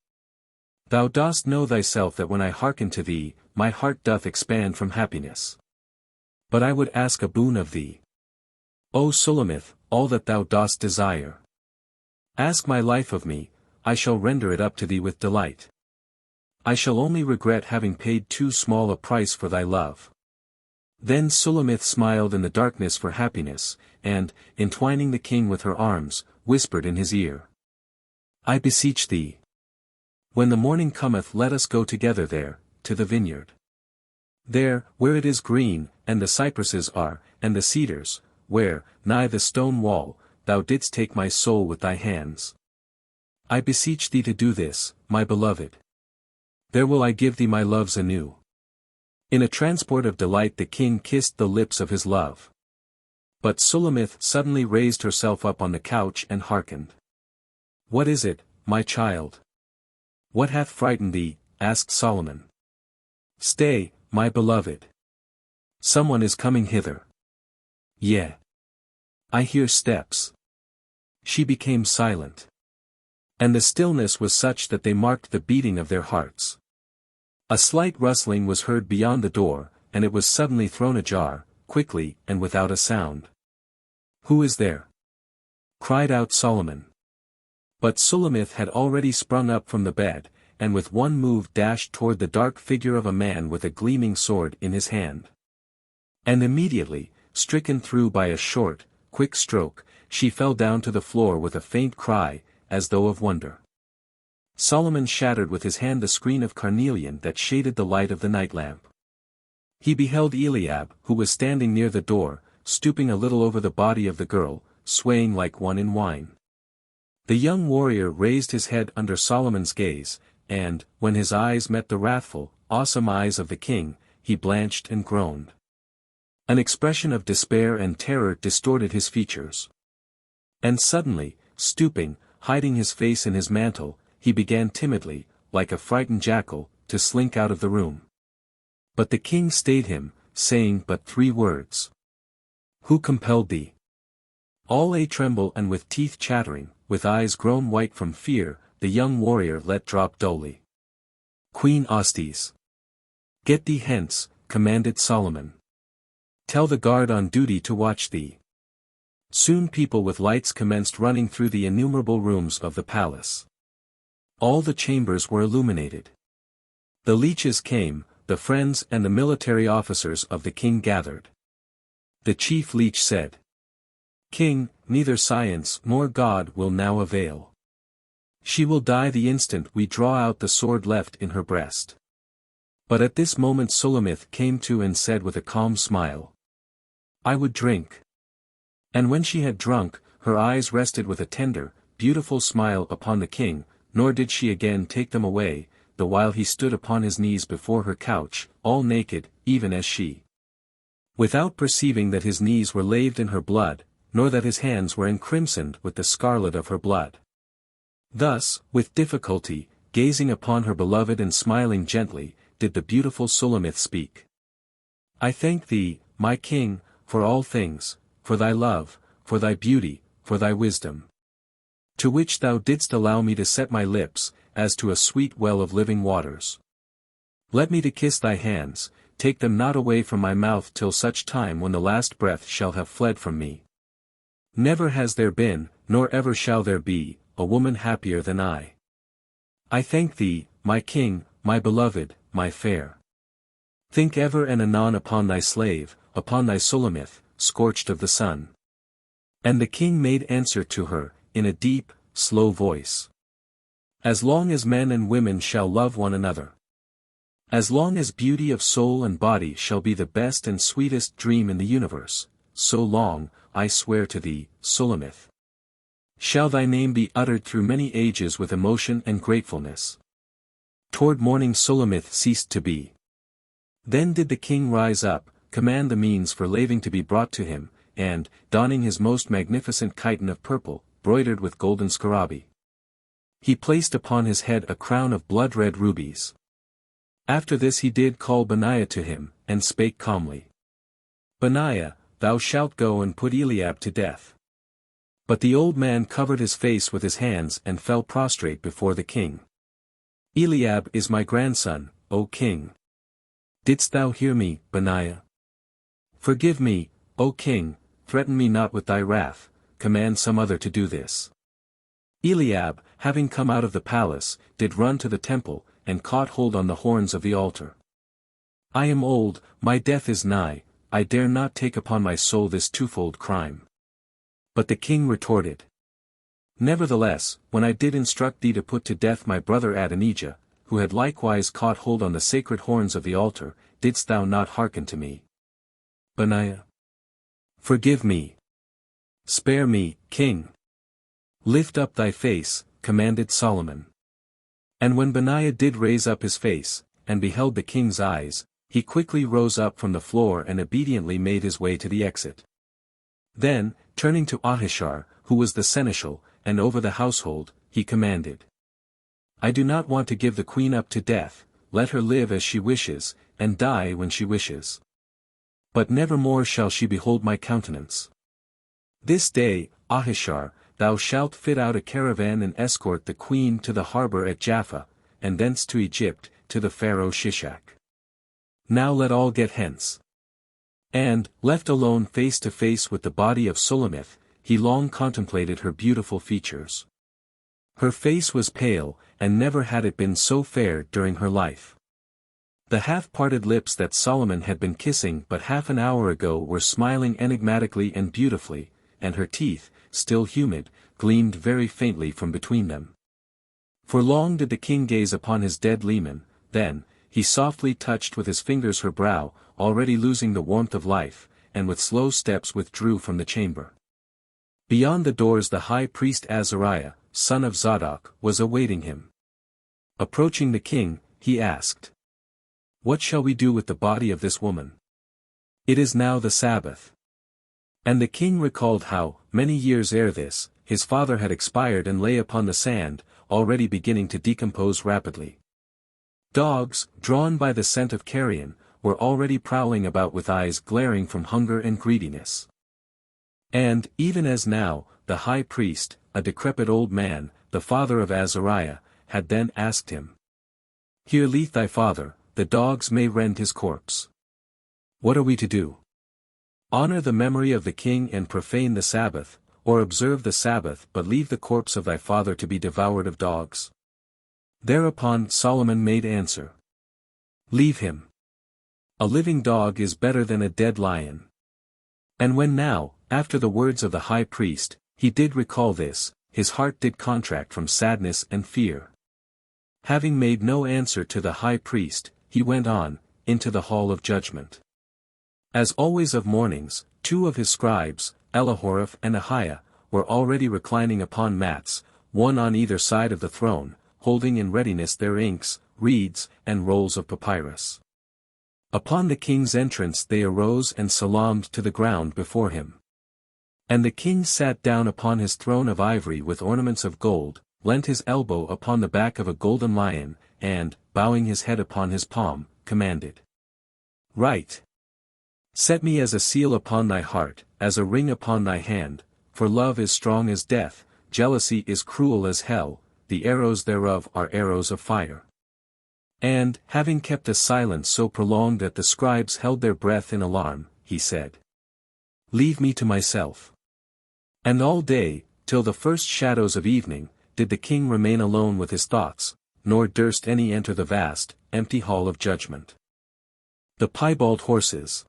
Thou dost know thyself that when I hearken to thee, my heart doth expand from happiness. But I would ask a boon of thee. O Sulamith, all that thou dost desire. Ask my life of me, I shall render it up to thee with delight. I shall only regret having paid too small a price for thy love. Then Sulamith smiled in the darkness for happiness, and, entwining the king with her arms, whispered in his ear. I beseech thee. When the morning cometh let us go together there, to the vineyard. There, where it is green, and the cypresses are, and the cedars, where, nigh the stone wall, thou didst take my soul with thy hands. I beseech thee to do this, my beloved. There will I give thee my loves anew. In a transport of delight the king kissed the lips of his love. But Sulamith suddenly raised herself up on the couch and hearkened. What is it, my child? What hath frightened thee? Asked Solomon. Stay, my beloved. Someone is coming hither. Yea. I hear steps. She became silent. And the stillness was such that they marked the beating of their hearts. A slight rustling was heard beyond the door, and it was suddenly thrown ajar, quickly and without a sound. Who is there? Cried out Solomon. But Sulamith had already sprung up from the bed, and with one move dashed toward the dark figure of a man with a gleaming sword in his hand. And immediately, stricken through by a short, quick stroke, she fell down to the floor with a faint cry, as though of wonder. Solomon shattered with his hand the screen of carnelian that shaded the light of the night lamp. He beheld Eliab, who was standing near the door, stooping a little over the body of the girl, swaying like one in wine. The young warrior raised his head under Solomon's gaze, and, when his eyes met the wrathful, awesome eyes of the king, he blanched and groaned. An expression of despair and terror distorted his features. And suddenly, stooping, hiding his face in his mantle, he began timidly, like a frightened jackal, to slink out of the room. But the king stayed him, saying but 3 words. Who compelled thee? All a tremble and with teeth chattering, with eyes grown white from fear, the young warrior let drop dully. Queen Ostis. Get thee hence, commanded Solomon. Tell the guard on duty to watch thee. Soon people with lights commenced running through the innumerable rooms of the palace. All the chambers were illuminated. The leeches came, the friends and the military officers of the king gathered. The chief leech said, King, neither science nor God will now avail. She will die the instant we draw out the sword left in her breast. But at this moment Sulamith came to and said with a calm smile, I would drink. And when she had drunk, her eyes rested with a tender, beautiful smile upon the king, nor did she again take them away, the while he stood upon his knees before her couch, all naked, even as she. Without perceiving that his knees were laved in her blood, nor that his hands were encrimsoned with the scarlet of her blood. Thus, with difficulty, gazing upon her beloved and smiling gently, did the beautiful Sulamith speak. I thank thee, my king, for all things, for thy love, for thy beauty, for thy wisdom. To which thou didst allow me to set my lips, as to a sweet well of living waters. Let me to kiss thy hands, take them not away from my mouth till such time when the last breath shall have fled from me. Never has there been, nor ever shall there be, a woman happier than I. I thank thee, my king, my beloved, my fair. Think ever and anon upon thy slave, upon thy Sulamith, scorched of the sun. And the king made answer to her, in a deep, slow voice. As long as men and women shall love one another. As long as beauty of soul and body shall be the best and sweetest dream in the universe, so long, I swear to thee, Sulamith. Shall thy name be uttered through many ages with emotion and gratefulness. Toward morning Sulamith ceased to be. Then did the king rise up, command the means for laving to be brought to him, and, donning his most magnificent chiton of purple, broidered with golden scarabi, he placed upon his head a crown of blood-red rubies. After this he did call Benaiah to him, and spake calmly. Benaiah, thou shalt go and put Eliab to death. But the old man covered his face with his hands and fell prostrate before the king. Eliab is my grandson, O king. Didst thou hear me, Benaiah? Forgive me, O king, threaten me not with thy wrath, command some other to do this. Eliab, having come out of the palace, did run to the temple, and caught hold on the horns of the altar. I am old, my death is nigh, I dare not take upon my soul this twofold crime. But the king retorted. Nevertheless, when I did instruct thee to put to death my brother Adonijah, who had likewise caught hold on the sacred horns of the altar, didst thou not hearken to me? Benaiah. Forgive me. Spare me, king. Lift up thy face, commanded Solomon. And when Benaiah did raise up his face, and beheld the king's eyes, he quickly rose up from the floor and obediently made his way to the exit. Then, turning to Ahishar, who was the seneschal, and over the household, he commanded. I do not want to give the queen up to death, let her live as she wishes, and die when she wishes. But never more shall she behold my countenance. This day, Ahishar, thou shalt fit out a caravan and escort the queen to the harbor at Jaffa, and thence to Egypt, to the Pharaoh Shishak. Now let all get hence. And, left alone face to face with the body of Sulamith, he long contemplated her beautiful features. Her face was pale, and never had it been so fair during her life. The half-parted lips that Solomon had been kissing but half an hour ago were smiling enigmatically and beautifully, and her teeth, still humid, gleamed very faintly from between them. For long did the king gaze upon his dead leman, then, he softly touched with his fingers her brow, already losing the warmth of life, and with slow steps withdrew from the chamber. Beyond the doors the high priest Azariah, son of Zadok, was awaiting him. Approaching the king, he asked, What shall we do with the body of this woman? It is now the Sabbath. And the king recalled how, many years ere this, his father had expired and lay upon the sand, already beginning to decompose rapidly. Dogs, drawn by the scent of carrion, were already prowling about with eyes glaring from hunger and greediness. And, even as now, the high priest, a decrepit old man, the father of Azariah, had then asked him, Here lieth thy father, the dogs may rend his corpse. What are we to do? Honor the memory of the king and profane the Sabbath, or observe the Sabbath but leave the corpse of thy father to be devoured of dogs? Thereupon Solomon made answer. Leave him. A living dog is better than a dead lion. And when now, after the words of the high priest, he did recall this, his heart did contract from sadness and fear. Having made no answer to the high priest, he went on, into the hall of judgment. As always of mornings, two of his scribes, Elihoreph and Ahiah, were already reclining upon mats, one on either side of the throne, holding in readiness their inks, reeds, and rolls of papyrus. Upon the king's entrance they arose and salaamed to the ground before him. And the king sat down upon his throne of ivory with ornaments of gold, leant his elbow upon the back of a golden lion, and, bowing his head upon his palm, commanded. Write. Set me as a seal upon thy heart, as a ring upon thy hand, for love is strong as death, jealousy is cruel as hell, the arrows thereof are arrows of fire. And, having kept a silence so prolonged that the scribes held their breath in alarm, he said. Leave me to myself. And all day, till the first shadows of evening, did the king remain alone with his thoughts, nor durst any enter the vast, empty hall of judgment. The Piebald Horses.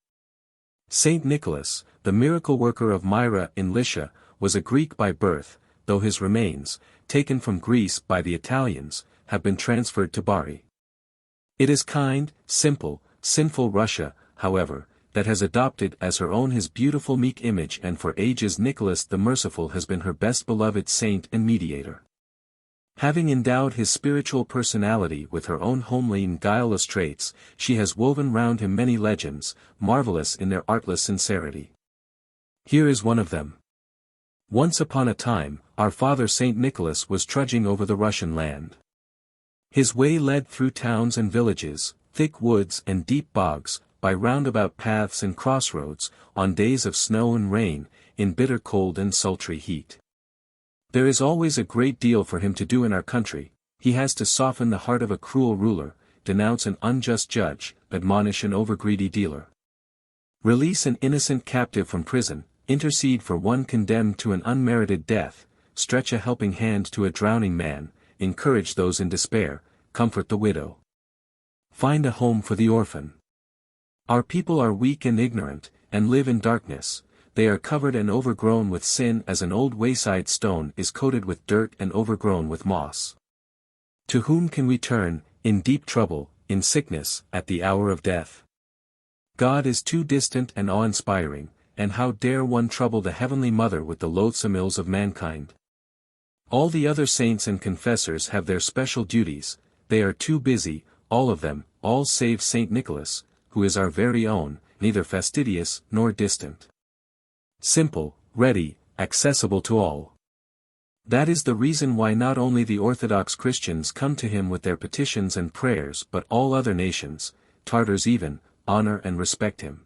Saint Nicholas, the miracle worker of Myra in Lycia, was a Greek by birth, though his remains, taken from Greece by the Italians, have been transferred to Bari. It is kind, simple, sinful Russia, however, that has adopted as her own his beautiful meek image, and for ages Nicholas the Merciful has been her best beloved saint and mediator. Having endowed his spiritual personality with her own homely and guileless traits, she has woven round him many legends, marvelous in their artless sincerity. Here is one of them. Once upon a time, our father Saint Nicholas was trudging over the Russian land. His way led through towns and villages, thick woods and deep bogs, by roundabout paths and crossroads, on days of snow and rain, in bitter cold and sultry heat. There is always a great deal for him to do in our country. He has to soften the heart of a cruel ruler, denounce an unjust judge, admonish an overgreedy dealer, release an innocent captive from prison, intercede for one condemned to an unmerited death, stretch a helping hand to a drowning man, encourage those in despair, comfort the widow, find a home for the orphan. Our people are weak and ignorant, and live in darkness. They are covered and overgrown with sin as an old wayside stone is coated with dirt and overgrown with moss. To whom can we turn, in deep trouble, in sickness, at the hour of death? God is too distant and awe-inspiring, and how dare one trouble the Heavenly Mother with the loathsome ills of mankind? All the other saints and confessors have their special duties, they are too busy, all of them, all save Saint Nicholas, who is our very own, neither fastidious nor distant. Simple, ready, accessible to all. That is the reason why not only the Orthodox Christians come to him with their petitions and prayers but all other nations, Tartars even, honor and respect him.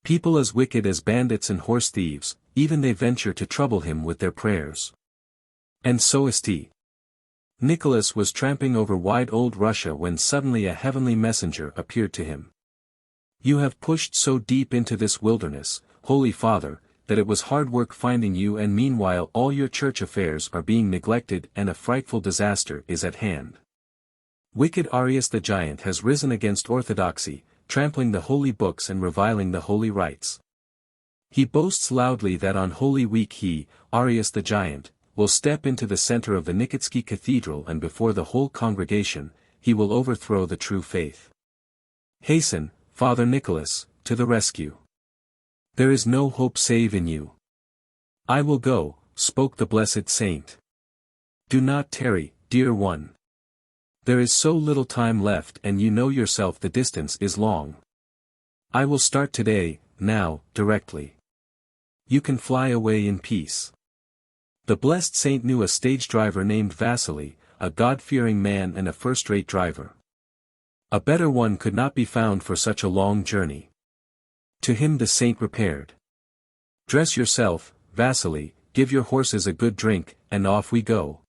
People as wicked as bandits and horse thieves, even they venture to trouble him with their prayers. And so is he. Nicholas was tramping over wide old Russia when suddenly a heavenly messenger appeared to him. You have pushed so deep into this wilderness, Holy Father, that it was hard work finding you, and meanwhile all your church affairs are being neglected and a frightful disaster is at hand. Wicked Arius the giant has risen against orthodoxy, trampling the holy books and reviling the holy rites. He boasts loudly that on Holy Week he, Arius the giant, will step into the center of the Nikitsky Cathedral, and before the whole congregation, he will overthrow the true faith. Hasten, Father Nicholas, to the rescue. There is no hope save in you. I will go, spoke the blessed saint. Do not tarry, dear one. There is so little time left, and you know yourself the distance is long. I will start today, now, directly. You can fly away in peace. The blessed saint knew a stage driver named Vasily, a God-fearing man and a first-rate driver. A better one could not be found for such a long journey. To him the saint repaired. Dress yourself, Vasily, give your horses a good drink, and off we go.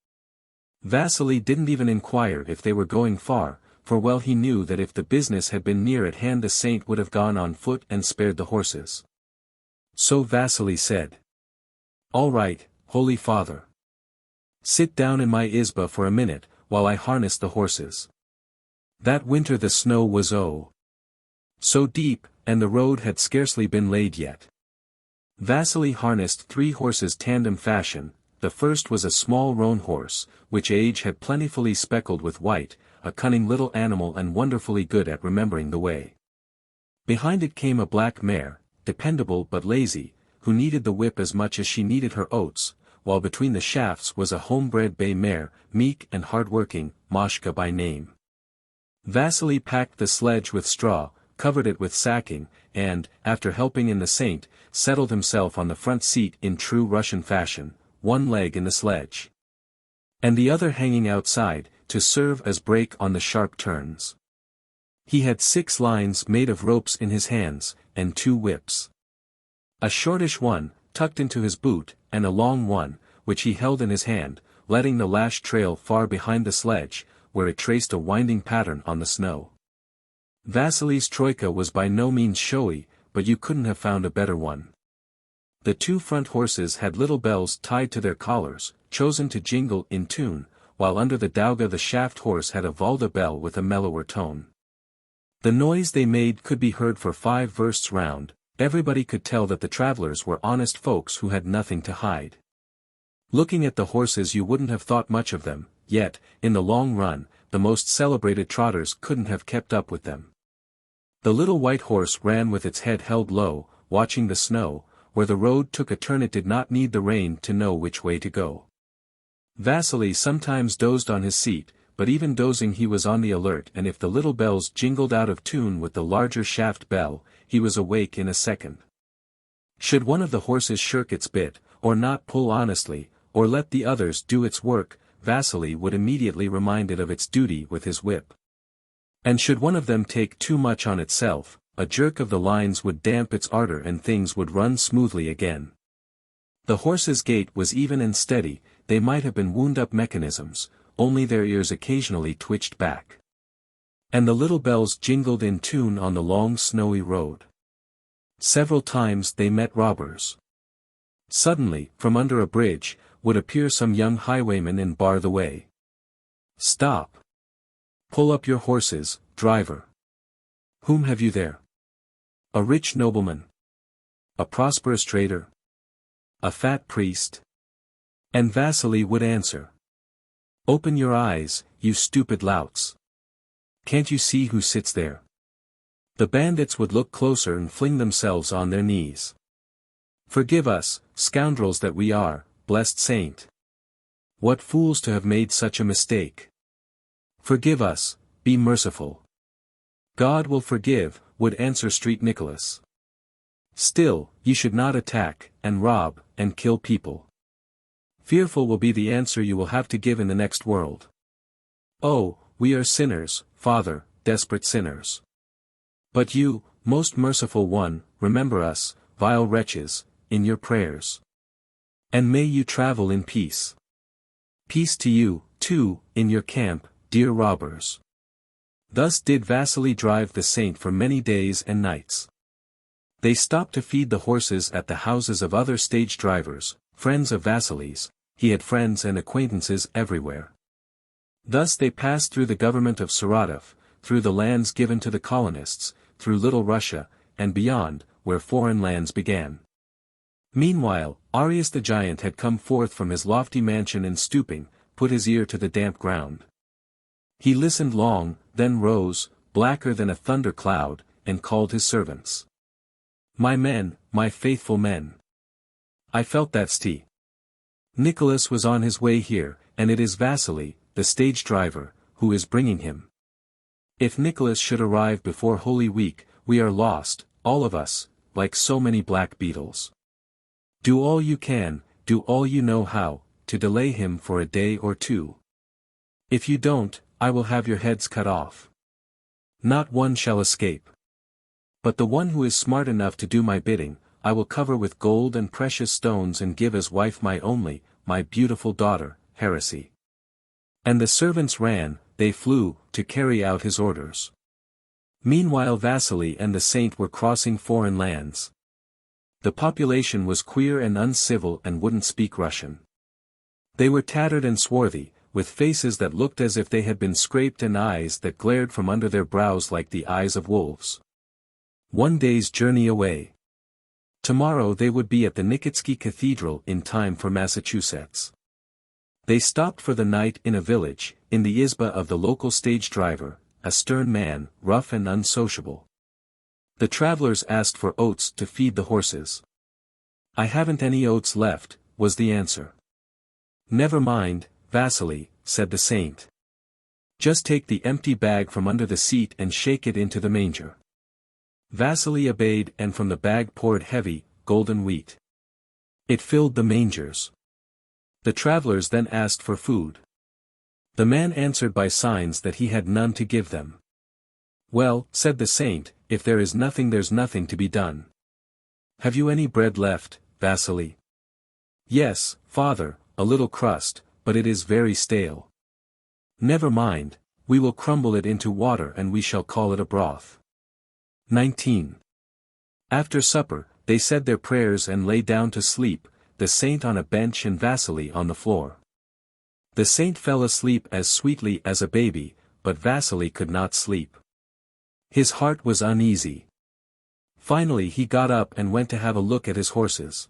Vasily didn't even inquire if they were going far, for well he knew that if the business had been near at hand the saint would have gone on foot and spared the horses. So Vasily said, All right, Holy Father. Sit down in my izba for a minute, while I harness the horses. That winter the snow was so deep, and the road had scarcely been laid yet. Vasily harnessed 3 horses tandem fashion. The first was a small roan horse, which age had plentifully speckled with white, a cunning little animal and wonderfully good at remembering the way. Behind it came a black mare, dependable but lazy, who needed the whip as much as she needed her oats, while between the shafts was a homebred bay mare, meek and hard-working, Mashka by name. Vasily packed the sledge with straw, covered it with sacking, and, after helping in the saint, settled himself on the front seat in true Russian fashion, one leg in the sledge, and the other hanging outside, to serve as brake on the sharp turns. He had 6 lines made of ropes in his hands, and 2 whips. A shortish one, tucked into his boot, and a long one, which he held in his hand, letting the lash trail far behind the sledge, where it traced a winding pattern on the snow. Vasily's troika was by no means showy, but you couldn't have found a better one. The 2 front horses had little bells tied to their collars, chosen to jingle in tune, while under the dauga the shaft horse had a valda bell with a mellower tone. The noise they made could be heard for 5 versts round. Everybody could tell that the travelers were honest folks who had nothing to hide. Looking at the horses you wouldn't have thought much of them, yet, in the long run, the most celebrated trotters couldn't have kept up with them. The little white horse ran with its head held low, watching the snow. Where the road took a turn it did not need the rein to know which way to go. Vasily sometimes dozed on his seat, but even dozing he was on the alert, and if the little bells jingled out of tune with the larger shaft bell, he was awake in a second. Should one of the horses shirk its bit, or not pull honestly, or let the others do its work, Vasily would immediately remind it of its duty with his whip. And should one of them take too much on itself, a jerk of the lines would damp its ardor and things would run smoothly again. The horse's gait was even and steady. They might have been wound-up mechanisms, only their ears occasionally twitched back. And the little bells jingled in tune on the long snowy road. Several times they met robbers. Suddenly, from under a bridge, would appear some young highwayman and bar the way. "Stop! Pull up your horses, driver. Whom have you there? A rich nobleman? A prosperous trader? A fat priest?" And Vasily would answer, "Open your eyes, you stupid louts. Can't you see who sits there?" The bandits would look closer and fling themselves on their knees. "Forgive us, scoundrels that we are, blessed saint. What fools to have made such a mistake. Forgive us, be merciful." "God will forgive," would answer Street Nicholas. "Still, you should not attack, and rob, and kill people. Fearful will be the answer you will have to give in the next world. Oh, we are sinners, Father, desperate sinners. But you, most merciful one, remember us, vile wretches, in your prayers. And may you travel in peace. Peace to you, too, in your camp, dear robbers." Thus did Vasily drive the saint for many days and nights. They stopped to feed the horses at the houses of other stage drivers, friends of Vasily's. He had friends and acquaintances everywhere. Thus they passed through the government of Saratov, through the lands given to the colonists, through Little Russia, and beyond, where foreign lands began. Meanwhile, Arius the giant had come forth from his lofty mansion and stooping, put his ear to the damp ground. He listened long, then rose, blacker than a thunder cloud, and called his servants. "My men, my faithful men. I felt that St. Nicholas was on his way here, and it is Vasily, the stage driver, who is bringing him. If Nicholas should arrive before Holy Week, we are lost, all of us, like so many black beetles. Do all you can, do all you know how, to delay him for a day or 2. If you don't, I will have your heads cut off. Not one shall escape. But the one who is smart enough to do my bidding, I will cover with gold and precious stones and give as wife my only, my beautiful daughter, Heresy." And the servants ran, they flew, to carry out his orders. Meanwhile Vasily and the saint were crossing foreign lands. The population was queer and uncivil and wouldn't speak Russian. They were tattered and swarthy, with faces that looked as if they had been scraped and eyes that glared from under their brows like the eyes of wolves. One day's journey away. Tomorrow they would be at the Nikitsky Cathedral in time for Massachusetts. They stopped for the night in a village, in the izba of the local stage driver, a stern man, rough and unsociable. The travelers asked for oats to feed the horses. I haven't any oats left, was the answer. Never mind, Vasily, said the saint. Just take the empty bag from under the seat and shake it into the manger. Vasily obeyed, and from the bag poured heavy, golden wheat. It filled the mangers. The travelers then asked for food. The man answered by signs that he had none to give them. Well, said the saint, if there is nothing, there's nothing to be done. Have you any bread left, Vasily? Yes, father, a little crust, but it is very stale. Never mind, we will crumble it into water and we shall call it a broth. 19. After supper, they said their prayers and lay down to sleep, the saint on a bench and Vasily on the floor. The saint fell asleep as sweetly as a baby, but Vasily could not sleep. His heart was uneasy. Finally he got up and went to have a look at his horses.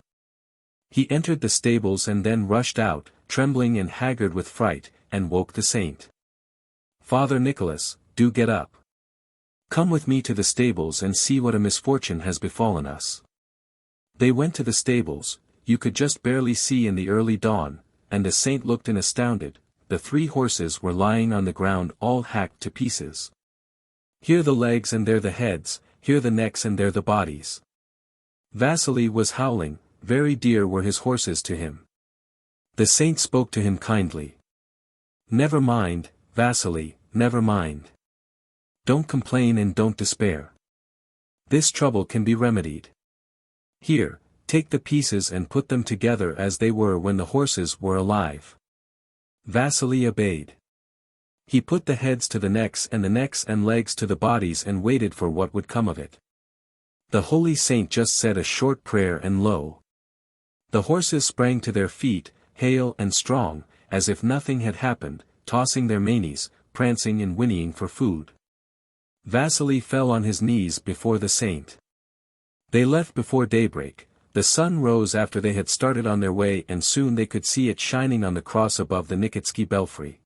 He entered the stables and then rushed out, trembling and haggard with fright, and woke the saint. Father Nicholas, do get up. Come with me to the stables and see what a misfortune has befallen us. They went to the stables. You could just barely see in the early dawn, and the saint looked in astounded. The 3 horses were lying on the ground all hacked to pieces. Here the legs and there the heads, here the necks and there the bodies. Vasily was howling, very dear were his horses to him. The saint spoke to him kindly. Never mind, Vasily, never mind. Don't complain and don't despair. This trouble can be remedied. Here, take the pieces and put them together as they were when the horses were alive. Vasily obeyed. He put the heads to the necks and legs to the bodies and waited for what would come of it. The holy saint just said a short prayer and lo! The horses sprang to their feet, hale and strong, as if nothing had happened, tossing their manes, prancing and whinnying for food. Vasily fell on his knees before the saint. They left before daybreak. The sun rose after they had started on their way and soon they could see it shining on the cross above the Nikitsky belfry.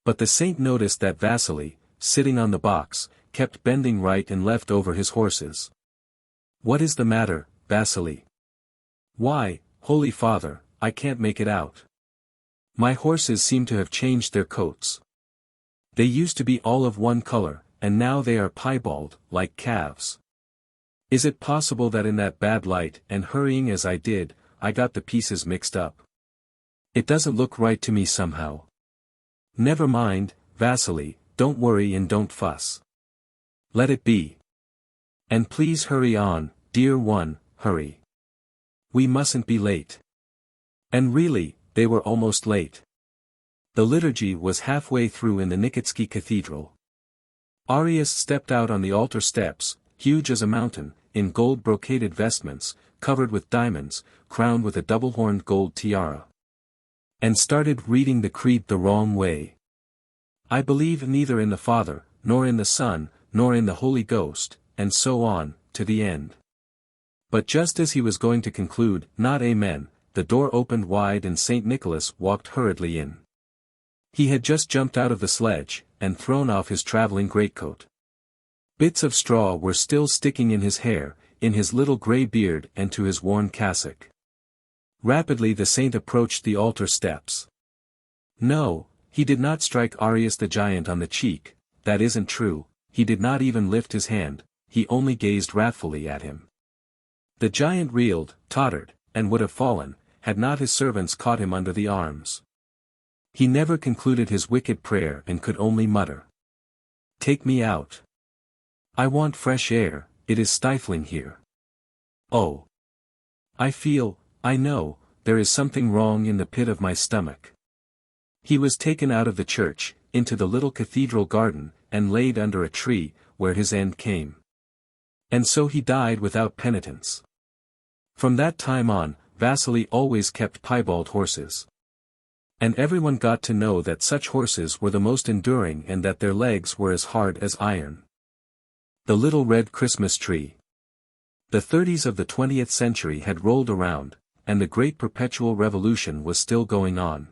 But the saint noticed that Vasily, sitting on the box, kept bending right and left over his horses. What is the matter, Vasily? Why, Holy Father, I can't make it out. My horses seem to have changed their coats. They used to be all of one color, and now they are piebald, like calves. Is it possible that in that bad light and hurrying as I did, I got the pieces mixed up? It doesn't look right to me somehow. Never mind, Vasily, don't worry and don't fuss. Let it be. And please hurry on, dear one, hurry. We mustn't be late. And really, they were almost late. The liturgy was halfway through in the Nikitsky cathedral. Arius stepped out on the altar steps, huge as a mountain, in gold-brocaded vestments, covered with diamonds, crowned with a double-horned gold tiara. And started reading the creed the wrong way. I believe neither in the Father, nor in the Son, nor in the Holy Ghost, and so on, to the end. But just as he was going to conclude, not Amen, the door opened wide and St. Nicholas walked hurriedly in. He had just jumped out of the sledge, and thrown off his traveling greatcoat. Bits of straw were still sticking in his hair, in his little grey beard and to his worn cassock. Rapidly the saint approached the altar steps. No, he did not strike Arius the giant on the cheek, that isn't true, he did not even lift his hand, he only gazed wrathfully at him. The giant reeled, tottered, and would have fallen, had not his servants caught him under the arms. He never concluded his wicked prayer and could only mutter. Take me out. I want fresh air, it is stifling here. Oh. I know, there is something wrong in the pit of my stomach. He was taken out of the church, into the little cathedral garden, and laid under a tree, where his end came. And so he died without penitence. From that time on, Vasily always kept piebald horses. And everyone got to know that such horses were the most enduring and that their legs were as hard as iron. The Little Red Christmas Tree. The 30s of the 20th century had rolled around, and the Great Perpetual Revolution was still going on.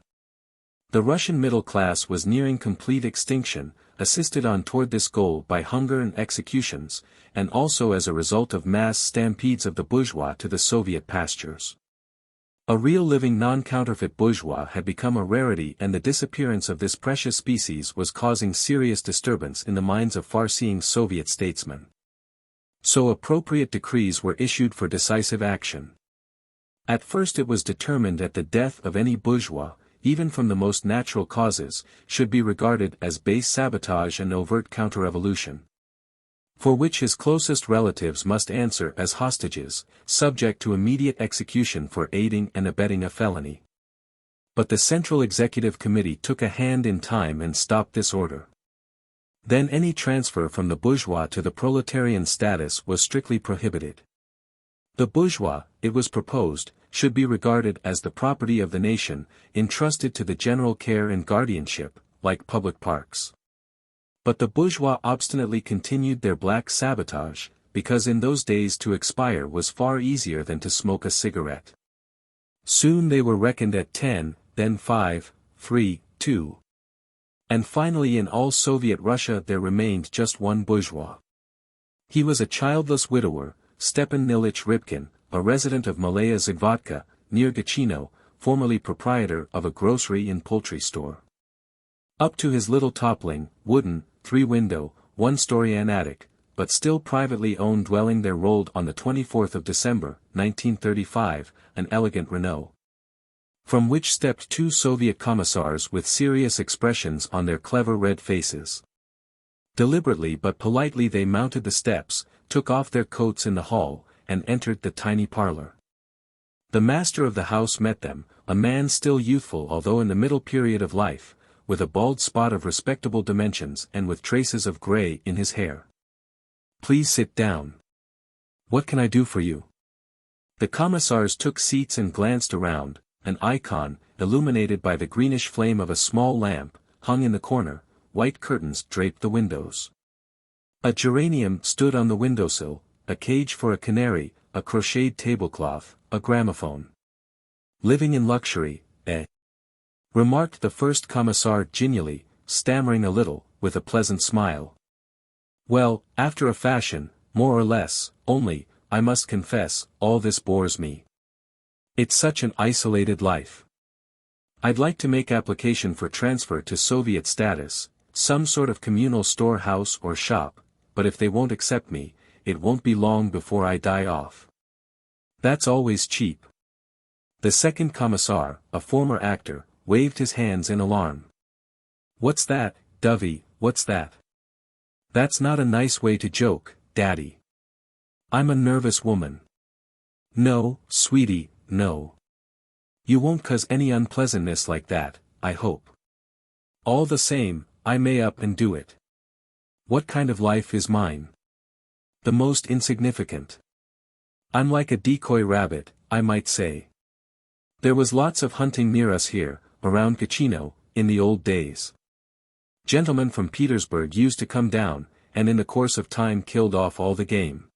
The Russian middle class was nearing complete extinction, assisted on toward this goal by hunger and executions, and also as a result of mass stampedes of the bourgeois to the Soviet pastures. A real living non-counterfeit bourgeois had become a rarity, and the disappearance of this precious species was causing serious disturbance in the minds of far-seeing Soviet statesmen. So appropriate decrees were issued for decisive action. At first it was determined that the death of any bourgeois, even from the most natural causes, should be regarded as base sabotage and overt counter-revolution, for which his closest relatives must answer as hostages, subject to immediate execution for aiding and abetting a felony. But the Central Executive Committee took a hand in time and stopped this order. Then any transfer from the bourgeois to the proletarian status was strictly prohibited. The bourgeois, it was proposed, should be regarded as the property of the nation, entrusted to the general care and guardianship, like public parks. But the bourgeois obstinately continued their black sabotage, because in those days to expire was far easier than to smoke a cigarette. Soon they were reckoned at 10, then 5, 3, 2. And finally in all Soviet Russia there remained just one bourgeois. He was a childless widower, Stepan Ilyich Rybkin, a resident of Malaya Zagvatka, near Gachino, formerly proprietor of a grocery and poultry store. Up to his little toppling, wooden, 3-window, 1-story attic, but still privately owned dwelling there rolled on the 24th of December, 1935, an elegant Renault, from which stepped 2 Soviet commissars with serious expressions on their clever red faces. Deliberately but politely they mounted the steps, took off their coats in the hall, and entered the tiny parlor. The master of the house met them, a man still youthful although in the middle period of life, with a bald spot of respectable dimensions and with traces of grey in his hair. "Please sit down. What can I do for you?" The commissars took seats and glanced around. An icon, illuminated by the greenish flame of a small lamp, hung in the corner, white curtains draped the windows. A geranium stood on the windowsill, a cage for a canary, a crocheted tablecloth, a gramophone. "Living in luxury, eh?" remarked the first commissar genially, stammering a little, with a pleasant smile. "Well, after a fashion, more or less, only, I must confess, all this bores me. It's such an isolated life. I'd like to make application for transfer to Soviet status, some sort of communal storehouse or shop, but if they won't accept me, it won't be long before I die off. That's always cheap." The second commissar, a former actor, waved his hands in alarm. "What's that, Dovey, what's that? That's not a nice way to joke, Daddy. I'm a nervous woman." "No, sweetie, no. You won't cause any unpleasantness like that, I hope. All the same, I may up and do it. What kind of life is mine? The most insignificant. I'm like a decoy rabbit, I might say. There was lots of hunting near us here, around Gachino, in the old days. Gentlemen from Petersburg used to come down, and in the course of time killed off all the game.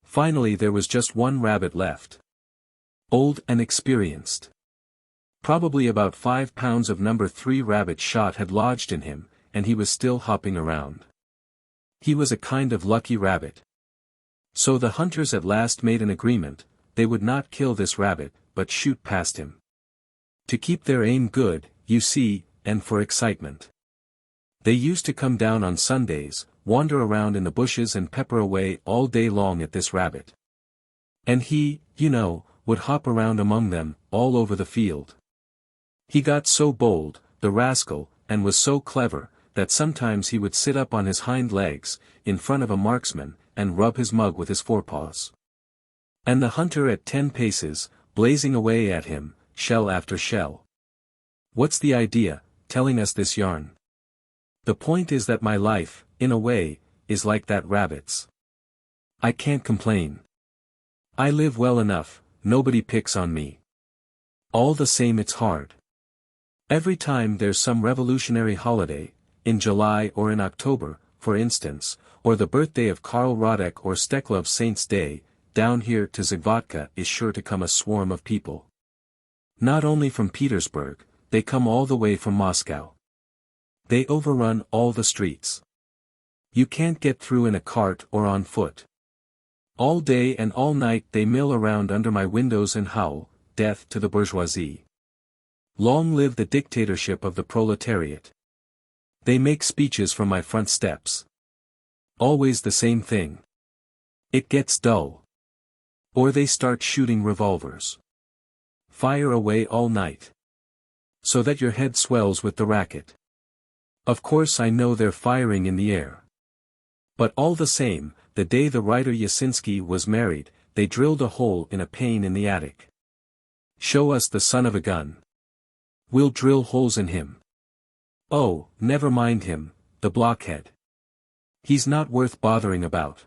Finally there was just one rabbit left. Old and experienced. Probably about 5 pounds of number 3 rabbit shot had lodged in him, and he was still hopping around. He was a kind of lucky rabbit. So the hunters at last made an agreement, they would not kill this rabbit, but shoot past him. To keep their aim good, you see, and for excitement. They used to come down on Sundays, wander around in the bushes and pepper away all day long at this rabbit. And he, you know, would hop around among them, all over the field. He got so bold, the rascal, and was so clever, that sometimes he would sit up on his hind legs, in front of a marksman, and rub his mug with his forepaws. And the hunter at 10 paces, blazing away at him, shell after shell. What's the idea, telling us this yarn? The point is that my life, in a way, is like that rabbit's. I can't complain. I live well enough, nobody picks on me. All the same it's hard. Every time there's some revolutionary holiday, in July or in October, for instance, or the birthday of Karl Radek or Steklov's Saint's Day, down here to Zagvatka is sure to come a swarm of people. Not only from Petersburg, they come all the way from Moscow. They overrun all the streets. You can't get through in a cart or on foot. All day and all night they mill around under my windows and howl, "Death to the bourgeoisie. Long live the dictatorship of the proletariat." They make speeches from my front steps. Always the same thing. It gets dull. Or they start shooting revolvers. Fire away all night. So that your head swells with the racket. Of course I know they're firing in the air. But all the same, the day the writer Yasinski was married, they drilled a hole in a pane in the attic. Show us the son of a gun. We'll drill holes in him. Oh, never mind him, the blockhead. He's not worth bothering about.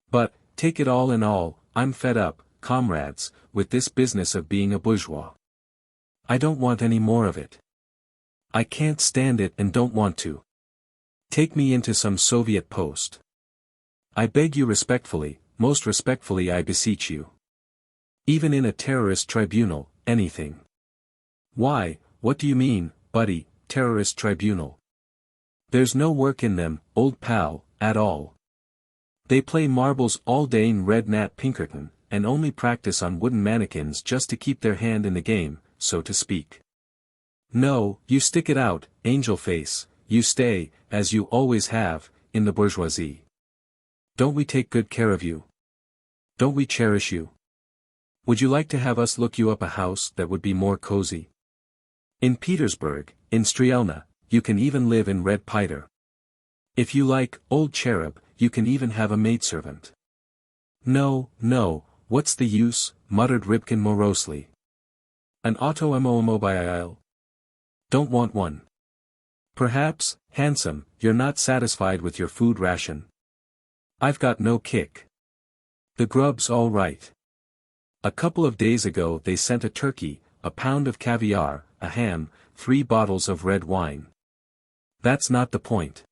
But, take it all in all, I'm fed up, comrades, with this business of being a bourgeois. I don't want any more of it. I can't stand it and don't want to. Take me into some Soviet post. I beg you respectfully, most respectfully I beseech you. Even in a terrorist tribunal, anything. Why, what do you mean, buddy, terrorist tribunal? There's no work in them, old pal, at all. They play marbles all day in Red Nat Pinkerton, and only practice on wooden mannequins just to keep their hand in the game, so to speak. No, you stick it out, angel face, you stay, as you always have, in the bourgeoisie. Don't we take good care of you? Don't we cherish you? Would you like to have us look you up a house that would be more cozy? In Petersburg, in Strielna, you can even live in Red Peter. If you like, old cherub, you can even have a maidservant. No, no, what's the use, muttered Rybkin morosely. An automobile? Don't want one. Perhaps, handsome, you're not satisfied with your food ration. I've got no kick. The grub's all right. A couple of days ago they sent a turkey, a pound of caviar, a ham, 3 bottles of red wine. That's not the point.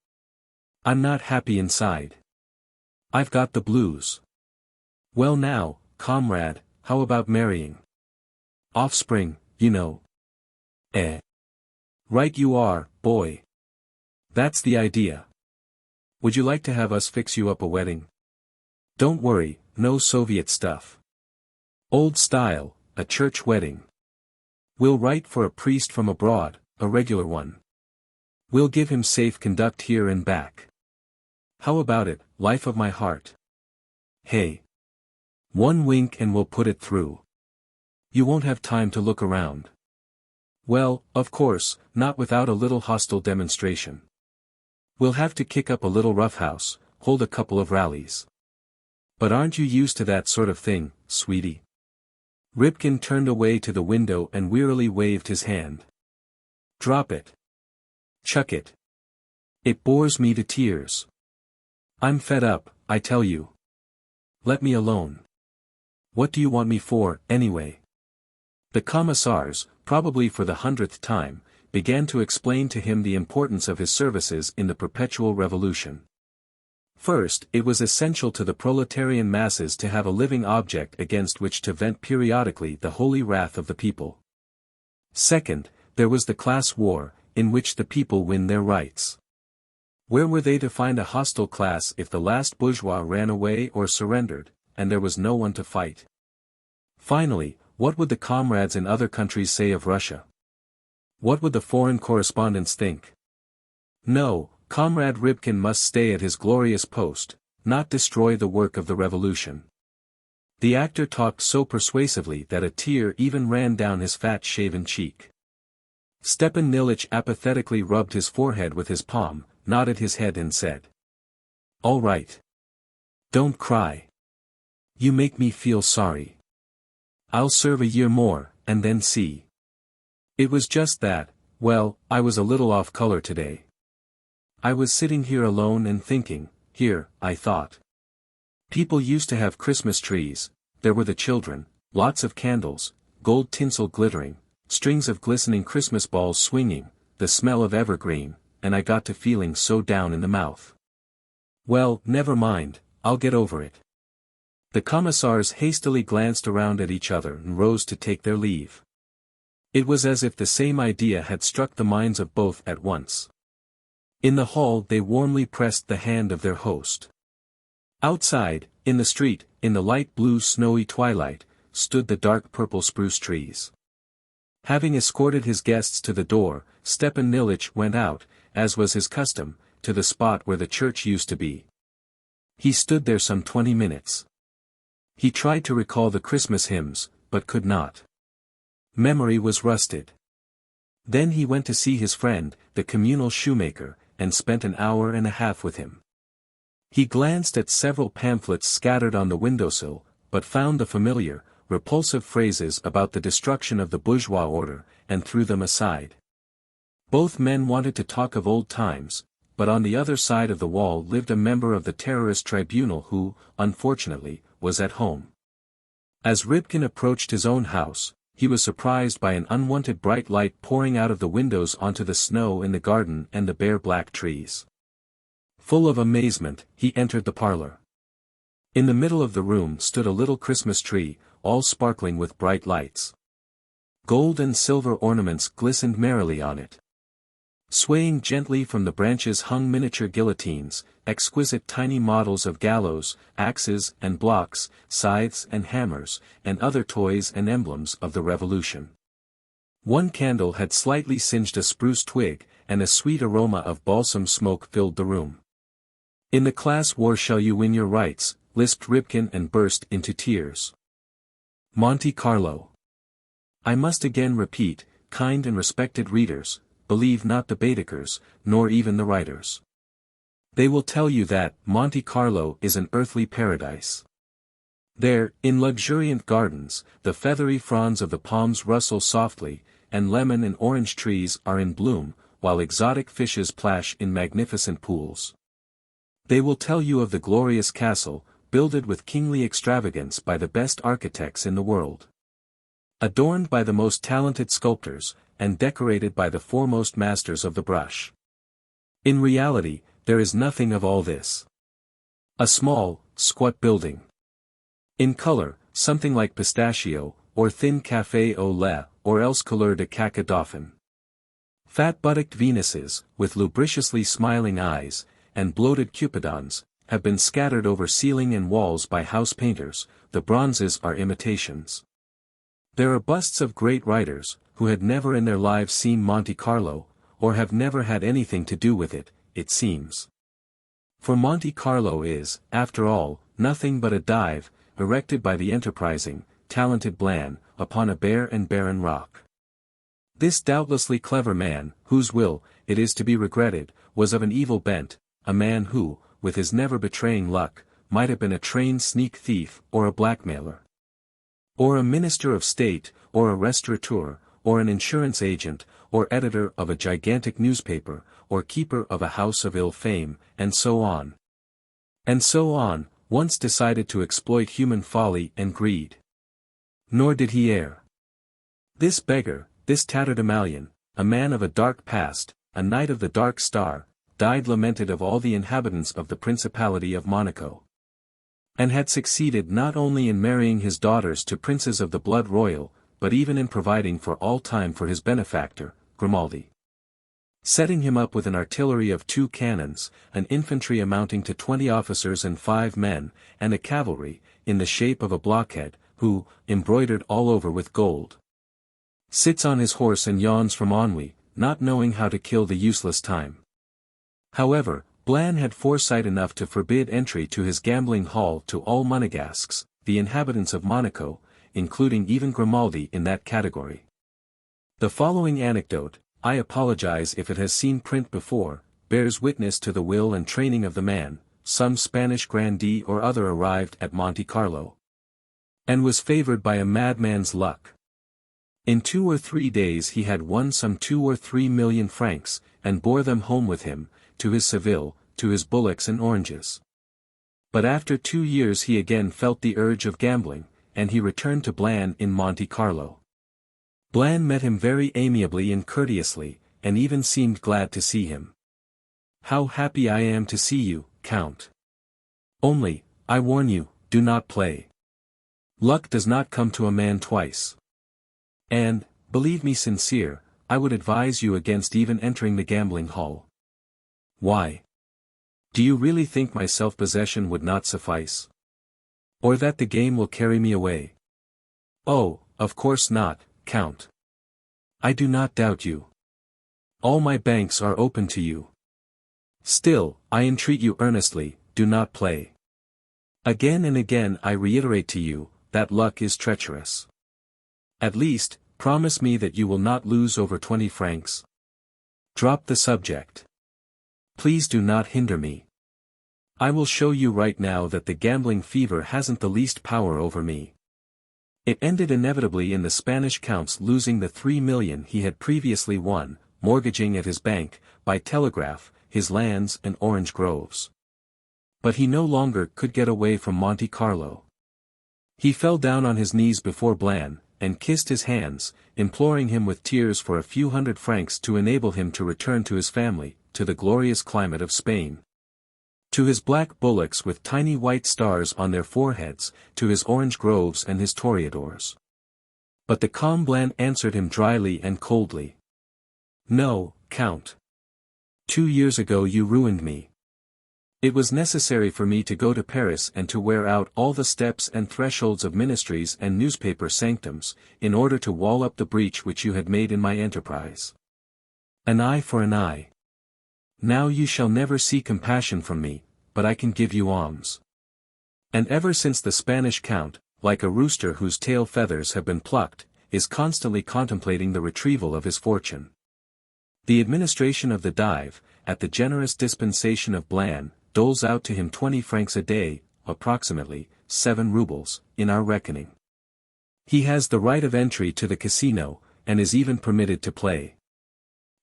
I'm not happy inside. I've got the blues. Well now, comrade, how about marrying? Offspring, you know. Right you are, boy. That's the idea. Would you like to have us fix you up a wedding? Don't worry, no Soviet stuff. Old style, a church wedding. We'll write for a priest from abroad, a regular one. We'll give him safe conduct here and back. How about it, life of my heart? Hey. One wink and we'll put it through. You won't have time to look around. Well, of course, not without a little hostile demonstration. We'll have to kick up a little roughhouse, hold a couple of rallies. But aren't you used to that sort of thing, sweetie? Rybkin turned away to the window and wearily waved his hand. Drop it. Chuck it. It bores me to tears. I'm fed up, I tell you. Let me alone. What do you want me for, anyway? The commissars, probably for the 100th time, began to explain to him the importance of his services in the perpetual revolution. First, it was essential to the proletarian masses to have a living object against which to vent periodically the holy wrath of the people. Second, there was the class war, in which the people win their rights. Where were they to find a hostile class if the last bourgeois ran away or surrendered, and there was no one to fight? Finally, what would the comrades in other countries say of Russia? What would the foreign correspondents think? No, Comrade Rybkin must stay at his glorious post, not destroy the work of the revolution. The actor talked so persuasively that a tear even ran down his fat shaven cheek. Stepan Ilyitch apathetically rubbed his forehead with his palm, nodded his head and said, "All right. Don't cry. You make me feel sorry. I'll serve a year more, and then see." It was just that, well, I was a little off color today. I was sitting here alone and thinking, here, I thought. People used to have Christmas trees, there were the children, lots of candles, gold tinsel glittering, strings of glistening Christmas balls swinging, the smell of evergreen, and I got to feeling so down in the mouth. Well, never mind, I'll get over it. The commissars hastily glanced around at each other and rose to take their leave. It was as if the same idea had struck the minds of both at once. In the hall they warmly pressed the hand of their host. Outside, in the street, in the light blue snowy twilight, stood the dark purple spruce trees. Having escorted his guests to the door, Stepan Ilyitch went out, as was his custom, to the spot where the church used to be. He stood there some 20 minutes. He tried to recall the Christmas hymns, but could not. Memory was rusted. Then he went to see his friend, the communal shoemaker, and spent an hour and a half with him. He glanced at several pamphlets scattered on the windowsill, but found the familiar, repulsive phrases about the destruction of the bourgeois order, and threw them aside. Both men wanted to talk of old times, but on the other side of the wall lived a member of the terrorist tribunal who, unfortunately, was at home. As Rybkin approached his own house, he was surprised by an unwanted bright light pouring out of the windows onto the snow in the garden and the bare black trees. Full of amazement, he entered the parlor. In the middle of the room stood a little Christmas tree, all sparkling with bright lights. Gold and silver ornaments glistened merrily on it. Swaying gently from the branches hung miniature guillotines, exquisite tiny models of gallows, axes and blocks, scythes and hammers, and other toys and emblems of the revolution. One candle had slightly singed a spruce twig, and a sweet aroma of balsam smoke filled the room. "In the class war shall you win your rights," lisped Rybkin and burst into tears. Monte Carlo. I must again repeat, kind and respected readers, believe not the Baedekers, nor even the writers. They will tell you that Monte Carlo is an earthly paradise. There, in luxuriant gardens, the feathery fronds of the palms rustle softly, and lemon and orange trees are in bloom, while exotic fishes plash in magnificent pools. They will tell you of the glorious castle, builded with kingly extravagance by the best architects in the world. Adorned by the most talented sculptors, and decorated by the foremost masters of the brush. In reality, there is nothing of all this. A small, squat building. In color, something like pistachio, or thin café au lait, or else couleur de caca dauphin. Fat-buttocked Venuses, with lubriciously smiling eyes, and bloated Cupidons, have been scattered over ceiling and walls by house painters. The bronzes are imitations. There are busts of great writers, who had never in their lives seen Monte Carlo, or have never had anything to do with it, it seems. For Monte Carlo is, after all, nothing but a dive, erected by the enterprising, talented Blanc, upon a bare and barren rock. This doubtlessly clever man, whose will, it is to be regretted, was of an evil bent, a man who, with his never-betraying luck, might have been a trained sneak thief or a blackmailer. Or a minister of state, or a restaurateur, or an insurance agent, or editor of a gigantic newspaper, or keeper of a house of ill fame, and so on. And so on, once decided to exploit human folly and greed. Nor did he err. This beggar, this tatterdemalion, a man of a dark past, a knight of the dark star, died lamented of all the inhabitants of the Principality of Monaco. And had succeeded not only in marrying his daughters to princes of the blood royal, but even in providing for all time for his benefactor, Grimaldi. Setting him up with an artillery of 2 cannons, an infantry amounting to 20 officers and 5 men, and a cavalry, in the shape of a blockhead, who, embroidered all over with gold, sits on his horse and yawns from ennui, not knowing how to kill the useless time. However, Blanc had foresight enough to forbid entry to his gambling hall to all Monegasques, the inhabitants of Monaco, including even Grimaldi in that category. The following anecdote, I apologize if it has seen print before, bears witness to the will and training of the man. Some Spanish grandee or other arrived at Monte Carlo, and was favored by a madman's luck. In 2 or 3 days he had won some 2 or 3 million francs, and bore them home with him, to his Seville, to his bullocks and oranges. But after 2 years he again felt the urge of gambling, and he returned to Blanc in Monte Carlo. Blanc met him very amiably and courteously, and even seemed glad to see him. "How happy I am to see you, Count. Only, I warn you, do not play. Luck does not come to a man twice. And, believe me sincere, I would advise you against even entering the gambling hall. Why? Do you really think my self-possession would not suffice? Or that the game will carry me away? Oh, of course not, Count. I do not doubt you. All my banks are open to you. Still, I entreat you earnestly, do not play. Again and again I reiterate to you, that luck is treacherous. At least, promise me that you will not lose over 20 francs. Drop the subject. Please do not hinder me. I will show you right now that the gambling fever hasn't the least power over me. It ended inevitably in the Spanish Count's losing the 3 million he had previously won, mortgaging at his bank, by telegraph, his lands and orange groves. But he no longer could get away from Monte Carlo. He fell down on his knees before Blanc, and kissed his hands, imploring him with tears for a few hundred francs to enable him to return to his family, to the glorious climate of Spain. To his black bullocks with tiny white stars on their foreheads, to his orange groves and his toreadors. But the calm Blanc answered him dryly and coldly. No, Count. 2 years ago you ruined me. It was necessary for me to go to Paris and to wear out all the steps and thresholds of ministries and newspaper sanctums, in order to wall up the breach which you had made in my enterprise. An eye for an eye. Now you shall never see compassion from me, but I can give you alms. And ever since the Spanish Count, like a rooster whose tail feathers have been plucked, is constantly contemplating the retrieval of his fortune. The administration of the dive, at the generous dispensation of Blanc, doles out to him 20 francs a day, approximately 7 rubles, in our reckoning. He has the right of entry to the casino, and is even permitted to play.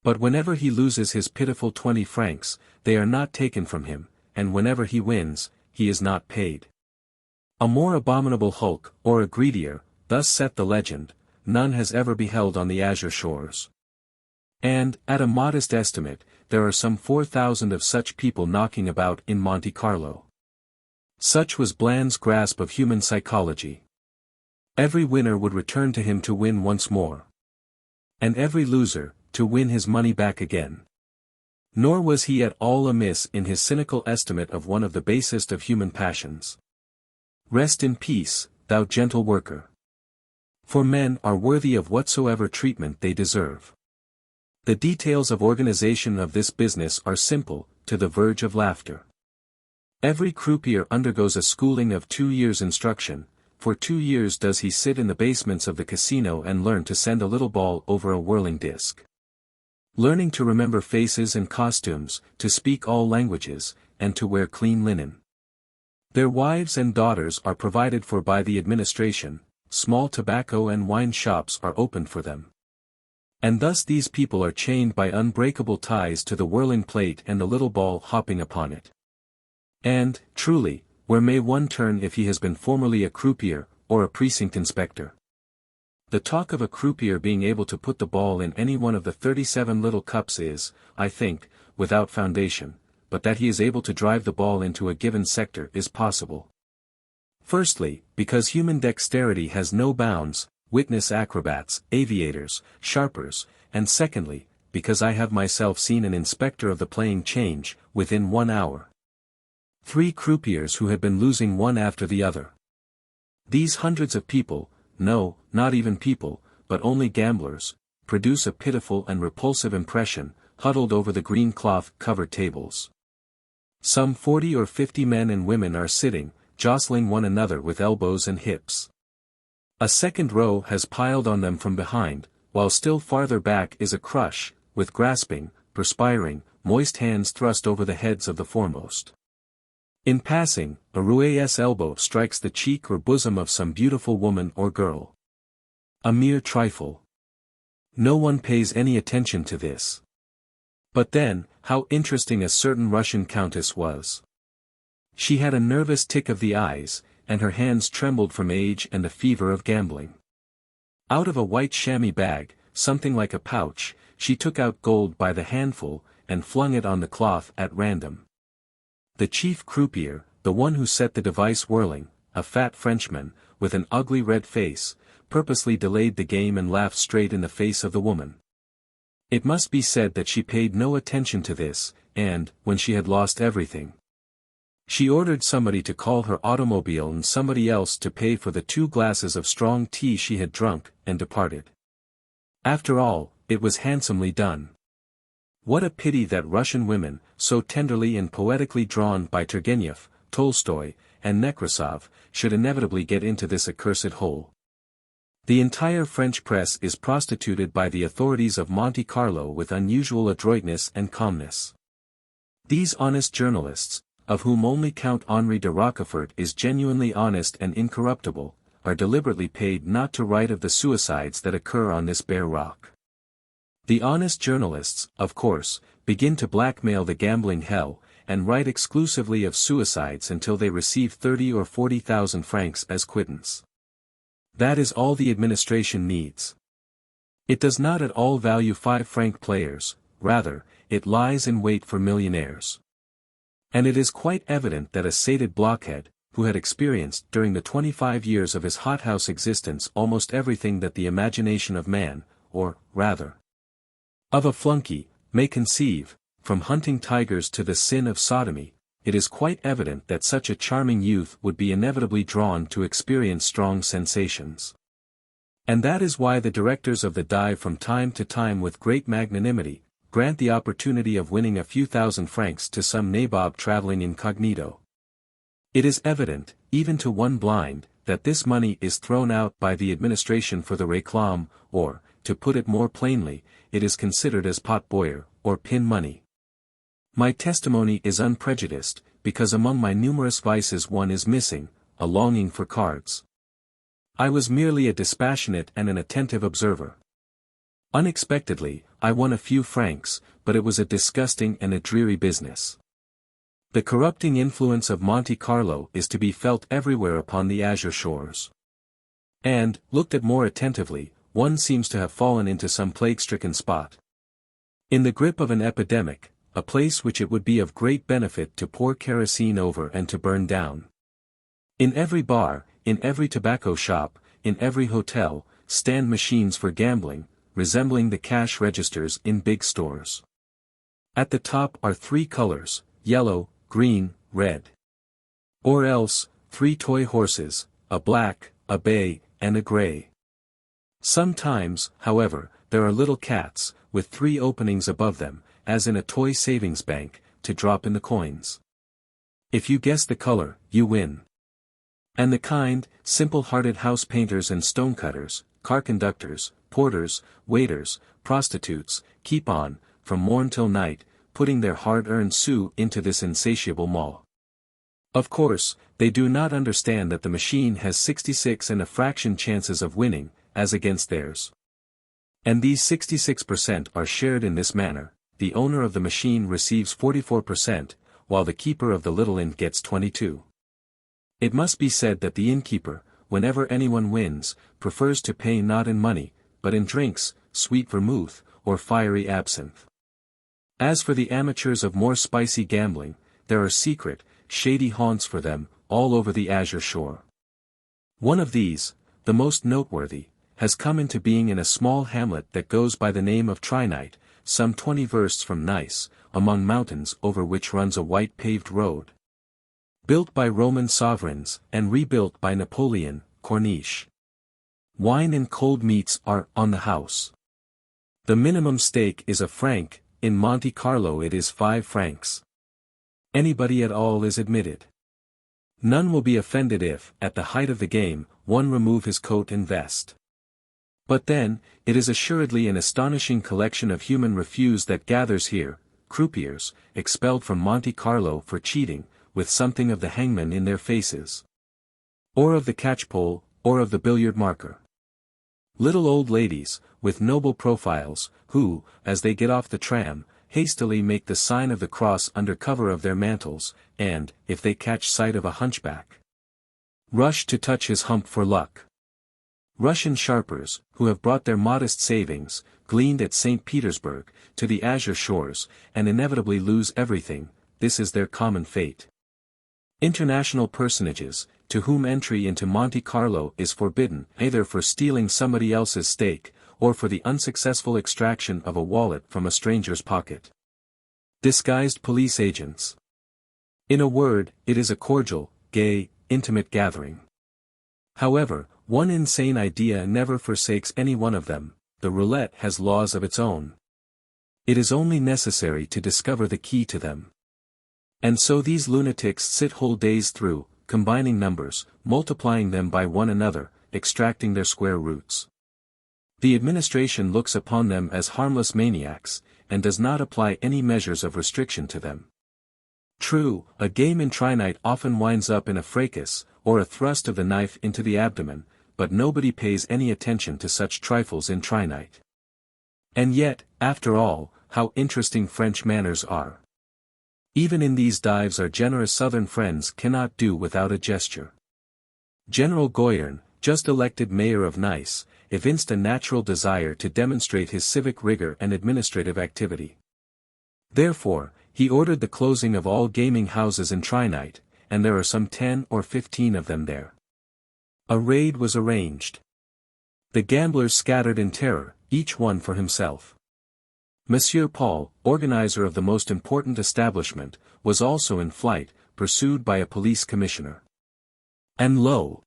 But whenever he loses his pitiful 20 francs, they are not taken from him, and whenever he wins, he is not paid. A more abominable hulk, or a greedier, thus saith the legend, none has ever beheld on the azure shores. And, at a modest estimate, there are some 4,000 of such people knocking about in Monte Carlo. Such was Blanc's grasp of human psychology. Every winner would return to him to win once more. And every loser, to win his money back again. Nor was he at all amiss in his cynical estimate of one of the basest of human passions. Rest in peace, thou gentle worker. For men are worthy of whatsoever treatment they deserve. The details of organization of this business are simple, to the verge of laughter. Every croupier undergoes a schooling of 2 years' instruction. For 2 years does he sit in the basements of the casino and learn to send a little ball over a whirling disc. Learning to remember faces and costumes, to speak all languages, and to wear clean linen. Their wives and daughters are provided for by the administration, small tobacco and wine shops are opened for them. And thus these people are chained by unbreakable ties to the whirling plate and the little ball hopping upon it. And, truly, where may one turn if he has been formerly a croupier, or a precinct inspector? The talk of a croupier being able to put the ball in any one of the 37 little cups is, I think, without foundation, but that he is able to drive the ball into a given sector is possible. Firstly, because human dexterity has no bounds, witness acrobats, aviators, sharpers, and secondly, because I have myself seen an inspector of the playing change, within 1 hour, 3 croupiers who had been losing one after the other. These hundreds of people, no, not even people, but only gamblers, produce a pitiful and repulsive impression, huddled over the green cloth-covered tables. Some 40 or 50 men and women are sitting, jostling one another with elbows and hips. A second row has piled on them from behind, while still farther back is a crush, with grasping, perspiring, moist hands thrust over the heads of the foremost. In passing, a roué's elbow strikes the cheek or bosom of some beautiful woman or girl. A mere trifle. No one pays any attention to this. But then, how interesting a certain Russian countess was. She had a nervous tic of the eyes, and her hands trembled from age and the fever of gambling. Out of a white chamois bag, something like a pouch, she took out gold by the handful, and flung it on the cloth at random. The chief croupier, the one who set the device whirling, a fat Frenchman, with an ugly red face, purposely delayed the game and laughed straight in the face of the woman. It must be said that she paid no attention to this, and, when she had lost everything, she ordered somebody to call her automobile and somebody else to pay for the 2 glasses of strong tea she had drunk, and departed. After all, it was handsomely done. What a pity that Russian women, so tenderly and poetically drawn by Turgenev, Tolstoy, and Nekrasov, should inevitably get into this accursed hole. The entire French press is prostituted by the authorities of Monte Carlo with unusual adroitness and calmness. These honest journalists, of whom only Count Henri de Rochefort is genuinely honest and incorruptible, are deliberately paid not to write of the suicides that occur on this bare rock. The honest journalists, of course, begin to blackmail the gambling hell, and write exclusively of suicides until they receive 30 or 40,000 francs as quittance. That is all the administration needs. It does not at all value 5-franc players, rather, it lies in wait for millionaires. And it is quite evident that a sated blockhead, who had experienced during the 25 years of his hothouse existence almost everything that the imagination of man, or, rather, of a flunkey, may conceive, from hunting tigers to the sin of sodomy, it is quite evident that such a charming youth would be inevitably drawn to experience strong sensations. And that is why the directors of the dive from time to time with great magnanimity, grant the opportunity of winning a few thousand francs to some nabob traveling incognito. It is evident, even to one blind, that this money is thrown out by the administration for the réclame, or, to put it more plainly, it is considered as pot-boyer, or pin money. My testimony is unprejudiced, because among my numerous vices one is missing, a longing for cards. I was merely a dispassionate and an attentive observer. Unexpectedly, I won a few francs, but it was a disgusting and a dreary business. The corrupting influence of Monte Carlo is to be felt everywhere upon the azure shores. And, looked at more attentively, one seems to have fallen into some plague-stricken spot. In the grip of an epidemic, a place which it would be of great benefit to pour kerosene over and to burn down. In every bar, in every tobacco shop, in every hotel, stand machines for gambling, resembling the cash registers in big stores. At the top are 3 colors, yellow, green, red. Or else, 3 toy horses, a black, a bay, and a gray. Sometimes, however, there are little cats, with 3 openings above them, as in a toy savings bank, to drop in the coins. If you guess the color, you win. And the kind, simple-hearted house painters and stonecutters, car conductors, porters, waiters, prostitutes, keep on, from morn till night, putting their hard-earned sous into this insatiable maw. Of course, they do not understand that the machine has 66 and a fraction chances of winning, as against theirs. And these 66% are shared in this manner: the owner of the machine receives 44%, while the keeper of the little inn gets 22%. It must be said that the innkeeper, whenever anyone wins, prefers to pay not in money, but in drinks, sweet vermouth, or fiery absinthe. As for the amateurs of more spicy gambling, there are secret, shady haunts for them, all over the azure shore. One of these, the most noteworthy, has come into being in a small hamlet that goes by the name of Trinite, some 20 versts from Nice, among mountains over which runs a white paved road. Built by Roman sovereigns, and rebuilt by Napoleon, Corniche. Wine and cold meats are on the house. The minimum stake is a franc, in Monte Carlo it is 5 francs. Anybody at all is admitted. None will be offended if, at the height of the game, one remove his coat and vest. But then, it is assuredly an astonishing collection of human refuse that gathers here, croupiers, expelled from Monte Carlo for cheating, with something of the hangman in their faces. Or of the catchpole, or of the billiard marker. Little old ladies, with noble profiles, who, as they get off the tram, hastily make the sign of the cross under cover of their mantles, and, if they catch sight of a hunchback, rush to touch his hump for luck. Russian sharpers, who have brought their modest savings, gleaned at St. Petersburg, to the azure shores, and inevitably lose everything, this is their common fate. International personages, to whom entry into Monte Carlo is forbidden, either for stealing somebody else's stake, or for the unsuccessful extraction of a wallet from a stranger's pocket. Disguised police agents. In a word, it is a cordial, gay, intimate gathering. However, one insane idea never forsakes any one of them: the roulette has laws of its own. It is only necessary to discover the key to them. And so these lunatics sit whole days through, combining numbers, multiplying them by one another, extracting their square roots. The administration looks upon them as harmless maniacs, and does not apply any measures of restriction to them. True, a game in trinite often winds up in a fracas, or a thrust of the knife into the abdomen, but nobody pays any attention to such trifles in trinite. And yet, after all, how interesting French manners are. Even in these dives our generous southern friends cannot do without a gesture. General Goyern, just elected mayor of Nice, evinced a natural desire to demonstrate his civic rigor and administrative activity. Therefore, he ordered the closing of all gaming houses in trinite, and there are some 10 or 15 of them there. A raid was arranged. The gamblers scattered in terror, each one for himself. Monsieur Paul, organizer of the most important establishment, was also in flight, pursued by a police commissioner. And lo!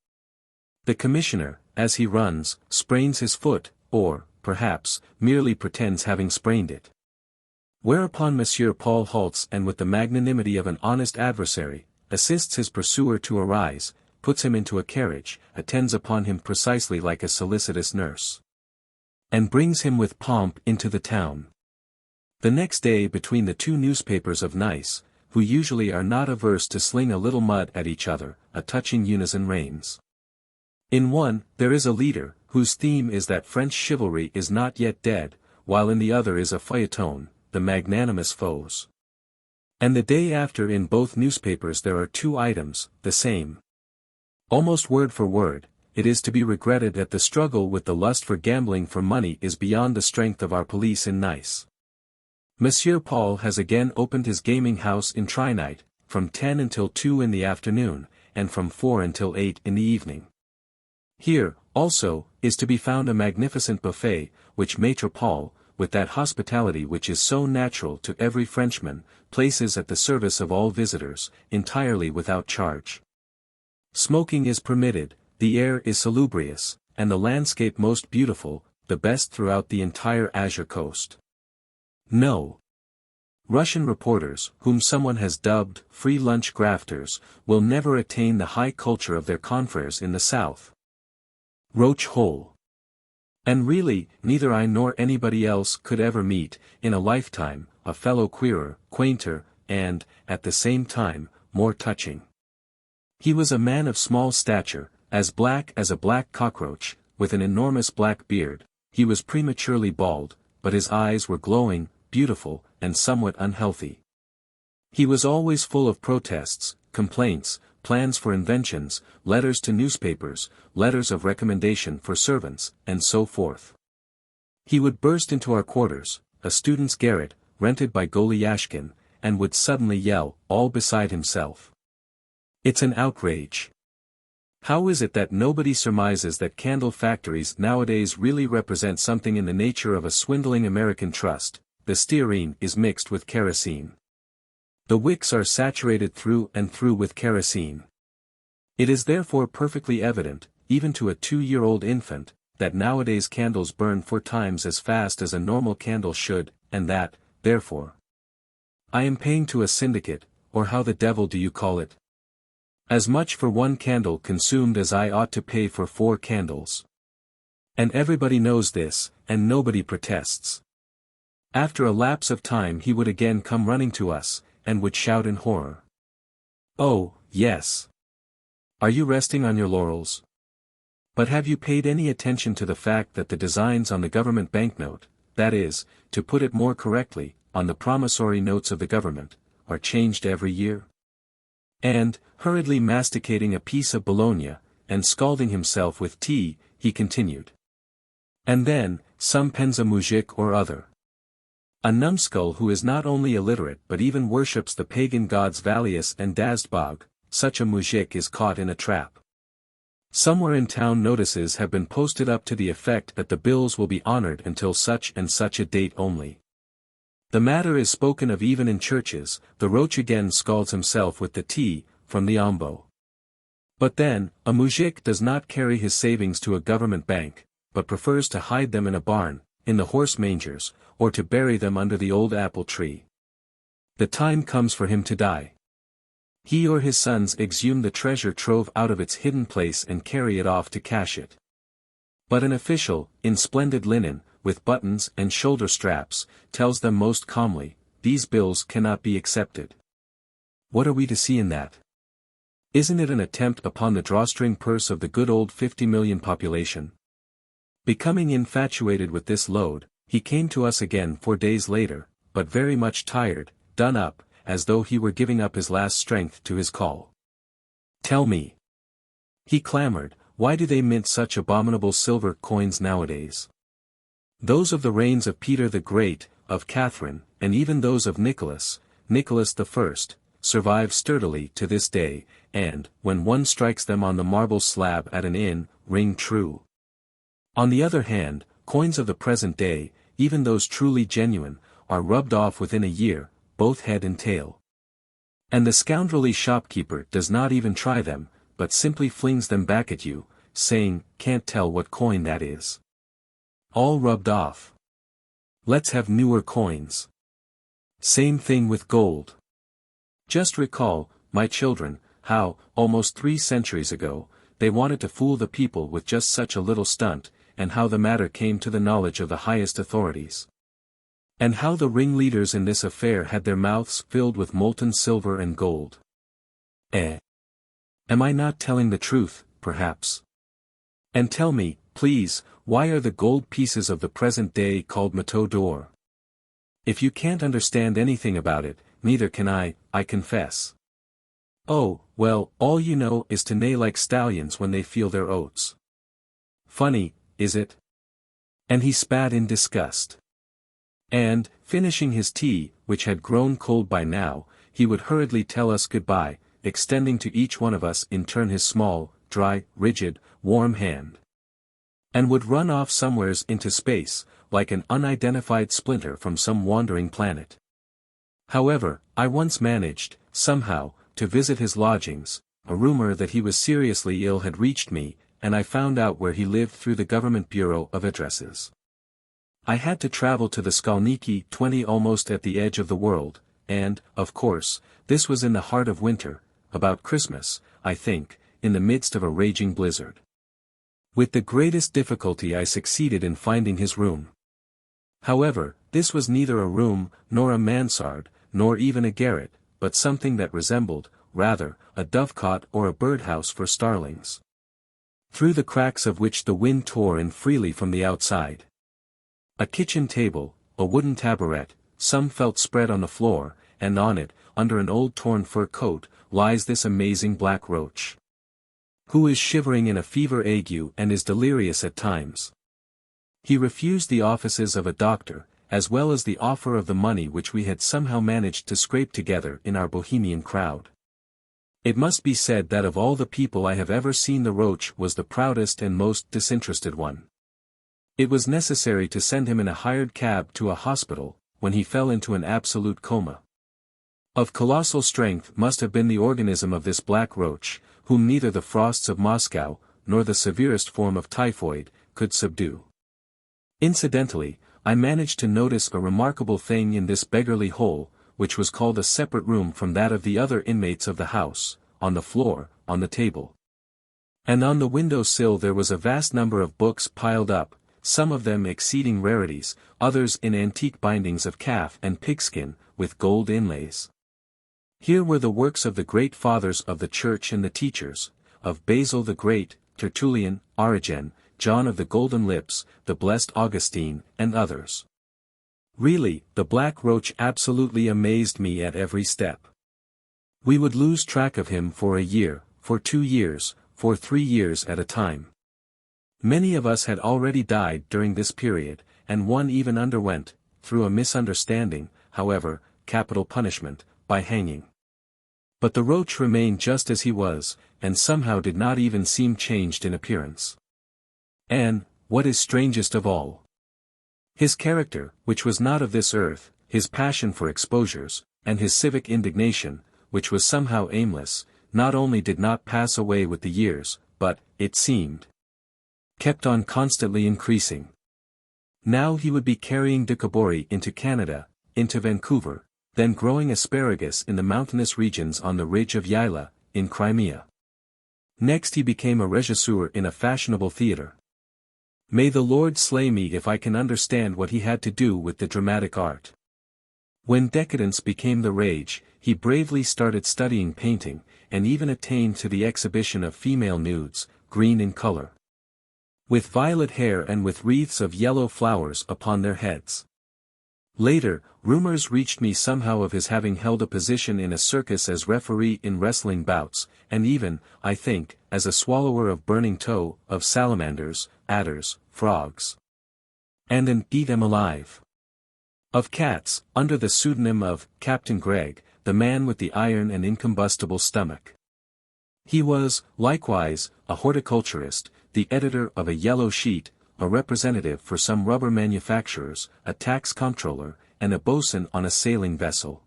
The commissioner, as he runs, sprains his foot, or, perhaps, merely pretends having sprained it. Whereupon Monsieur Paul halts and with the magnanimity of an honest adversary, assists his pursuer to arise, puts him into a carriage, attends upon him precisely like a solicitous nurse, and brings him with pomp into the town. The next day between the two newspapers of Nice, who usually are not averse to sling a little mud at each other, a touching unison reigns. In one, there is a leader, whose theme is that French chivalry is not yet dead, while in the other is a feuilleton, the magnanimous foes. And the day after in both newspapers there are two items, the same. Almost word for word, it is to be regretted that the struggle with the lust for gambling for money is beyond the strength of our police in Nice. Monsieur Paul has again opened his gaming house in trinite, from 10 until 2 in the afternoon, and from 4 until 8 in the evening. Here, also, is to be found a magnificent buffet, which Maître Paul, with that hospitality which is so natural to every Frenchman, places at the service of all visitors, entirely without charge. Smoking is permitted, the air is salubrious, and the landscape most beautiful, the best throughout the entire Azure coast. No. Russian reporters, whom someone has dubbed free lunch grafters, will never attain the high culture of their confrères in the south. Roach Hole. And really, neither I nor anybody else could ever meet, in a lifetime, a fellow queerer, quainter, and, at the same time, more touching. He was a man of small stature, as black as a black cockroach, with an enormous black beard. He was prematurely bald, but his eyes were glowing, beautiful, and somewhat unhealthy. He was always full of protests, complaints, plans for inventions, letters to newspapers, letters of recommendation for servants, and so forth. He would burst into our quarters, a student's garret, rented by Goliashkin, and would suddenly yell, all beside himself. "It's an outrage. How is it that nobody surmises that candle factories nowadays really represent something in the nature of a swindling American trust? The stearine is mixed with kerosene. The wicks are saturated through and through with kerosene. It is therefore perfectly evident, even to a 2-year-old infant, that nowadays candles burn 4 times as fast as a normal candle should, and that, therefore, I am paying to a syndicate, or how the devil do you call it? As much for 1 candle consumed as I ought to pay for 4 candles. And everybody knows this, and nobody protests." After a lapse of time he would again come running to us, and would shout in horror. "Oh, yes. Are you resting on your laurels? But have you paid any attention to the fact that the designs on the government banknote, that is, to put it more correctly, on the promissory notes of the government, are changed every year?" And, hurriedly masticating a piece of bologna, and scalding himself with tea, he continued. "And then, some Penza mujik or other. A numbskull who is not only illiterate but even worships the pagan gods Valius and Dazdbog, such a mujik is caught in a trap. Somewhere in town notices have been posted up to the effect that the bills will be honored until such and such a date only. The matter is spoken of even in churches. The roach again scalds himself with the tea, from the ombo. But then, a mujik does not carry his savings to a government bank, but prefers to hide them in a barn, in the horse mangers, or to bury them under the old apple tree. The time comes for him to die. He or his sons exhume the treasure trove out of its hidden place and carry it off to cash it. But an official, in splendid linen, with buttons and shoulder straps, tells them most calmly, these bills cannot be accepted. What are we to see in that? Isn't it an attempt upon the drawstring purse of the good old 50 million population? Becoming infatuated with this load, he came to us again 4 days later, but very much tired, done up, as though he were giving up his last strength to his call. Tell me, he clamored, why do they mint such abominable silver coins nowadays? Those of the reigns of Peter the Great, of Catherine, and even those of Nicholas I, survive sturdily to this day, and, when one strikes them on the marble slab at an inn, ring true. On the other hand, coins of the present day, even those truly genuine, are rubbed off within a year, both head and tail. And the scoundrelly shopkeeper does not even try them, but simply flings them back at you, saying, can't tell what coin that is. All rubbed off. Let's have newer coins. Same thing with gold. Just recall, my children, how, almost 3 centuries ago, they wanted to fool the people with just such a little stunt, and how the matter came to the knowledge of the highest authorities. And how the ringleaders in this affair had their mouths filled with molten silver and gold. Am I not telling the truth, perhaps? And tell me, please, why are the gold pieces of the present day called métaux d'or? If you can't understand anything about it, neither can I confess. Oh, well, all you know is to neigh like stallions when they feel their oats. Funny, is it? And he spat in disgust. And, finishing his tea, which had grown cold by now, he would hurriedly tell us goodbye, extending to each one of us in turn his small, dry, rigid, warm hand. And would run off somewheres into space, like an unidentified splinter from some wandering planet. However, I once managed, somehow, to visit his lodgings. A rumor that he was seriously ill had reached me, and I found out where he lived through the government bureau of addresses. I had to travel to the Skalniki 20 almost at the edge of the world, and, of course, this was in the heart of winter, about Christmas, I think, in the midst of a raging blizzard. With the greatest difficulty I succeeded in finding his room. However, this was neither a room, nor a mansard, nor even a garret, but something that resembled, rather, a dovecot or a birdhouse for starlings. Through the cracks of which the wind tore in freely from the outside. A kitchen table, a wooden taboret, some felt spread on the floor, and on it, under an old torn fur coat, lies this amazing black roach. Who is shivering in a fever ague and is delirious at times. He refused the offices of a doctor, as well as the offer of the money which we had somehow managed to scrape together in our bohemian crowd. It must be said that of all the people I have ever seen the roach was the proudest and most disinterested one. It was necessary to send him in a hired cab to a hospital, when he fell into an absolute coma. Of colossal strength must have been the organism of this black roach, whom neither the frosts of Moscow, nor the severest form of typhoid, could subdue. Incidentally, I managed to notice a remarkable thing in this beggarly hole, which was called a separate room from that of the other inmates of the house, on the floor, on the table. And on the window sill there was a vast number of books piled up, some of them exceeding rarities, others in antique bindings of calf and pigskin, with gold inlays. Here were the works of the great fathers of the Church and the teachers, of Basil the Great, Tertullian, Origen, John of the Golden Lips, the blessed Augustine, and others. Really, the black roach absolutely amazed me at every step. We would lose track of him for a year, for 2 years, for 3 years at a time. Many of us had already died during this period, and one even underwent, through a misunderstanding, however, capital punishment, by hanging. But the roach remained just as he was, and somehow did not even seem changed in appearance. And, what is strangest of all, his character, which was not of this earth, his passion for exposures, and his civic indignation, which was somehow aimless, not only did not pass away with the years, but, it seemed, kept on constantly increasing. Now he would be carrying Decabori into Canada, into Vancouver, then growing asparagus in the mountainous regions on the ridge of Yaila, in Crimea. Next he became a regisseur in a fashionable theatre. May the Lord slay me if I can understand what he had to do with the dramatic art. When decadence became the rage, he bravely started studying painting, and even attained to the exhibition of female nudes, green in color, with violet hair and with wreaths of yellow flowers upon their heads. Later, rumors reached me somehow of his having held a position in a circus as referee in wrestling bouts, and even, I think, as a swallower of burning tow, of salamanders, adders, frogs, and an eat 'em alive, of cats, under the pseudonym of Captain Gregg, the man with the iron and incombustible stomach. He was, likewise, a horticulturist, the editor of a yellow sheet, a representative for some rubber manufacturers, a tax comptroller, and a boatswain on a sailing vessel.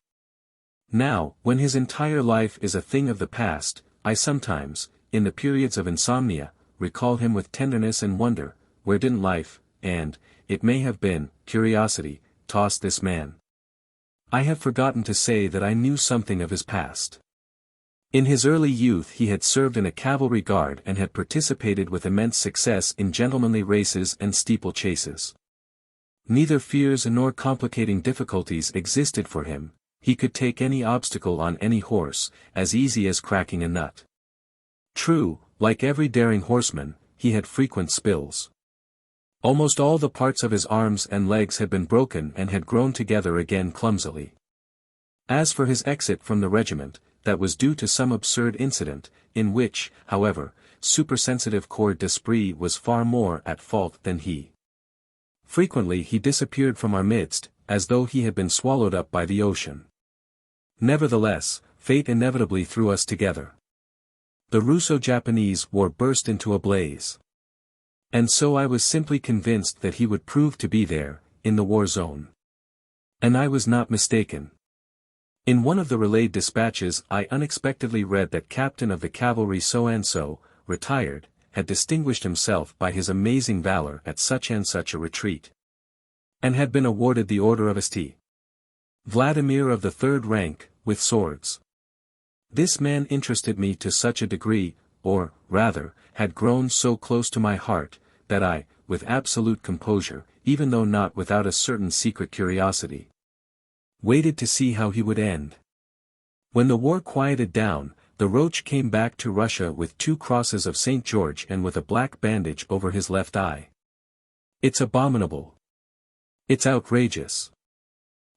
Now, when his entire life is a thing of the past, I sometimes, in the periods of insomnia, recall him with tenderness and wonder, where didn't life, and, it may have been, curiosity, toss this man? I have forgotten to say that I knew something of his past. In his early youth he had served in a cavalry guard and had participated with immense success in gentlemanly races and steeplechases. Neither fears nor complicating difficulties existed for him, he could take any obstacle on any horse, as easy as cracking a nut. True, like every daring horseman, he had frequent spills. Almost all the parts of his arms and legs had been broken and had grown together again clumsily. As for his exit from the regiment, that was due to some absurd incident, in which, however, supersensitive corps d'esprit was far more at fault than he. Frequently he disappeared from our midst, as though he had been swallowed up by the ocean. Nevertheless, fate inevitably threw us together. The Russo-Japanese war burst into a blaze. And so I was simply convinced that he would prove to be there, in the war zone. And I was not mistaken. In one of the relayed dispatches I unexpectedly read that captain of the cavalry so-and-so, retired, had distinguished himself by his amazing valor at such and such a retreat, and had been awarded the Order of St. Vladimir of the third rank, with swords. This man interested me to such a degree, or, rather, had grown so close to my heart, that I, with absolute composure, even though not without a certain secret curiosity, waited to see how he would end. When the war quieted down, the Roach came back to Russia with 2 crosses of St. George and with a black bandage over his left eye. It's abominable. It's outrageous.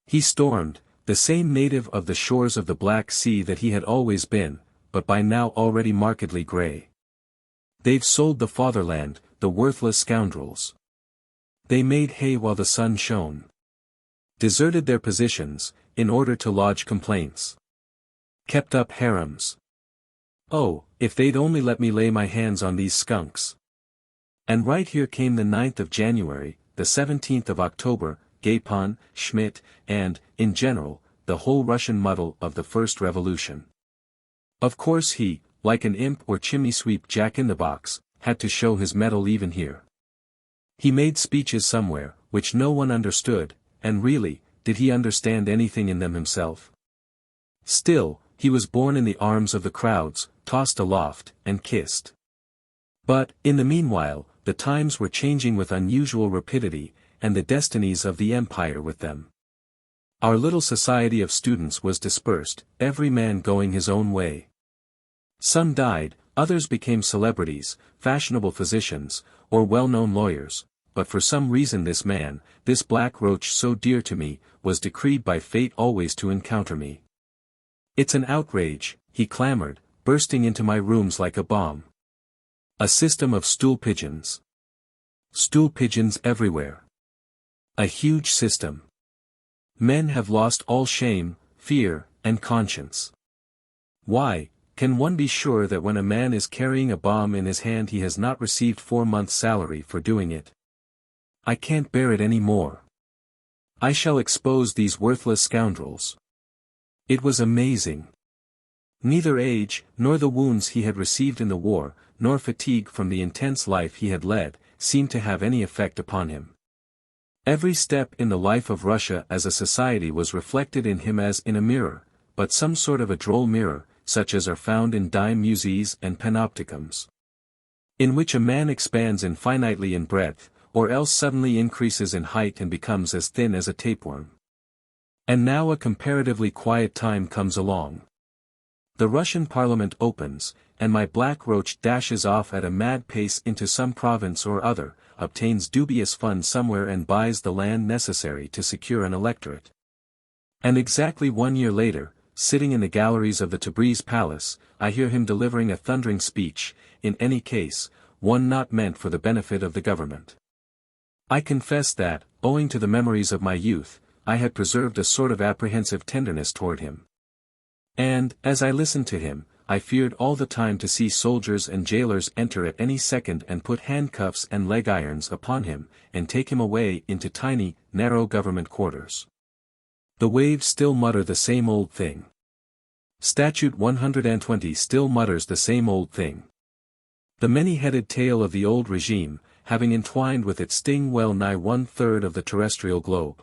He stormed, the same native of the shores of the Black Sea that he had always been, but by now already markedly grey. They've sold the fatherland, the worthless scoundrels. They made hay while the sun shone. Deserted their positions, in order to lodge complaints. Kept up harems. Oh, if they'd only let me lay my hands on these skunks. And right here came the 9th of January, the 17th of October, Gapon, Schmidt, and, in general, the whole Russian muddle of the First Revolution. Of course he, like an imp or chimney-sweep jack-in-the-box, had to show his mettle even here. He made speeches somewhere, which no one understood, and really, did he understand anything in them himself? Still, he was borne in the arms of the crowds, tossed aloft, and kissed. But, in the meanwhile, the times were changing with unusual rapidity, and the destinies of the empire with them. Our little society of students was dispersed, every man going his own way. Some died, others became celebrities, fashionable physicians, or well-known lawyers, but for some reason this man, this black roach so dear to me, was decreed by fate always to encounter me. It's an outrage, he clamored, bursting into my rooms like a bomb. A system of stool pigeons. Stool pigeons everywhere. A huge system. Men have lost all shame, fear, and conscience. Why, can one be sure that when a man is carrying a bomb in his hand he has not received 4 months' salary for doing it? I can't bear it any more. I shall expose these worthless scoundrels. It was amazing. Neither age, nor the wounds he had received in the war, nor fatigue from the intense life he had led, seemed to have any effect upon him. Every step in the life of Russia as a society was reflected in him as in a mirror, but some sort of a droll mirror, such as are found in dime musees and panopticums, in which a man expands infinitely in breadth, or else suddenly increases in height and becomes as thin as a tapeworm. And now a comparatively quiet time comes along. The Russian parliament opens, and my black roach dashes off at a mad pace into some province or other, obtains dubious funds somewhere and buys the land necessary to secure an electorate. And exactly 1 year later, sitting in the galleries of the Tabriz Palace, I hear him delivering a thundering speech, in any case, one not meant for the benefit of the government. I confess that, owing to the memories of my youth, I had preserved a sort of apprehensive tenderness toward him. And, as I listened to him, I feared all the time to see soldiers and jailers enter at any second and put handcuffs and leg irons upon him, and take him away into tiny, narrow government quarters. The waves still mutter the same old thing. Statute 120 still mutters the same old thing. The many-headed tail of the old regime, having entwined with its sting well nigh 1/3 of the terrestrial globe.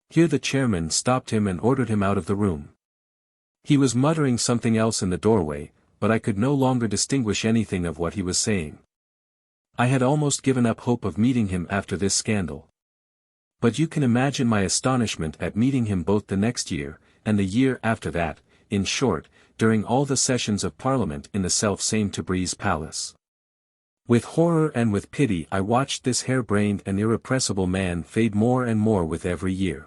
Here the chairman stopped him and ordered him out of the room. He was muttering something else in the doorway, but I could no longer distinguish anything of what he was saying. I had almost given up hope of meeting him after this scandal. But you can imagine my astonishment at meeting him both the next year, and the year after that, in short, during all the sessions of Parliament in the self-same Tabriz Palace. With horror and with pity I watched this hair-brained and irrepressible man fade more and more with every year.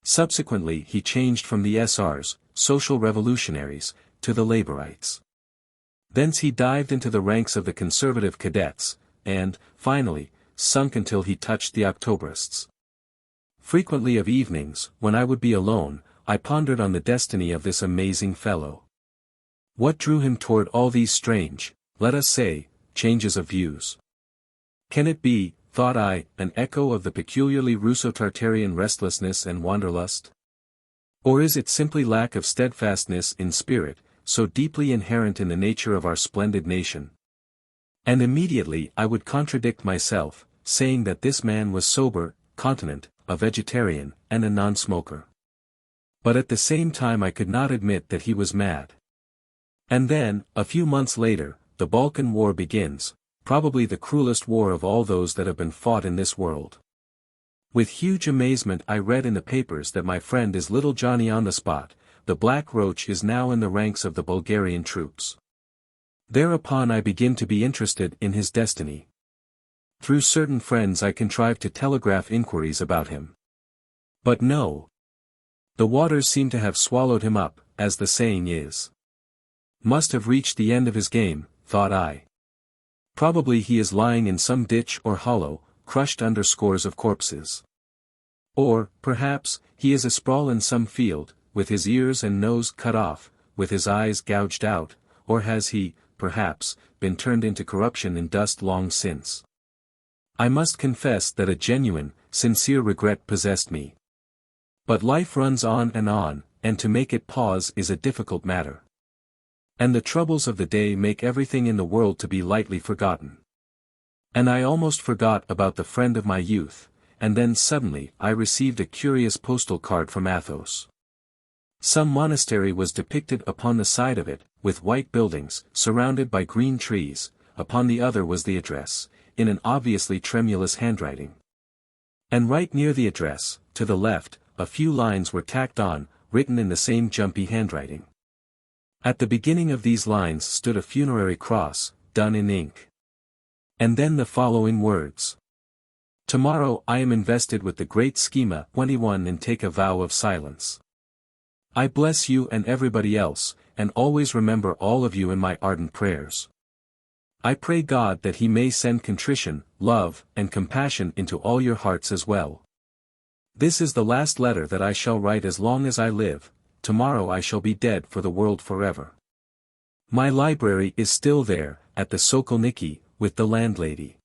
Subsequently he changed from the SRs, social revolutionaries, to the laborites. Thence he dived into the ranks of the conservative cadets, and, finally, sunk until he touched the Octobrists. Frequently of evenings, when I would be alone, I pondered on the destiny of this amazing fellow. What drew him toward all these strange, let us say, changes of views? Can it be, thought I, an echo of the peculiarly Russo-Tartarian restlessness and wanderlust? Or is it simply lack of steadfastness in spirit, so deeply inherent in the nature of our splendid nation? And immediately I would contradict myself, saying that this man was sober, continent, a vegetarian, and a non-smoker. But at the same time I could not admit that he was mad. And then, a few months later, the Balkan War begins, probably the cruelest war of all those that have been fought in this world. With huge amazement I read in the papers that my friend is little Johnny on the spot, the Black Roach is now in the ranks of the Bulgarian troops. Thereupon I begin to be interested in his destiny. Through certain friends I contrive to telegraph inquiries about him. But no. The waters seem to have swallowed him up, as the saying is. Must have reached the end of his game, thought I. Probably he is lying in some ditch or hollow, crushed under scores of corpses. Or, perhaps, he is asprawl in some field, with his ears and nose cut off, with his eyes gouged out, or has he, perhaps, been turned into corruption in dust long since. I must confess that a genuine, sincere regret possessed me. But life runs on, and to make it pause is a difficult matter. And the troubles of the day make everything in the world to be lightly forgotten. And I almost forgot about the friend of my youth, and then suddenly I received a curious postal card from Athos. Some monastery was depicted upon the side of it, with white buildings, surrounded by green trees, upon the other was the address, in an obviously tremulous handwriting. And right near the address, to the left, a few lines were tacked on, written in the same jumpy handwriting. At the beginning of these lines stood a funerary cross, done in ink. And then the following words. Tomorrow I am invested with the great schema 21 and take a vow of silence. I bless you and everybody else, and always remember all of you in my ardent prayers. I pray God that he may send contrition, love, and compassion into all your hearts as well. This is the last letter that I shall write as long as I live. Tomorrow I shall be dead for the world forever. My library is still there, at the Sokolniki, with the landlady.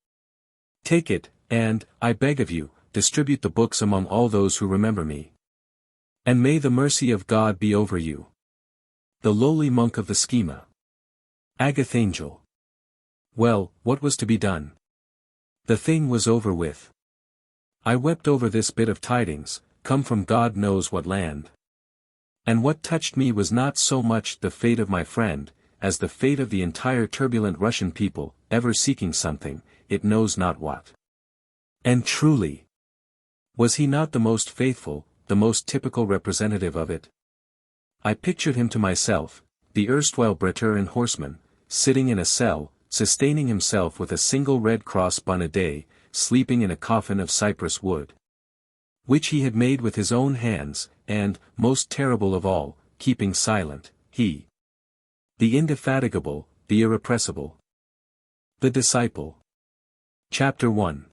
Take it, and, I beg of you, distribute the books among all those who remember me. And may the mercy of God be over you. The lowly monk of the schema. Agathangel. Well, what was to be done? The thing was over with. I wept over this bit of tidings, come from God knows what land. And what touched me was not so much the fate of my friend, as the fate of the entire turbulent Russian people, ever seeking something, it knows not what. And truly, was he not the most faithful, the most typical representative of it? I pictured him to myself, the erstwhile Breton horseman, sitting in a cell, sustaining himself with a single Red Cross bun a day, sleeping in a coffin of cypress wood, which he had made with his own hands, and, most terrible of all, keeping silent, he. The indefatigable, the irrepressible. The Disciple. Chapter 1.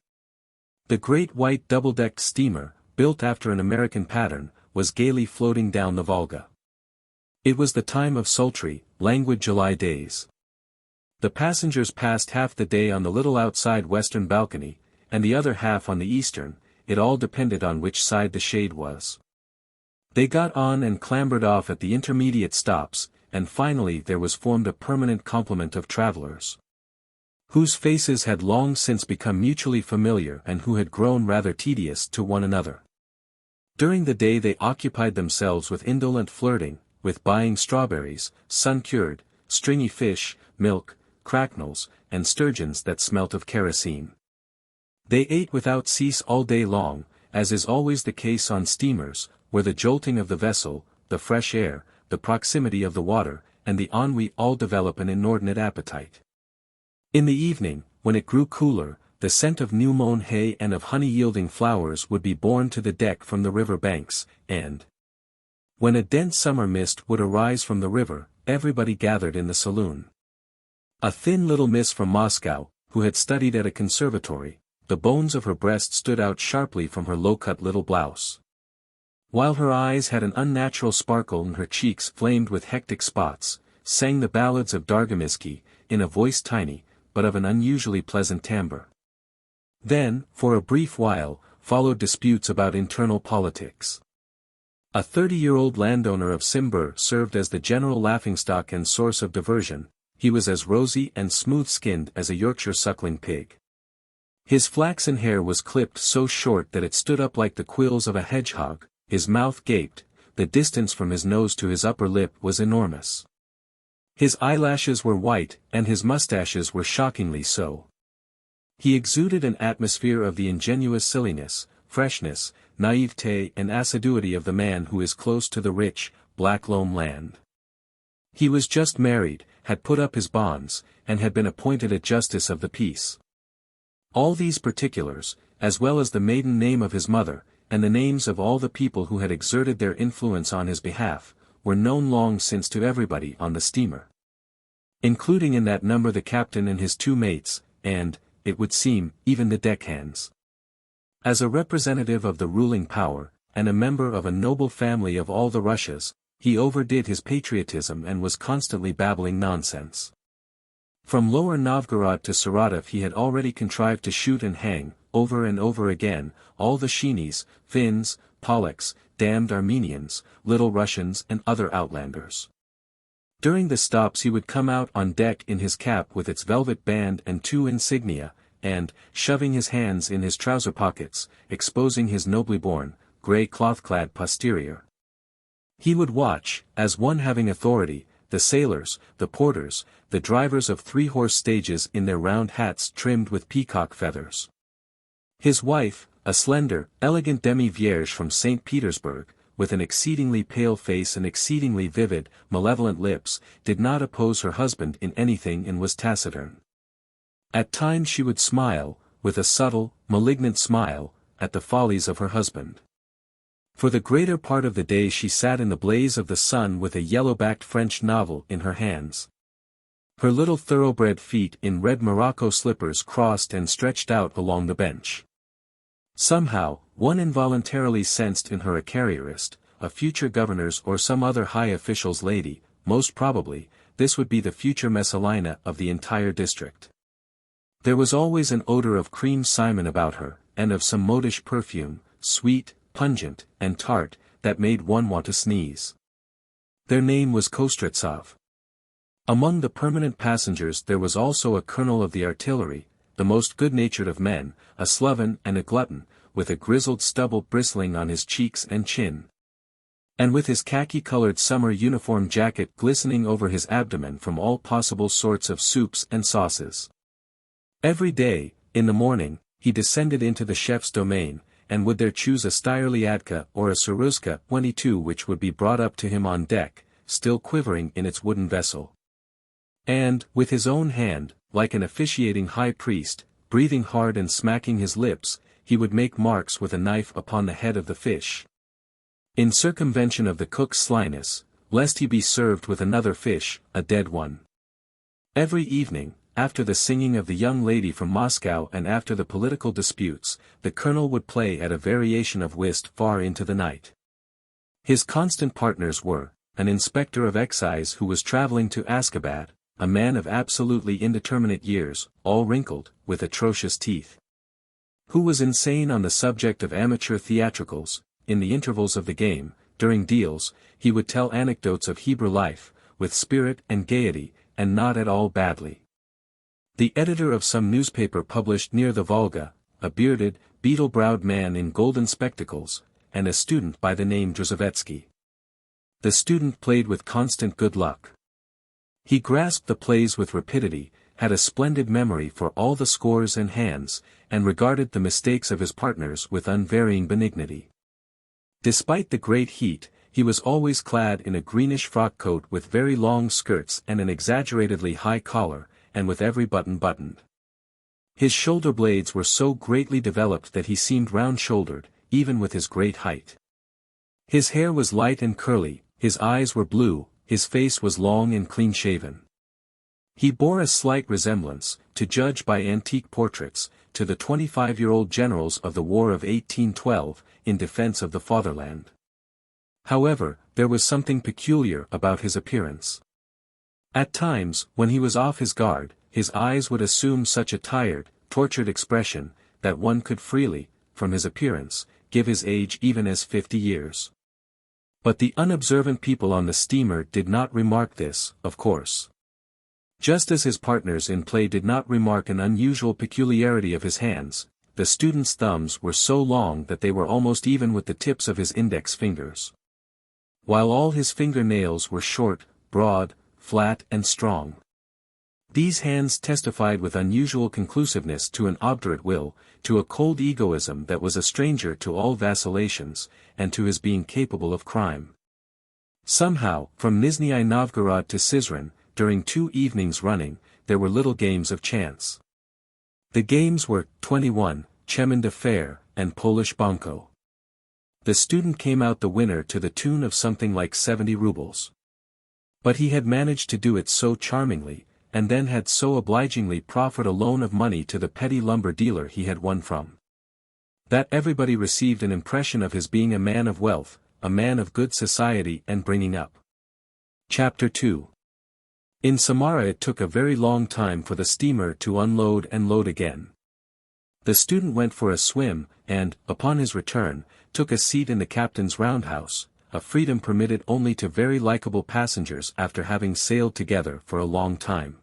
The great white double-decked steamer, built after an American pattern, was gaily floating down the Volga. It was the time of sultry, languid July days. The passengers passed half the day on the little outside western balcony, and the other half on the eastern, it all depended on which side the shade was. They got on and clambered off at the intermediate stops, and finally there was formed a permanent complement of travelers, whose faces had long since become mutually familiar and who had grown rather tedious to one another. During the day they occupied themselves with indolent flirting, with buying strawberries, sun-cured, stringy fish, milk, cracknels, and sturgeons that smelt of kerosene. They ate without cease all day long, as is always the case on steamers, where the jolting of the vessel, the fresh air, the proximity of the water, and the ennui all develop an inordinate appetite. In the evening, when it grew cooler, the scent of new-mown hay and of honey-yielding flowers would be borne to the deck from the river banks, and when a dense summer mist would arise from the river, everybody gathered in the saloon. A thin little miss from Moscow, who had studied at a conservatory, the bones of her breast stood out sharply from her low-cut little blouse, while her eyes had an unnatural sparkle and her cheeks flamed with hectic spots, sang the ballads of Dargomizky, in a voice tiny, but of an unusually pleasant timbre. Then, for a brief while, followed disputes about internal politics. A 30-year-old landowner of Simbur served as the general laughingstock and source of diversion. He was as rosy and smooth-skinned as a Yorkshire suckling pig. His flaxen hair was clipped so short that it stood up like the quills of a hedgehog, his mouth gaped, the distance from his nose to his upper lip was enormous. His eyelashes were white, and his mustaches were shockingly so. He exuded an atmosphere of the ingenuous silliness, freshness, naivete and assiduity of the man who is close to the rich, black loam land. He was just married, had put up his bonds, and had been appointed a justice of the peace. All these particulars, as well as the maiden name of his mother, and the names of all the people who had exerted their influence on his behalf, were known long since to everybody on the steamer, including in that number the captain and his two mates, and, it would seem, even the deckhands. As a representative of the ruling power, and a member of a noble family of all the Russias, he overdid his patriotism and was constantly babbling nonsense. From Lower Novgorod to Saratov he had already contrived to shoot and hang, over and over again, all the Sheenies, Finns, Polacks, damned Armenians, Little Russians and other outlanders. During the stops he would come out on deck in his cap with its velvet band and two insignia, and, shoving his hands in his trouser pockets, exposing his nobly born, grey cloth-clad posterior, he would watch, as one having authority, the sailors, the porters, the drivers of three-horse stages in their round hats trimmed with peacock feathers. His wife, a slender, elegant demi-vierge from St. Petersburg, with an exceedingly pale face and exceedingly vivid, malevolent lips, did not oppose her husband in anything and was taciturn. At times she would smile, with a subtle, malignant smile, at the follies of her husband. For the greater part of the day she sat in the blaze of the sun with a yellow-backed French novel in her hands. Her little thoroughbred feet in red morocco slippers crossed and stretched out along the bench. Somehow, one involuntarily sensed in her a carrierist, a future governor's or some other high official's lady. Most probably, this would be the future Messalina of the entire district. There was always an odor of cream Simon about her, and of some modish perfume, sweet, pungent, and tart, that made one want to sneeze. Their name was Kostretsov. Among the permanent passengers there was also a colonel of the artillery, the most good-natured of men, a sloven and a glutton, with a grizzled stubble bristling on his cheeks and chin. And with his khaki-colored summer uniform jacket glistening over his abdomen from all possible sorts of soups and sauces. Every day, in the morning, he descended into the chef's domain, and would there choose a styerliadka or a saruzka 22 which would be brought up to him on deck, still quivering in its wooden vessel. And, with his own hand, like an officiating high priest, breathing hard and smacking his lips, he would make marks with a knife upon the head of the fish. In circumvention of the cook's slyness, lest he be served with another fish, a dead one. Every evening, after the singing of the young lady from Moscow and after the political disputes, the colonel would play at a variation of whist far into the night. His constant partners were, an inspector of excise who was traveling to Ashgabat, a man of absolutely indeterminate years, all wrinkled, with atrocious teeth, who was insane on the subject of amateur theatricals. In the intervals of the game, during deals, he would tell anecdotes of Hebrew life, with spirit and gaiety, and not at all badly. The editor of some newspaper published near the Volga, a bearded, beetle-browed man in golden spectacles, and a student by the name Drzhavetsky. The student played with constant good luck. He grasped the plays with rapidity, had a splendid memory for all the scores and hands, and regarded the mistakes of his partners with unvarying benignity. Despite the great heat, he was always clad in a greenish frock coat with very long skirts and an exaggeratedly high collar, and with every button buttoned. His shoulder blades were so greatly developed that he seemed round-shouldered, even with his great height. His hair was light and curly, his eyes were blue, his face was long and clean-shaven. He bore a slight resemblance, to judge by antique portraits, to the 25-year-old generals of the War of 1812, in defense of the fatherland. However, there was something peculiar about his appearance. At times, when he was off his guard, his eyes would assume such a tired, tortured expression, that one could freely, from his appearance, give his age even as 50 years. But the unobservant people on the steamer did not remark this, of course. Just as his partners in play did not remark an unusual peculiarity of his hands, the student's thumbs were so long that they were almost even with the tips of his index fingers, while all his finger-nails were short, broad, flat and strong. These hands testified with unusual conclusiveness to an obdurate will, to a cold egoism that was a stranger to all vacillations, and to his being capable of crime. Somehow, from Nizhny Novgorod to Sizran, during 2 evenings running, there were little games of chance. The games were 21, Chemin de Fer, and Polish Banco. The student came out the winner to the tune of something like 70 rubles. But he had managed to do it so charmingly, and then had so obligingly proffered a loan of money to the petty lumber dealer he had won from, that everybody received an impression of his being a man of wealth, a man of good society and bringing up. Chapter 2. In Samara it took a very long time for the steamer to unload and load again. The student went for a swim, and, upon his return, took a seat in the captain's roundhouse, a freedom permitted only to very likable passengers after having sailed together for a long time.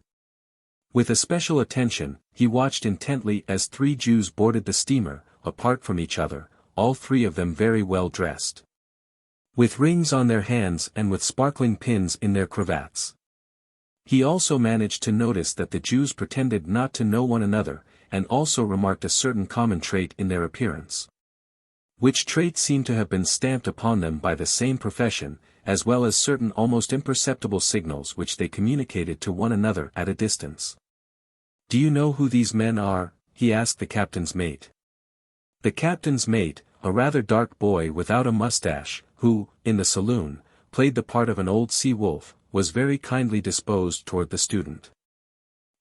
With especial attention, he watched intently as 3 Jews boarded the steamer, apart from each other, all 3 of them very well dressed, with rings on their hands and with sparkling pins in their cravats. He also managed to notice that the Jews pretended not to know one another, and also remarked a certain common trait in their appearance, which trait seemed to have been stamped upon them by the same profession, as well as certain almost imperceptible signals which they communicated to one another at a distance. "Do you know who these men are?" he asked the captain's mate. The captain's mate, a rather dark boy without a mustache, who, in the saloon, played the part of an old sea-wolf, was very kindly disposed toward the student.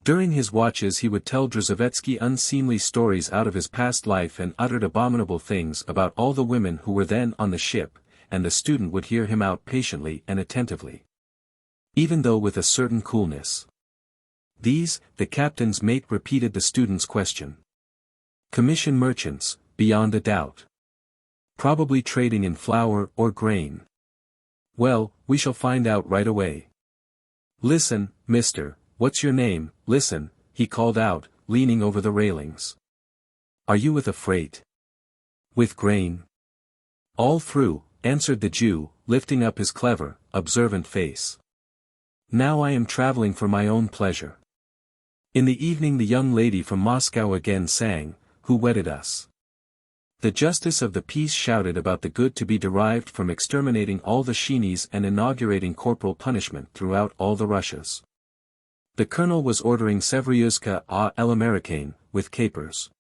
During his watches he would tell Drzhavetsky unseemly stories out of his past life and uttered abominable things about all the women who were then on the ship, and the student would hear him out patiently and attentively, even though with a certain coolness. The captain's mate repeated the student's question. Commission merchants, beyond a doubt. Probably trading in flour or grain. Well, we shall find out right away. Listen, mister, what's your name? Listen, he called out, leaning over the railings. Are you with a freight? With grain? All through, answered the Jew, lifting up his clever, observant face. Now I am traveling for my own pleasure. In the evening the young lady from Moscow again sang, Who Wedded Us? The justice of the peace shouted about the good to be derived from exterminating all the Sheenies and inaugurating corporal punishment throughout all the Russias. The colonel was ordering Sevryuzka à l'Américaine, with capers.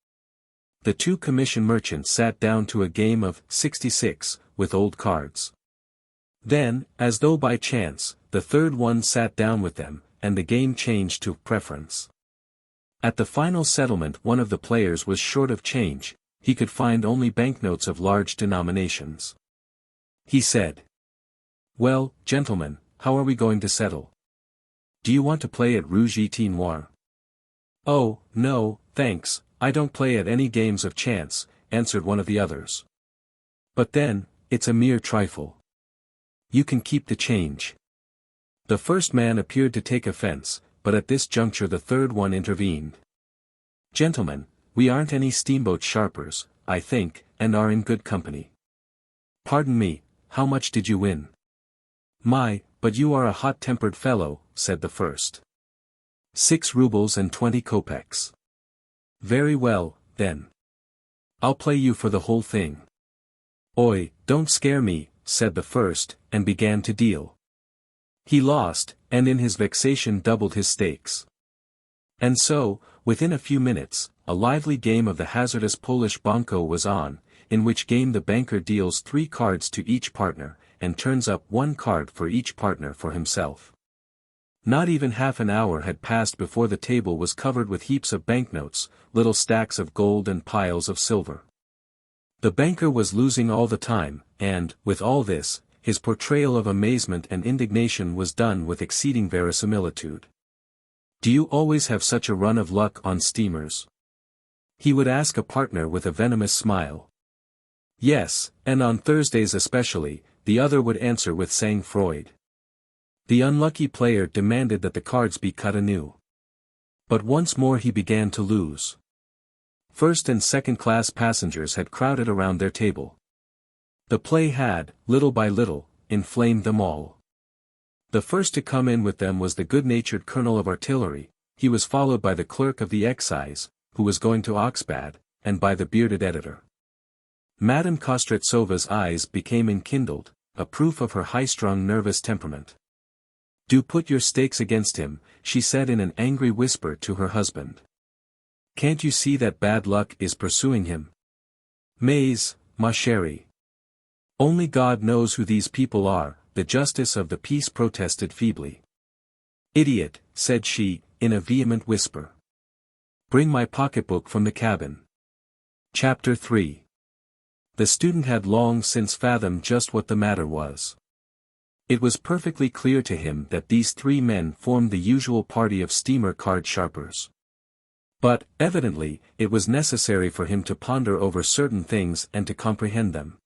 The two commission merchants sat down to a game of 66, with old cards. Then, as though by chance, the third one sat down with them, and the game changed to preference. At the final settlement one of the players was short of change. He could find only banknotes of large denominations. He said. Well, gentlemen, how are we going to settle? Do you want to play at Rouge et Noir? Oh, no, thanks, I don't play at any games of chance, answered one of the others. But then, it's a mere trifle. You can keep the change. The first man appeared to take offense, but at this juncture the third one intervened. Gentlemen, we aren't any steamboat sharpers, I think, and are in good company. Pardon me, how much did you win? My, but you are a hot-tempered fellow, said the first. 6 rubles and 20 kopecks. Very well, then. I'll play you for the whole thing. Oi, don't scare me, said the first, and began to deal. He lost, and in his vexation doubled his stakes. And so, within a few minutes, a lively game of the hazardous Polish banco was on, in which game the banker deals 3 cards to each partner, and turns up 1 card for each partner for himself. Not even half an hour had passed before the table was covered with heaps of banknotes, little stacks of gold and piles of silver. The banker was losing all the time, and, with all this, his portrayal of amazement and indignation was done with exceeding verisimilitude. Do you always have such a run of luck on steamers? He would ask a partner with a venomous smile. Yes, and on Thursdays especially, the other would answer with sang-froid. The unlucky player demanded that the cards be cut anew. But once more he began to lose. First and second-class passengers had crowded around their table. The play had, little by little, inflamed them all. The first to come in with them was the good-natured colonel of artillery. He was followed by the clerk of the excise, who was going to Oxbad, and by the bearded editor. Madame Kostretsova's eyes became enkindled, a proof of her high-strung nervous temperament. Do put your stakes against him, she said in an angry whisper to her husband. Can't you see that bad luck is pursuing him? Mais, ma chérie. Only God knows who these people are, the justice of the peace protested feebly. Idiot, said she, in a vehement whisper. Bring my pocketbook from the cabin. Chapter 3. The student had long since fathomed just what the matter was. It was perfectly clear to him that these 3 men formed the usual party of steamer card sharpers. But, evidently, it was necessary for him to ponder over certain things and to comprehend them.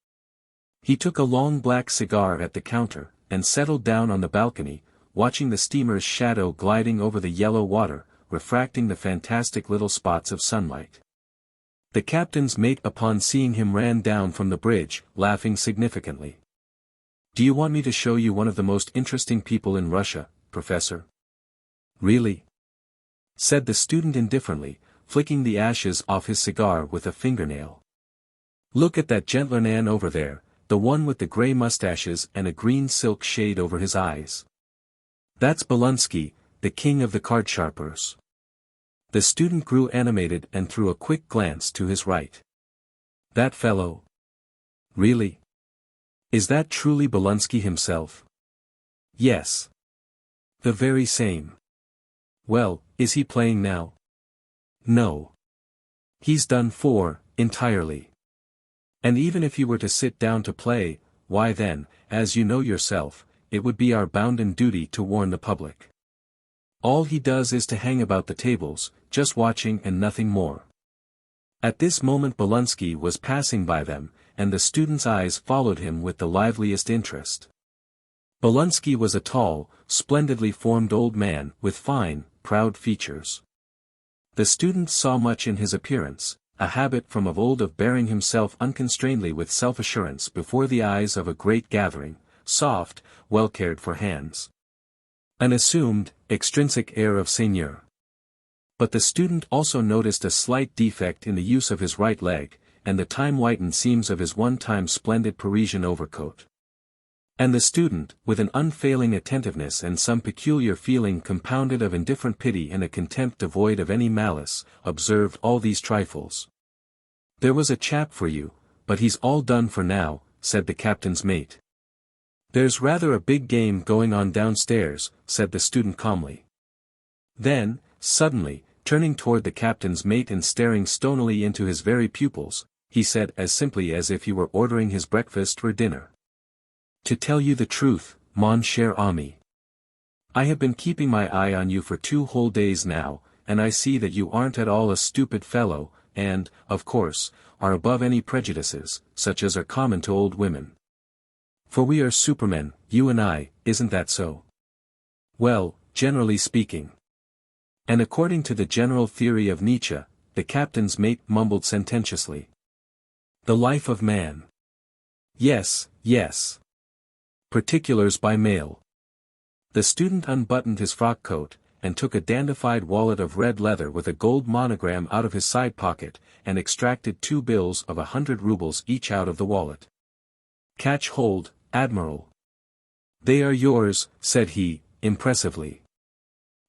He took a long black cigar at the counter, and settled down on the balcony, watching the steamer's shadow gliding over the yellow water, refracting the fantastic little spots of sunlight. The captain's mate upon seeing him ran down from the bridge, laughing significantly. Do you want me to show you one of the most interesting people in Russia, Professor? Really? Said the student indifferently, flicking the ashes off his cigar with a fingernail. Look at that gentleman over there, the one with the grey mustaches and a green silk shade over his eyes. That's Bolunsky, the king of the card sharpers. The student grew animated and threw a quick glance to his right. That fellow? Really? Is that truly Bolunsky himself? Yes. The very same. Well, is he playing now? No. He's done for, entirely. And even if he were to sit down to play, why then, as you know yourself, it would be our bounden duty to warn the public. All he does is to hang about the tables, just watching and nothing more. At this moment Bolonsky was passing by them, and the student's eyes followed him with the liveliest interest. Bolonsky was a tall, splendidly formed old man, with fine, proud features. The student saw much in his appearance, a habit from of old of bearing himself unconstrainedly with self-assurance before the eyes of a great gathering, soft, well-cared-for hands. An assumed, extrinsic air of seigneur. But the student also noticed a slight defect in the use of his right leg, and the time-whitened seams of his one-time splendid Parisian overcoat. And the student, with an unfailing attentiveness and some peculiar feeling compounded of indifferent pity and a contempt devoid of any malice, observed all these trifles. "There was a chap for you, but he's all done for now," said the captain's mate. "There's rather a big game going on downstairs," said the student calmly. Then, suddenly, turning toward the captain's mate and staring stonily into his very pupils, he said as simply as if he were ordering his breakfast or dinner. "To tell you the truth, mon cher ami, I have been keeping my eye on you for 2 whole days now, and I see that you aren't at all a stupid fellow, and, of course, are above any prejudices, such as are common to old women. For we are supermen, you and I, isn't that so? Well, generally speaking. And according to the general theory of Nietzsche," the captain's mate mumbled sententiously. "The life of man. Yes, yes. Particulars by mail." The student unbuttoned his frock coat, and took a dandified wallet of red leather with a gold monogram out of his side pocket, and extracted 2 bills of 100 rubles each out of the wallet. "Catch hold, Admiral." "They are yours," said he, impressively.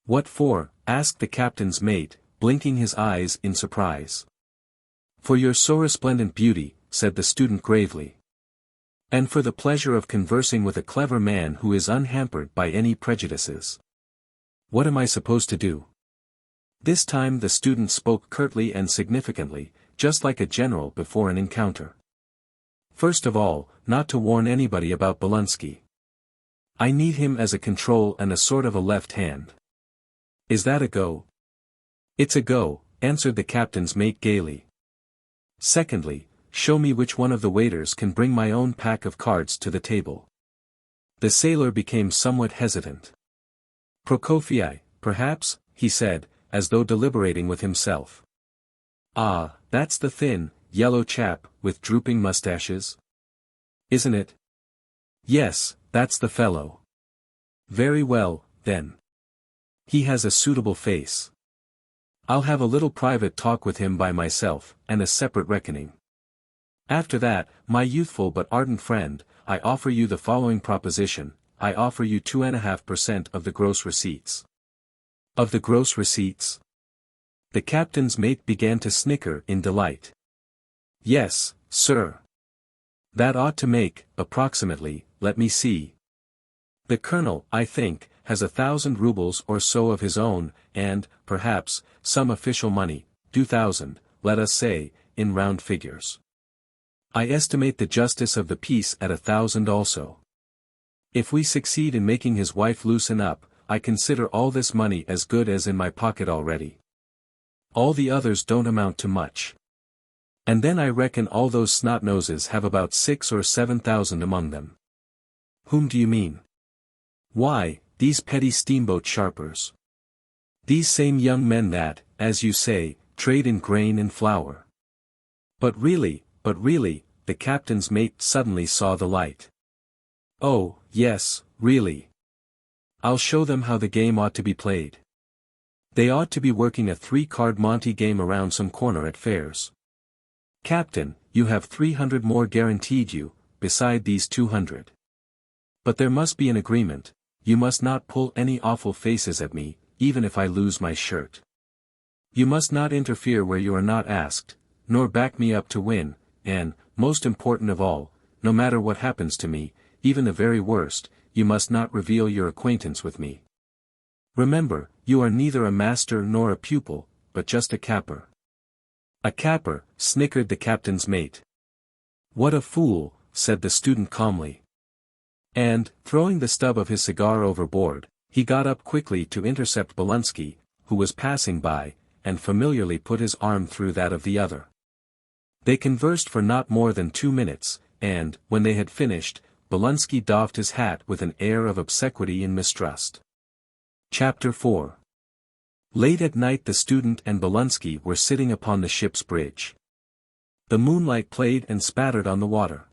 "What for?" asked the captain's mate, blinking his eyes in surprise. "For your so resplendent beauty," said the student gravely. "And for the pleasure of conversing with a clever man who is unhampered by any prejudices. What am I supposed to do?" This time the student spoke curtly and significantly, just like a general before an encounter. "First of all, not to warn anybody about Bolonsky. I need him as a control and a sort of a left hand. Is that a go?" "It's a go," answered the captain's mate gaily. "Secondly, show me which one of the waiters can bring my own pack of cards to the table." The sailor became somewhat hesitant. "Prokofyi, perhaps," he said, as though deliberating with himself. "Ah, that's the thin, yellow chap, with drooping mustaches? Isn't it?" "Yes, that's the fellow." "Very well, then. He has a suitable face. I'll have a little private talk with him by myself, and a separate reckoning. After that, my youthful but ardent friend, I offer you the following proposition: I offer you 2.5% of the gross receipts." "Of the gross receipts?" The captain's mate began to snicker in delight. "Yes, sir. That ought to make, approximately, let me see. The colonel, I think, has 1,000 rubles or so of his own, and, perhaps, some official money, 2,000, let us say, in round figures. I estimate the justice of the peace at 1,000 also. If we succeed in making his wife loosen up, I consider all this money as good as in my pocket already. All the others don't amount to much. And then I reckon all those snot-noses have about 6 or 7,000 among them." "Whom do you mean?" "Why, these petty steamboat sharpers. These same young men that, as you say, trade in grain and flour." But really, the captain's mate suddenly saw the light. "Oh, yes, really. I'll show them how the game ought to be played. They ought to be working a 3-card Monte game around some corner at fairs. Captain, you have 300 more guaranteed you, beside these 200. But there must be an agreement. You must not pull any awful faces at me, even if I lose my shirt. You must not interfere where you are not asked, nor back me up to win, and, most important of all, no matter what happens to me, even the very worst, you must not reveal your acquaintance with me. Remember, you are neither a master nor a pupil, but just a capper." "A capper," snickered the captain's mate. "What a fool," said the student calmly. And, throwing the stub of his cigar overboard, he got up quickly to intercept Bolonsky, who was passing by, and familiarly put his arm through that of the other. They conversed for not more than 2 minutes, and, when they had finished, Bolonsky doffed his hat with an air of obsequity and mistrust. Chapter 4. Late at night the student and Bolonsky were sitting upon the ship's bridge. The moonlight played and spattered on the water.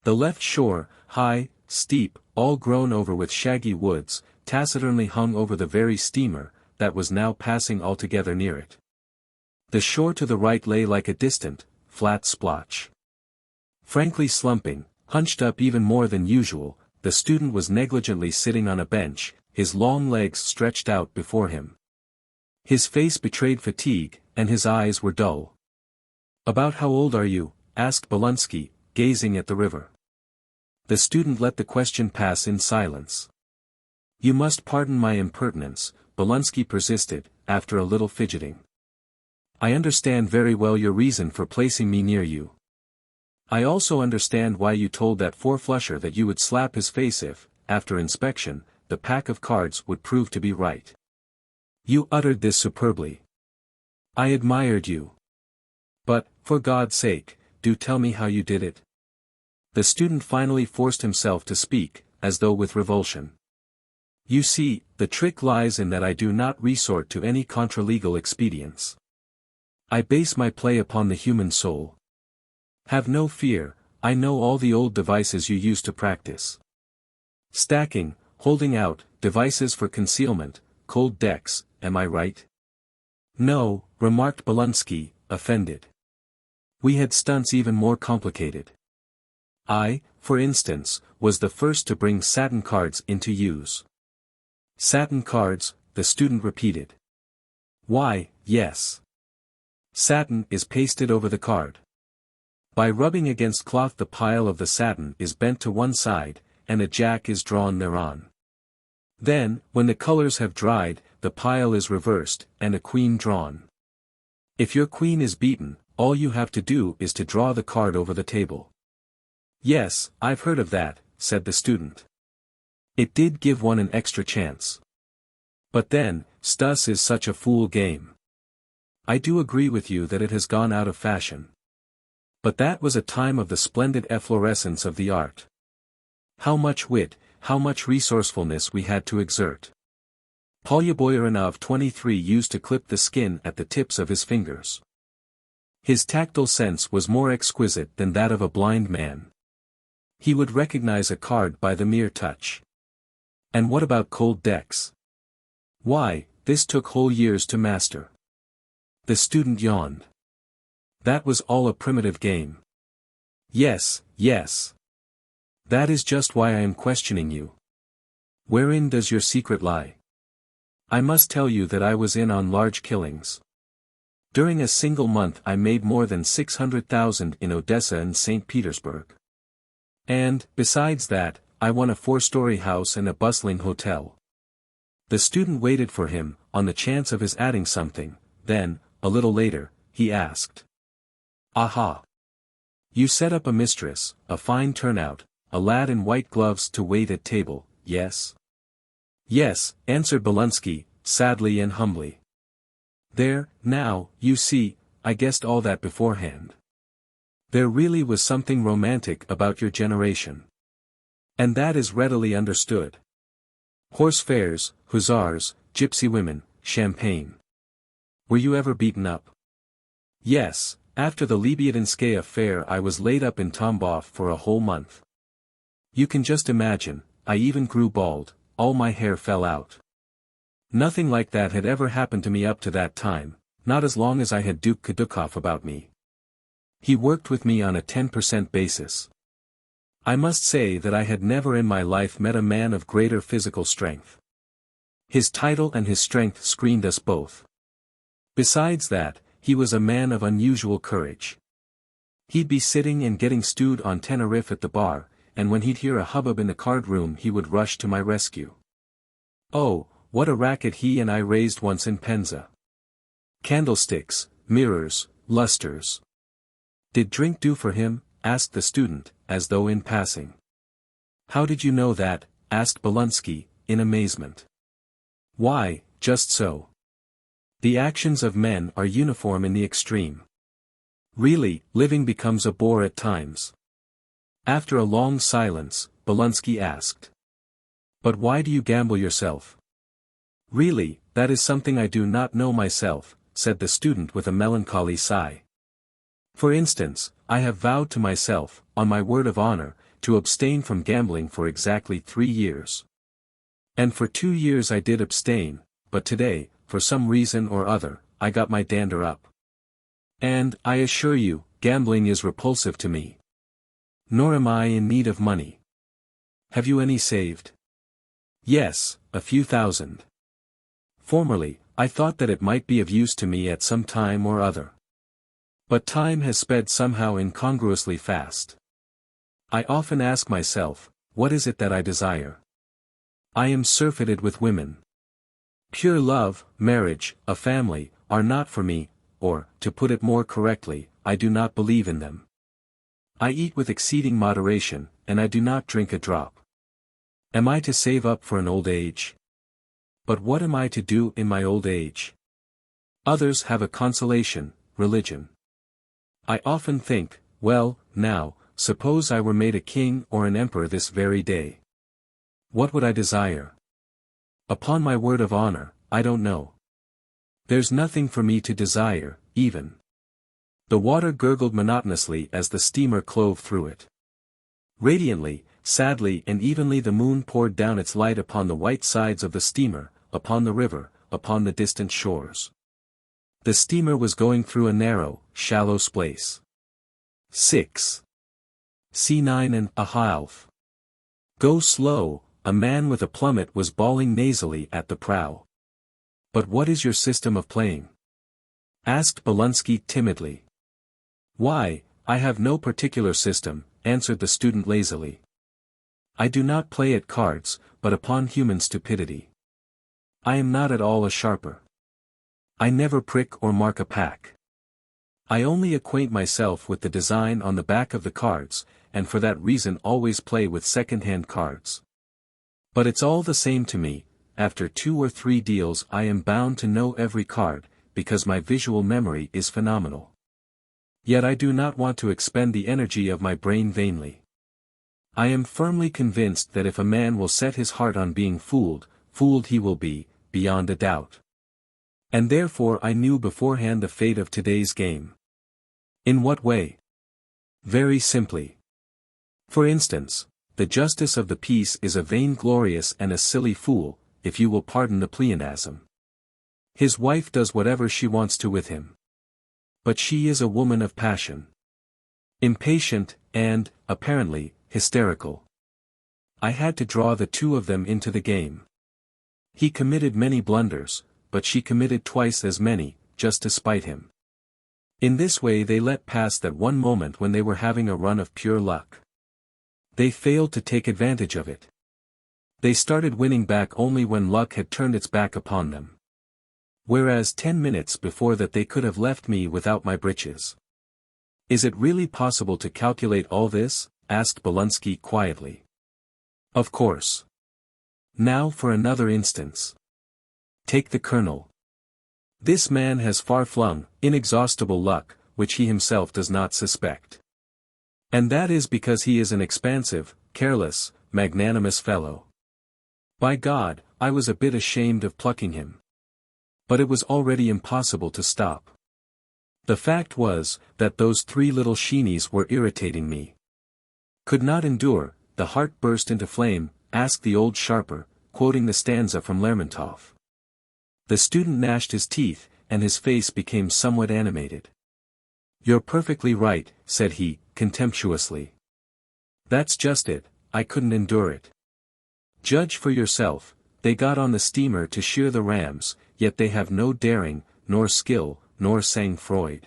The left shore, high, steep, all grown over with shaggy woods, taciturnly hung over the very steamer, that was now passing altogether near it. The shore to the right lay like a distant, flat splotch. Frankly slumping, hunched up even more than usual, the student was negligently sitting on a bench, his long legs stretched out before him. His face betrayed fatigue, and his eyes were dull. "About how old are you?" asked Bolonsky, gazing at the river. The student let the question pass in silence. "You must pardon my impertinence," Bolonsky persisted, after a little fidgeting. "I understand very well your reason for placing me near you. I also understand why you told that four-flusher that you would slap his face if, after inspection, the pack of cards would prove to be right. You uttered this superbly. I admired you. But, for God's sake, do tell me how you did it." The student finally forced himself to speak, as though with revulsion. "You see, the trick lies in that I do not resort to any contra-legal expedients. I base my play upon the human soul. Have no fear, I know all the old devices you used to practice. Stacking, holding out, devices for concealment, cold decks, am I right?" "No," remarked Bolonsky, offended. "We had stunts even more complicated. I, for instance, was the first to bring satin cards into use." "Satin cards," the student repeated. "Why, yes. Satin is pasted over the card. By rubbing against cloth the pile of the satin is bent to one side, and a jack is drawn thereon. Then, when the colors have dried, the pile is reversed, and a queen drawn. If your queen is beaten, all you have to do is to draw the card over the table." "Yes, I've heard of that," said the student. "It did give one an extra chance. But then, Stus is such a fool game. I do agree with you that it has gone out of fashion. But that was a time of the splendid efflorescence of the art. How much wit, how much resourcefulness we had to exert. Polyaboyarov 23 used to clip the skin at the tips of his fingers. His tactile sense was more exquisite than that of a blind man. He would recognize a card by the mere touch. And what about cold decks? Why, this took whole years to master." The student yawned. "That was all a primitive game." "Yes, yes. That is just why I am questioning you. Wherein does your secret lie? I must tell you that I was in on large killings. During a single month I made more than 600,000 in Odessa and St. Petersburg. And, besides that, I won a 4-story house and a bustling hotel." The student waited for him, on the chance of his adding something, then, a little later, he asked. "Aha! You set up a mistress, a fine turnout, a lad in white gloves to wait at table, yes?" "Yes," answered Bolonsky, sadly and humbly. "There, now, you see, I guessed all that beforehand. There really was something romantic about your generation. And that is readily understood. Horse fairs, hussars, gypsy women, champagne. Were you ever beaten up?" "Yes, after the Lebedevinskaya fair I was laid up in Tambov for a whole month. You can just imagine, I even grew bald, all my hair fell out. Nothing like that had ever happened to me up to that time, not as long as I had Duke Kadukov about me. He worked with me on a 10% basis. I must say that I had never in my life met a man of greater physical strength. His title and his strength screened us both. Besides that, he was a man of unusual courage. He'd be sitting and getting stewed on Tenerife at the bar, and when he'd hear a hubbub in the card room he would rush to my rescue. Oh, what a racket he and I raised once in Penza. Candlesticks, mirrors, lusters. Did drink do for him? Asked the student, as though in passing. How did you know that? Asked Bolonsky, in amazement. Why, just so. The actions of men are uniform in the extreme. Really, living becomes a bore at times. After a long silence, Bolunsky asked. But why do you gamble yourself? Really, that is something I do not know myself, said the student with a melancholy sigh. For instance, I have vowed to myself, on my word of honor, to abstain from gambling for exactly 3 years. And for 2 years I did abstain, but today, for some reason or other, I got my dander up. And, I assure you, gambling is repulsive to me. Nor am I in need of money. Have you any saved? Yes, a few thousand. Formerly, I thought that it might be of use to me at some time or other. But time has sped somehow incongruously fast. I often ask myself, what is it that I desire? I am surfeited with women. Pure love, marriage, a family, are not for me, or, to put it more correctly, I do not believe in them. I eat with exceeding moderation, and I do not drink a drop. Am I to save up for an old age? But what am I to do in my old age? Others have a consolation, religion. I often think, well, now, suppose I were made a king or an emperor this very day. What would I desire? Upon my word of honor, I don't know. There's nothing for me to desire, even. The water gurgled monotonously as the steamer clove through it. Radiantly, sadly and evenly the moon poured down its light upon the white sides of the steamer, upon the river, upon the distant shores. The steamer was going through a narrow, shallow space. 6. C9 and a half. Go slow, a man with a plummet was bawling nasally at the prow. But what is your system of playing? Asked Bolunsky timidly. Why, I have no particular system, answered the student lazily. I do not play at cards, but upon human stupidity. I am not at all a sharper. I never prick or mark a pack. I only acquaint myself with the design on the back of the cards, and for that reason always play with second-hand cards. But it's all the same to me, after 2 or 3 deals I am bound to know every card, because my visual memory is phenomenal. Yet I do not want to expend the energy of my brain vainly. I am firmly convinced that if a man will set his heart on being fooled, fooled he will be, beyond a doubt. And therefore I knew beforehand the fate of today's game. In what way? Very simply. For instance, the justice of the peace is a vainglorious and a silly fool, if you will pardon the pleonasm. His wife does whatever she wants to with him. But she is a woman of passion. Impatient, and, apparently, hysterical. I had to draw the 2 of them into the game. He committed many blunders, but she committed twice as many, just to spite him. In this way they let pass that one moment when they were having a run of pure luck. They failed to take advantage of it. They started winning back only when luck had turned its back upon them. Whereas 10 minutes before that they could have left me without my breeches. Is it really possible to calculate all this? Asked Bolunsky quietly. Of course. Now for another instance. Take the colonel. This man has far-flung, inexhaustible luck, which he himself does not suspect. And that is because he is an expansive, careless, magnanimous fellow. By God, I was a bit ashamed of plucking him. But it was already impossible to stop. The fact was, that those 3 little sheenies were irritating me. Could not endure, the heart burst into flame, asked the old sharper, quoting the stanza from Lermontov. The student gnashed his teeth, and his face became somewhat animated. You're perfectly right, said he, contemptuously. That's just it, I couldn't endure it. Judge for yourself, they got on the steamer to shear the rams, yet they have no daring, nor skill, nor sang-froid.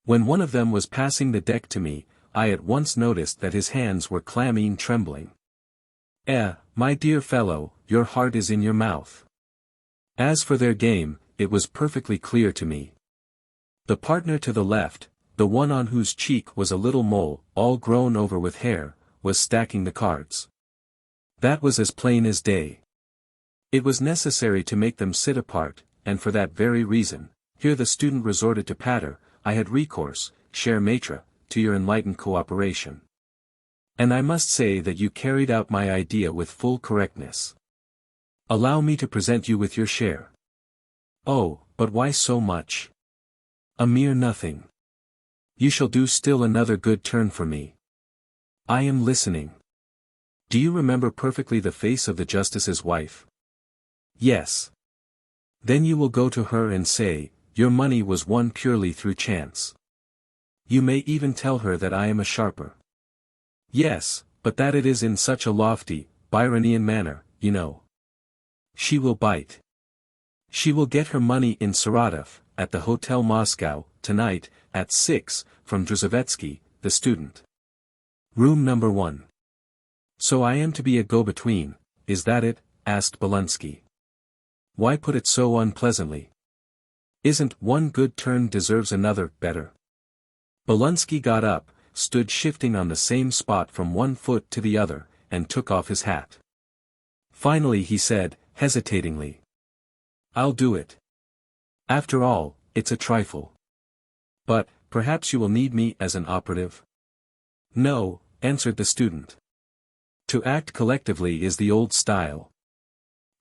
When one of them was passing the deck to me, I at once noticed that his hands were clammy and trembling. My dear fellow, your heart is in your mouth. As for their game, it was perfectly clear to me. The partner to the left, the one on whose cheek was a little mole, all grown over with hair, was stacking the cards. That was as plain as day. It was necessary to make them sit apart, and for that very reason, here the student resorted to patter, I had recourse, cher maître, to your enlightened cooperation. And I must say that you carried out my idea with full correctness. Allow me to present you with your share. Oh, but why so much? A mere nothing. You shall do still another good turn for me. I am listening. Do you remember perfectly the face of the justice's wife? Yes. Then you will go to her and say, your money was won purely through chance. You may even tell her that I am a sharper. Yes, but that it is in such a lofty, Byronian manner, you know. She will bite. She will get her money in Saratov, at the Hotel Moscow, tonight, at 6, from Druzovetsky, the student. Room number 1. So I am to be a go-between, is that it? Asked Bolunsky. Why put it so unpleasantly? Isn't one good turn deserves another better? Bolunsky got up, stood shifting on the same spot from one foot to the other, and took off his hat. Finally he said, hesitatingly. I'll do it. After all, it's a trifle. But, perhaps you will need me as an operative? No, answered the student. To act collectively is the old style.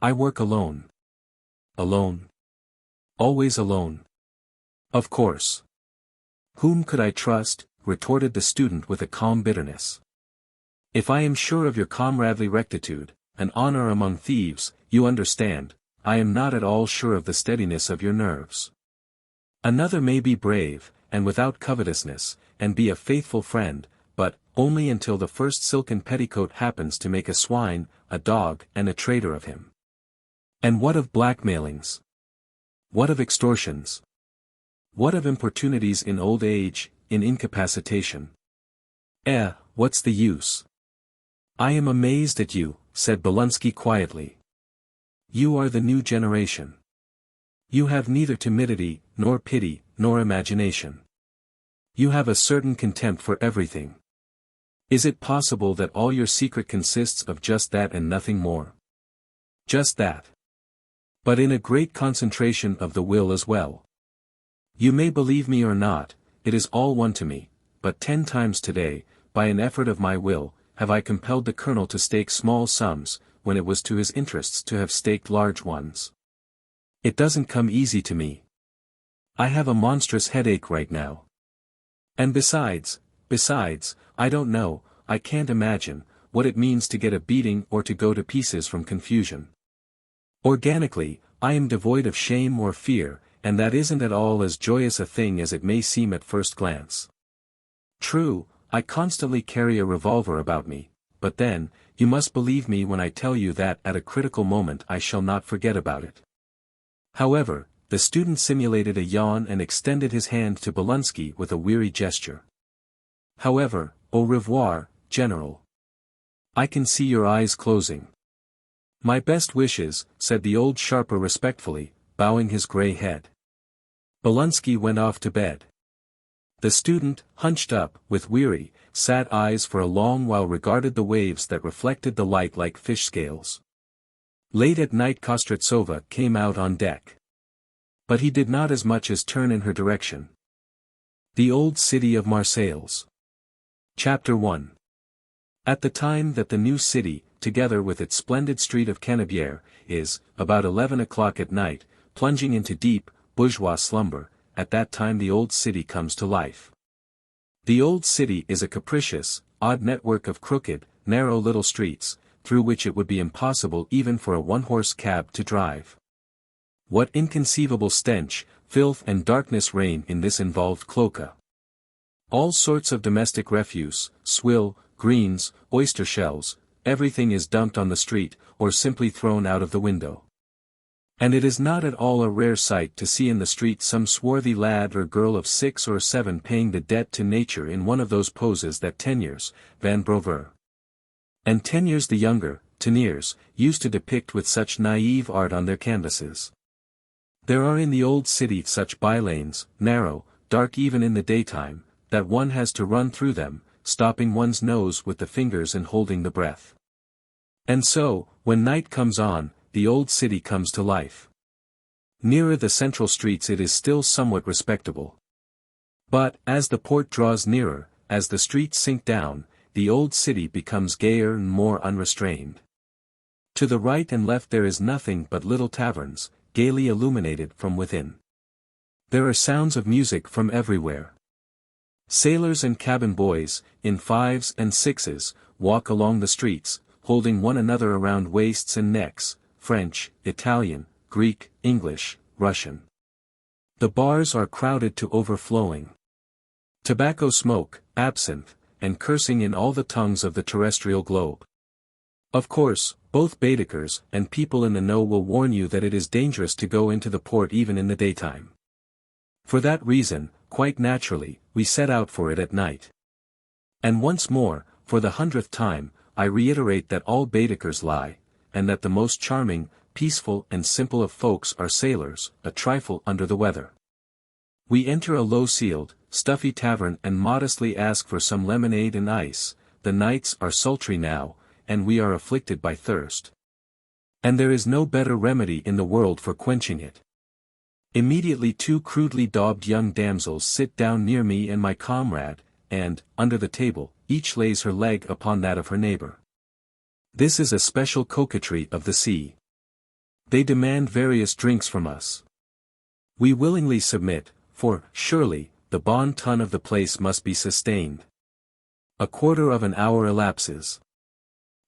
I work alone. Alone? Always alone. Of course. Whom could I trust? Retorted the student with a calm bitterness. If I am sure of your comradely rectitude, an honor among thieves, you understand, I am not at all sure of the steadiness of your nerves. Another may be brave, and without covetousness, and be a faithful friend, but, only until the first silken petticoat happens to make a swine, a dog, and a traitor of him. And what of blackmailings? What of extortions? What of importunities in old age, in incapacitation? What's the use? I am amazed at you, said Bolunsky quietly. You are the new generation. You have neither timidity, nor pity, nor imagination. You have a certain contempt for everything. Is it possible that all your secret consists of just that and nothing more? Just that. But in a great concentration of the will as well. You may believe me or not, it is all one to me, but 10 times today, by an effort of my will, have I compelled the colonel to stake small sums, when it was to his interests to have staked large ones. It doesn't come easy to me. I have a monstrous headache right now. And besides, I don't know, I can't imagine, what it means to get a beating or to go to pieces from confusion. Organically, I am devoid of shame or fear, and that isn't at all as joyous a thing as it may seem at first glance. True, I constantly carry a revolver about me, but then, you must believe me when I tell you that at a critical moment I shall not forget about it. However, the student simulated a yawn and extended his hand to Bolunsky with a weary gesture. However, au revoir, General. I can see your eyes closing. My best wishes, said the old sharper respectfully, bowing his grey head. Bolunsky went off to bed. The student, hunched up, with weary, sad eyes for a long while regarded the waves that reflected the light like fish scales. Late at night Kostretsova came out on deck. But he did not as much as turn in her direction. The Old City of Marseilles. Chapter 1. At the time that the new city, together with its splendid street of Canebière, is, about 11 o'clock at night, plunging into deep, bourgeois slumber, at that time the old city comes to life. The old city is a capricious, odd network of crooked, narrow little streets, through which it would be impossible even for a one-horse cab to drive. What inconceivable stench, filth and darkness reign in this involved cloaca. All sorts of domestic refuse, swill, greens, oyster shells, everything is dumped on the street, or simply thrown out of the window. And it is not at all a rare sight to see in the street some swarthy lad or girl of 6 or 7 paying the debt to nature in one of those poses that Teniers, Van Broveur, and Teniers the younger, Teniers, used to depict with such naive art on their canvases. There are in the old city such bylanes, narrow, dark even in the daytime, that one has to run through them, stopping one's nose with the fingers and holding the breath. And so, when night comes on, the old city comes to life. Nearer the central streets it is still somewhat respectable. But, as the port draws nearer, as the streets sink down, the old city becomes gayer and more unrestrained. To the right and left there is nothing but little taverns, gaily illuminated from within. There are sounds of music from everywhere. Sailors and cabin boys, in 5s and 6s, walk along the streets, holding one another around waists and necks, French, Italian, Greek, English, Russian. The bars are crowded to overflowing. Tobacco smoke, absinthe, and cursing in all the tongues of the terrestrial globe. Of course, both Baedekers and people in the know will warn you that it is dangerous to go into the port even in the daytime. For that reason, quite naturally, we set out for it at night. And once more, for the 100th time, I reiterate that all Baedekers lie, and that the most charming, peaceful and simple of folks are sailors, a trifle under the weather. We enter a low-ceiled, stuffy tavern and modestly ask for some lemonade and ice. The nights are sultry now, and we are afflicted by thirst. And there is no better remedy in the world for quenching it. Immediately 2 crudely daubed young damsels sit down near me and my comrade, and, under the table, each lays her leg upon that of her neighbor. This is a special coquetry of the sea. They demand various drinks from us. We willingly submit, for, surely, the bon ton of the place must be sustained. A quarter of an hour elapses.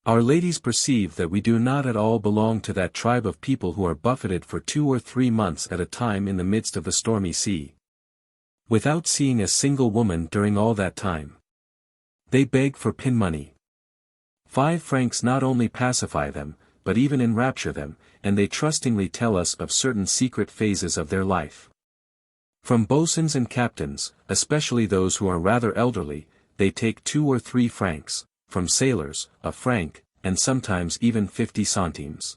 Our ladies perceive that we do not at all belong to that tribe of people who are buffeted for 2 or 3 months at a time in the midst of the stormy sea, without seeing a single woman during all that time. They beg for pin money. 5 francs not only pacify them, but even enrapture them, and they trustingly tell us of certain secret phases of their life. From boatswains and captains, especially those who are rather elderly, they take 2 or 3 francs, from sailors, a franc, and sometimes even 50 centimes.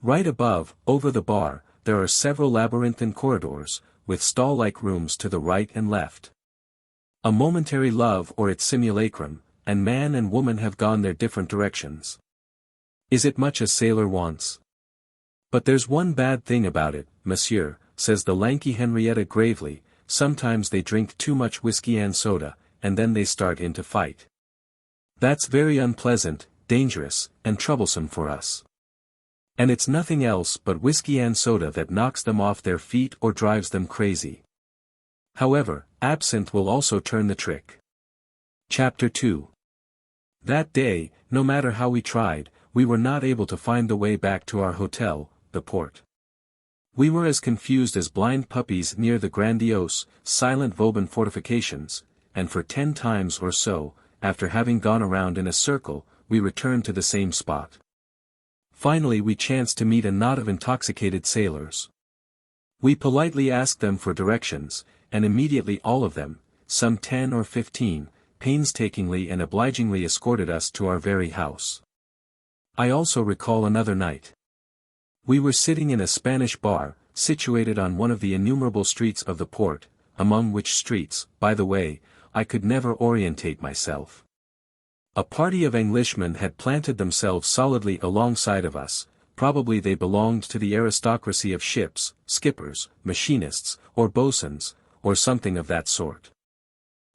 Right above, over the bar, there are several labyrinthine corridors, with stall-like rooms to the right and left. A momentary love or its simulacrum, and man and woman have gone their different directions. Is it much a sailor wants? But there's one bad thing about it, monsieur, says the lanky Henrietta gravely, sometimes they drink too much whiskey and soda, and then they start in to fight. That's very unpleasant, dangerous, and troublesome for us. And it's nothing else but whiskey and soda that knocks them off their feet or drives them crazy. However, absinthe will also turn the trick. Chapter 2. That day, no matter how we tried, we were not able to find the way back to our hotel, the port. We were as confused as blind puppies near the grandiose, silent Vauban fortifications, and for 10 times or so, after having gone around in a circle, we returned to the same spot. Finally we chanced to meet a knot of intoxicated sailors. We politely asked them for directions, and immediately all of them, some 10 or 15, painstakingly and obligingly escorted us to our very house. I also recall another night. We were sitting in a Spanish bar, situated on one of the innumerable streets of the port, among which streets, by the way, I could never orientate myself. A party of Englishmen had planted themselves solidly alongside of us. Probably they belonged to the aristocracy of ships, skippers, machinists, or boatswains, or something of that sort.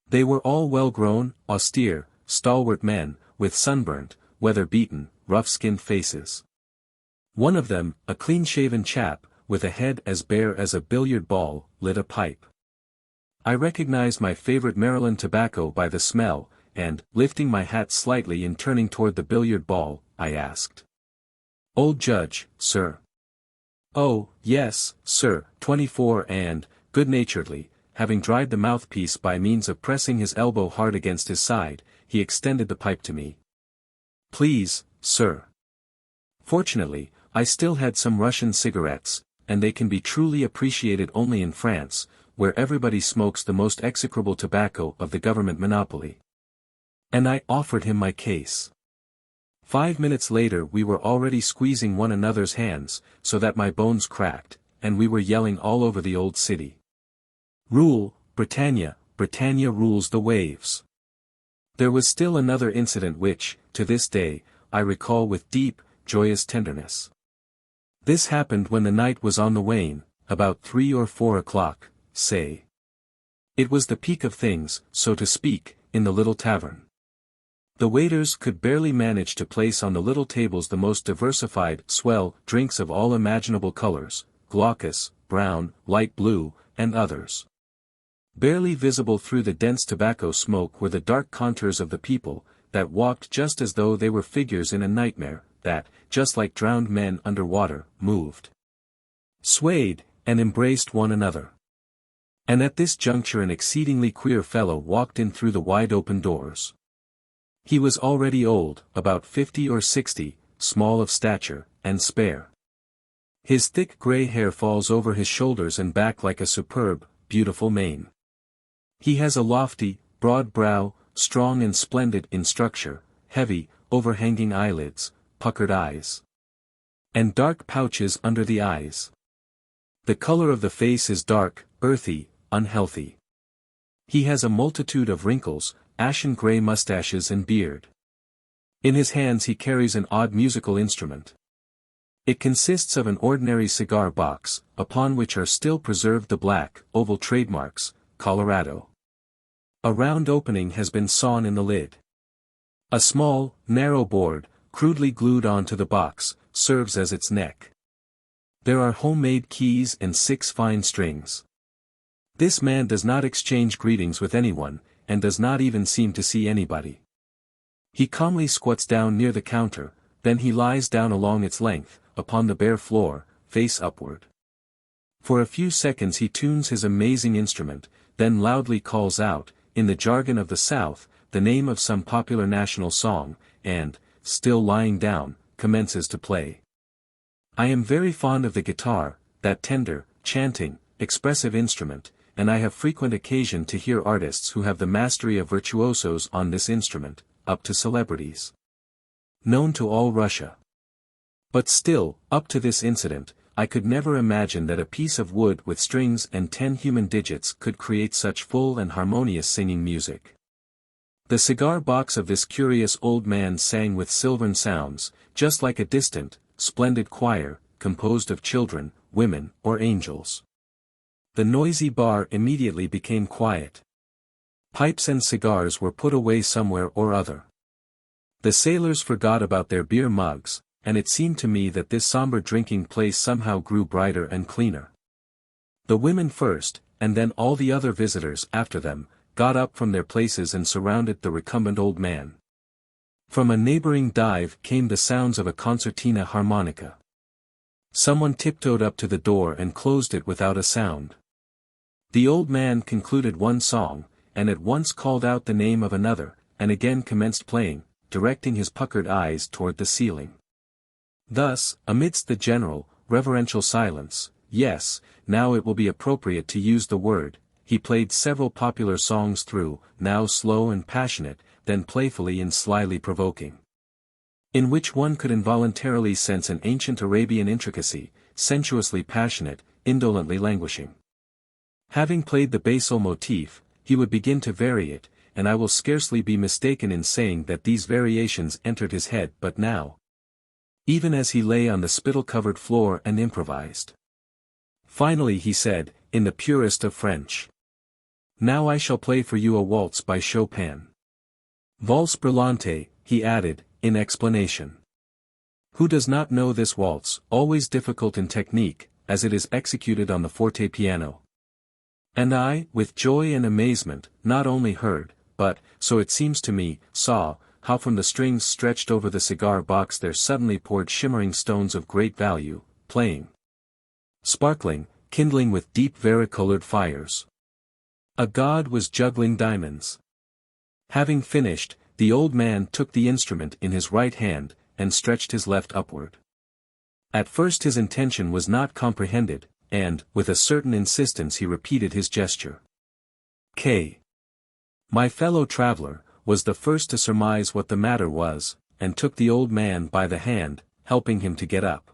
They were all well-grown, austere, stalwart men, with sunburnt, weather-beaten, rough-skinned faces. One of them, a clean-shaven chap, with a head as bare as a billiard ball, lit a pipe. I recognized my favorite Maryland tobacco by the smell, and, lifting my hat slightly and turning toward the billiard ball, I asked, "Old Judge, sir?" "Oh, yes, sir," 24 and, good-naturedly, having dried the mouthpiece by means of pressing his elbow hard against his side, he extended the pipe to me. "Please, sir." Fortunately, I still had some Russian cigarettes, and they can be truly appreciated only in France, where everybody smokes the most execrable tobacco of the government monopoly. And I offered him my case. 5 minutes later we were already squeezing one another's hands, so that my bones cracked, and we were yelling all over the old city. "Rule, Britannia, Britannia rules the waves." There was still another incident which, to this day, I recall with deep, joyous tenderness. This happened when the night was on the wane, about 3 or 4 o'clock, say. It was the peak of things, so to speak, in the little tavern. The waiters could barely manage to place on the little tables the most diversified, swell, drinks of all imaginable colors, glaucous, brown, light blue, and others. Barely visible through the dense tobacco smoke were the dark contours of the people, that walked just as though they were figures in a nightmare, that, just like drowned men under water, moved, swayed, and embraced one another. And at this juncture an exceedingly queer fellow walked in through the wide-open doors. He was already old, about 50 or 60, small of stature, and spare. His thick grey hair falls over his shoulders and back like a superb, beautiful mane. He has a lofty, broad brow, strong and splendid in structure, heavy, overhanging eyelids, puckered eyes, and dark pouches under the eyes. The color of the face is dark, earthy, unhealthy. He has a multitude of wrinkles, ashen grey mustaches and beard. In his hands he carries an odd musical instrument. It consists of an ordinary cigar box, upon which are still preserved the black, oval trademarks, Colorado. A round opening has been sawn in the lid. A small, narrow board, crudely glued onto the box, serves as its neck. There are homemade keys and 6 fine strings. This man does not exchange greetings with anyone, and does not even seem to see anybody. He calmly squats down near the counter, then he lies down along its length, upon the bare floor, face upward. For a few seconds he tunes his amazing instrument, then loudly calls out, in the jargon of the South, the name of some popular national song, and, still lying down, commences to play. I am very fond of the guitar, that tender, chanting, expressive instrument, and I have frequent occasion to hear artists who have the mastery of virtuosos on this instrument, up to celebrities known to all Russia. But still, up to this incident, I could never imagine that a piece of wood with strings and 10 human digits could create such full and harmonious singing music. The cigar box of this curious old man sang with silvern sounds, just like a distant, splendid choir, composed of children, women, or angels. The noisy bar immediately became quiet. Pipes and cigars were put away somewhere or other. The sailors forgot about their beer mugs, and it seemed to me that this somber drinking place somehow grew brighter and cleaner. The women first, and then all the other visitors after them, got up from their places and surrounded the recumbent old man. From a neighboring dive came the sounds of a concertina harmonica. Someone tiptoed up to the door and closed it without a sound. The old man concluded one song, and at once called out the name of another, and again commenced playing, directing his puckered eyes toward the ceiling. Thus, amidst the general, reverential silence, yes, now it will be appropriate to use the word, he played several popular songs through, now slow and passionate, then playfully and slyly provoking, in which one could involuntarily sense an ancient Arabian intricacy, sensuously passionate, indolently languishing. Having played the basal motif, he would begin to vary it, and I will scarcely be mistaken in saying that these variations entered his head but now, even as he lay on the spittle-covered floor and improvised. Finally he said, in the purest of French, "Now I shall play for you a waltz by Chopin. Valse brillante," he added, in explanation. Who does not know this waltz, always difficult in technique, as it is executed on the forte piano? And I, with joy and amazement, not only heard, but, so it seems to me, saw, how from the strings stretched over the cigar box there suddenly poured shimmering stones of great value, playing, sparkling, kindling with deep varicolored fires. A god was juggling diamonds. Having finished, the old man took the instrument in his right hand, and stretched his left upward. At first his intention was not comprehended, and, with a certain insistence he repeated his gesture. K. My fellow traveler, was the first to surmise what the matter was, and took the old man by the hand, helping him to get up.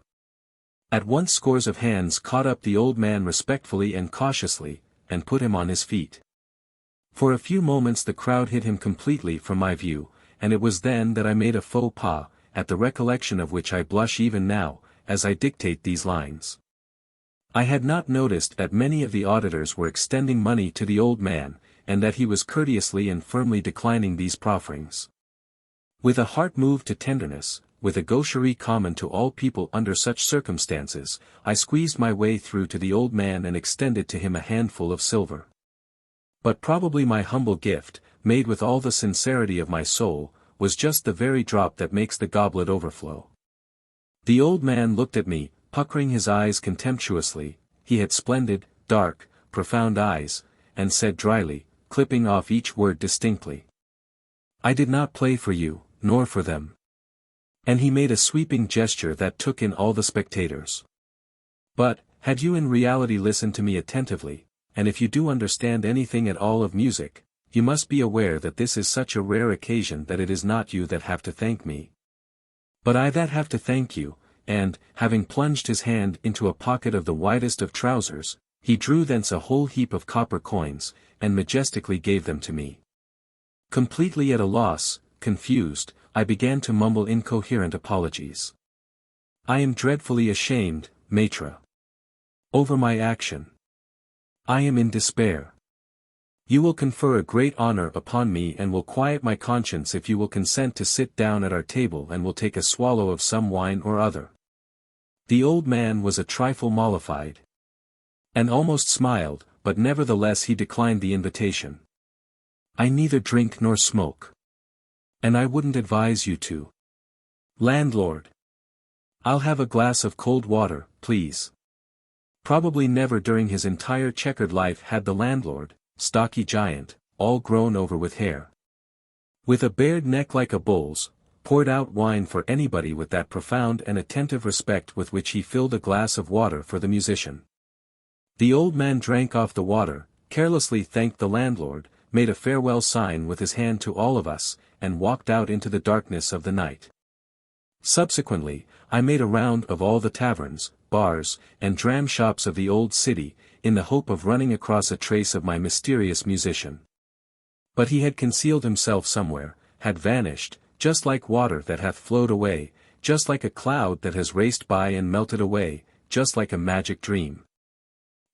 At once scores of hands caught up the old man respectfully and cautiously, and put him on his feet. For a few moments the crowd hid him completely from my view, and it was then that I made a faux pas, at the recollection of which I blush even now, as I dictate these lines. I had not noticed that many of the auditors were extending money to the old man, and that he was courteously and firmly declining these profferings. With a heart moved to tenderness, with a gaucherie common to all people under such circumstances, I squeezed my way through to the old man and extended to him a handful of silver. But probably my humble gift, made with all the sincerity of my soul, was just the very drop that makes the goblet overflow. The old man looked at me, puckering his eyes contemptuously. He had splendid, dark, profound eyes, and said dryly, clipping off each word distinctly, "I did not play for you, nor for them." And he made a sweeping gesture that took in all the spectators. But, had you in reality listened to me attentively, and if you do understand anything at all of music, you must be aware that this is such a rare occasion that it is not you that have to thank me, but I that have to thank you. And, having plunged his hand into a pocket of the widest of trousers, he drew thence a whole heap of copper coins, and majestically gave them to me. Completely at a loss, confused, I began to mumble incoherent apologies. "I am dreadfully ashamed, maître, over my action. I am in despair. You will confer a great honor upon me and will quiet my conscience if you will consent to sit down at our table and will take a swallow of some wine or other." The old man was a trifle mollified, and almost smiled, but nevertheless he declined the invitation. "I neither drink nor smoke. And I wouldn't advise you to." "Landlord! I'll have a glass of cold water, please." Probably never during his entire checkered life had the landlord, stocky giant, all grown over with hair, with a bared neck like a bull's, poured out wine for anybody with that profound and attentive respect with which he filled a glass of water for the musician. The old man drank off the water, carelessly thanked the landlord, made a farewell sign with his hand to all of us, and walked out into the darkness of the night. Subsequently, I made a round of all the taverns, bars, and dram shops of the old city, in the hope of running across a trace of my mysterious musician. But he had concealed himself somewhere, had vanished, just like water that hath flowed away, just like a cloud that has raced by and melted away, just like a magic dream.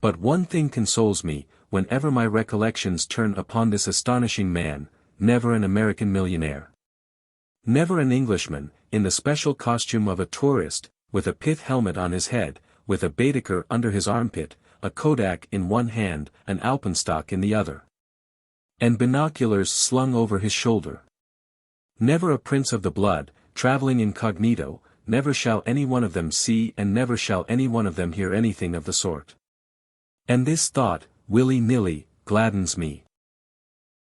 But one thing consoles me, whenever my recollections turn upon this astonishing man: never an American millionaire. Never an Englishman, in the special costume of a tourist, with a pith helmet on his head, with a Baedeker under his armpit, a kodak in one hand, an alpenstock in the other, and binoculars slung over his shoulder. Never a prince of the blood, traveling incognito. Never shall any one of them see and never shall any one of them hear anything of the sort. And this thought, willy-nilly, gladdens me.